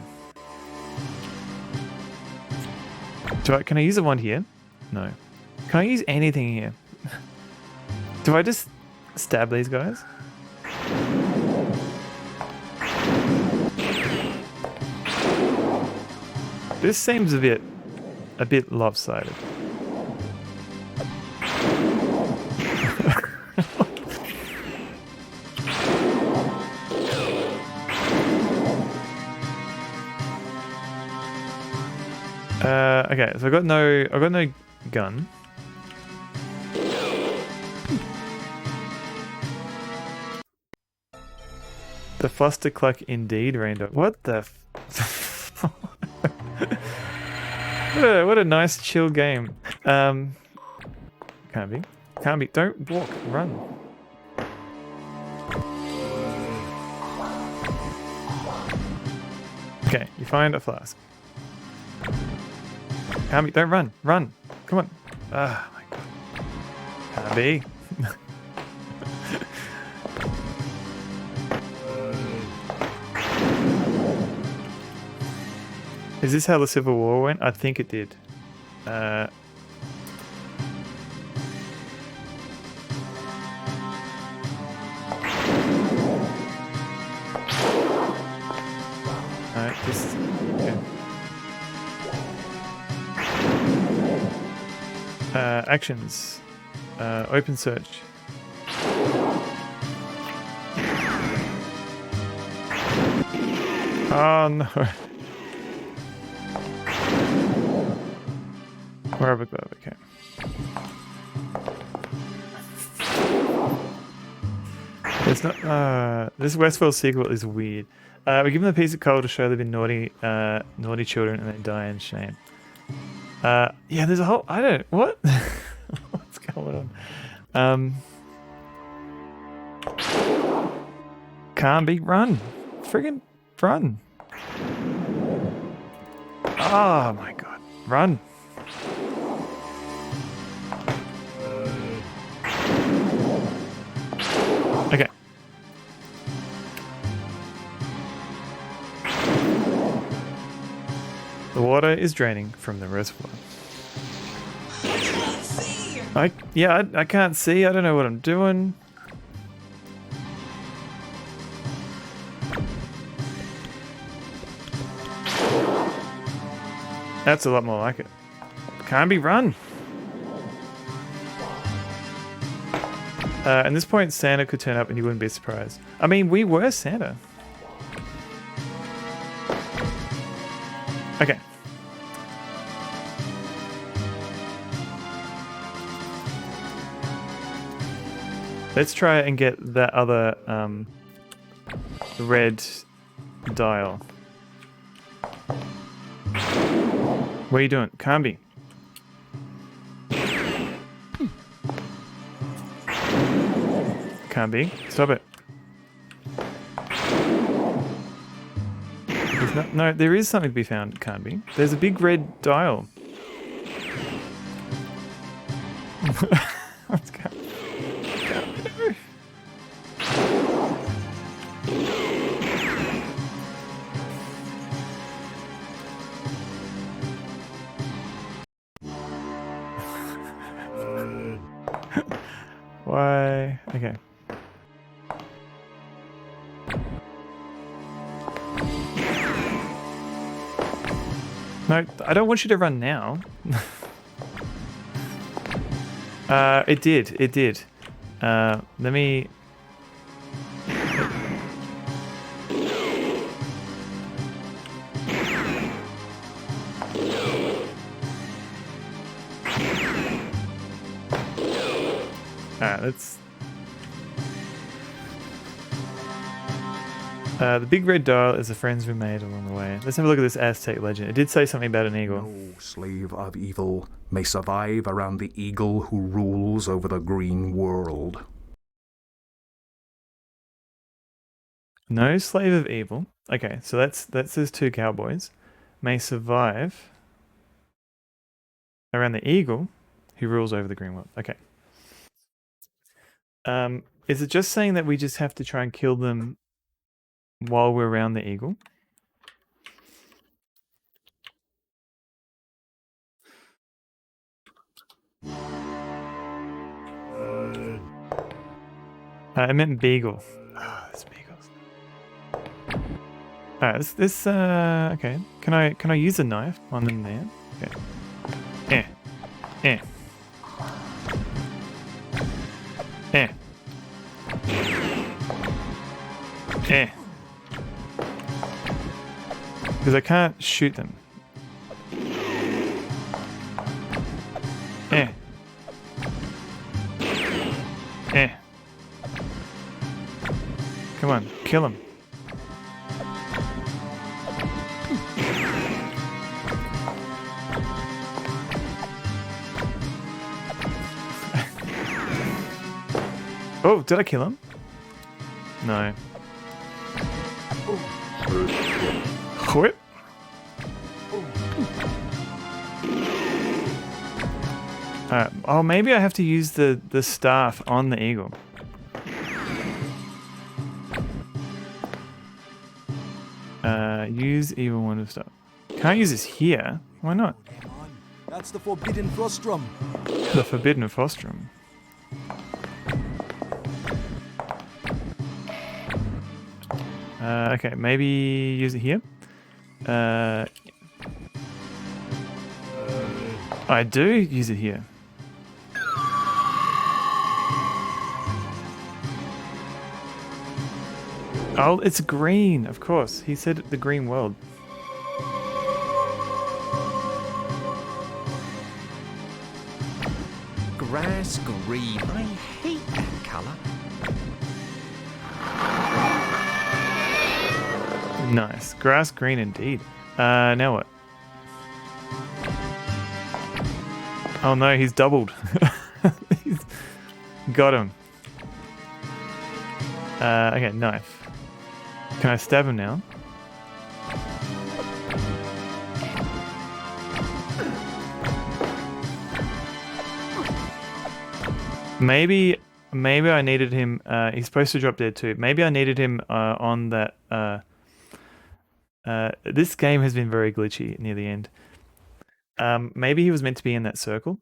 Can I use the wand here? No. Can I use anything here? Do I just stab these guys? This seems a bit lopsided. Okay, so I've got no gun. The foster cluck indeed, Raindog. What the what a nice chill game. Carnby, don't walk, run. Okay, you find a flask. Carnby, don't run, run. Come on. Ah, my god. Carnby. Is this how the Civil War went? I think it did. No, just... Okay. Actions. Open search. Oh no. Rubber glove, okay. It's not. This Westworld sequel is weird. We give them a piece of coal to show they've been naughty children, and they die in shame. Yeah, there's a whole. I don't. What? What's going on? Carnby, run! Friggin' run! Oh my god, run! Okay. The water is draining from the reservoir. I can't see. I can't see. I don't know what I'm doing. That's a lot more like it. Carnby, run! At this point, Santa could turn up and you wouldn't be surprised. I mean, we were Santa. Okay. Let's try and get that other red dial. What are you doing? Carnby. Carnby, stop it. No, there is something to be found, Carnby. There's a big red dial. Let's go. Why? Okay. No, I don't want you to run now. It did. Let me... Alright, let's... the big red dial is the friends we made along the way. Let's have a look at this Aztec legend. It did say something about an eagle. No slave of evil may survive around the eagle who rules over the green world. No slave of evil. Okay, so that's those two cowboys. May survive around the eagle, who rules over the green world. Okay. Is it just saying that we just have to try and kill them while we're around the eagle? I meant beagle. Oh, it's beagles. Alright, this okay. Can I use a knife on them there? Okay. Eh. Because I can't shoot them. Come on, kill him. Oh, did I kill him? No. Whip. Alright, oh maybe I have to use the staff on the eagle. Use evil one of stuff. Can't use this here. Why not? That's the forbidden frostrum. The forbidden frostrum. Okay, maybe use it here. I do use it here. Oh, it's green, of course. He said the green world. Grass green. I hate that colour. Nice. Grass green indeed. Now what? Oh no, he's doubled. He's got him. Okay, knife. Can I stab him now? Maybe I needed him. He's supposed to drop dead too. Maybe I needed him on that. This game has been very glitchy near the end. Maybe he was meant to be in that circle.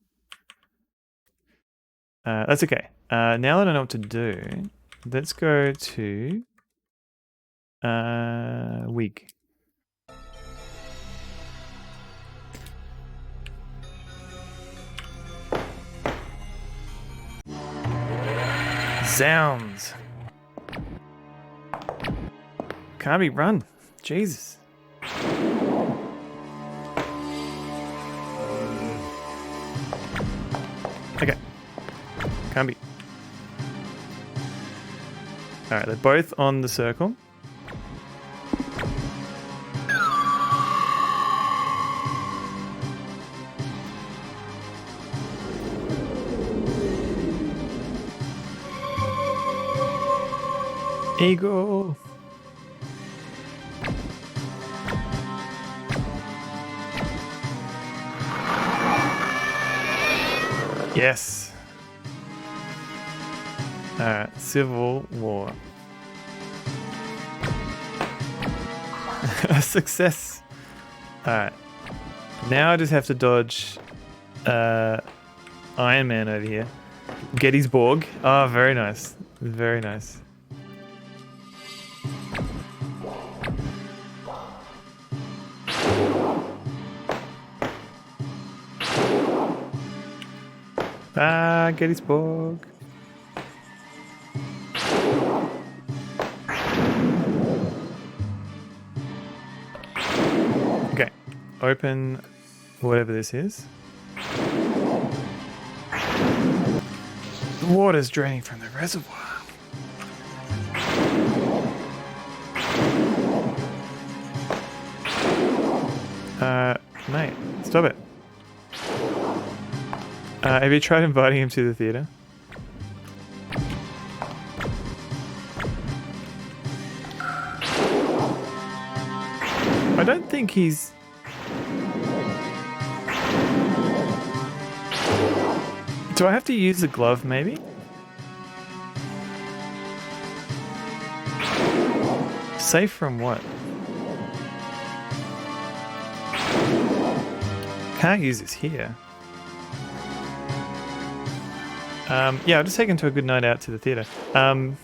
That's okay. Now that I know what to do, let's go to wig. Sounds. Carnby, run. Jesus. Okay. Carnby. Alright, they're both on the circle. Eagle. Yes. Alright, Civil War. A success. Alright. Now I just have to dodge Iron Man over here. Gettysburg. Oh, very nice. Very nice. Gettysburg. Okay, open whatever this is. The water's draining from the reservoir. Mate, stop it. Have you tried inviting him to the theater? I don't think he's... Do I have to use the glove, maybe? Safe from what? Can't use this here. Yeah, I'll just take him to a good night out to the theatre. Alright.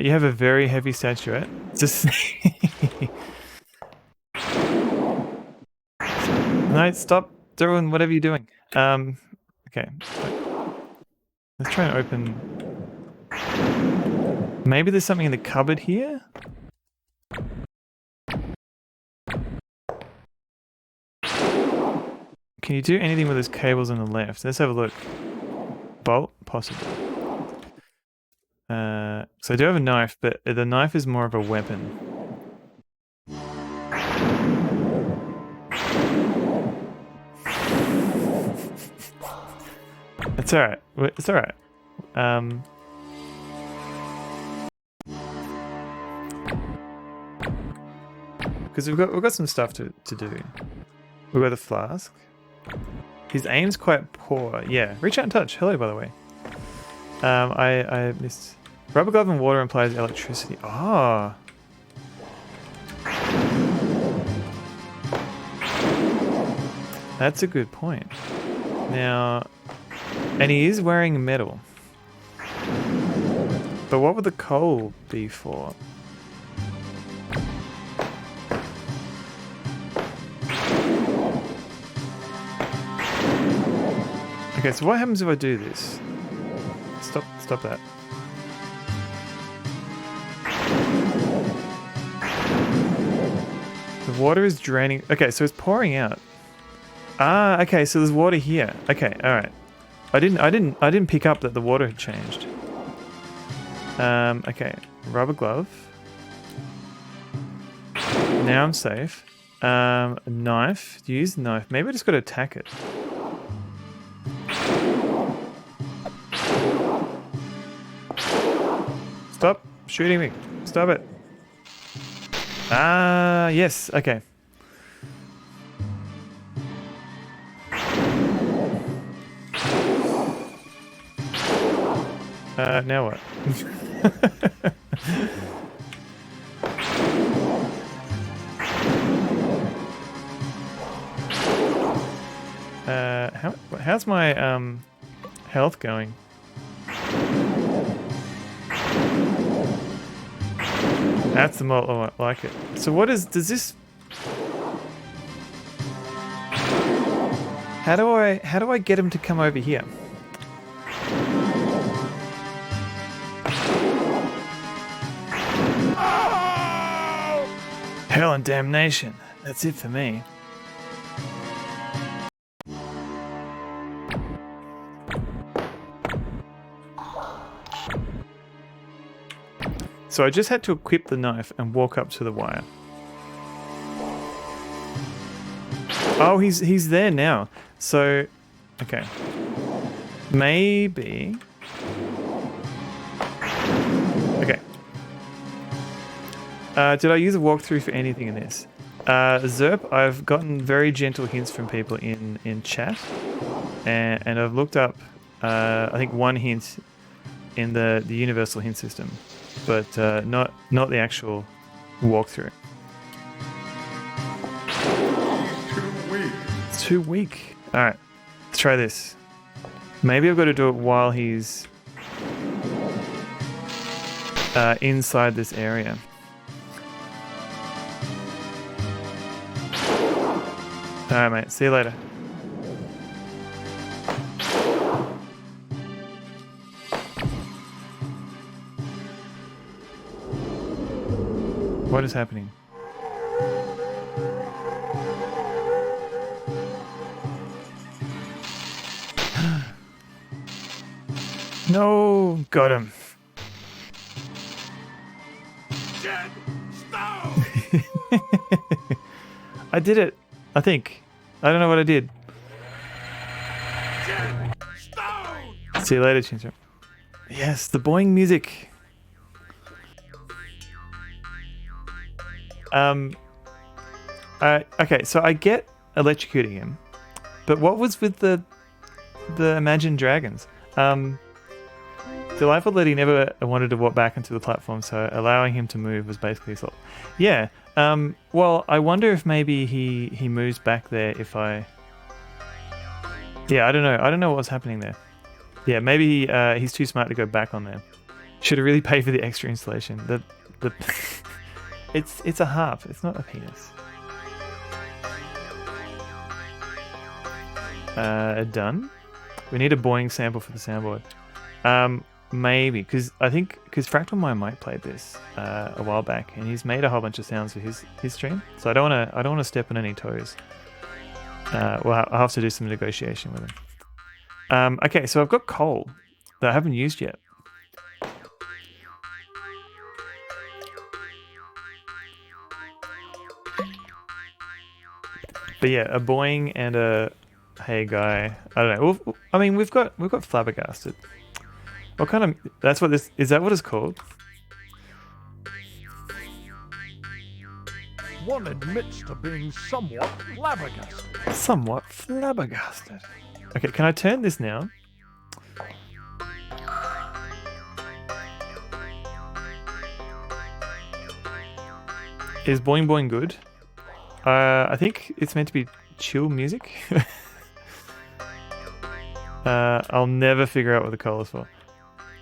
You have a very heavy statuette. Just... No, stop doing whatever you're doing. Okay. Let's try and open... Maybe there's something in the cupboard here? Can you do anything with those cables on the left? Let's have a look. Bolt? Possible. So I do have a knife, but the knife is more of a weapon. It's alright. It's alright. Because we've got some stuff to do. We've got the flask. His aim's quite poor. Yeah. Reach out and touch. Hello, by the way. I missed. Rubber glove and water implies electricity. Ah. That's a good point. Now, and he is wearing metal. But what would the coal be for? Okay, so what happens if I do this? Stop that. The water is draining. Okay, so it's pouring out. Ah, okay, so there's water here. Okay, alright. I didn't pick up that the water had changed. Okay. Rubber glove. Now I'm safe. Knife. Use the knife. Maybe I just gotta attack it. Stop shooting me. Stop it. Ah, yes. Okay. Now what? How's my health going? That's the more I like it. So what does this? How do I get him to come over here? Hell and damnation. That's it for me. So I just had to equip the knife and walk up to the wire. Oh, he's there now. So, okay. Maybe... Okay. Did I use a walkthrough for anything in this? Zerp, I've gotten very gentle hints from people in chat. And I've looked up, I think, one hint in the universal hint system. But not the actual walkthrough. It's too weak. Alright, let's try this. Maybe I've got to do it while he's inside this area. Alright mate, see you later. What is happening? No, got him. Dead stone. I did it. I think. I don't know what I did. Dead stone. See you later, Chincho. Yes, the boing music. Okay, so I get electrocuting him, but what was with the imagined dragons? Delightful that he never wanted to walk back into the platform, so allowing him to move was basically sort. Yeah. Well, I wonder if maybe he moves back there if I. Yeah, I don't know. I don't know what was happening there. Yeah, maybe he's too smart to go back on there. Should have really paid for the extra installation. The it's a harp. It's not a penis. Done. We need a Boing sample for the soundboard. Maybe because Fractal Mind might played this a while back, and he's made a whole bunch of sounds for his stream. So I don't want to step on any toes. Well, I'll have to do some negotiation with him. Okay, so I've got coal that I haven't used yet. But yeah, a Boing and a hey guy. I don't know. I mean, we've got flabbergasted. What kind of? That's what this is. That what it's called? One admits to being somewhat flabbergasted. Somewhat flabbergasted. Okay, can I turn this now? Is Boing Boing good? I think it's meant to be chill music. I'll never figure out what the coal is for.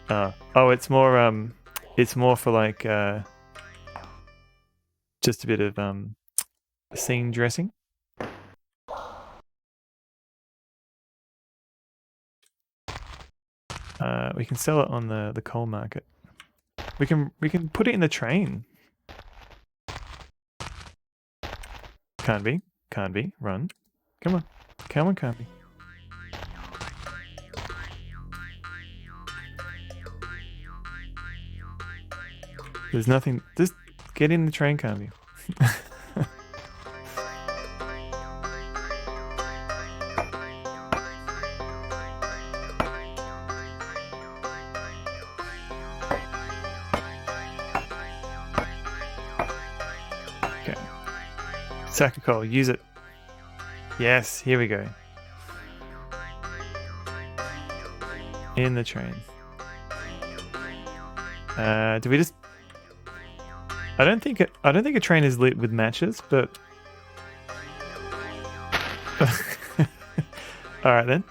Oh, it's more for like just a bit of scene dressing. We can sell it on the coal market. We can put it in the train. Carnby, run. Come on, Carnby. There's nothing. Just get in the train, Carnby. Okay. Sack of coal. Use it. Yes. Here we go. In the train. Do we just? I don't think a train is lit with matches, but all right then.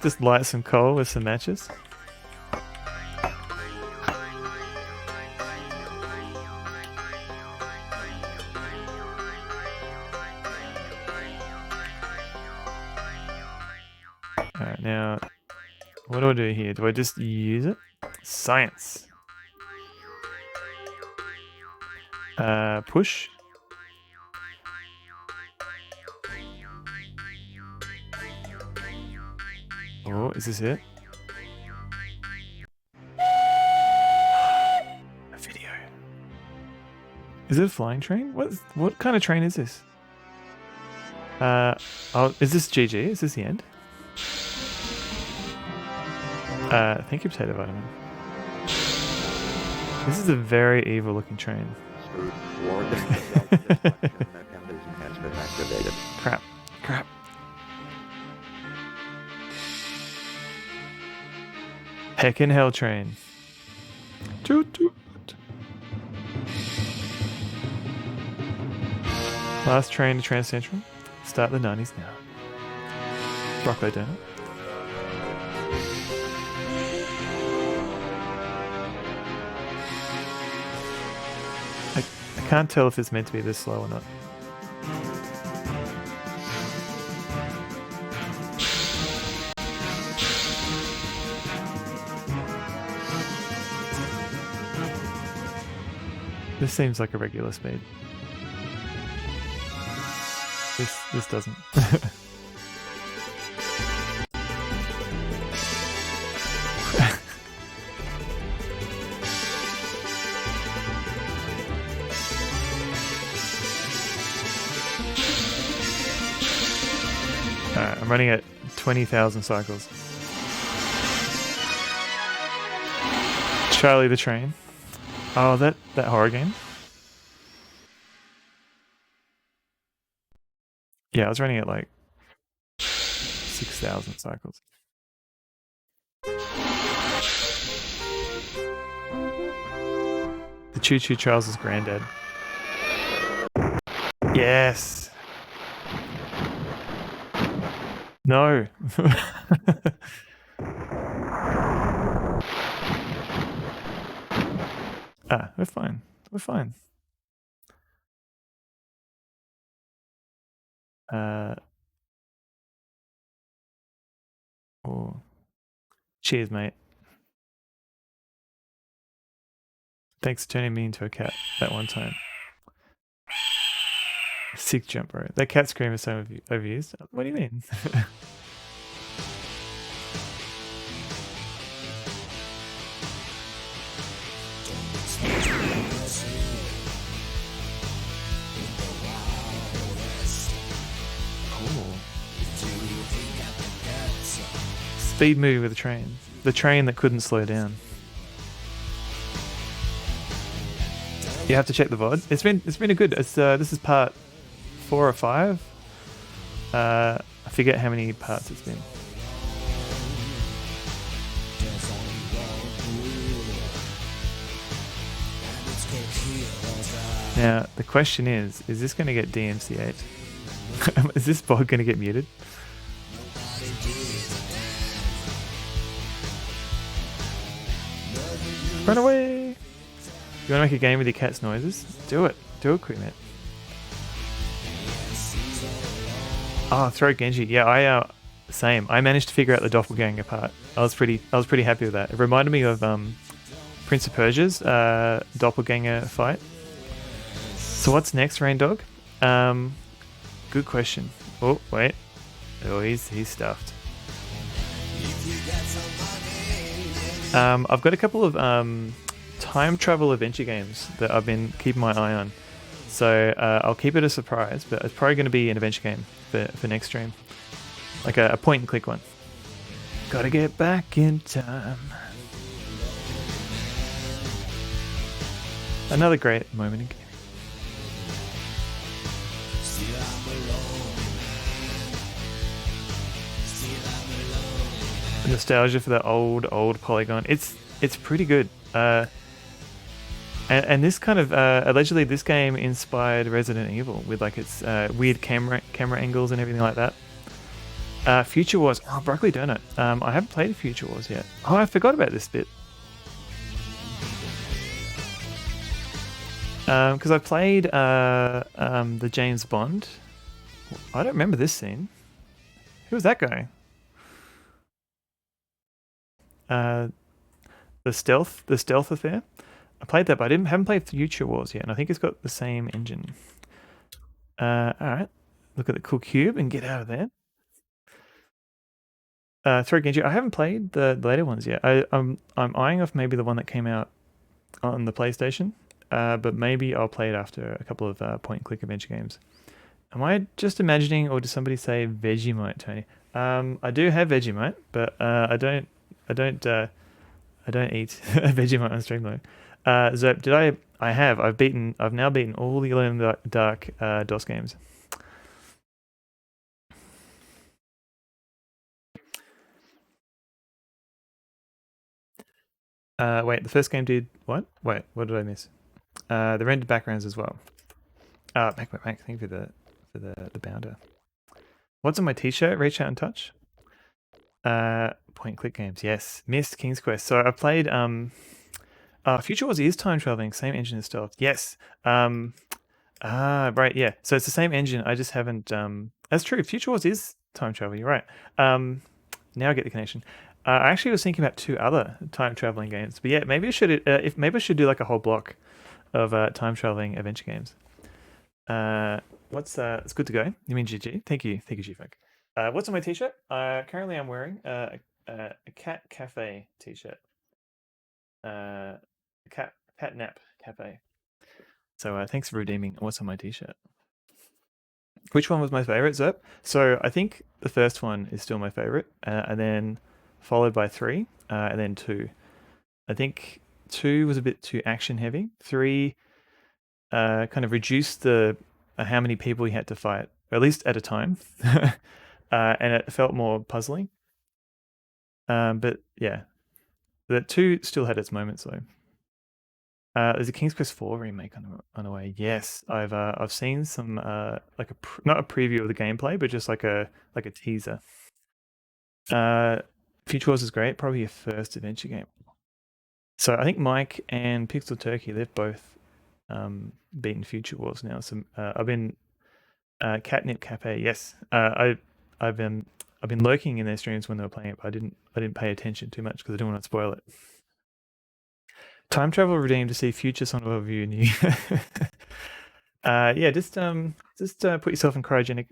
Just light some coal with some matches. All right, now what do I do here? Do I just use it? Science. Push. Oh, is this it? A video. Is it a flying train? What kind of train is this? Oh, is this GG? Is this the end? Thank you, Potato Vitamin. This is a very evil looking train. Crap. Heckin' hell train. Toot toot. Last train to Trans Central. Start the 90s now. Broccoli donut. I can't tell if it's meant to be this slow or not. This seems like a regular speed. This doesn't. Alright, I'm running at 20,000 cycles. Charlie the Train. Oh, that horror game? Yeah, I was running at like 6,000 cycles. The Choo Choo Charles' granddad. Yes. No. We're fine. We're fine. Oh. Cheers, mate. Thanks for turning me into a cat that one time. Sick jump, bro. That cat scream is so overused. What do you mean? Speed movie with a train. The train that couldn't slow down. You have to check the VOD. It's been a good. This is part 4 or 5. I forget how many parts it's been. Now the question is this going to get DMCA'd? Is this bot going to get muted? Run away! You want to make a game with your cat's noises? Do it. Do it quick, mate. Oh, throw Genji. Yeah, same. I managed to figure out the doppelganger part. I was pretty happy with that. It reminded me of Prince of Persia's doppelganger fight. So what's next, Rain Dog? Good question. Oh, wait. Oh, he's stuffed. I've got a couple of time travel adventure games that I've been keeping my eye on. So I'll keep it a surprise, but it's probably going to be an adventure game for next stream. Like a point and click one. Gotta get back in time. Another great moment in gaming. Nostalgia for that old polygon. It's pretty good. And this kind of allegedly this game inspired Resident Evil with like its weird camera angles and everything like that. Future Wars. Oh, broccoli donut. I haven't played Future Wars yet. Oh, I forgot about this bit. Because I played the James Bond. I don't remember this scene. Who was that guy? The stealth affair. I played that, but I haven't played Future Wars yet, and I think it's got the same engine. All right, look at the cool cube and get out of there. Throw Genji. I haven't played the later ones yet. I'm eyeing off maybe the one that came out on the PlayStation, but maybe I'll play it after a couple of point and click adventure games. Am I just imagining, or did somebody say Vegemite, Tony? I do have Vegemite, but I don't eat Vegemite on stream though. Zerp, did I? I have. I've now beaten all the Alone Dark DOS games. Wait, the first game did what? Wait, what did I miss? The rendered backgrounds as well. Mac, thank you for the bounder. What's on my t-shirt? Reach out and touch. Point and click games. Yes, missed King's Quest. So I played Future Wars is time traveling, same engine and stuff. Yes. Right, yeah. So it's the same engine. I just haven't that's true. Future Wars is time travel, you're right. Now I get the connection. I actually was thinking about 2 other time traveling games. But yeah, maybe I should maybe I should do like a whole block of time traveling adventure games. It's good to go. You mean GG? Thank you, G-Funk. What's on my t-shirt? Currently I'm wearing a Cat Cafe t-shirt. Cat Nap Cafe. So thanks for redeeming what's on my t-shirt. Which one was my favorite, Zerp? So I think the first one is still my favorite, and then followed by 3, and then 2. I think 2 was a bit too action heavy. 3 kind of reduced the how many people you had to fight or at least at a time, and it felt more puzzling. But yeah, the 2 still had its moments though. There's a King's Quest 4 remake on the way. Yes, I've seen some like not a preview of the gameplay, but just like a teaser. Future Wars is great, probably your first adventure game. So I think Mike and Pixel Turkey, they've both beaten Future Wars now. So I've been Catnip Cafe. Yes, I've been lurking in their streams when they were playing it, but I didn't pay attention too much because I didn't want to spoil it. Time travel redeemed to see future Son of a View new. Yeah, just put yourself in cryogenic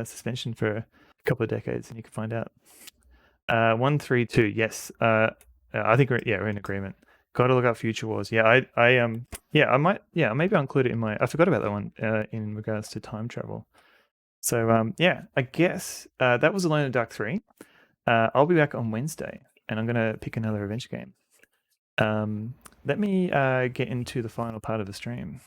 suspension for a couple of decades and you can find out. 132, yes. I think we're in agreement. Got to look up Future Wars. Yeah, I might. Yeah, maybe I'll include it in my. I forgot about that one in regards to time travel. So yeah, I guess that was Alone in the Dark 3. I'll be back on Wednesday, and I'm gonna pick another adventure game. Let me get into the final part of the stream.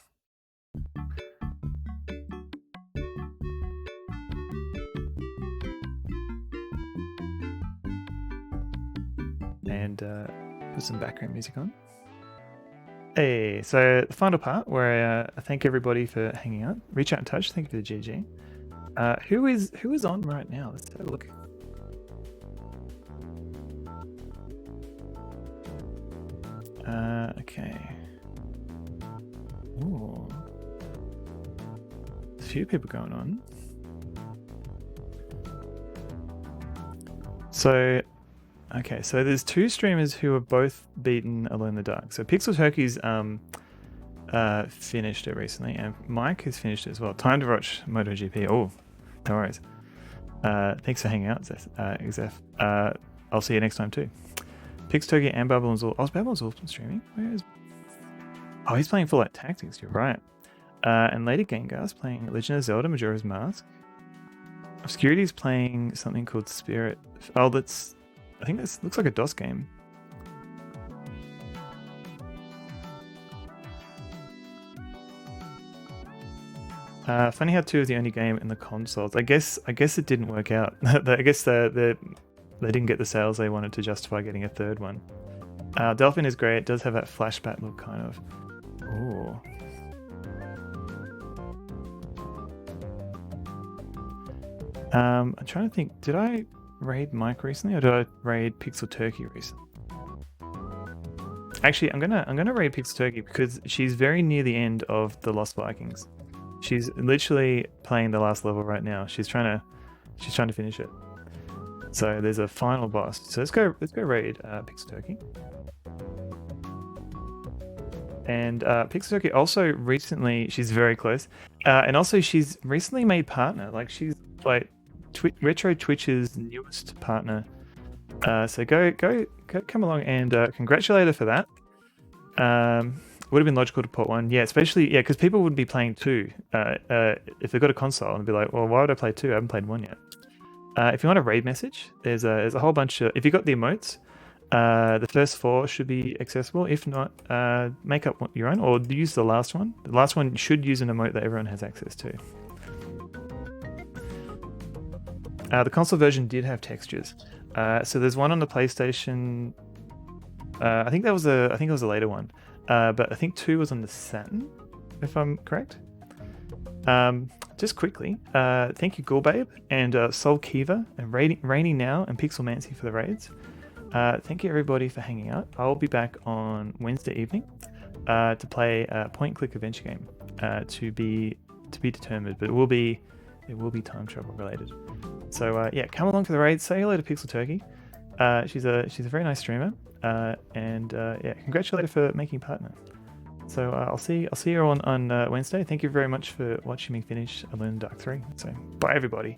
And put some background music on. Hey, so the final part where I thank everybody for hanging out. Reach out and touch. Thank you for the GG. Who is on right now? Let's have a look. Okay. Ooh. A few people going on. So, okay, so there's 2 streamers who have both beaten Alone in the Dark. So Pixel Turkey's finished it recently, and Mike has finished it as well. Time to watch MotoGP. Oh, no worries. Thanks for hanging out, Xef. I'll see you next time too. Pixel Turkey and Babylon's all. Oh, Babylon's all streaming. Where is? Oh, he's playing Fallout Tactics. You're right. And Lady Gengar's playing Legend of Zelda: Majora's Mask. Obscurity's playing something called Spirit. Oh, I think this looks like a DOS game. Funny how 2 is the only game in the consoles. I guess it didn't work out. I guess they didn't get the sales they wanted to justify getting a 3rd one. Delphin is great. It does have that flashback look, kind of. Ooh. I'm trying to think. Did I raid Mike recently, or did I raid Pixel Turkey recently? Actually, I'm gonna raid Pixel Turkey because she's very near the end of the Lost Vikings. She's literally playing the last level right now. She's trying to finish it. So there's a final boss. So let's go raid Pixel Turkey. And Pixel Turkey also recently, she's very close, and also she's recently made partner. Like she's like Retro Twitch's newest partner. So go come along and congratulate her for that. Would have been logical to put one, especially because people wouldn't be playing 2 if they've got a console and be like, well, why would I play 2? I haven't played 1 yet. If you want a raid message, there's a whole bunch of. If you got the emotes, the first 4 should be accessible. If not, make up your own or use the last one. The last one should use an emote that everyone has access to. The console version did have textures. So there's one on the PlayStation. I think it was a later one. But I think 2 was on the Saturn, if I'm correct. Just quickly, thank you Gulbabe and Soul Kiva and Rainy Now and Pixelmancy for the raids. Thank you everybody for hanging out. I'll be back on Wednesday evening to play a point-and-click adventure game to be determined, but it will be time travel related. So come along for the raid. Say hello to Pixel Turkey. She's a very nice streamer, and congratulate her for making partner. So I'll see you on Wednesday. Thank you very much for watching me finish Alone in the Dark 3. So bye everybody.